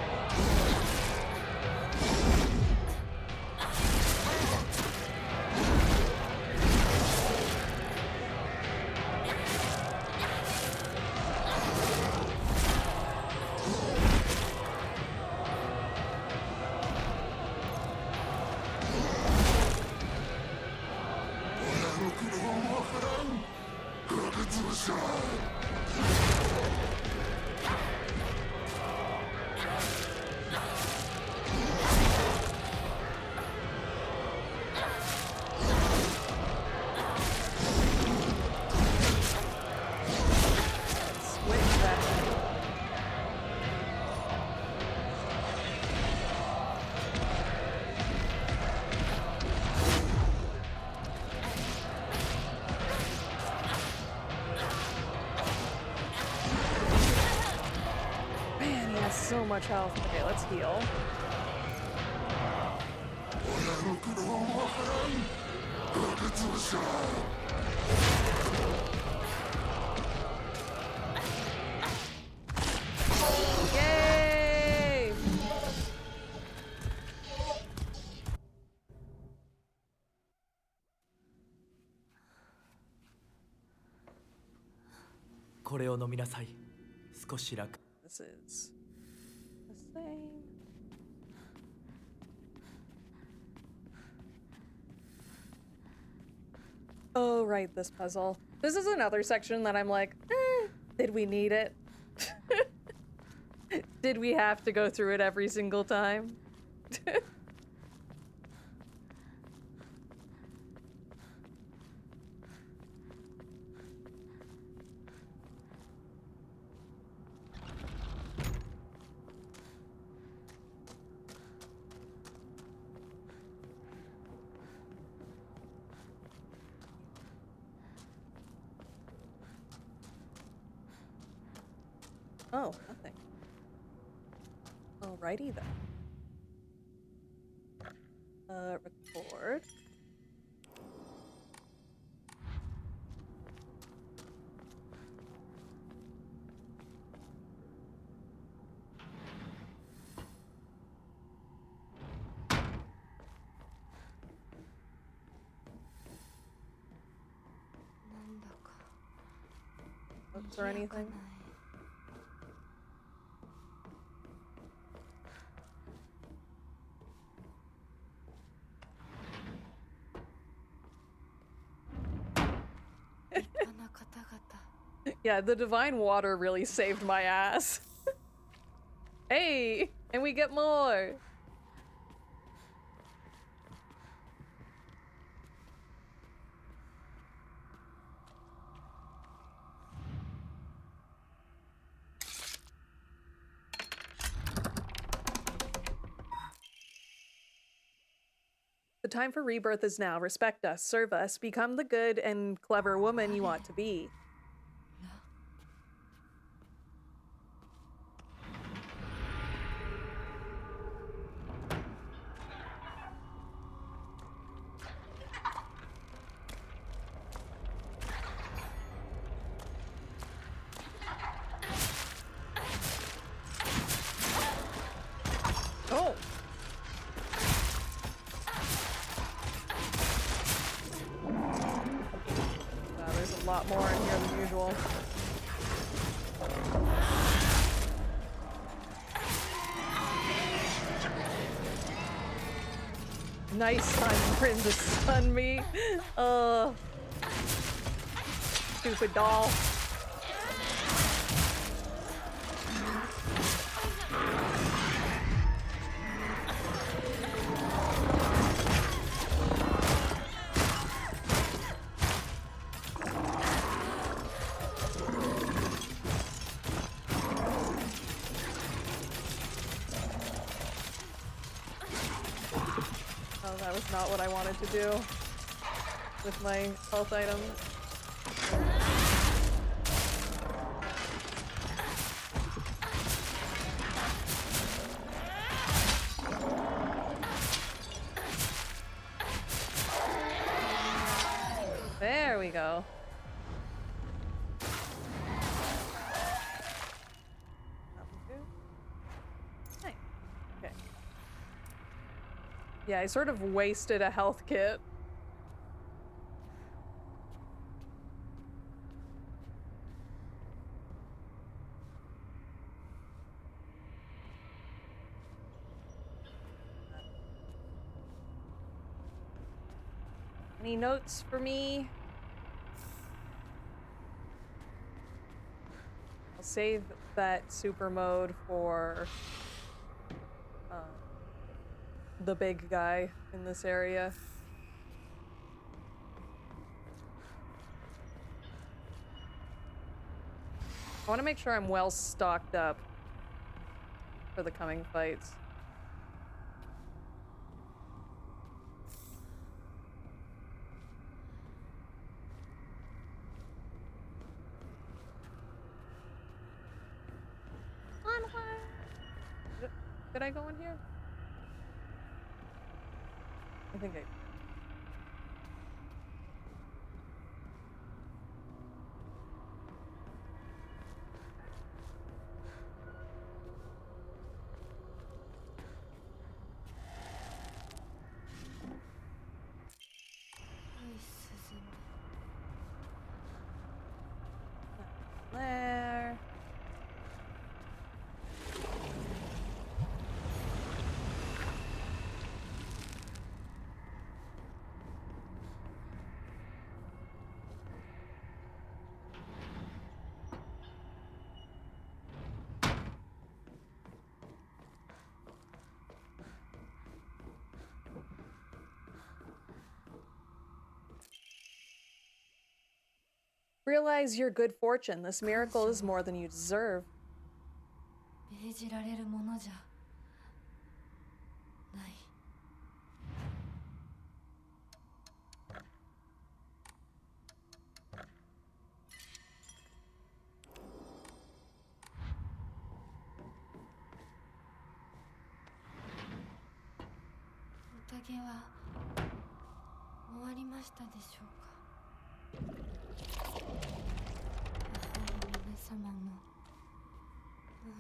much health. Okay, let's heal. Yay! これを飲みなさい。少し楽。 This is the same. Oh, right, this puzzle. This is another section that I'm like, did we need it? Did we have to go through it every single time? Oh, nothing. Alrighty then. Record. Notes or anything? Yeah, the divine water really saved my ass. Hey, and we get more. The time for rebirth is now. Respect us, serve us, become the good and clever woman you want to be. Oh. There's a lot more in here than usual. Nice sunprint to stun me. Stupid doll. That was not what I wanted to do with my health items. There we go. Yeah, I sort of wasted a health kit. Any notes for me? I'll save that super mode for the big guy in this area. I want to make sure I'm well stocked up for the coming fights. Did I go in here? I think I... There. Realize your good fortune. This miracle is more than you deserve. 命じられるものじゃない。宴は終わりましたでしょうか。皆様もも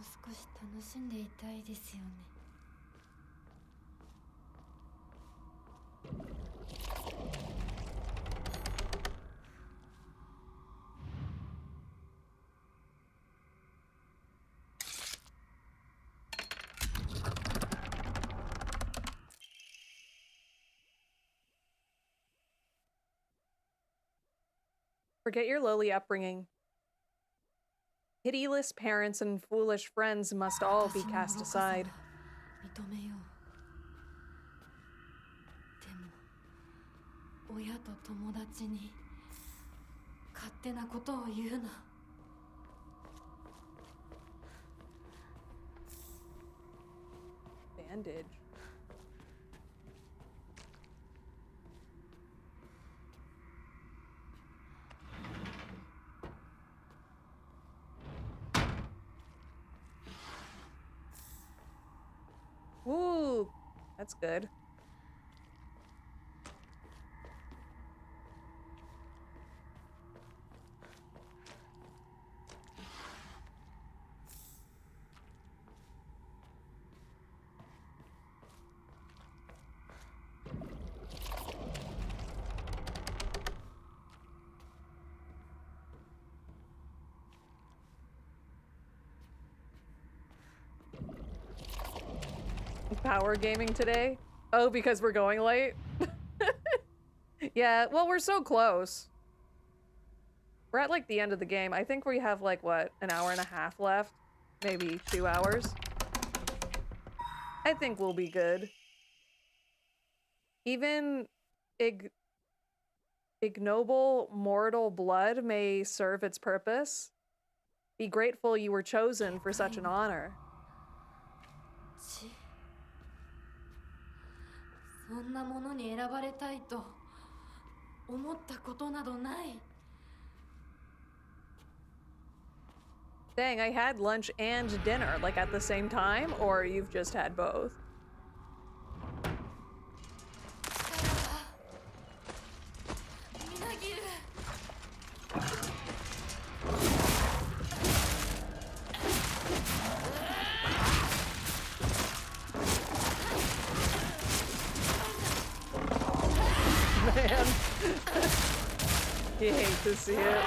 う少し楽しんでいたいですよね。Forget your lowly upbringing. Pitiless parents and foolish friends must all be cast aside. 認めよう。でも親と友達に勝手なことを言うな。Bandage. Ooh, that's good. Power gaming today? Oh, because we're going late? Yeah, well, we're so close. We're at like the end of the game. I think we have like, what, an hour and a half left? Maybe 2 hours? I think we'll be good. Even ignoble mortal blood may serve its purpose. Be grateful you were chosen for such an honor. そんなものに選ばれたいと思ったことなどない。 Dang, I had lunch and dinner, like at the same time, or you've just had both? Man, you hate to see it.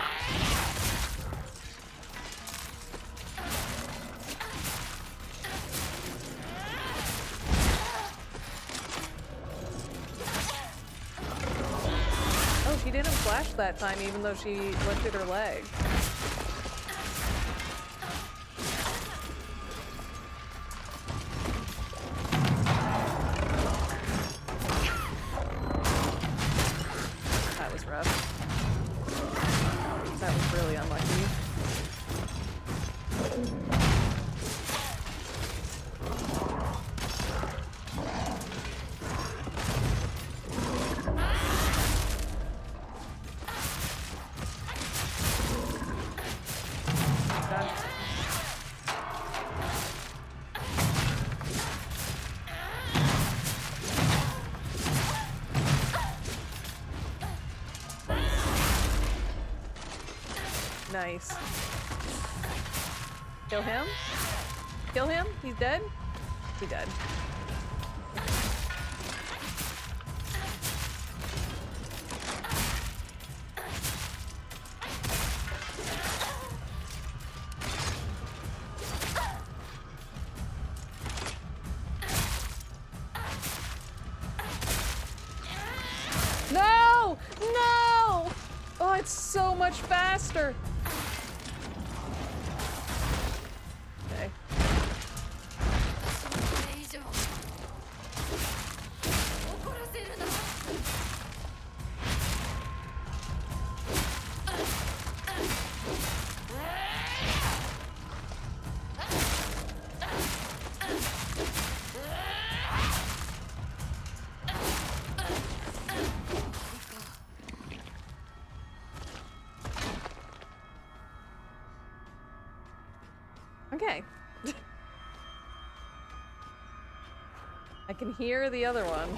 Oh, she didn't flash that time, even though she lifted her leg. That was rough. That was really unlucky. Nice. Kill him? Kill him? He's dead? He's dead. No! No! Oh, it's so much faster. Okay. Okay. I can hear the other one.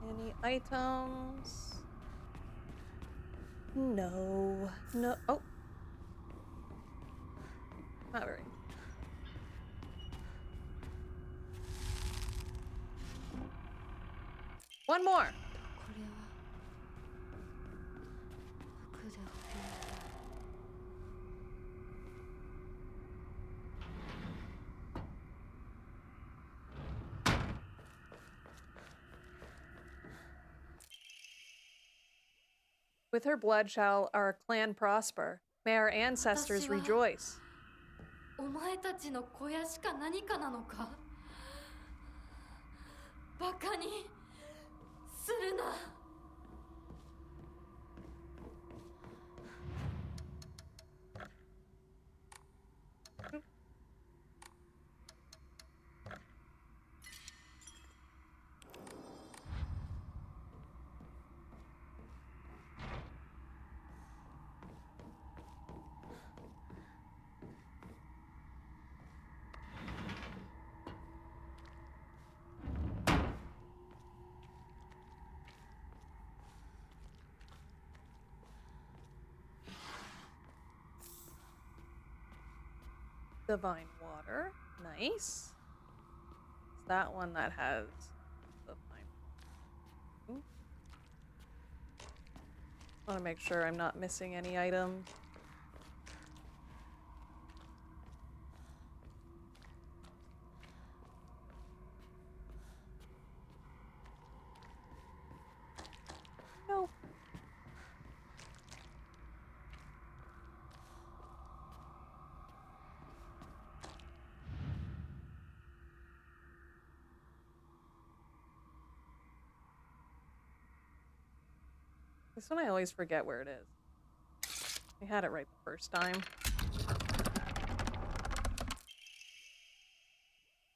Any items? No. No. Oh. Not very. One more. With her blood shall our clan prosper. May our ancestors rejoice. お前たちの小屋しか何かなのかバカにするな Divine water. Nice. It's that one that has divine. I want to make sure I'm not missing any item. No. This one I always forget where it is. I had it right the first time.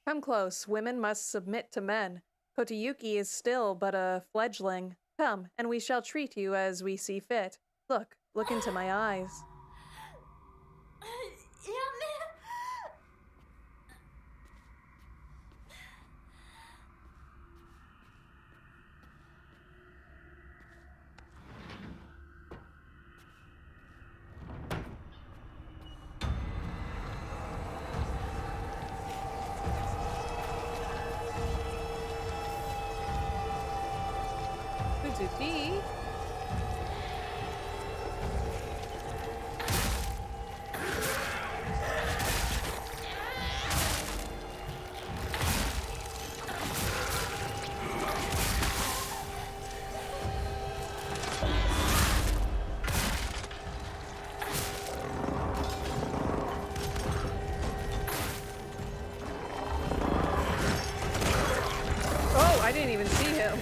Come close. Women must submit to men. Kotayuki is still but a fledgling. Come, and we shall treat you as we see fit. Look into my eyes. やめ Suzuki. even see him.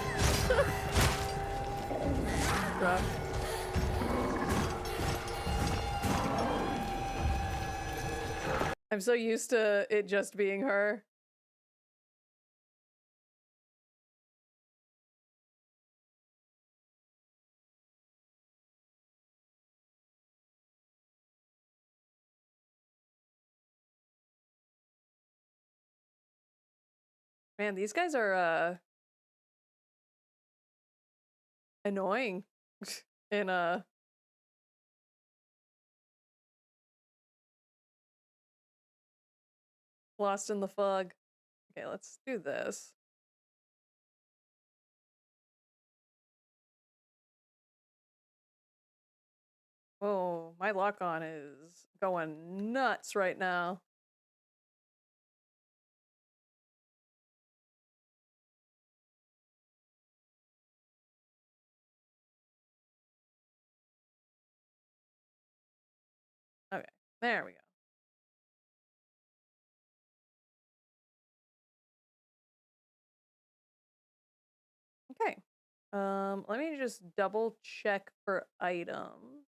Rough. I'm so used to it just being her. Man, these guys are annoying in Lost in the Fog. Okay, let's do this. Oh, my lock-on is going nuts right now. Okay, there we go. Okay. Let me just double check for items.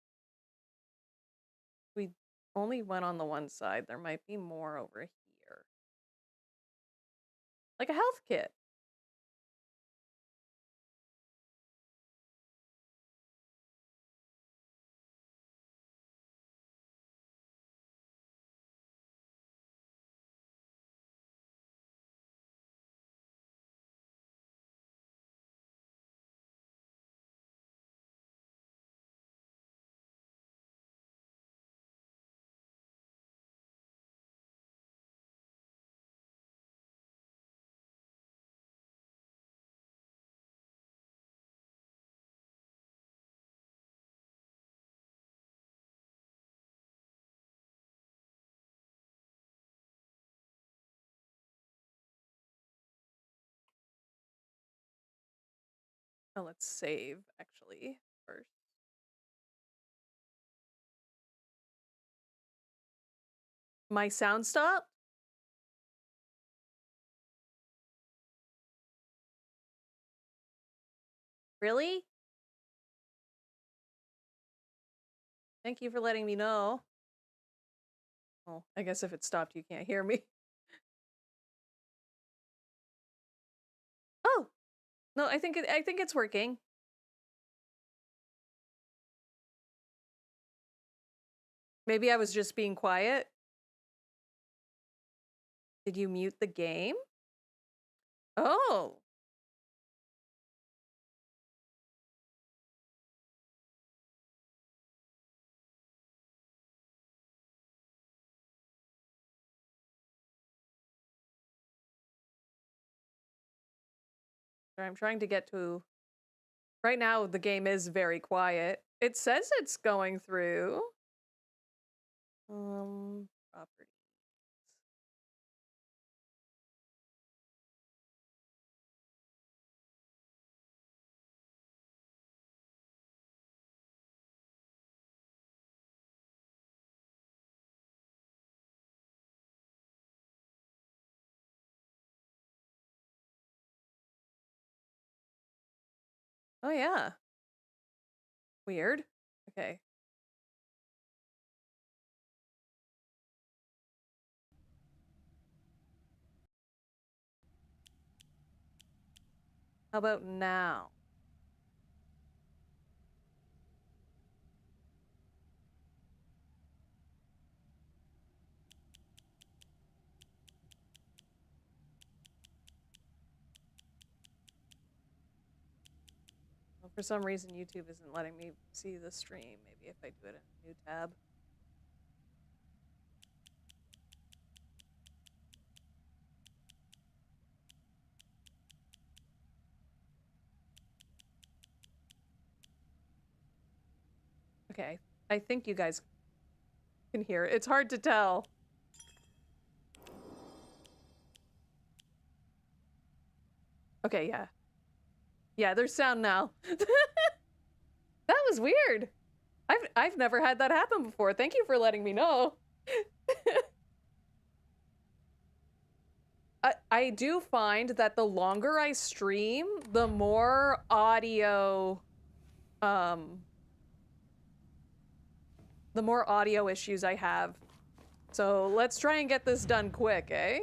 We only went on the one side. There might be more over here. Like a health kit. Oh, let's save actually first. My sound stopped? Really? Thank you for letting me know. Oh, I guess if it stopped, you can't hear me. Oh, no, I think it's working. Maybe I was just being quiet. Did you mute the game? Oh. I'm trying to get to... Right now, the game is very quiet. It says it's going through. Property. Oh, yeah. Weird. Okay. How about now? Well, for some reason, YouTube isn't letting me see the stream. Maybe if I do it in a new tab. Okay, I think you guys can hear it. It's hard to tell. Okay, yeah. Yeah, there's sound now. That was weird. I've never had that happen before. Thank you for letting me know. I do find that the longer I stream, the more audio issues I have. So let's try and get this done quick, eh?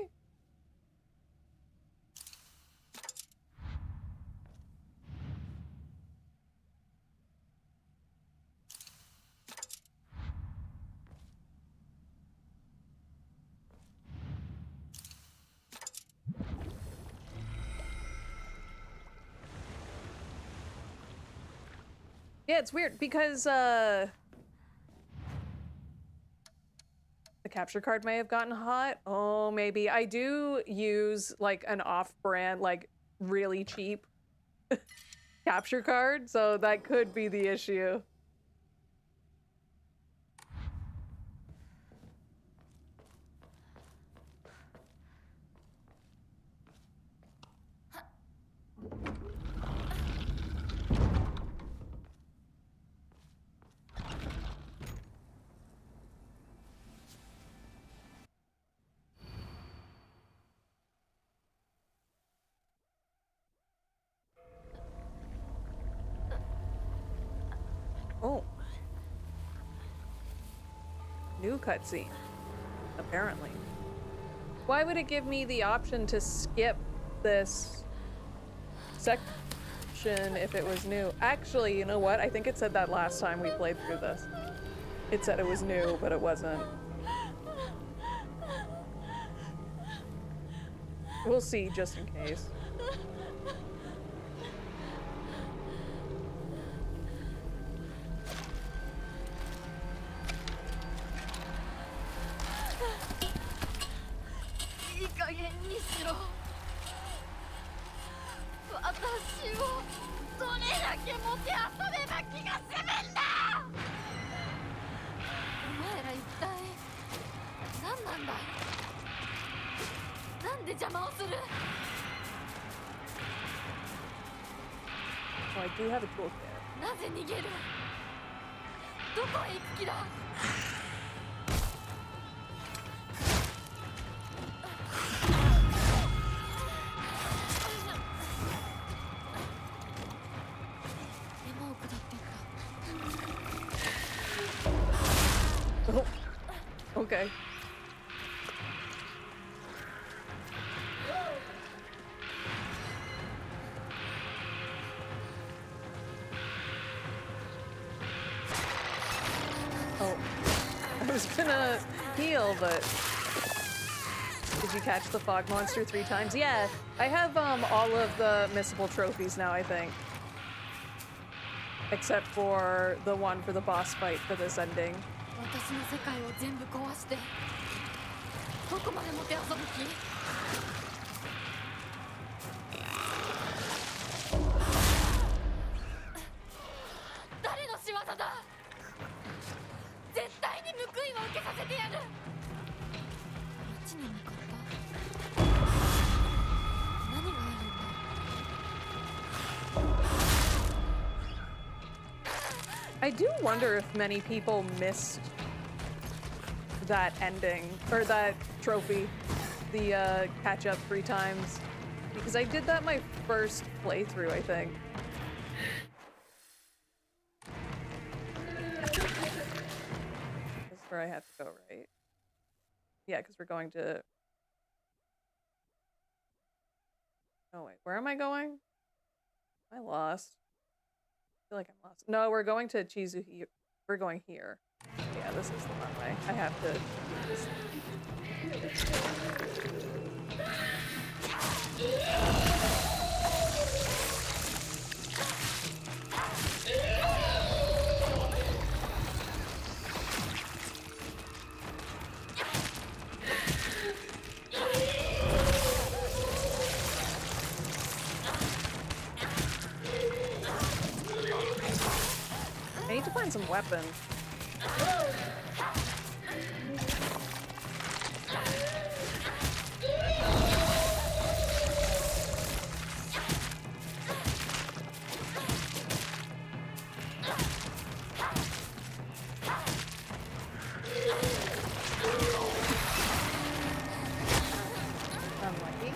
Yeah, it's weird because the capture card may have gotten hot. Oh, maybe. I do use like an off-brand, like really cheap capture card, so that could be the issue. Oh. New cutscene, apparently. Why would it give me the option to skip this section if it was new? Actually, you know what? I think it said that last time we played through this. It said it was new, but it wasn't. We'll see, just in case. Well, I do have a toolkit. なぜ逃げる？どこへ行く気だ？山を下っていった。Oh, okay. I was gonna heal, but did you catch the fog monster 3 times? Yeah, I have all of the missable trophies now, I think. Except for the one for the boss fight for this ending. 私の世界を全部壊してどこまでもてあそぶ気？誰の仕業だ？絶対に報いを受けさせてやる。町に向かった。何があるんだ？ I do wonder if many people missed that ending, or that trophy, the catch up 3 times, because I did that my first playthrough, I think. This is where I have to go, right? Yeah, because we're going to... Oh wait, where am I going? Am I lost? I feel like I'm lost. No, we're going to Chizuhi. We're going here. Yeah, this is the wrong way. I have to do this. I need to find some weapons. Unlucky.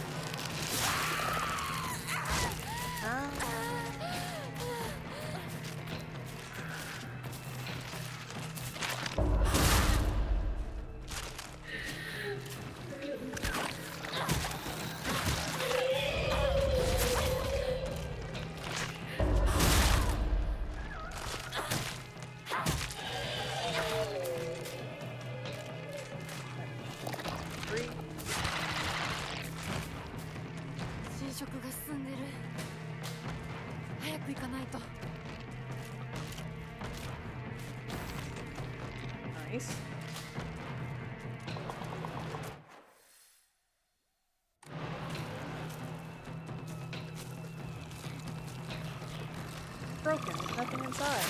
nice. Broken. There's nothing inside.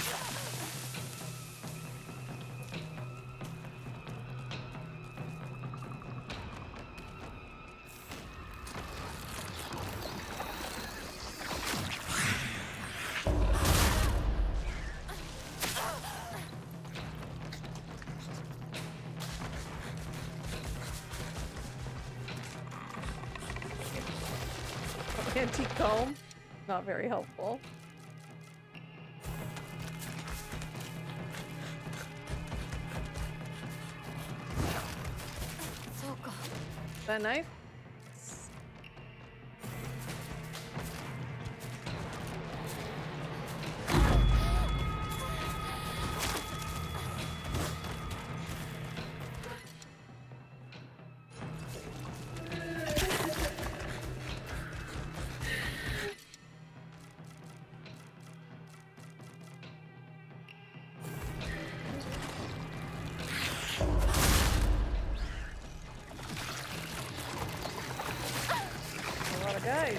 Antique comb. Not very helpful. That knife? Guys.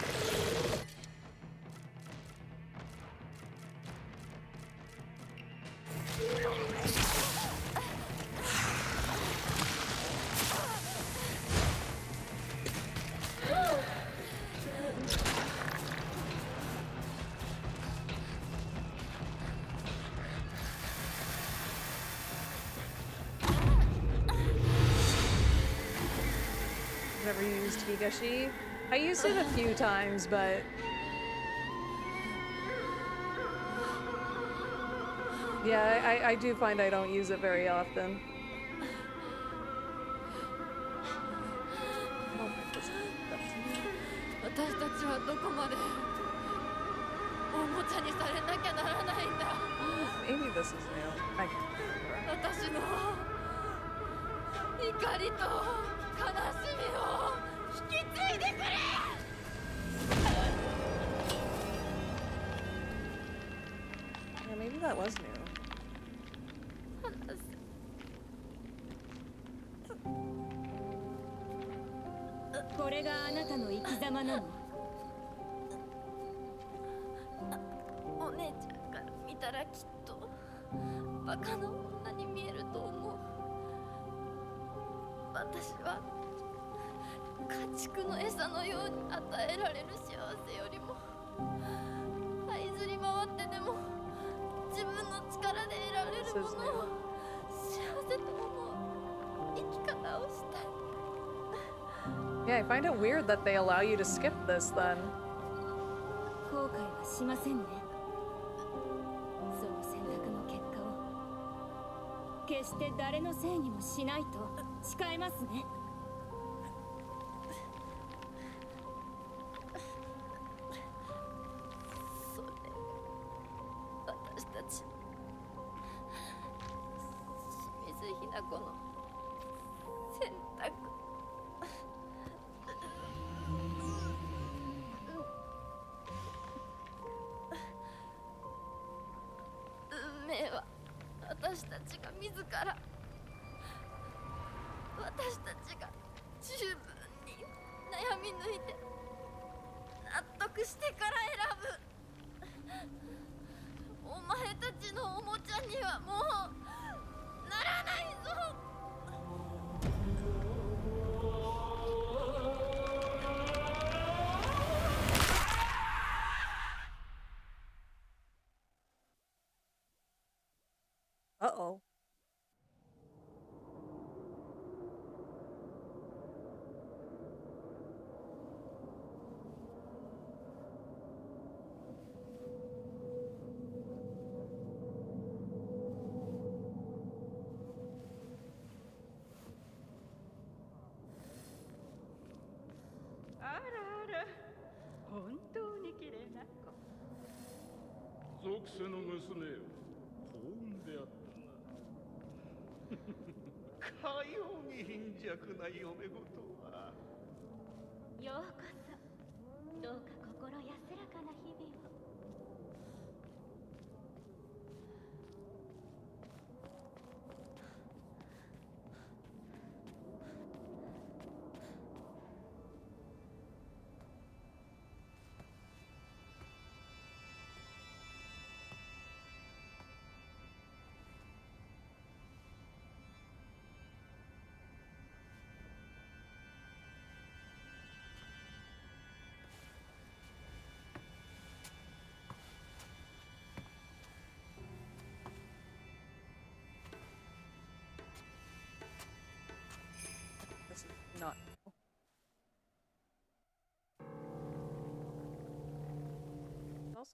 Never used Higashi. I used it a few times, but yeah, I do find I don't use it very often. Maybe this is new. I can't remember. Yeah, maybe that was new. Yeah, I find it weird that they allow you to skip this then. Uh-oh.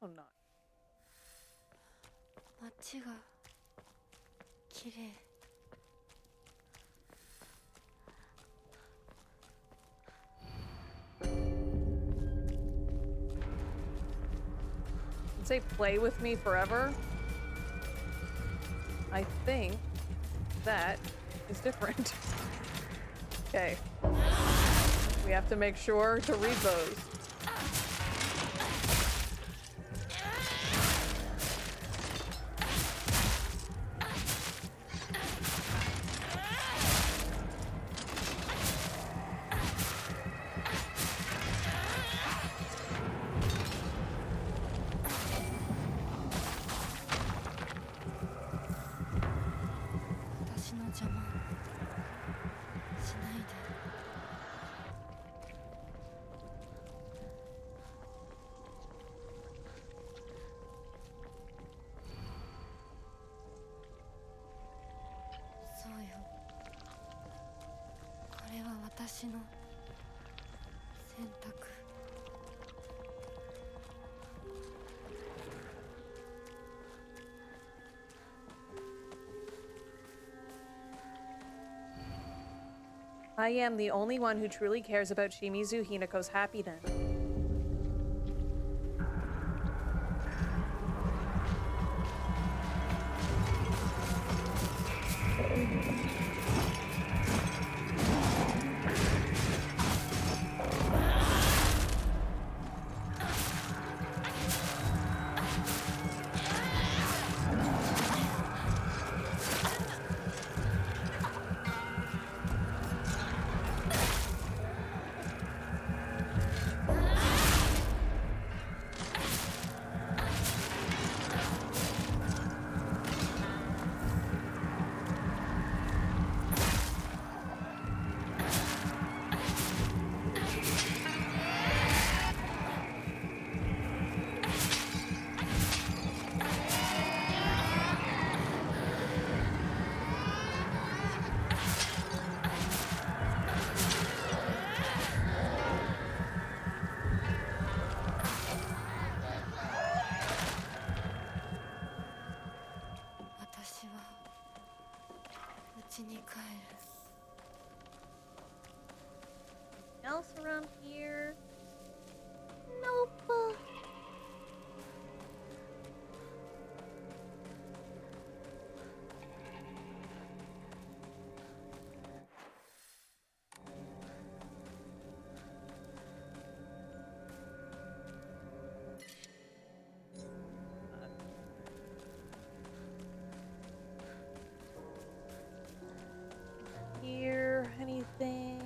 also not. 街が綺麗。Say play with me forever. I think that is different. Okay. We have to make sure to read those. I am the only one who truly cares about Shimizu Hinako's happiness. Else around here? Nope. Here, anything?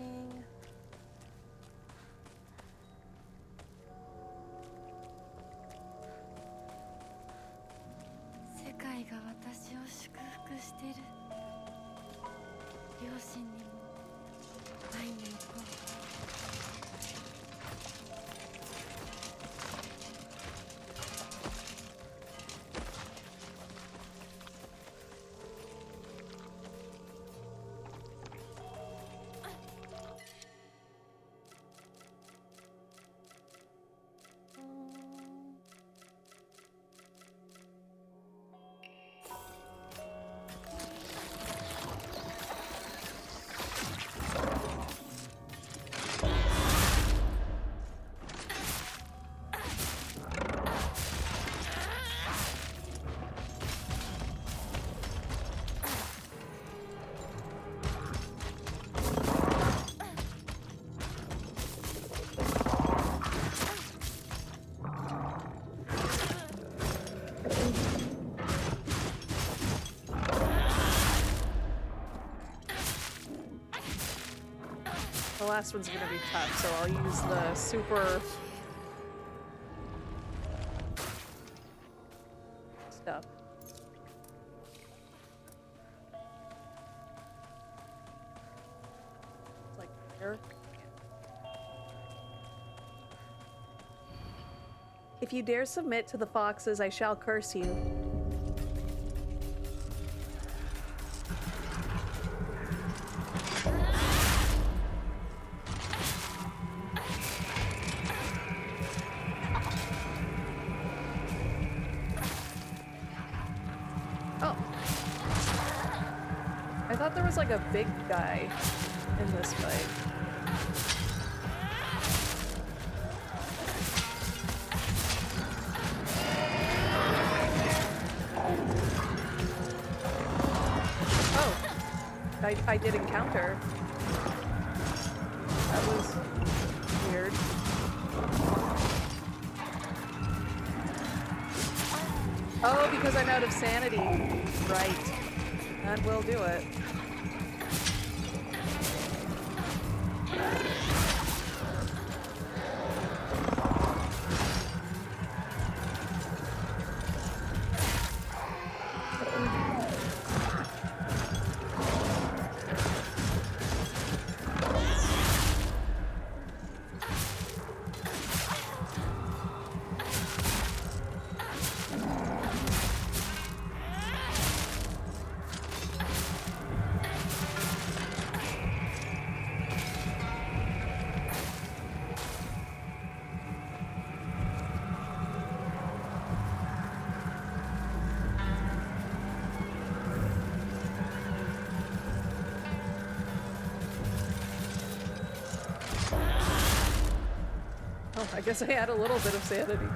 The last one's gonna be tough, so I'll use the super stuff. It's like here. If you dare submit to the foxes, I shall curse you. I thought there was like a big guy in this fight. Oh, I did encounter. That was weird. Oh, because I'm out of sanity. Right. That will do it. I guess I had a little bit of sanity.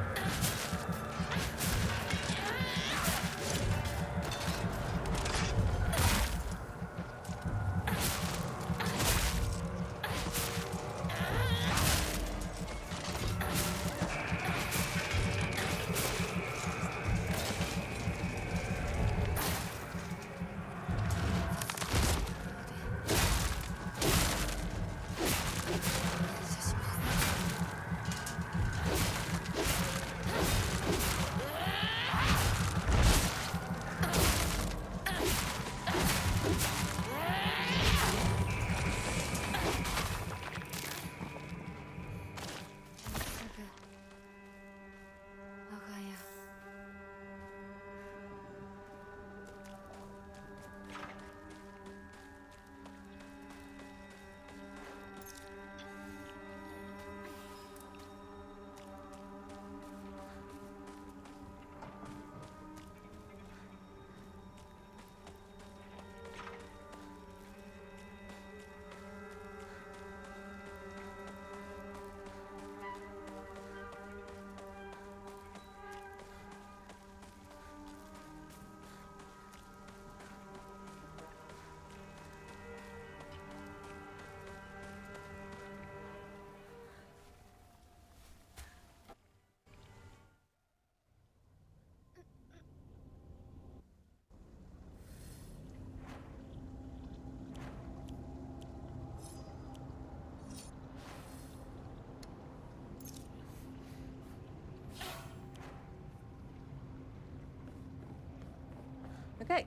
Okay.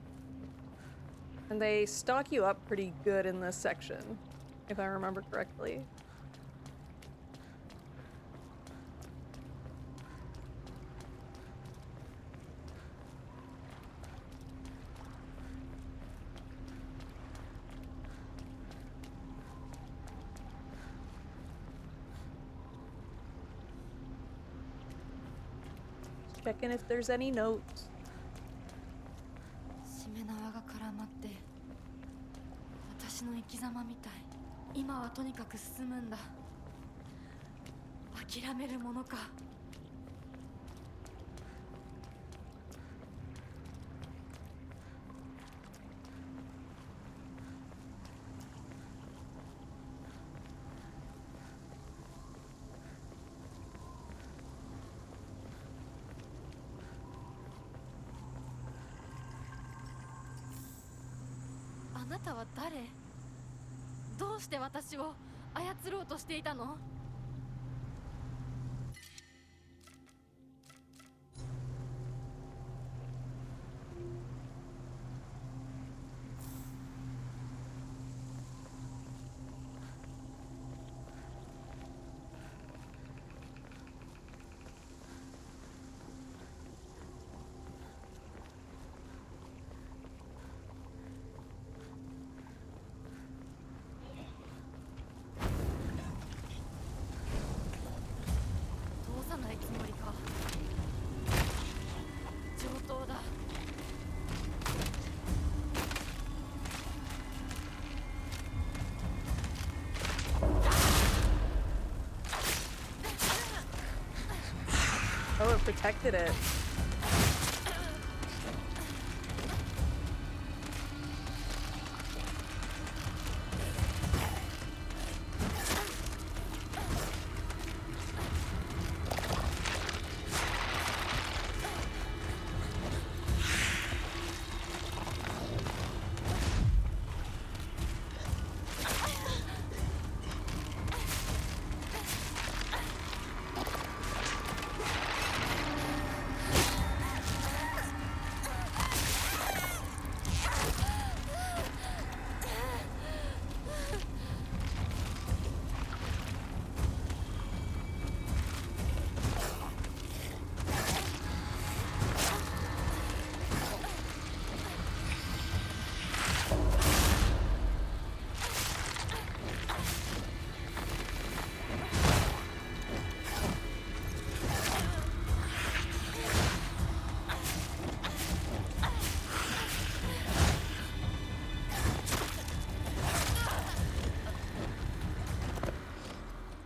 And they stock you up pretty good in this section, if I remember correctly. Just checking if there's any notes. しめ縄が絡まって私の生き様みたい。今はとにかく進むんだ。諦めるものか。あなたは誰？どうして私を操ろうとしていたの？ protected it.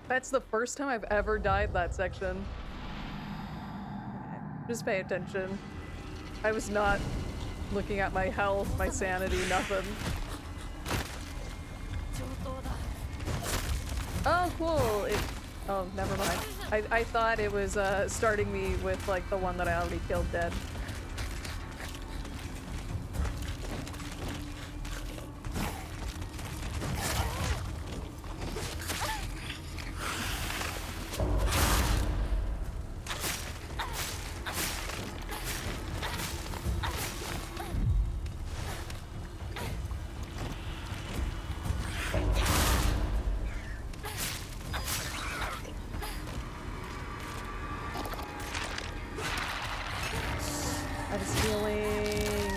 That's the first time I've ever died that section. Okay, just pay attention. I was not looking at my health, my sanity, nothing. Oh, cool. Oh, never mind. I thought it was starting me with like the one that I already killed dead. I was feeling...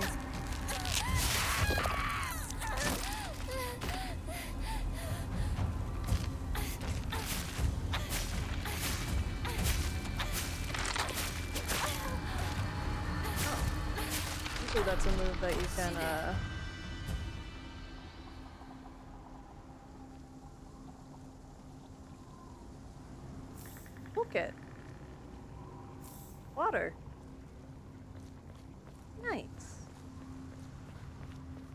Usually that's a move that you can, Look it. Water. Nice.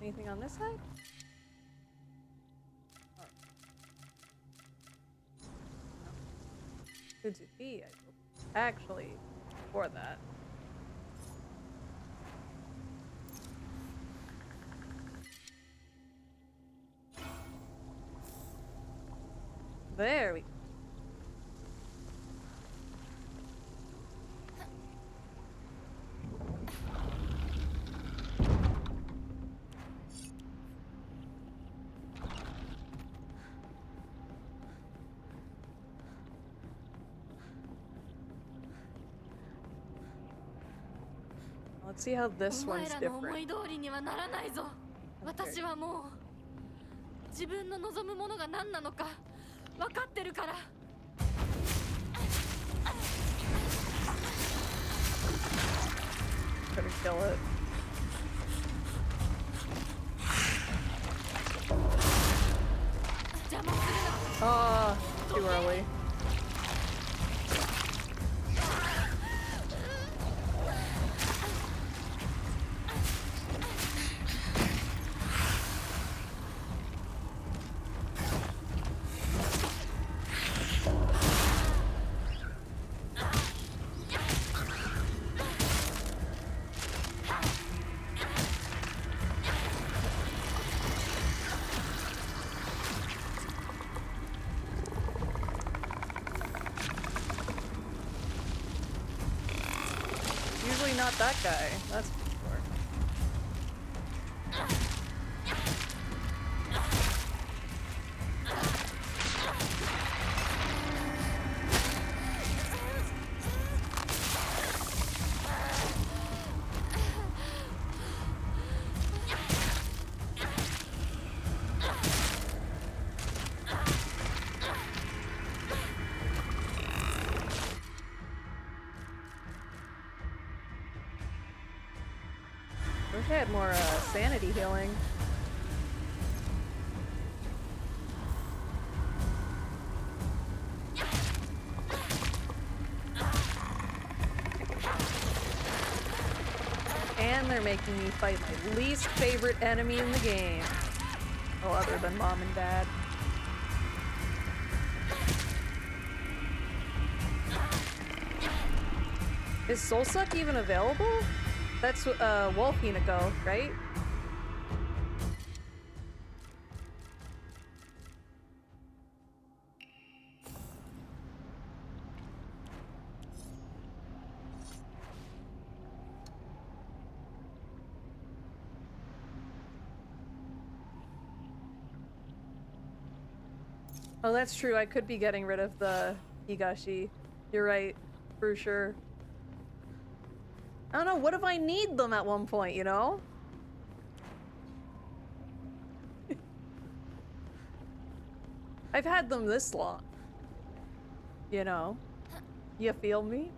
Anything on this side? Oh. No. Could it be? Actually, for that. There we go. Let's see how this one's different. 私はもう自分の望むものが何なのか分かってるから Gonna kill it. Ah, too early. Usually not that guy, that's for sure. Wish I had more sanity healing. they're making me fight my least favorite enemy in the game. Oh, other than mom and dad. Is Soul Suck even available? That's Wolf Hinako, right? Oh, that's true. I could be getting rid of the Higashi. You're right, for sure. I don't know, what if I need them at one point, you know? I've had them this long. You know? You feel me?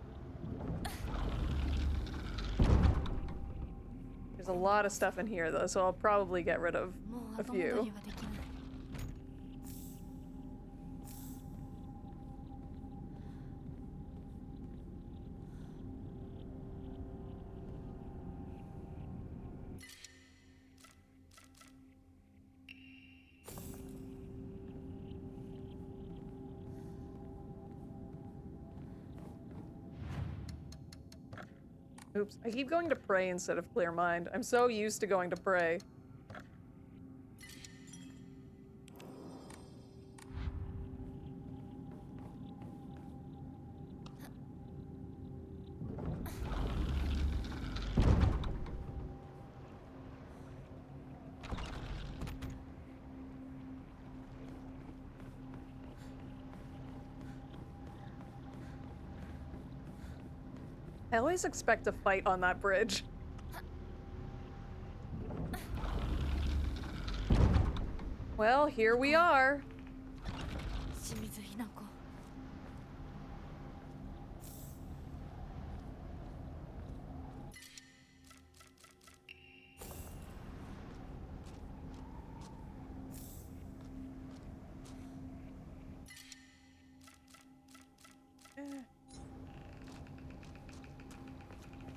There's a lot of stuff in here though, so I'll probably get rid of a few. Oops, I keep going to pray instead of clear mind. I'm so used to going to pray. I always expect a fight on that bridge. Well, here we are.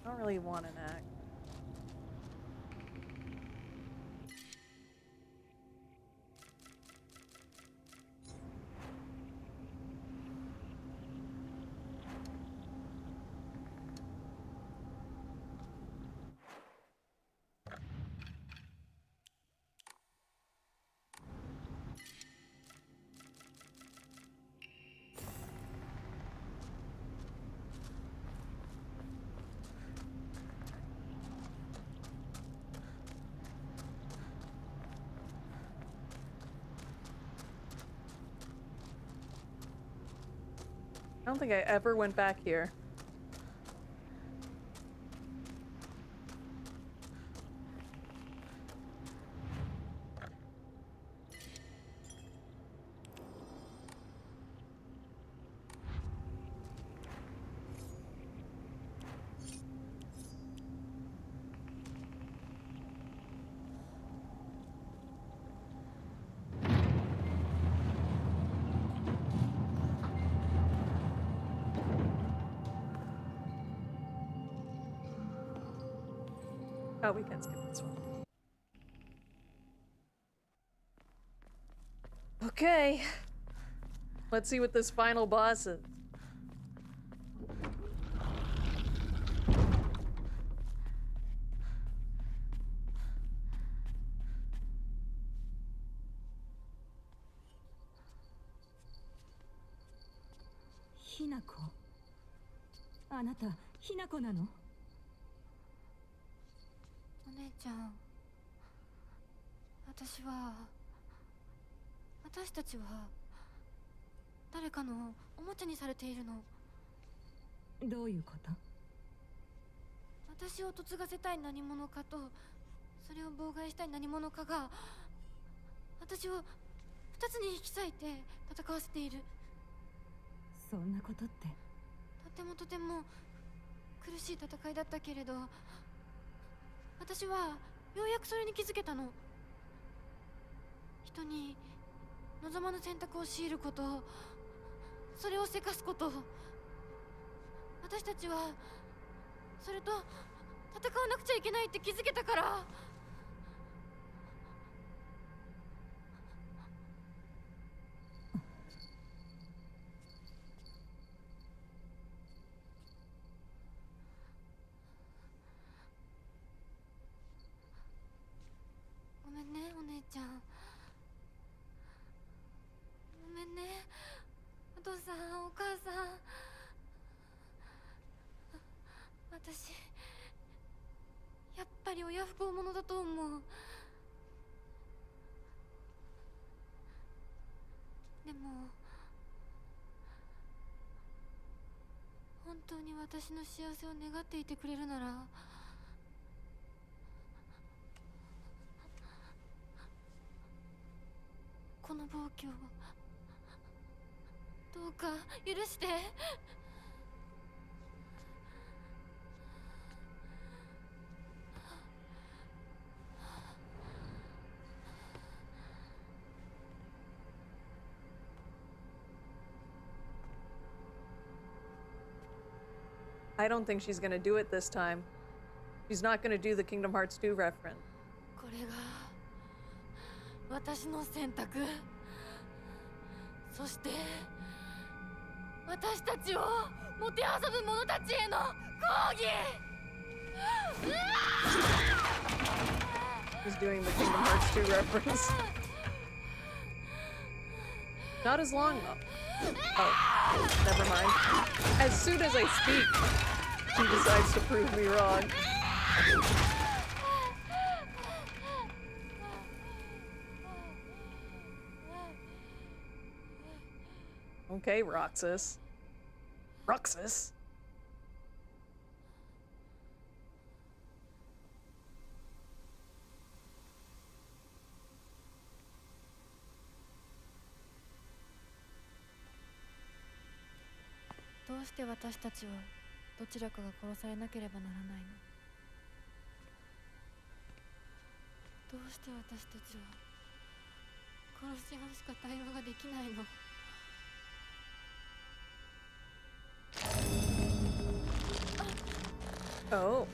I don't really want an act. I don't think I ever went back here. Oh, we can skip this one. Okay. Let's see what this final boss is. Hinako? あなた、Hinako なの？お姉ちゃん、私たちは誰かのおもちゃにされているの。どういうこと？私を嫁がせたい何者かと、それを妨害したい何者かが私を二つに引き裂いて戦わせている。そんなことって。とても苦しい戦いだったけれど、私はようやくそれに気づけたの。人に望まぬ選択を強いること、それをせかすこと、私たちはそれと戦わなくちゃいけないって気づけたから。ごめんねお姉ちゃん。ごめんねお父さんお母さん。私やっぱり親不孝者だと思う。でも本当に私の幸せを願っていてくれるなら、この暴挙をどうか許して。I don't think she's gonna do it this time. She's not gonna do the Kingdom Hearts 2 reference. これが私の選択。そして私たちをもてあそぶ者たちへの抗議。She's doing the Kingdom Hearts 2 reference. Not as long though. Oh, never mind. As soon as I speak, she decides to prove me wrong. Okay, Roxas. Roxas? どうして私たちはどちらかが殺されなければならないの？どうして私たちは殺し合うしか対話ができないの？Oh.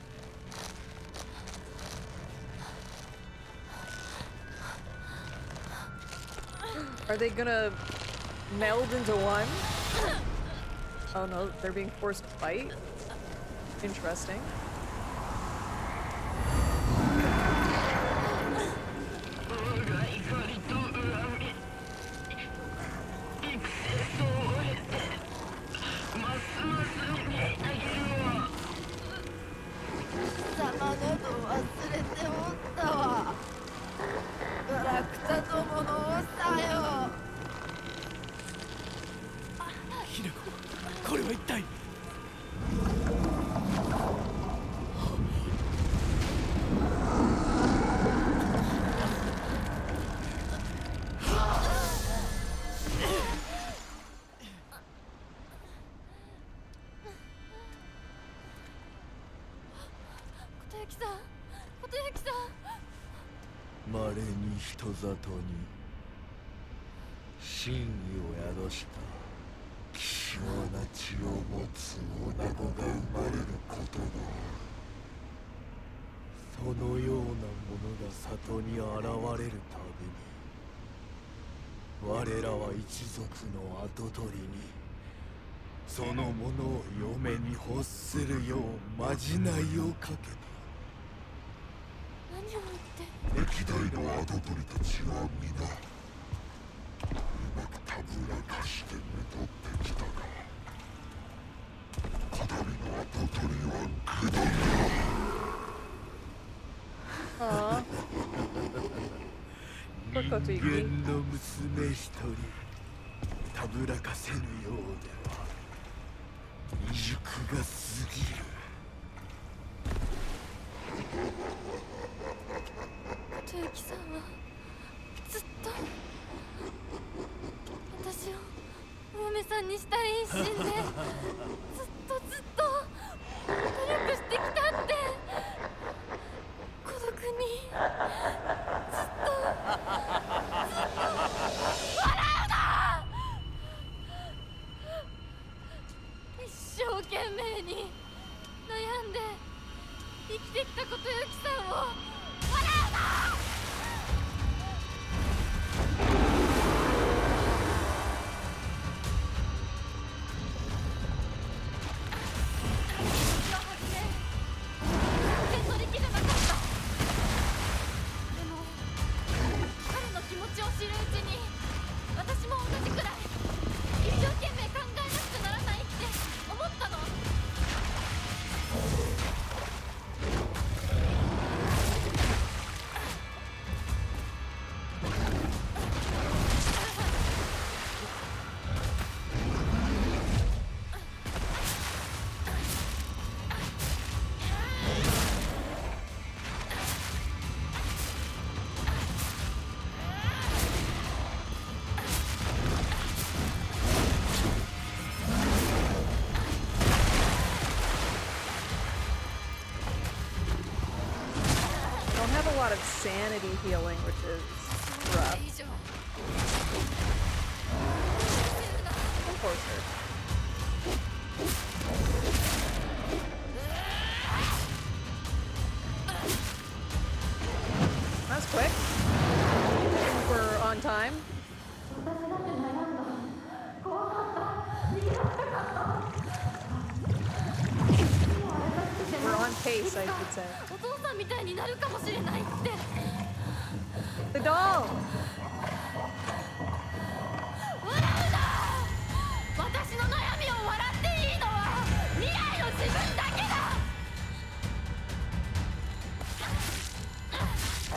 Are they gonna meld into one? Oh no, they're being forced to fight? Interesting.稀に人里に真意を宿した希少な血を持つ女子が生まれることがある。そのようなものが里に現れるたびに我らは一族の跡取りにそのものを嫁に欲するようまじないをかけた。歴代の跡取りたちは皆うまくたぶらかして戻ってきたがこだびの跡取りは愚鈍だ。人間の娘一人たぶらかせぬようでは未熟が過ぎる。とゆきさんはずっと私をお嫁さんにしたい一心でずっと努力してきたって。孤独にずっと笑うな。一生懸命に悩んで生きてき of sanity healing, which is rough. Of course, sir. That's quick. I think we're on time. We're on pace, I should say. お父さんみたいになるかもしれないって。 The doll! 笑うな。私の悩みを笑っていいのは未来の自分だけだ。彼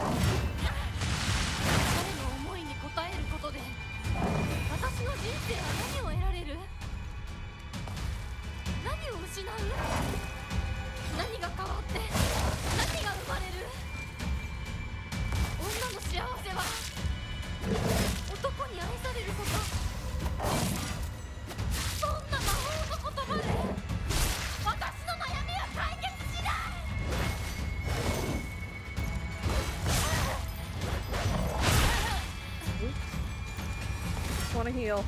の思いに応えることで私の人生は何を得られる？何を失う？何が変わって何が生まれる？女の幸せは男に愛されること。そんな魔法の言葉で私の悩みは解決しない。 Just wanna heal.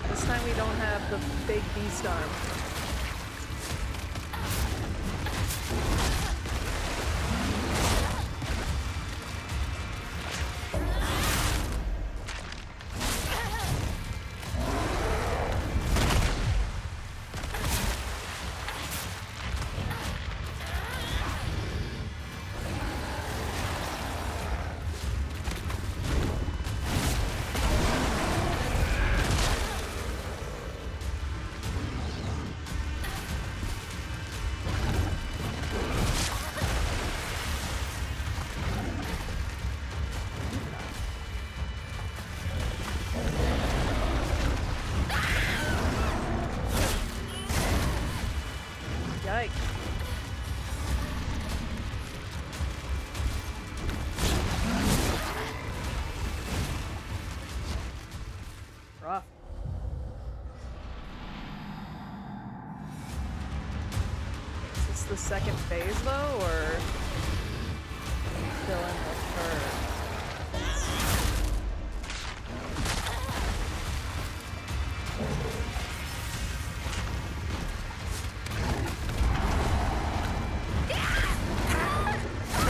This time we don't have the big beast arm. Yikes. Rough. Is this the second phase though, or still in the third?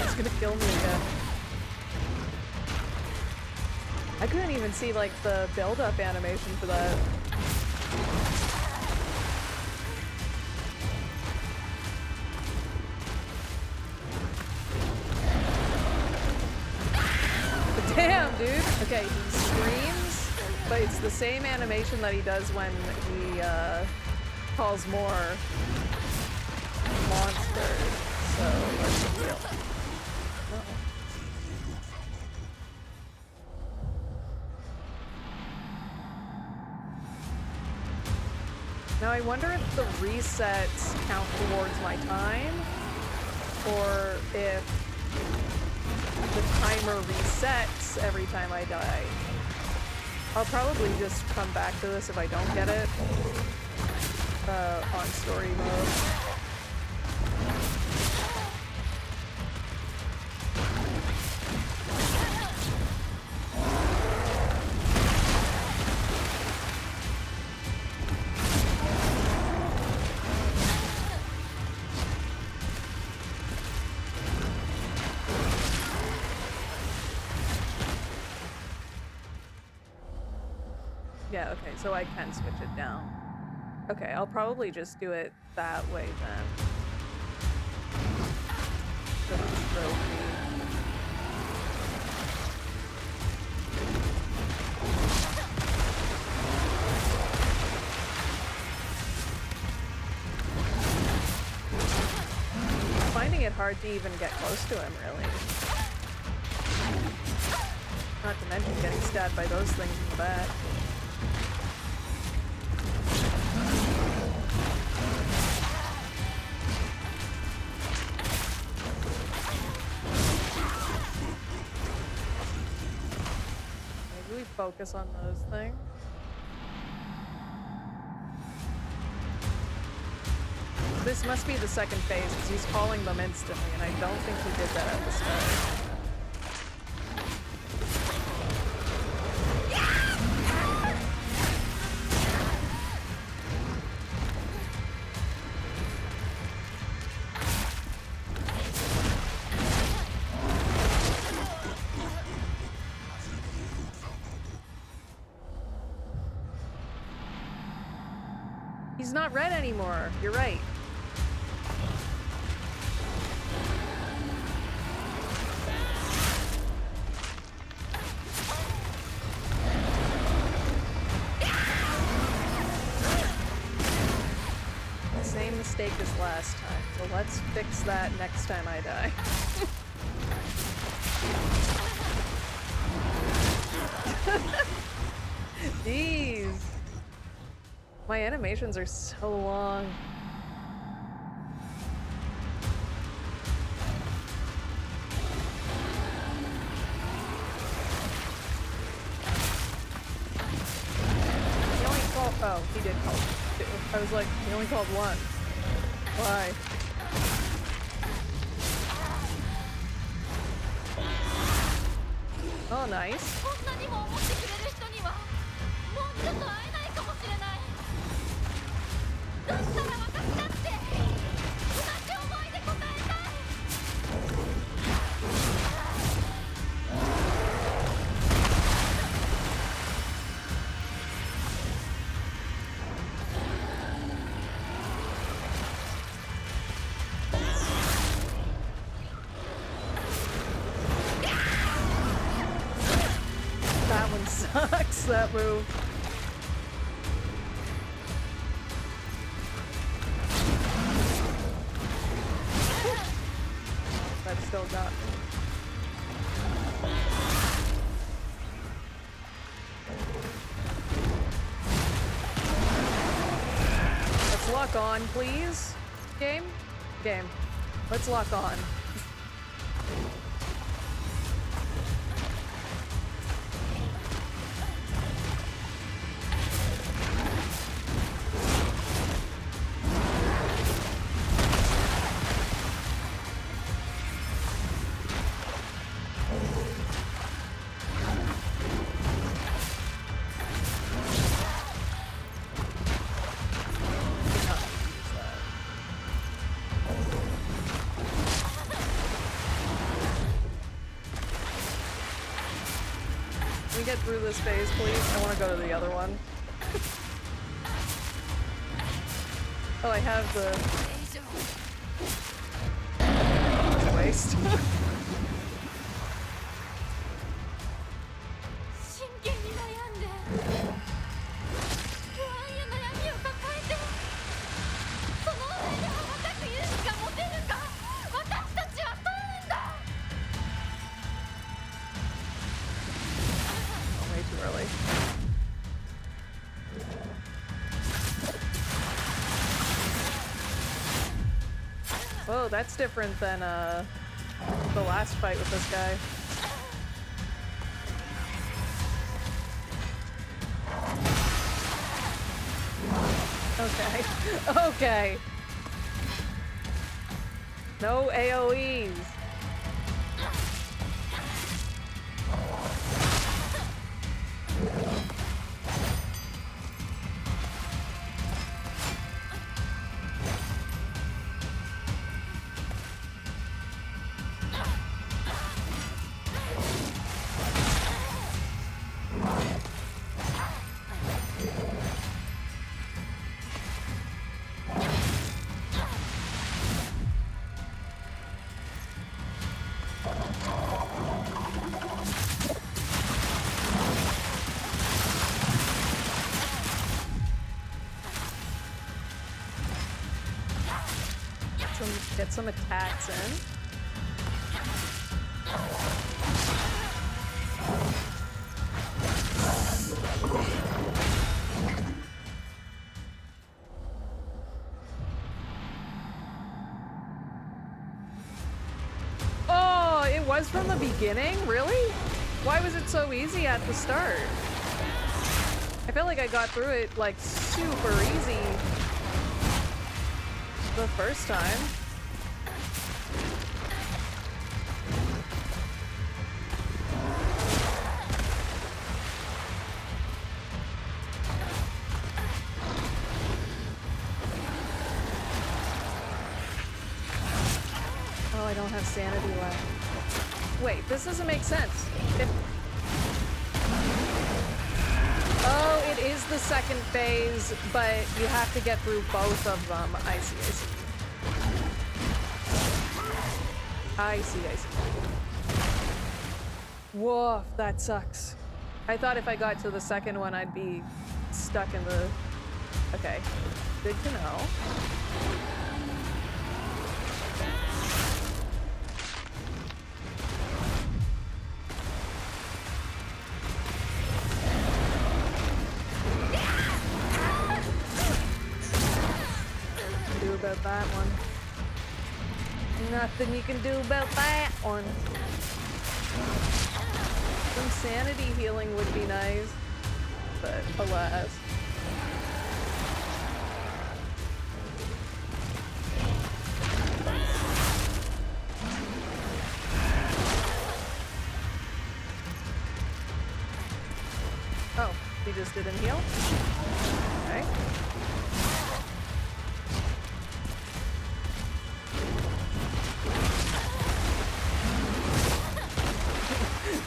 It's gonna kill me again. I couldn't even see like the build-up animation for that. But damn, dude. Okay, he screams, but it's the same animation that he does when he calls more monsters. So let's be real. Now I wonder if the resets count towards my time, or if the timer resets every time I die. I'll probably just come back to this if I don't get it on story mode. Yeah, okay, so I can switch it down. Okay, I'll probably just do it that way then. For the trophy. Finding it hard to even get close to him, really. Not to mention getting stabbed by those things in the back. Maybe we focus on those things. This must be the second phase, because he's calling them instantly, and I don't think he did that at the start. He's not red anymore. You're right. Same mistake as last time. So let's fix that next time I die. Jeez. My animations are so long. He only called— oh, he did call two. I was like, he only called one. Why? Oh, nice. That one sucks, that move. That still got me. Let's lock on, please. Game? Game. Let's lock on. Can we get through this phase, please? I want to go to the other one. Oh, I have the... waste. Way too early. Whoa, that's different than the last fight with this guy. Okay. Okay. No AoEs. get some attacks in. Oh, it was from the beginning? Really? Why was it so easy at the start? I felt like I got through it like super easy the first time. Oh, I don't have sanity left. Wait, this doesn't make sense. Oh, it is the second phase, but you have to get through both of them. I see, I see. I see, I see. Woof, that sucks. I thought if I got to the second one, I'd be stuck in the... Okay, good to know. About that one. Nothing you can do about that one. Some sanity healing would be nice, but alas. Oh, he just didn't heal? Okay.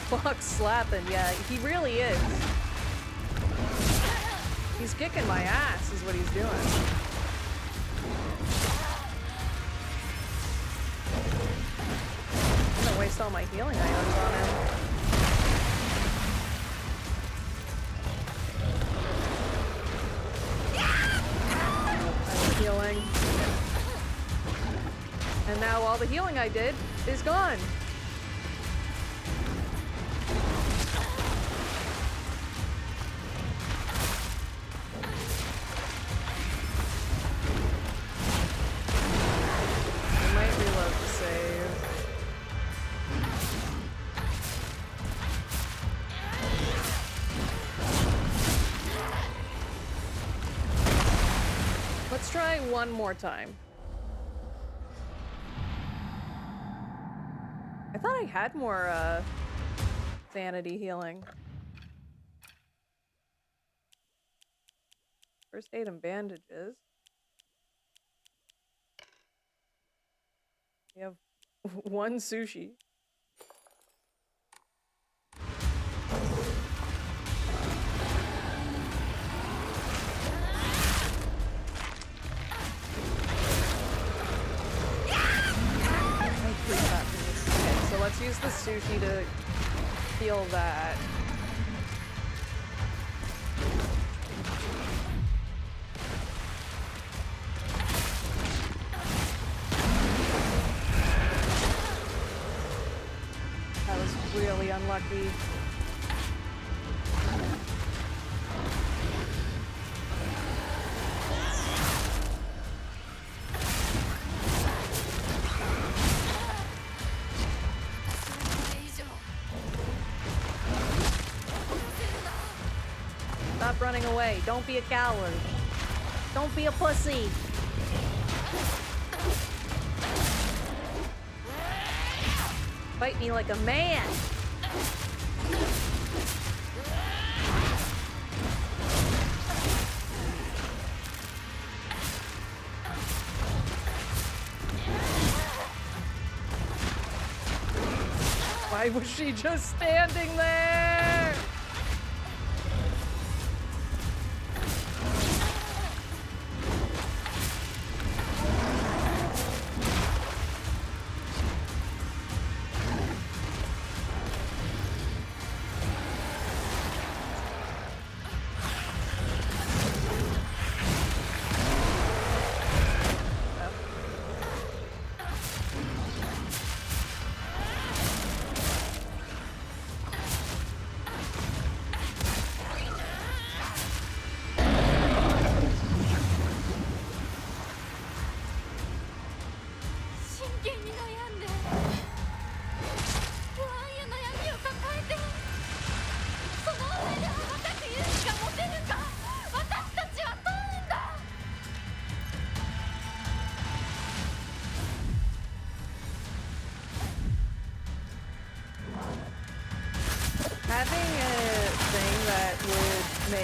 Fox slapping, yeah, he really is. He's kicking my ass is what he's doing. I'm gonna waste all my healing items on him. I was healing. And now all the healing I did is gone. One more time. I thought I had more sanity healing. First aid and bandages. We have one sushi. Okay, so let's use the sushi to heal that. That was really unlucky. Stop running away. Don't be a coward. Don't be a pussy. Fight me like a man. Why was she just standing there?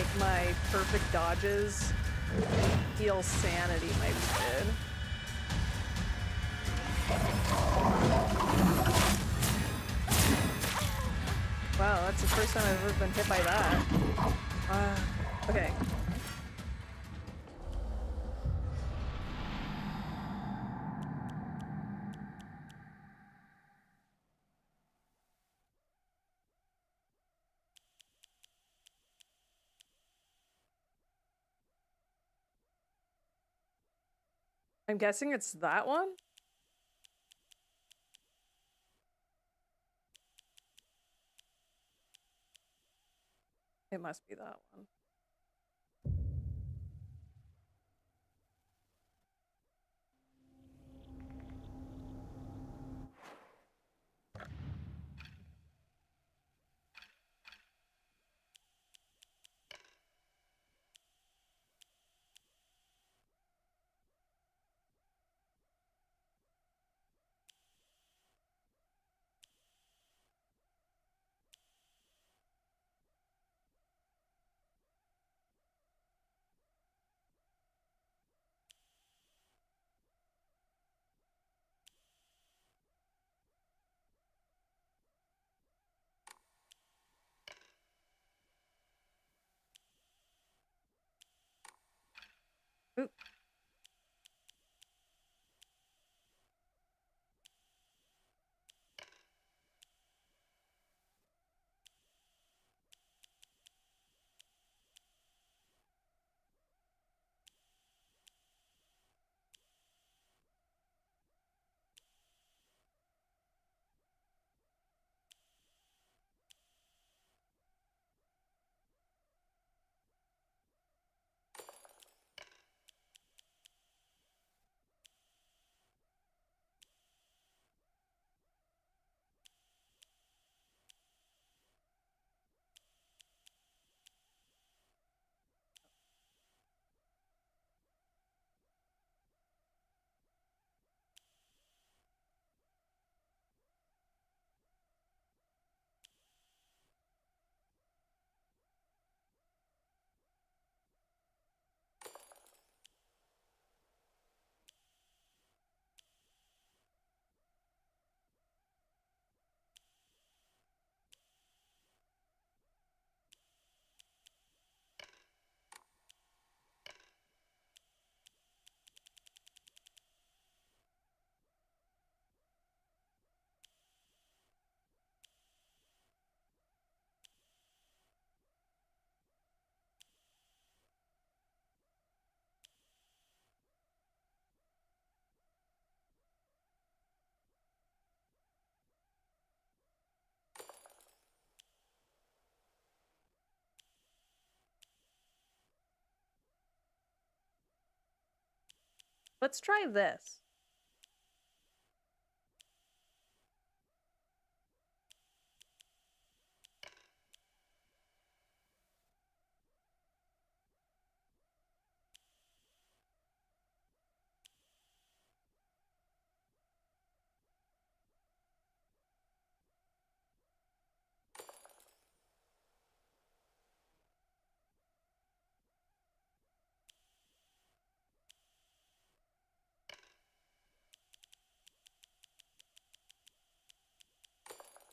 make my perfect dodges heal sanity might be good. Wow, that's the first time I've ever been hit by that. Okay. I'm guessing it's that one? It must be that one. Ooh. Let's try this.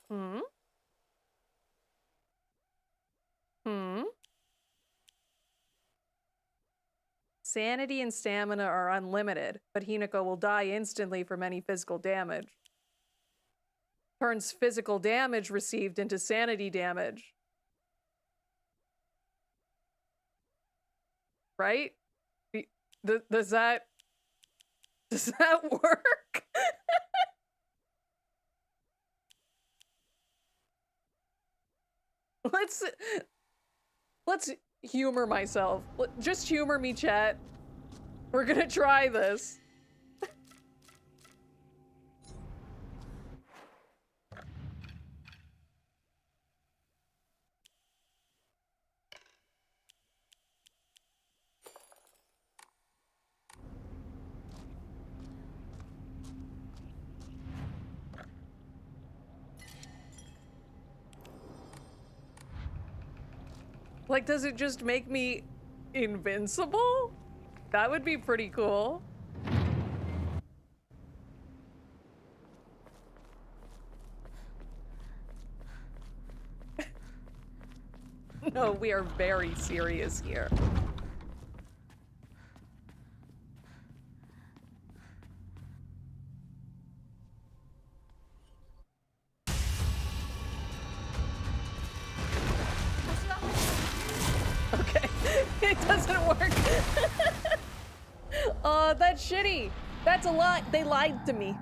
Hmm? Hmm? Sanity and stamina are unlimited, but Hinako will die instantly from any physical damage. Turns physical damage received into sanity damage. Right? Does that work? Let's humor myself. Just humor me, chat. We're gonna try this. Like, does it just make me invincible? That would be pretty cool. No, we are very serious here. Okay, it doesn't work. Oh, that's shitty. That's a lie. They lied to me.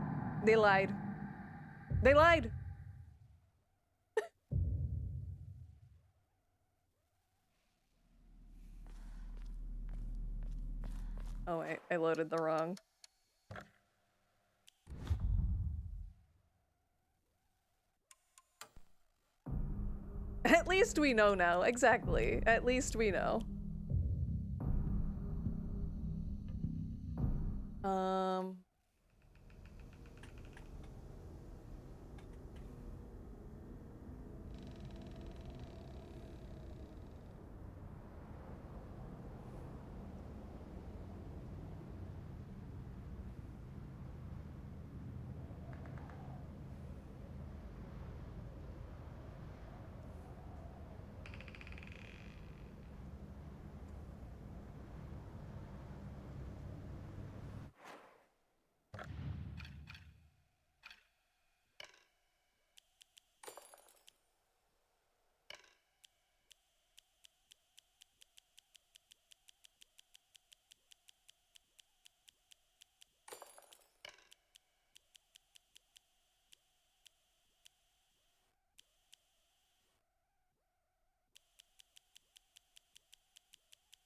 They lied. They lied. Oh wait, I loaded the wrong. At least we know now. Exactly. At least we know.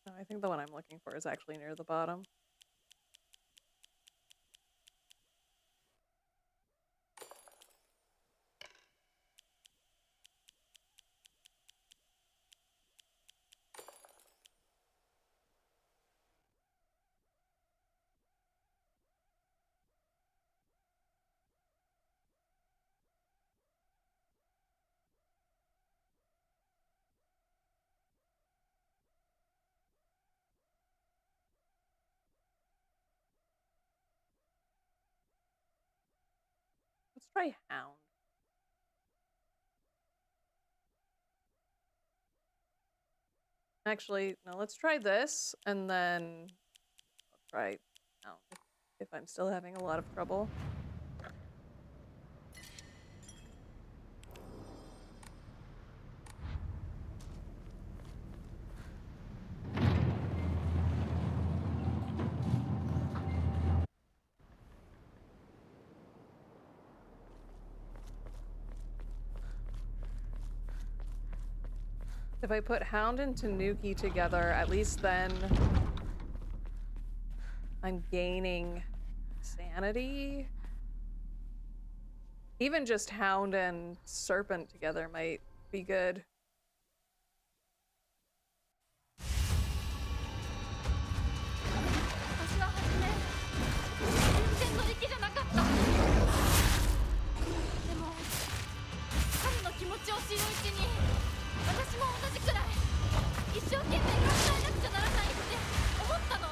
No, I think the one I'm looking for is actually near the bottom. Let's try Hound. Actually, no, let's try this, and then I'll try Hound if I'm still having a lot of trouble. If I put Hound and Tanuki together, at least then I'm gaining sanity. Even just Hound and Serpent together might be good. 私は初め全然乗り気じゃなかった。でも彼の気持ちを知るうちに私も同じくらい一生懸命考えなくちゃならないって思ったの。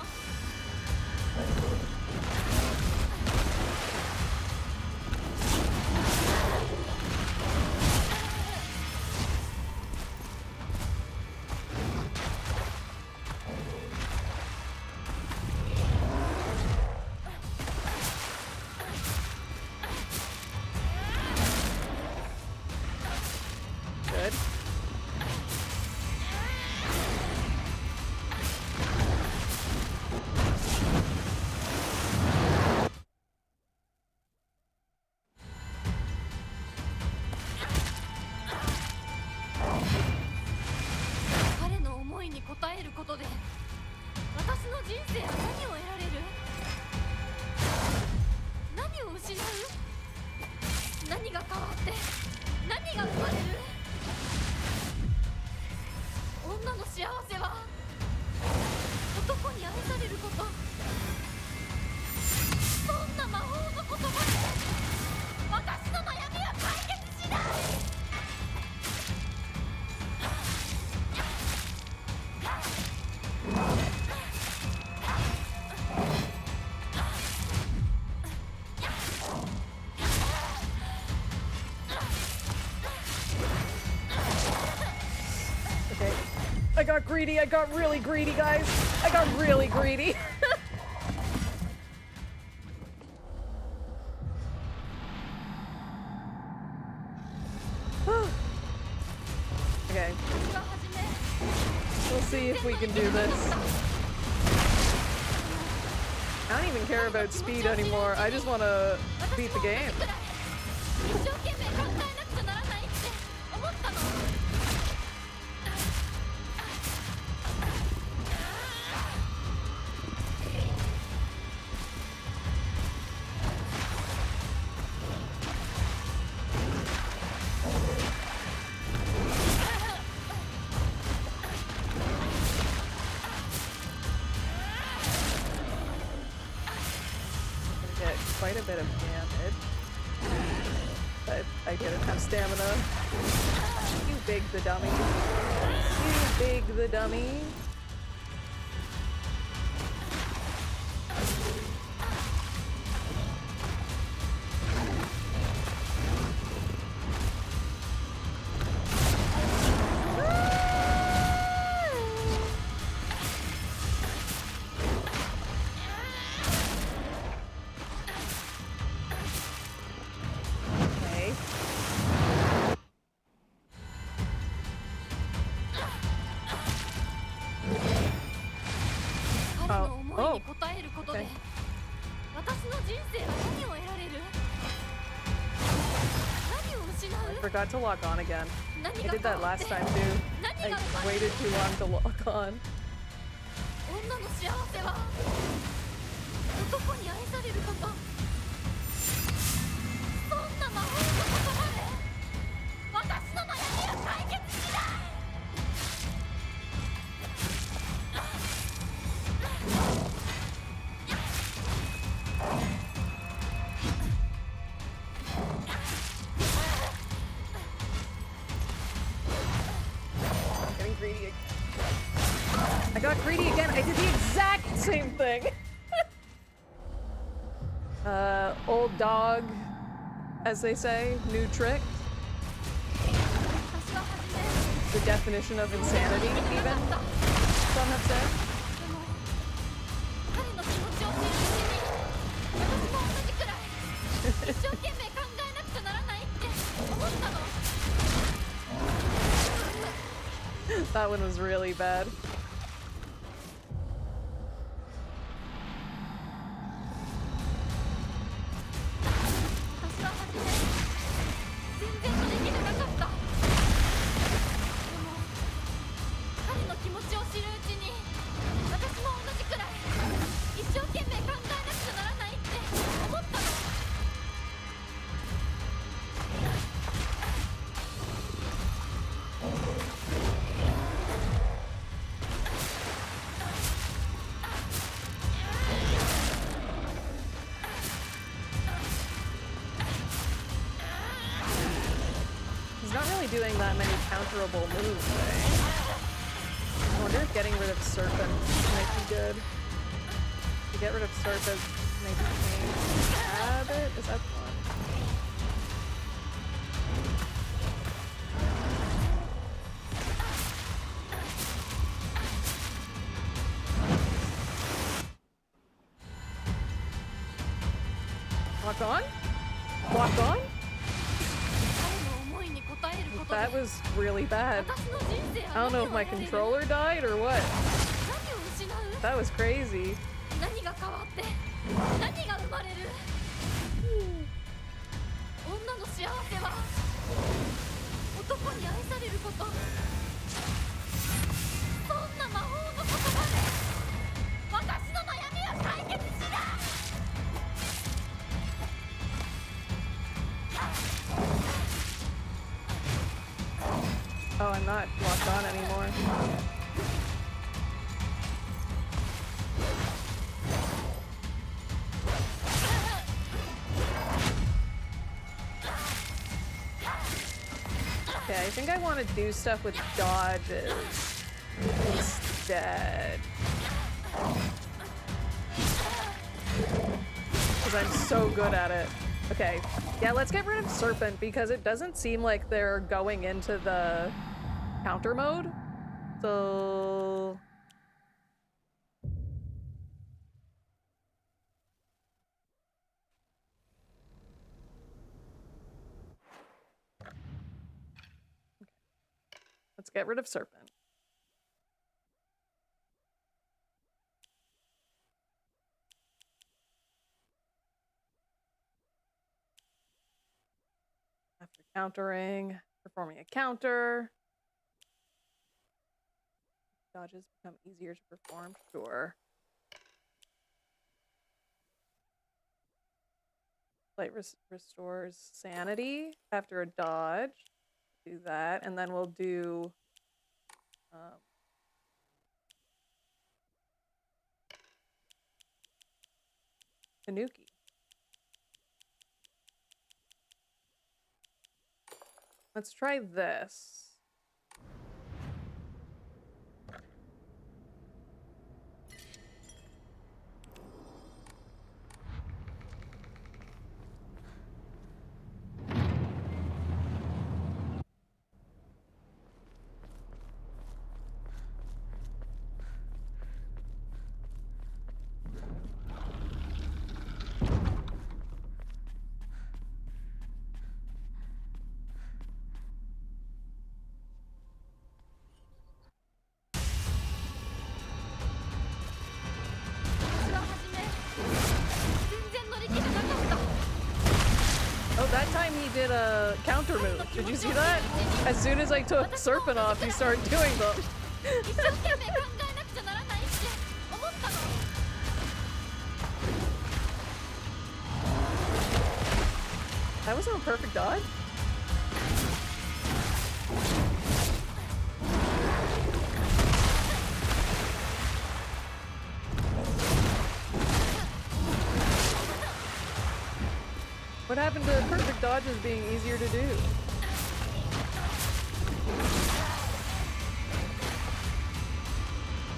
got greedy. I got really greedy, guys. I got really greedy. Okay. We'll see if we can do this. I don't even care about speed anymore. I just want to beat the game. Quite a bit of damage, but I didn't have stamina. You big the dummy. You big the dummy. I forgot to log on again. I did that last time too. I waited too long to log on. I got greedy again. I did the exact same thing. Old dog, as they say, new trick. The definition of insanity, even, some have said. That one was really bad. Doing that many counterable moves, I wonder if getting rid of Serpent might be good. To get rid of Serpent, maybe change habit? Is that fun? Lock on? Lock on? That was really bad. I don't know if my controller died or what. That was crazy. Oh, I'm not locked on anymore. Okay, I think I want to do stuff with dodges instead. Because I'm so good at it. Okay, yeah, let's get rid of Serpent because it doesn't seem like they're going into the counter mode. So let's get rid of Serpent. After countering, performing a counter. Dodges become easier to perform, sure. Light restores sanity after a dodge. Do that, and then we'll do Tanuki. Let's try this. Oh, that time he did a counter move. Did you see that? As soon as I took Serpent off, he started doing them. That wasn't a perfect dodge. What happened to perfect dodges being easier to do?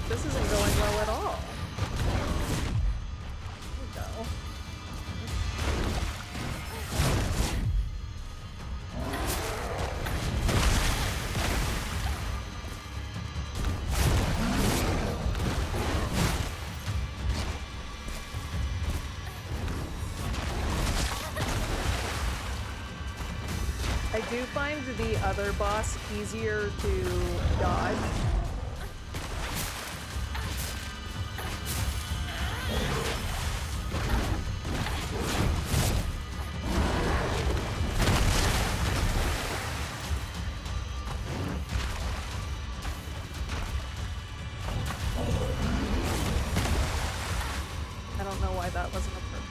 This isn't going well at all. There we go. I do find the other boss easier to dodge. I don't know why that wasn't a perfect.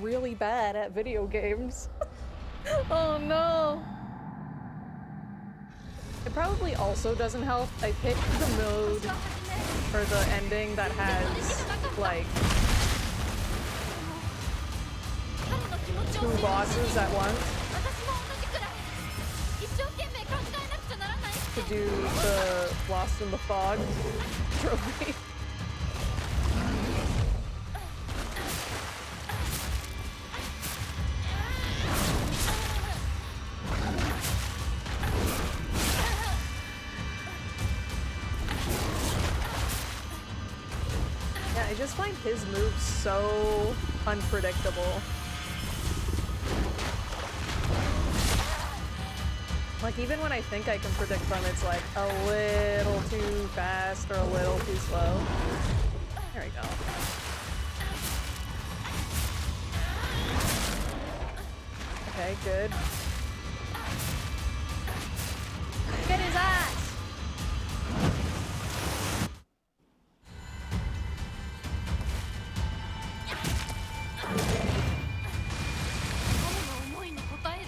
Really bad at video games. Oh no. It probably also doesn't help. I picked the mode or the ending that has like 2 bosses at once to do the Lost in the Fog trophy. I just find his moves so unpredictable. Like, even when I think I can predict them, it's like a little too fast or a little too slow. There we go. Okay, good. Get his ass!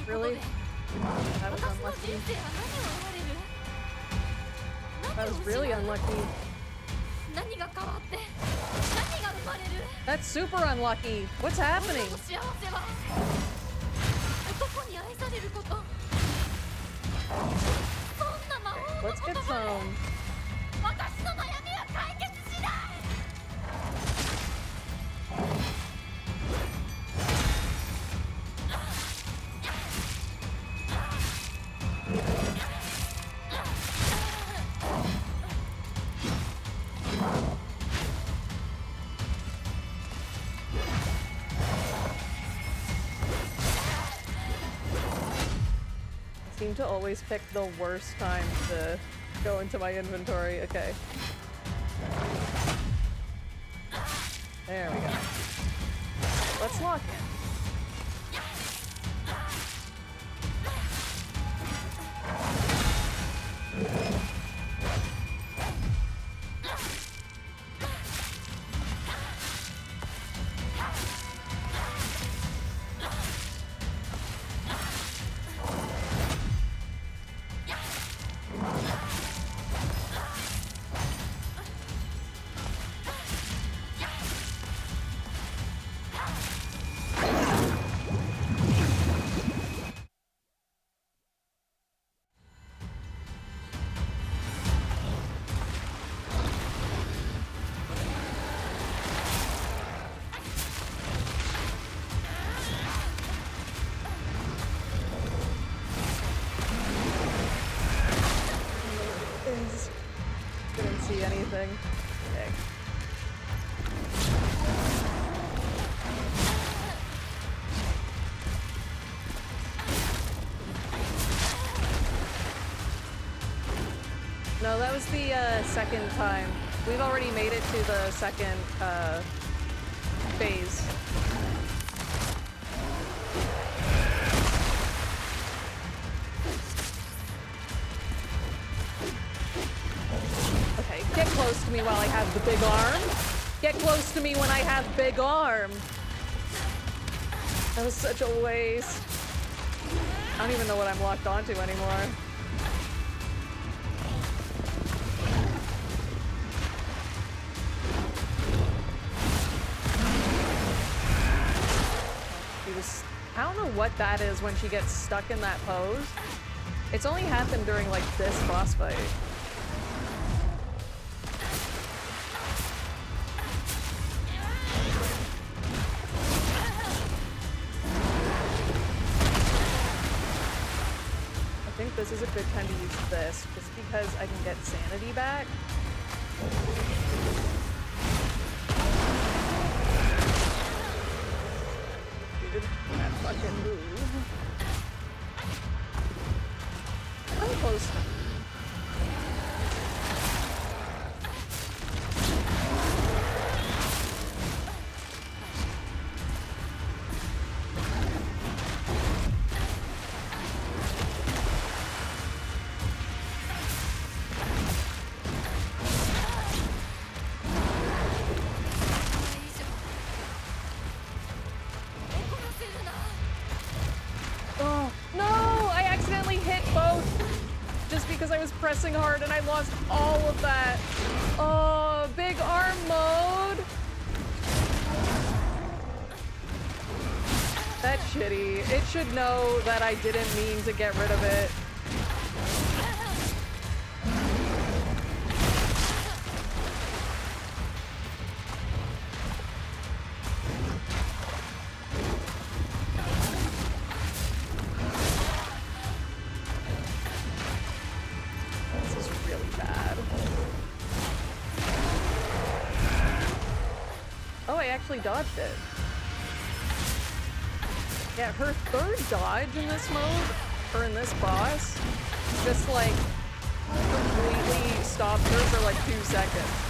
Really? That was unlucky. That was really unlucky. That's super unlucky. What's happening? Let's get some. I seem to always pick the worst time to go into my inventory. Okay. There we go. Let's lock in. Didn't see anything. Okay. No, that was the second time. We've already made it to the second phase. Okay, get close to me while I have the big arm. Get close to me when I have big arm. That was such a waste. I don't even know what I'm locked onto anymore. I don't know what that is when she gets stuck in that pose. It's only happened during like this boss fight. I think this is a good time to use this just because I can get sanity back. That fucking move. I'm close. Pressing hard and I lost all of that. Oh, big arm mode. That's shitty. It should know that I didn't mean to get rid of it. Dodged it. Yeah, her third dodge in this mode her in this boss just like completely stopped her for like 2 seconds.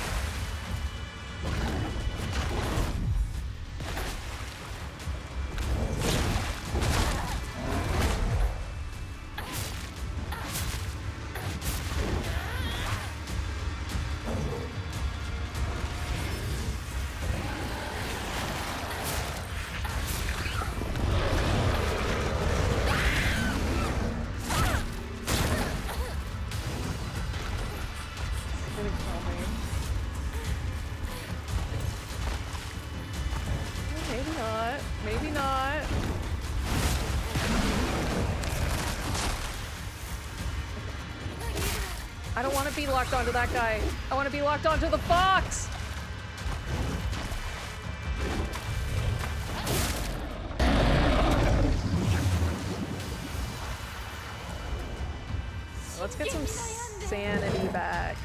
I don't want to be locked onto that guy. I want to be locked onto the fox! Let's get some sanity back.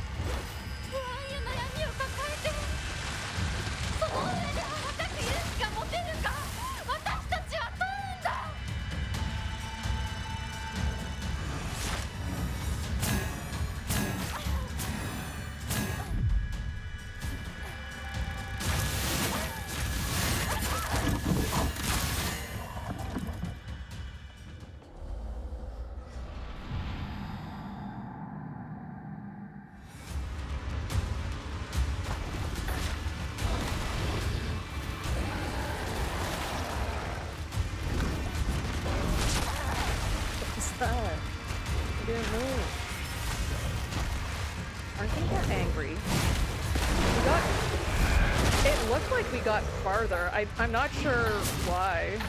Farther. I'm not sure why.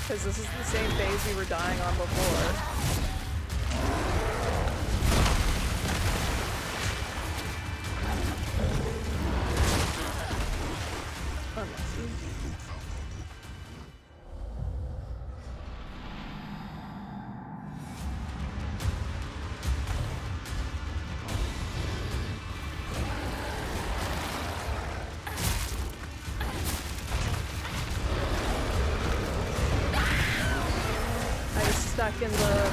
Because this is the same phase we were dying on before. Stuck in the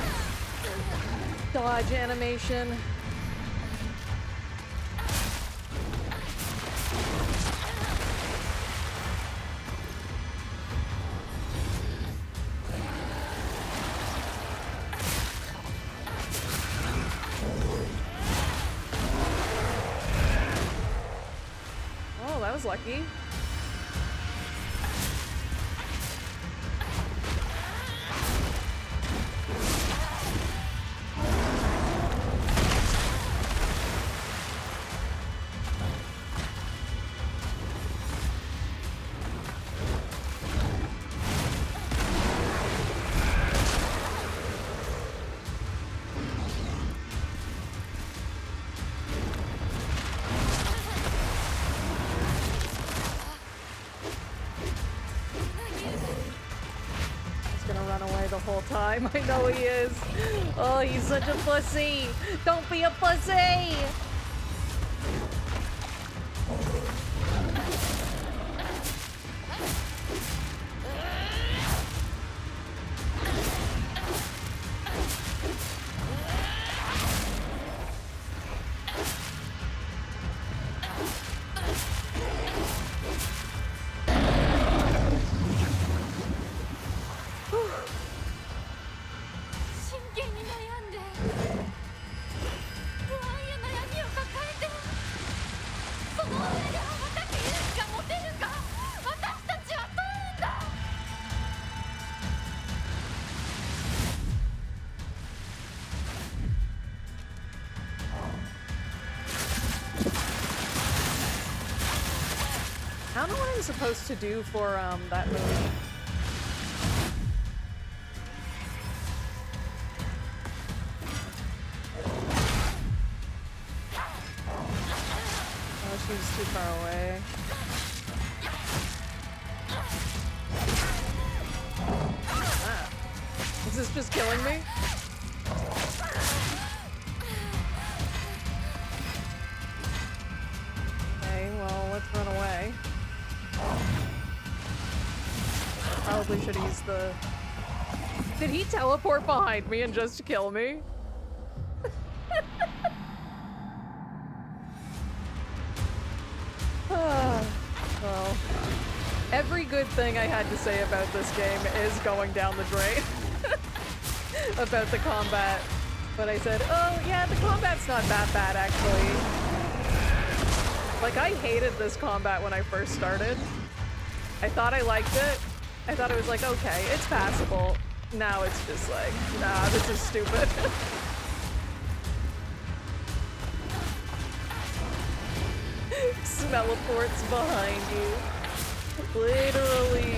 dodge animation. Oh, that was lucky. Whole time. I know he is. Oh, he's such a pussy. Don't be a pussy. I don't know what I'm supposed to do for that move. Oh, she's too far away. Ah. Is this just killing me? Okay, well, let's run away. Probably should use the Did he teleport behind me and just kill me? Well, every good thing I had to say about this game is going down the drain. About the combat. But I said, oh yeah, the combat's not that bad actually. Like, I hated this combat when I first started. I thought I liked it. I thought it was like, okay, it's passable. Now it's just like, nah, this is stupid. Smelliport's behind you. Literally.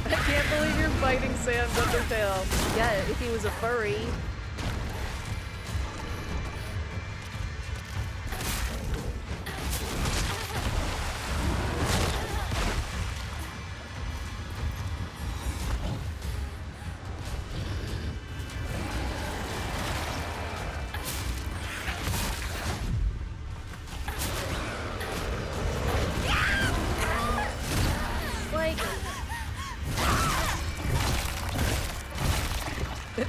I can't believe you're fighting Sam's Undertale. Yeah, if he was a furry. Like,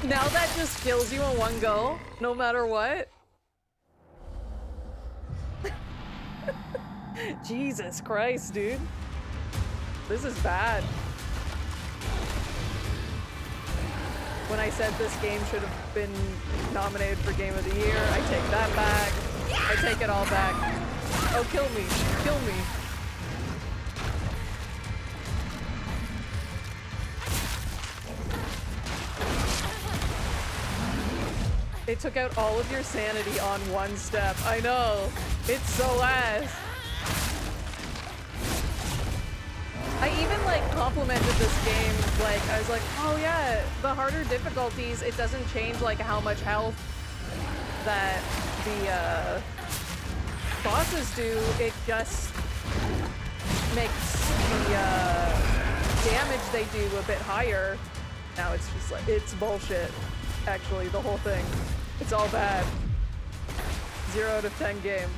now that just kills you in one go, no matter what. Jesus Christ, dude. This is bad. When I said this game should have been nominated for Game of the Year, I take that back. I take it all back. Oh, kill me. Kill me. It took out all of your sanity on one step. I know. It's so ass. I even like complimented this game. Like, I was like, oh yeah, the harder difficulties, it doesn't change like how much health that the bosses do. It just makes the damage they do a bit higher. Now it's just like, it's bullshit. Actually, the whole thing. It's all bad. 0 out of 10 game.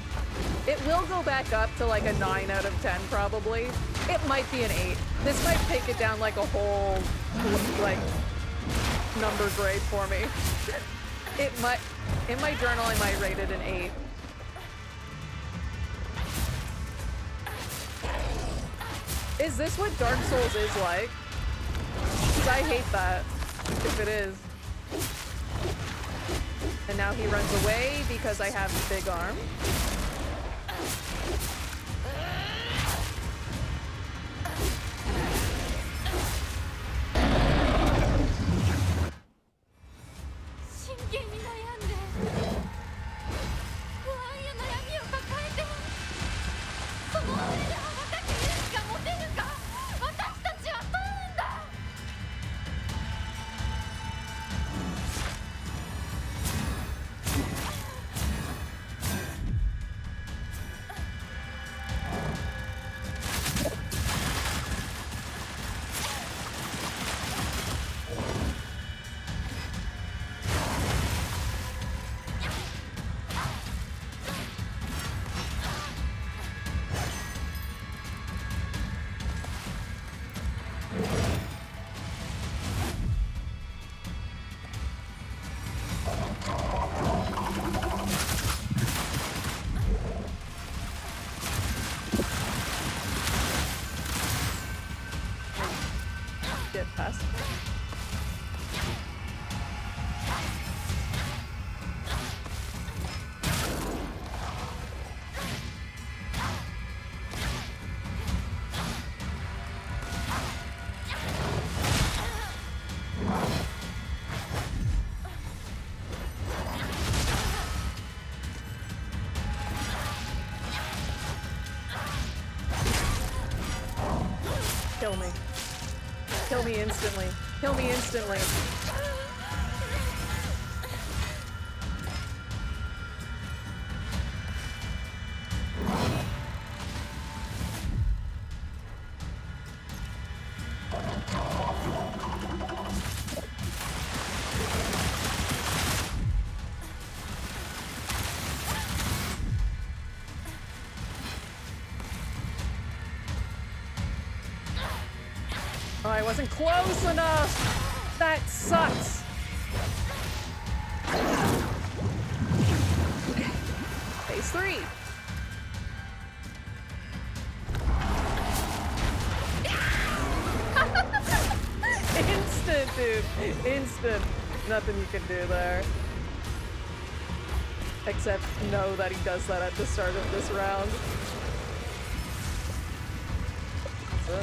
It will go back up to like a 9 out of 10 probably. It might be an 8. This might take it down like a whole like number grade for me. It might, in my journal I might rate it an 8. Is this what Dark Souls is like? Because I hate that, if it is. And now he runs away because I have a big arm. Get past. Kill me. Kill me instantly. Kill me instantly. wasn't close enough! That sucks! Phase 3. Instant, dude. Instant. Nothing you can do there. Except know that he does that at the start of this round. So,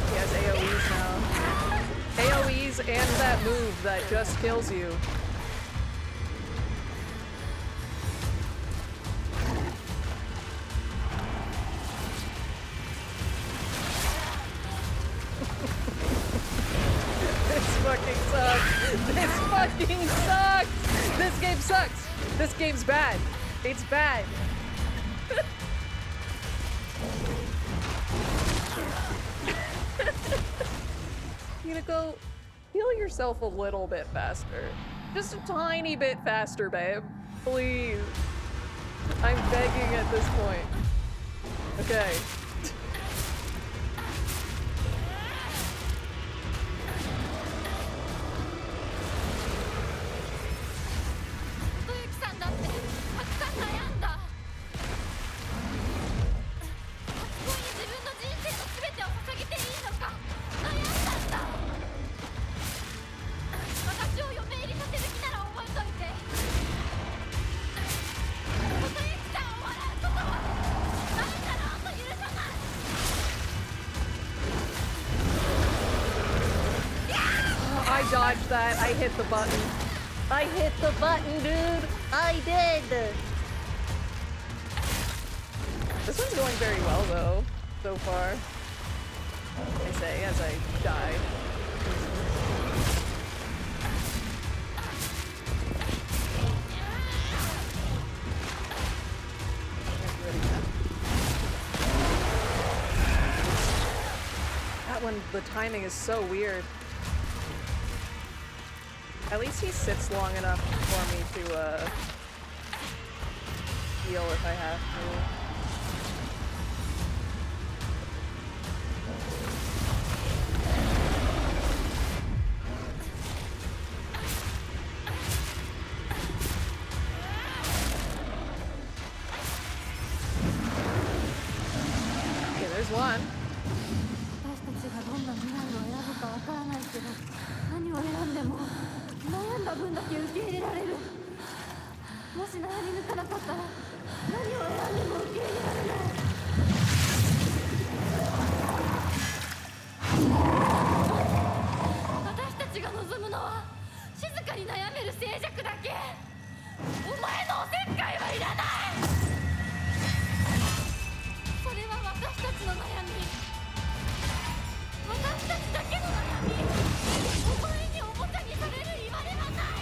he has AoEs now. AoEs and that move that just kills you. This fucking sucks! This game sucks! This game's bad. It's bad. You gotta go heal yourself a little bit faster. Just a tiny bit faster, babe. Please. I'm begging at this point. Okay. Dodged that. I hit the button. I hit the button, dude. I did. This one's going very well, though, so far. I say as I die. That one, the timing is so weird. At least he sits long enough for me to, heal if I have to. Okay, there's one. 私たちがどんな未来を選ぶかわからないけど、何を選んでも悩んだ分だけ受け入れられる。もし悩み抜かなかったら何を選んでも受け入れられない。私たちが望むのは静かに悩める静寂だけ。お前のおせっかいはいらない。それは私たちの悩み。私たちだけの悩み。お前におもちゃにされる言われはない。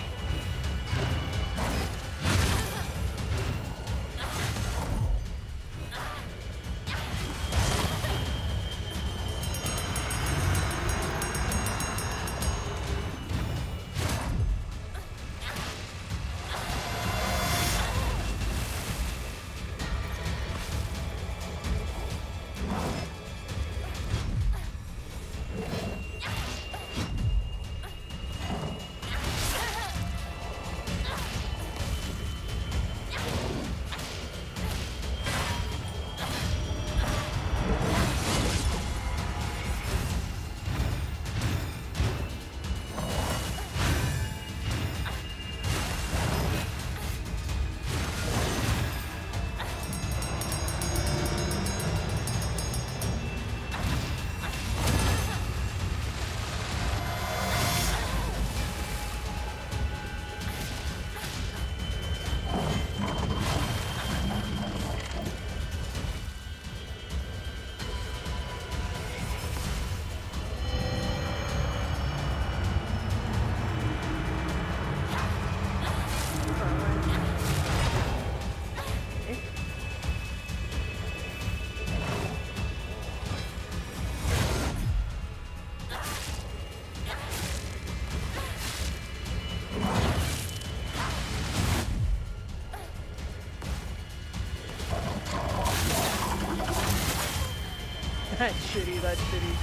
That's shitty, that's shitty.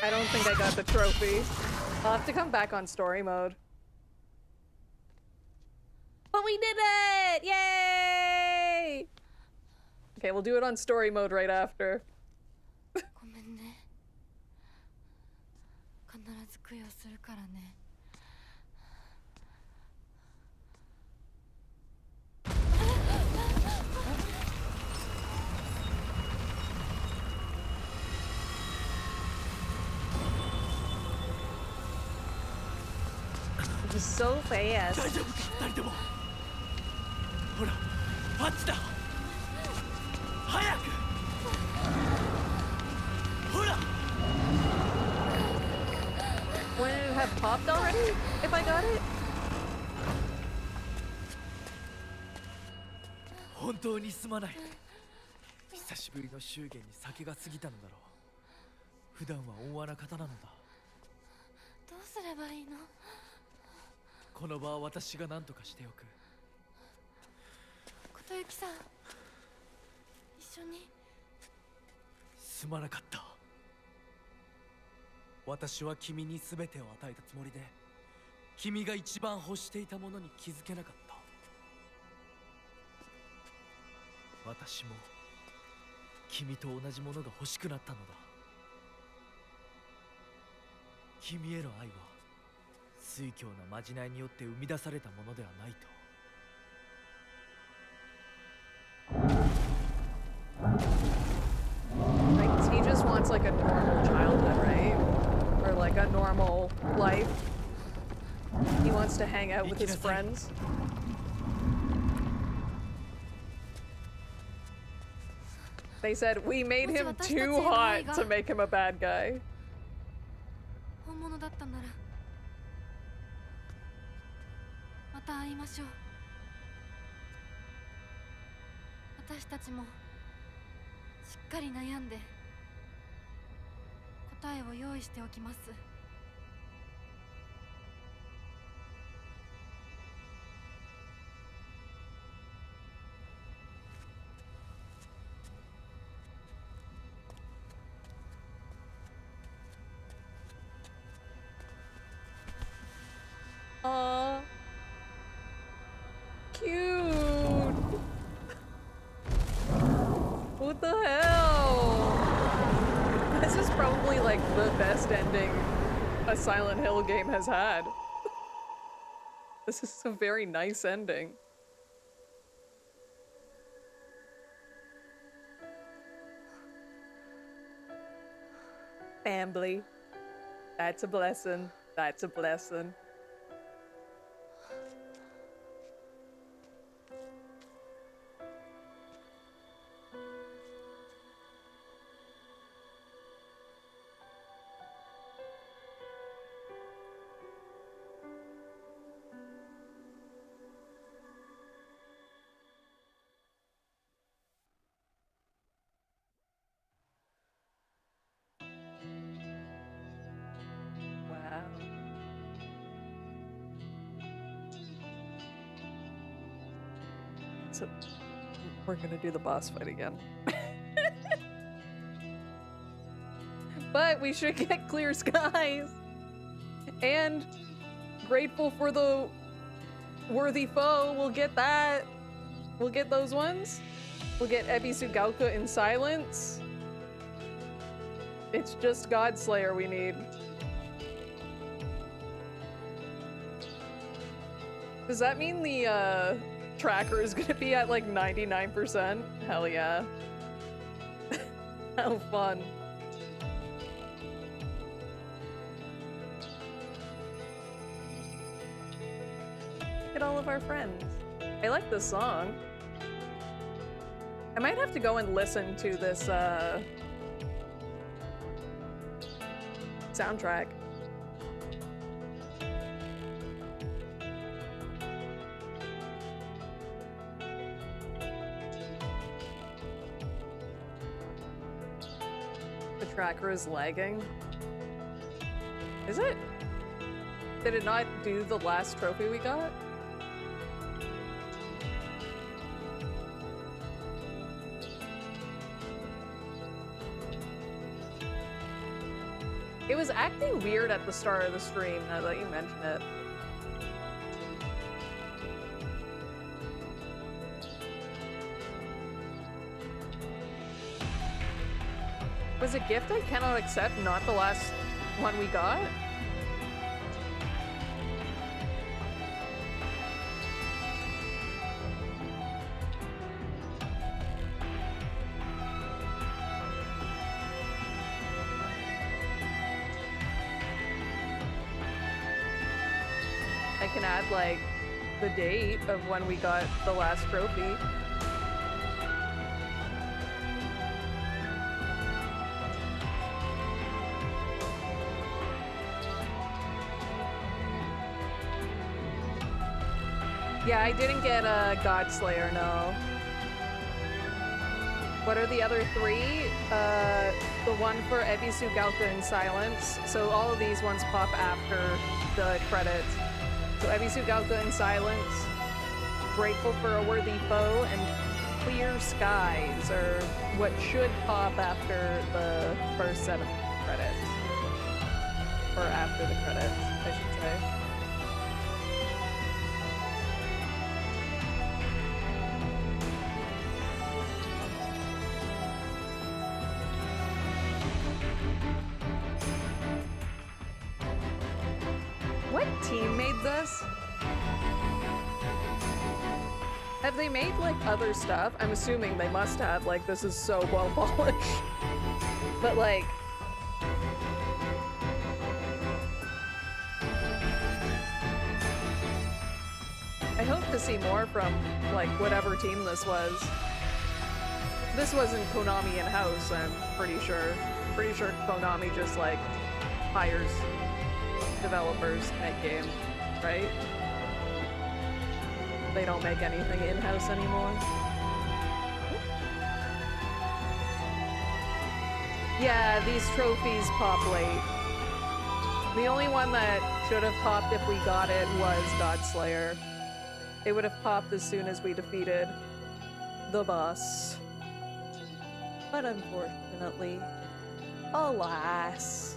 I don't think I got the trophy. I'll have to come back on story mode. But we did it! Yay! Okay, we'll do it on story mode right after. ごめんね。必ず供養するからね。He's so fast. 大丈夫か、2人とも。ほら、パッチだ。早く。ほら。Wouldn't it have popped already? If I got it? 本当にすまない。久しぶりの祝言に酒が過ぎたのだろう。普段は温和な方なのだ。どうすればいいの？この場は私が何とかしておく。琴雪さん、一緒に。すまなかった。私は君に全てを与えたつもりで、君が一番欲していたものに気づけなかった。私も君と同じものが欲しくなったのだ。君への愛は酔狂なまじないによって生み出されたものではないと。Like, he just wants like a normal childhood, right? Or like a normal life. He wants to hang out with his friends. They said we made him too hot to make him a bad guy. 本物だったならまた会いましょう。私たちもしっかり悩んで答えを用意しておきます。Aww. Cute. What the hell? This is probably like the best ending a Silent Hill game has had. This is a very nice ending. Family. That's a blessing. That's a blessing. Wow. So we're gonna do the boss fight again. But we should get clear skies. And grateful for the worthy foe. We'll get that. We'll get those ones. We'll get Ebisugalka in silence. It's just Godslayer we need. Does that mean the tracker is gonna be at like 99%? Hell yeah. How fun. Look at all of our friends. I like this song. I might have to go and listen to this soundtrack. The tracker is lagging. Is it? Did it not do the last trophy we got? It was acting weird at the start of the stream, now that you mention it. Was a gift I cannot accept not the last one we got? I can add like the date of when we got the last trophy. Yeah, I didn't get a Godslayer, no. What are the other three? The one for Ebisugalka in silence. So all of these ones pop after the credits. So Ebisugalka in silence, grateful for a worthy foe, and clear skies are what should pop after the first set of credits. Or after the credits, I should say. What team made this? Have they made like other stuff? I'm assuming they must have, like this is so well polished. But like I hope to see more from like whatever team this was. This wasn't Konami in-house, I'm pretty sure. I'm pretty sure Konami just like hires developers to make games, right? They don't make anything in-house anymore. Yeah, these trophies pop late. The only one that should have popped if we got it was Godslayer. It would have popped as soon as we defeated the boss. But unfortunately, alas.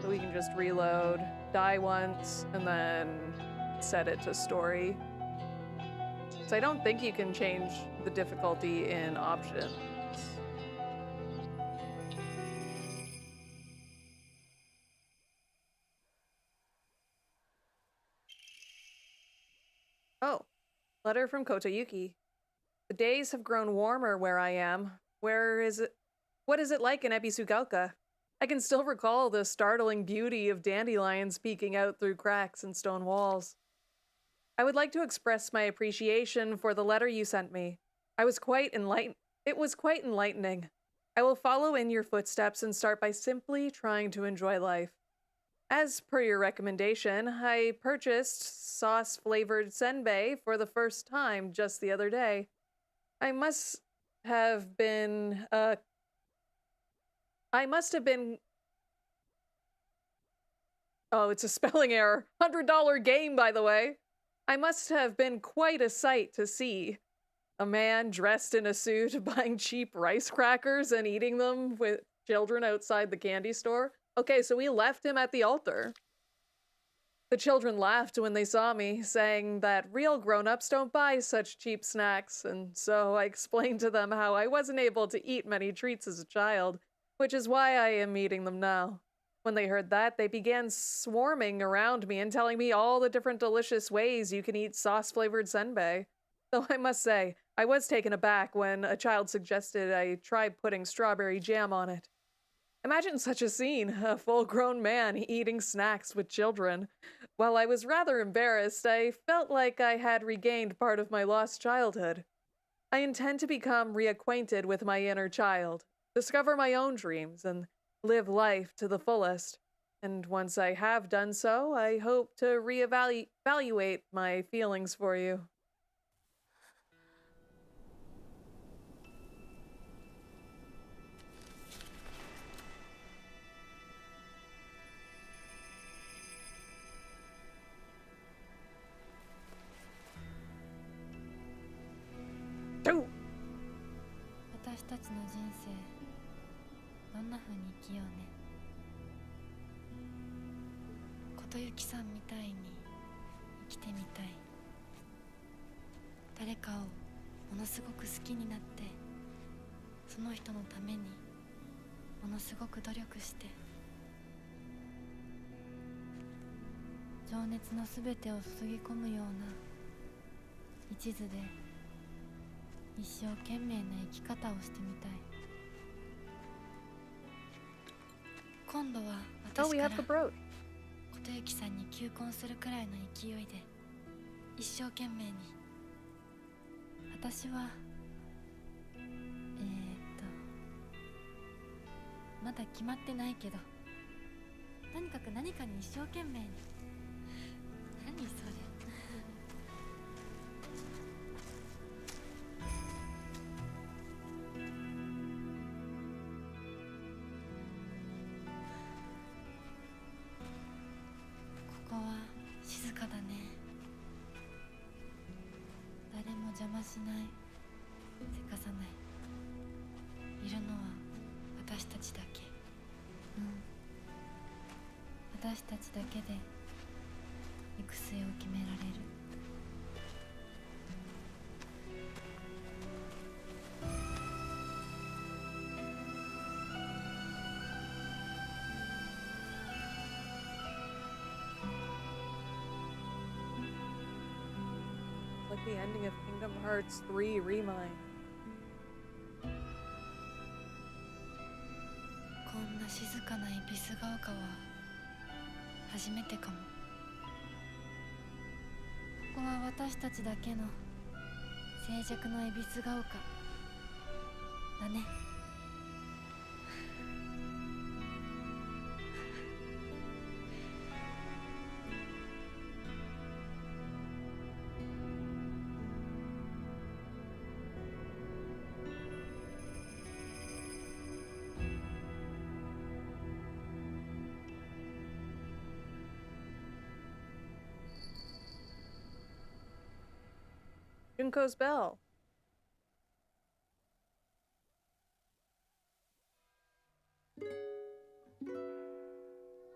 So we can just reload, die once, and then set it to story. So I don't think you can change the difficulty in options. Oh, letter from Kotayuki. The days have grown warmer where I am. Where is it? What is it like in Ebisugalka? I can still recall the startling beauty of dandelions peeking out through cracks in stone walls. I would like to express my appreciation for the letter you sent me. It was quite enlightening. I will follow in your footsteps and start by simply trying to enjoy life. As per your recommendation, I purchased sauce-flavored senbei for the first time just the other day. I must have been Oh, it's a spelling error. $100 game, by the way. I must have been quite a sight to see. A man dressed in a suit buying cheap rice crackers and eating them children outside the candy store. Okay, so we left him at the altar. The children laughed when they saw me, saying that real grown-ups don't buy such cheap snacks, and so I explained to them how I wasn't able to eat many treats as a child, which is why I am eating them now. When they heard that, they began swarming around me and telling me all the different delicious ways you can eat sauce-flavored senbei. Though I must say, I was taken aback when a child suggested I try putting strawberry jam on it. Imagine such a scene, a full-grown man eating snacks with children. While I was rather embarrassed, I felt like I had regained part of my lost childhood. I intend to become reacquainted with my inner child, discover my own dreams, and live life to the fullest. And once I have done so, I hope to reevaluate my feelings for you. Oh! 私たちの人生どんな風に生きようね。琴雪さんみたいに生きてみたい。誰かをものすごく好きになってその人のためにものすごく努力して情熱のすべてを注ぎ込むような一途で一生懸命な生き方をしてみたい。今度は私から琴雪さんに求婚するくらいの勢いで一生懸命に。私はまだ決まってないけどとにかく何かに一生懸命に。何それ。ここは静かだね。誰も邪魔しない、せかさない。いるのは私たちだけ。私たちだけで行く末を決められる。Like the ending of Kingdom Hearts 3 Remind. こんな静かな恵比寿ヶ丘は初めてかも。ここは私たちだけの静寂の恵比寿ヶ丘だね。Junko's bell.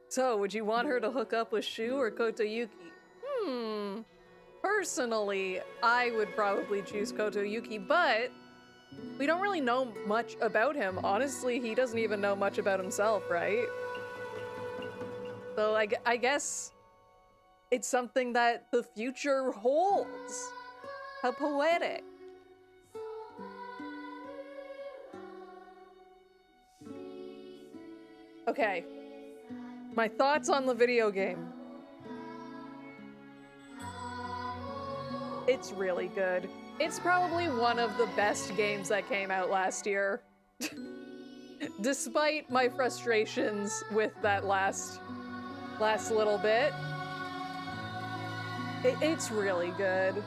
So, would you want her to hook up with Shu or Kotoyuki? Personally, I would probably choose Kotoyuki, but we don't really know much about him. Honestly, he doesn't even know much about himself, right? So I guess it's something that the future holds. How poetic. Okay. My thoughts on the video game. It's really good. It's probably one of the best games that came out last year. Despite my frustrations with that last little bit. It's really good.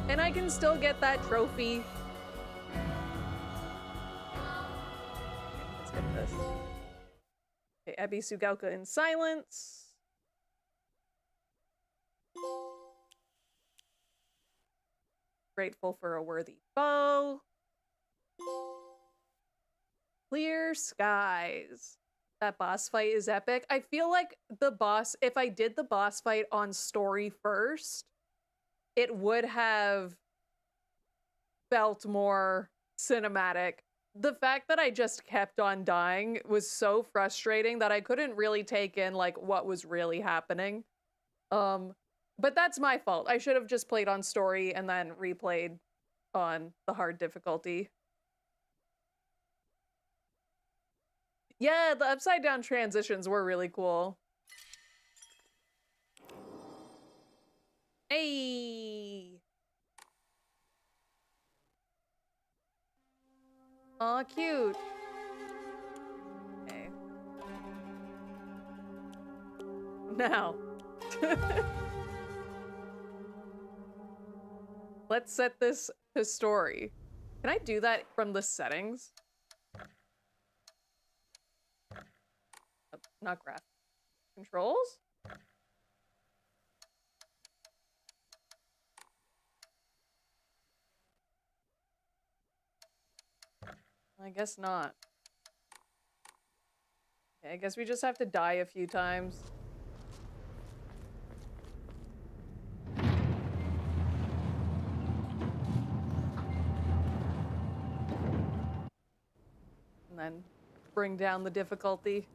And I can still get that trophy. Let's get this. Okay, Ebi Sugaoka in silence. Grateful for a worthy foe. Clear skies. That boss fight is epic. I feel like the boss, if I did the boss fight on story first, it would have felt more cinematic. The fact that I just kept on dying was so frustrating that I couldn't really take in like what was really happening. But that's my fault. I should have just played on story and then replayed on the hard difficulty. Yeah, the upside down transitions were really cool. Hey! Aw, cute. Okay. Now. Let's set this to story. Can I do that from the settings? Oh, not graph. Controls? I guess not. Okay, I guess we just have to die a few times. And then bring down the difficulty.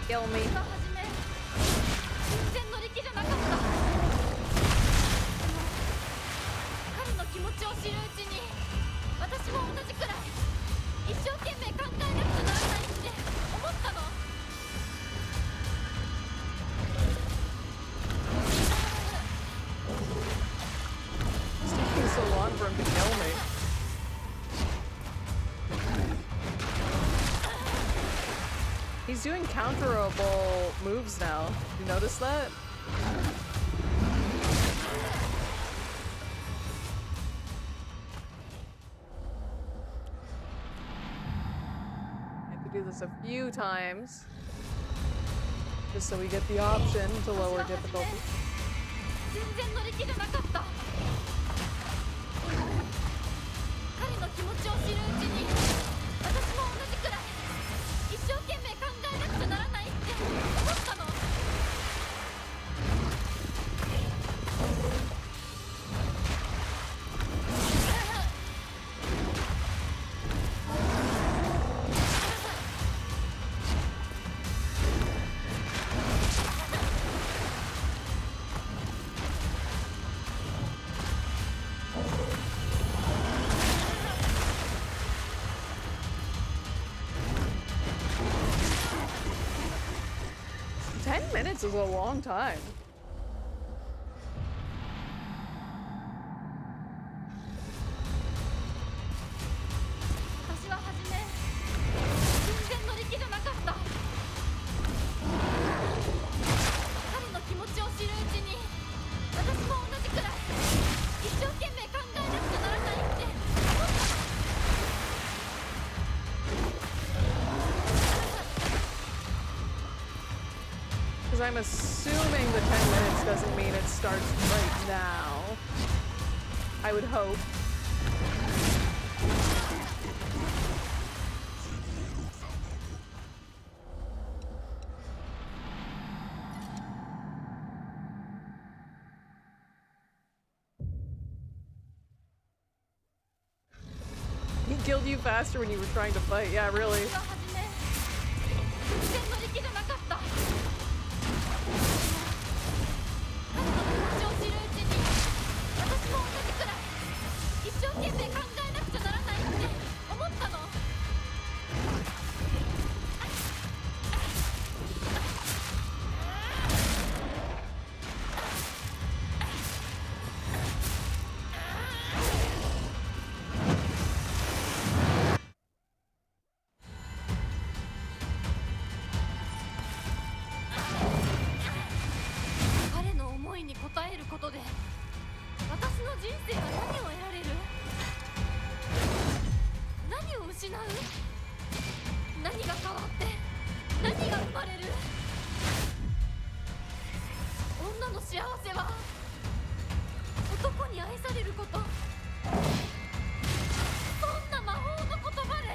Kill me. 全然乗り気じゃなかった。彼の気持ちを知るうちに、私も同じくらい一生懸命考えなくちゃならないって思ったの。It's taking so long for him to kill me. He's doing counterable moves now. You notice that? I have to do this a few times. Just so we get the option to lower difficulty. 全然乗り気じゃなかった。彼の気持ちを知るうちに、私も同じくらい一生懸命考えなくちゃならないって思ったの。Minutes is a long time. 私は初め全然乗り気じゃなかった。彼の気持ちを知るうちに、私も同じくらい一生懸命考えなくちゃならないって思ったの。Because I'm assuming the 10 minutes doesn't mean it starts right now. I would hope. He killed you faster when you were trying to fight. Yeah, really. 私は初め全然乗り気じゃなかった。彼の気持ちを知るうちに、私も同じくらい一生懸命考えなくちゃならないって思ったの。彼の思いに応えることで私の人生は何を得られる？何を失う？何が変わって何が生まれる？女の幸せは男に愛されること。そんな魔法の言葉で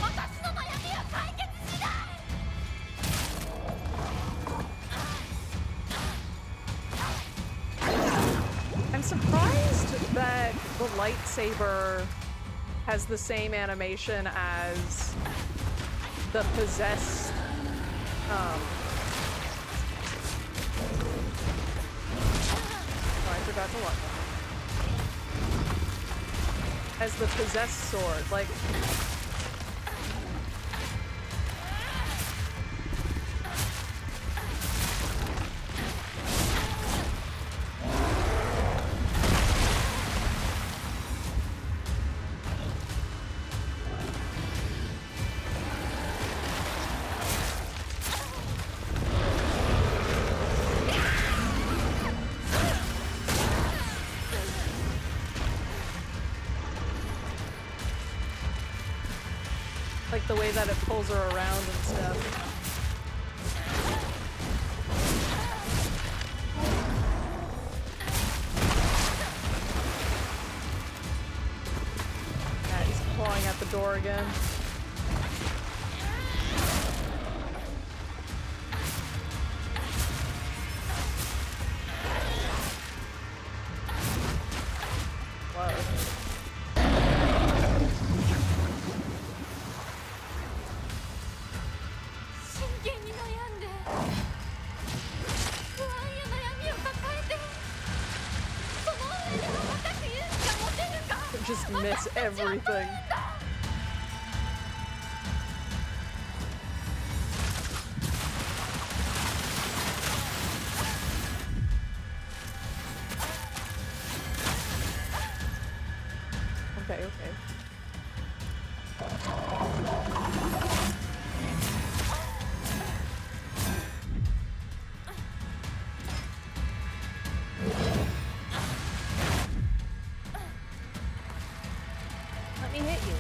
私の悩みは解決しない。I'm surprised that the lightsaber has the same animation as the possessed oh, I forgot to lock that. As the possessed sword, like the way that it pulls her around and stuff. Yeah, he's clawing at the door again. Just miss everything. Okay, okay. Let me hit you.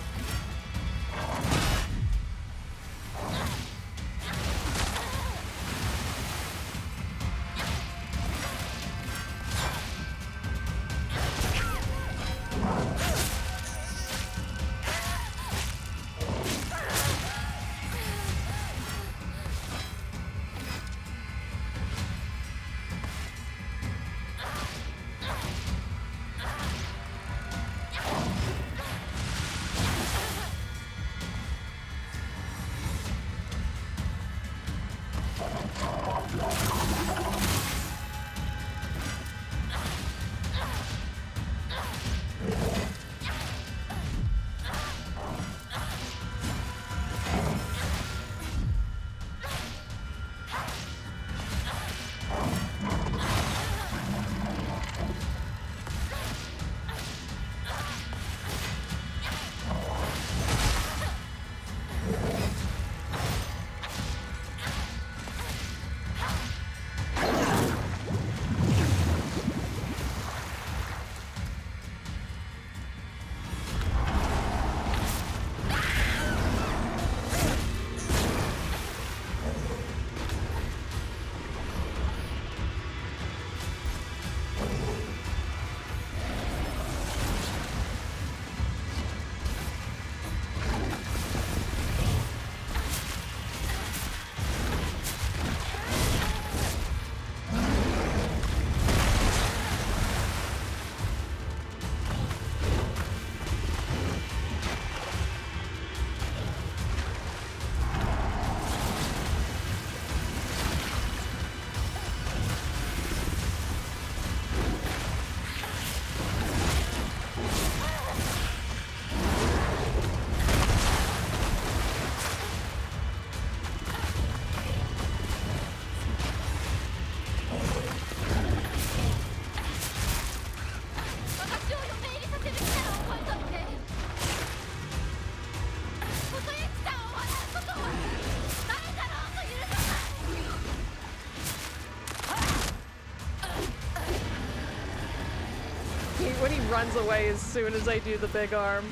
when he runs away as soon as I do the big arm.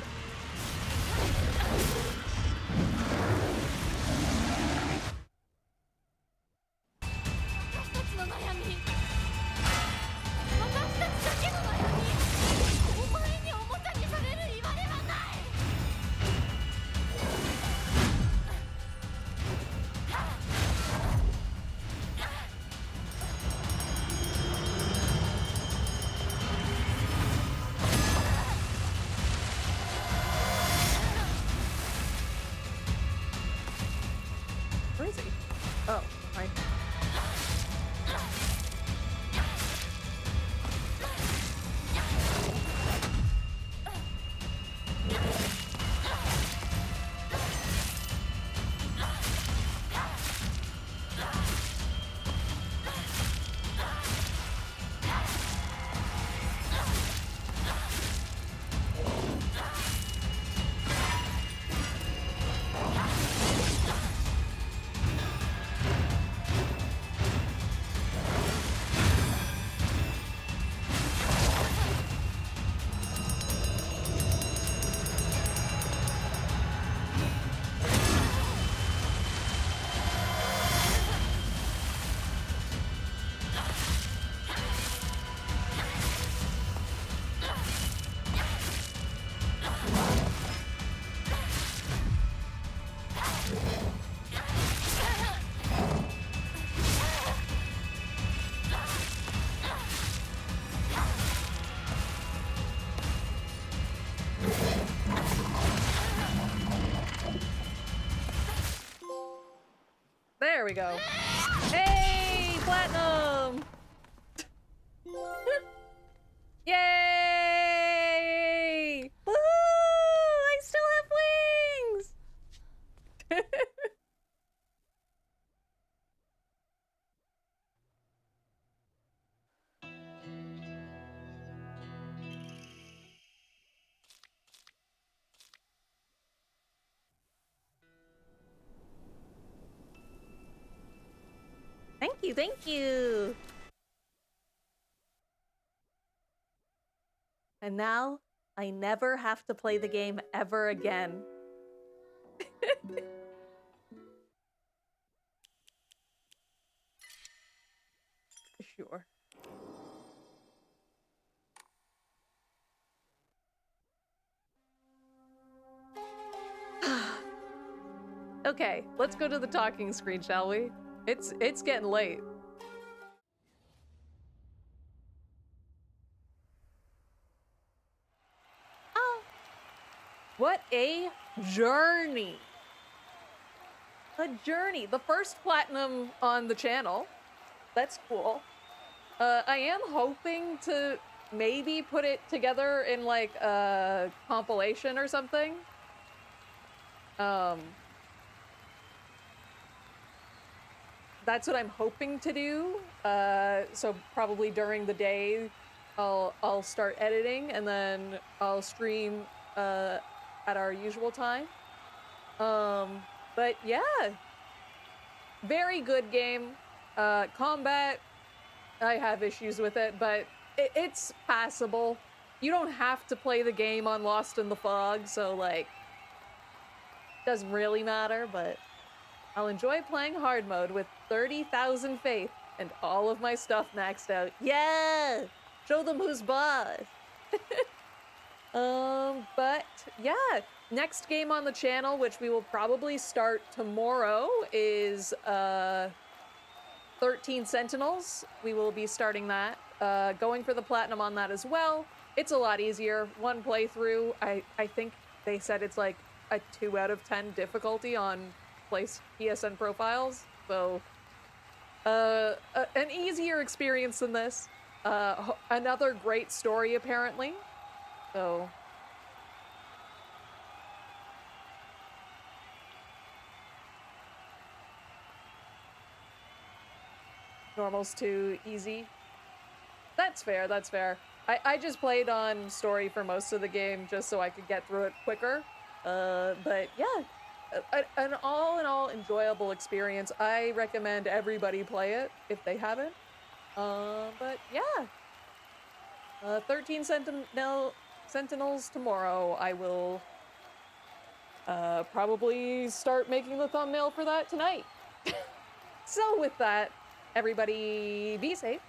Where is he? Oh, fine. There we go. Hey, platinum! Yay! Woo! I still have wings! Thank you, thank you! And now, I never have to play the game ever again. Sure. Okay, let's go to the talking screen, shall we? It's getting late. Oh, what a journey! A journey. The first platinum on the channel. That's cool. I am hoping to maybe put it together in like a compilation or something. That's what I'm hoping to do. So probably during the day, I'll start editing and then I'll stream at our usual time. But yeah, very good game. Combat, I have issues with it, but it's passable. You don't have to play the game on Lost in the Fog, so like, doesn't really matter, but I'll enjoy playing hard mode with 30,000 faith and all of my stuff maxed out. Yeah! Show them who's boss! But yeah, next game on the channel, which we will probably start tomorrow, is 13 Sentinels. We will be starting that. Going for the platinum on that as well. It's a lot easier. One playthrough. I think they said it's like a 2 out of 10 difficulty on PSN profiles. So, an easier experience than this. Another great story, apparently. So... Normal's too easy. That's fair, that's fair. I just played on story for most of the game just so I could get through it quicker. But yeah, an all-in-all enjoyable experience. I recommend everybody play it if they haven't. But yeah. 13 Sentinels tomorrow. I will probably start making the thumbnail for that tonight. So with that, everybody be safe.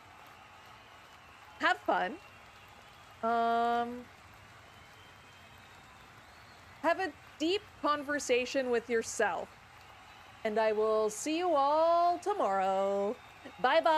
Have fun. Have a deep conversation with yourself. And I will see you all tomorrow. Bye-bye.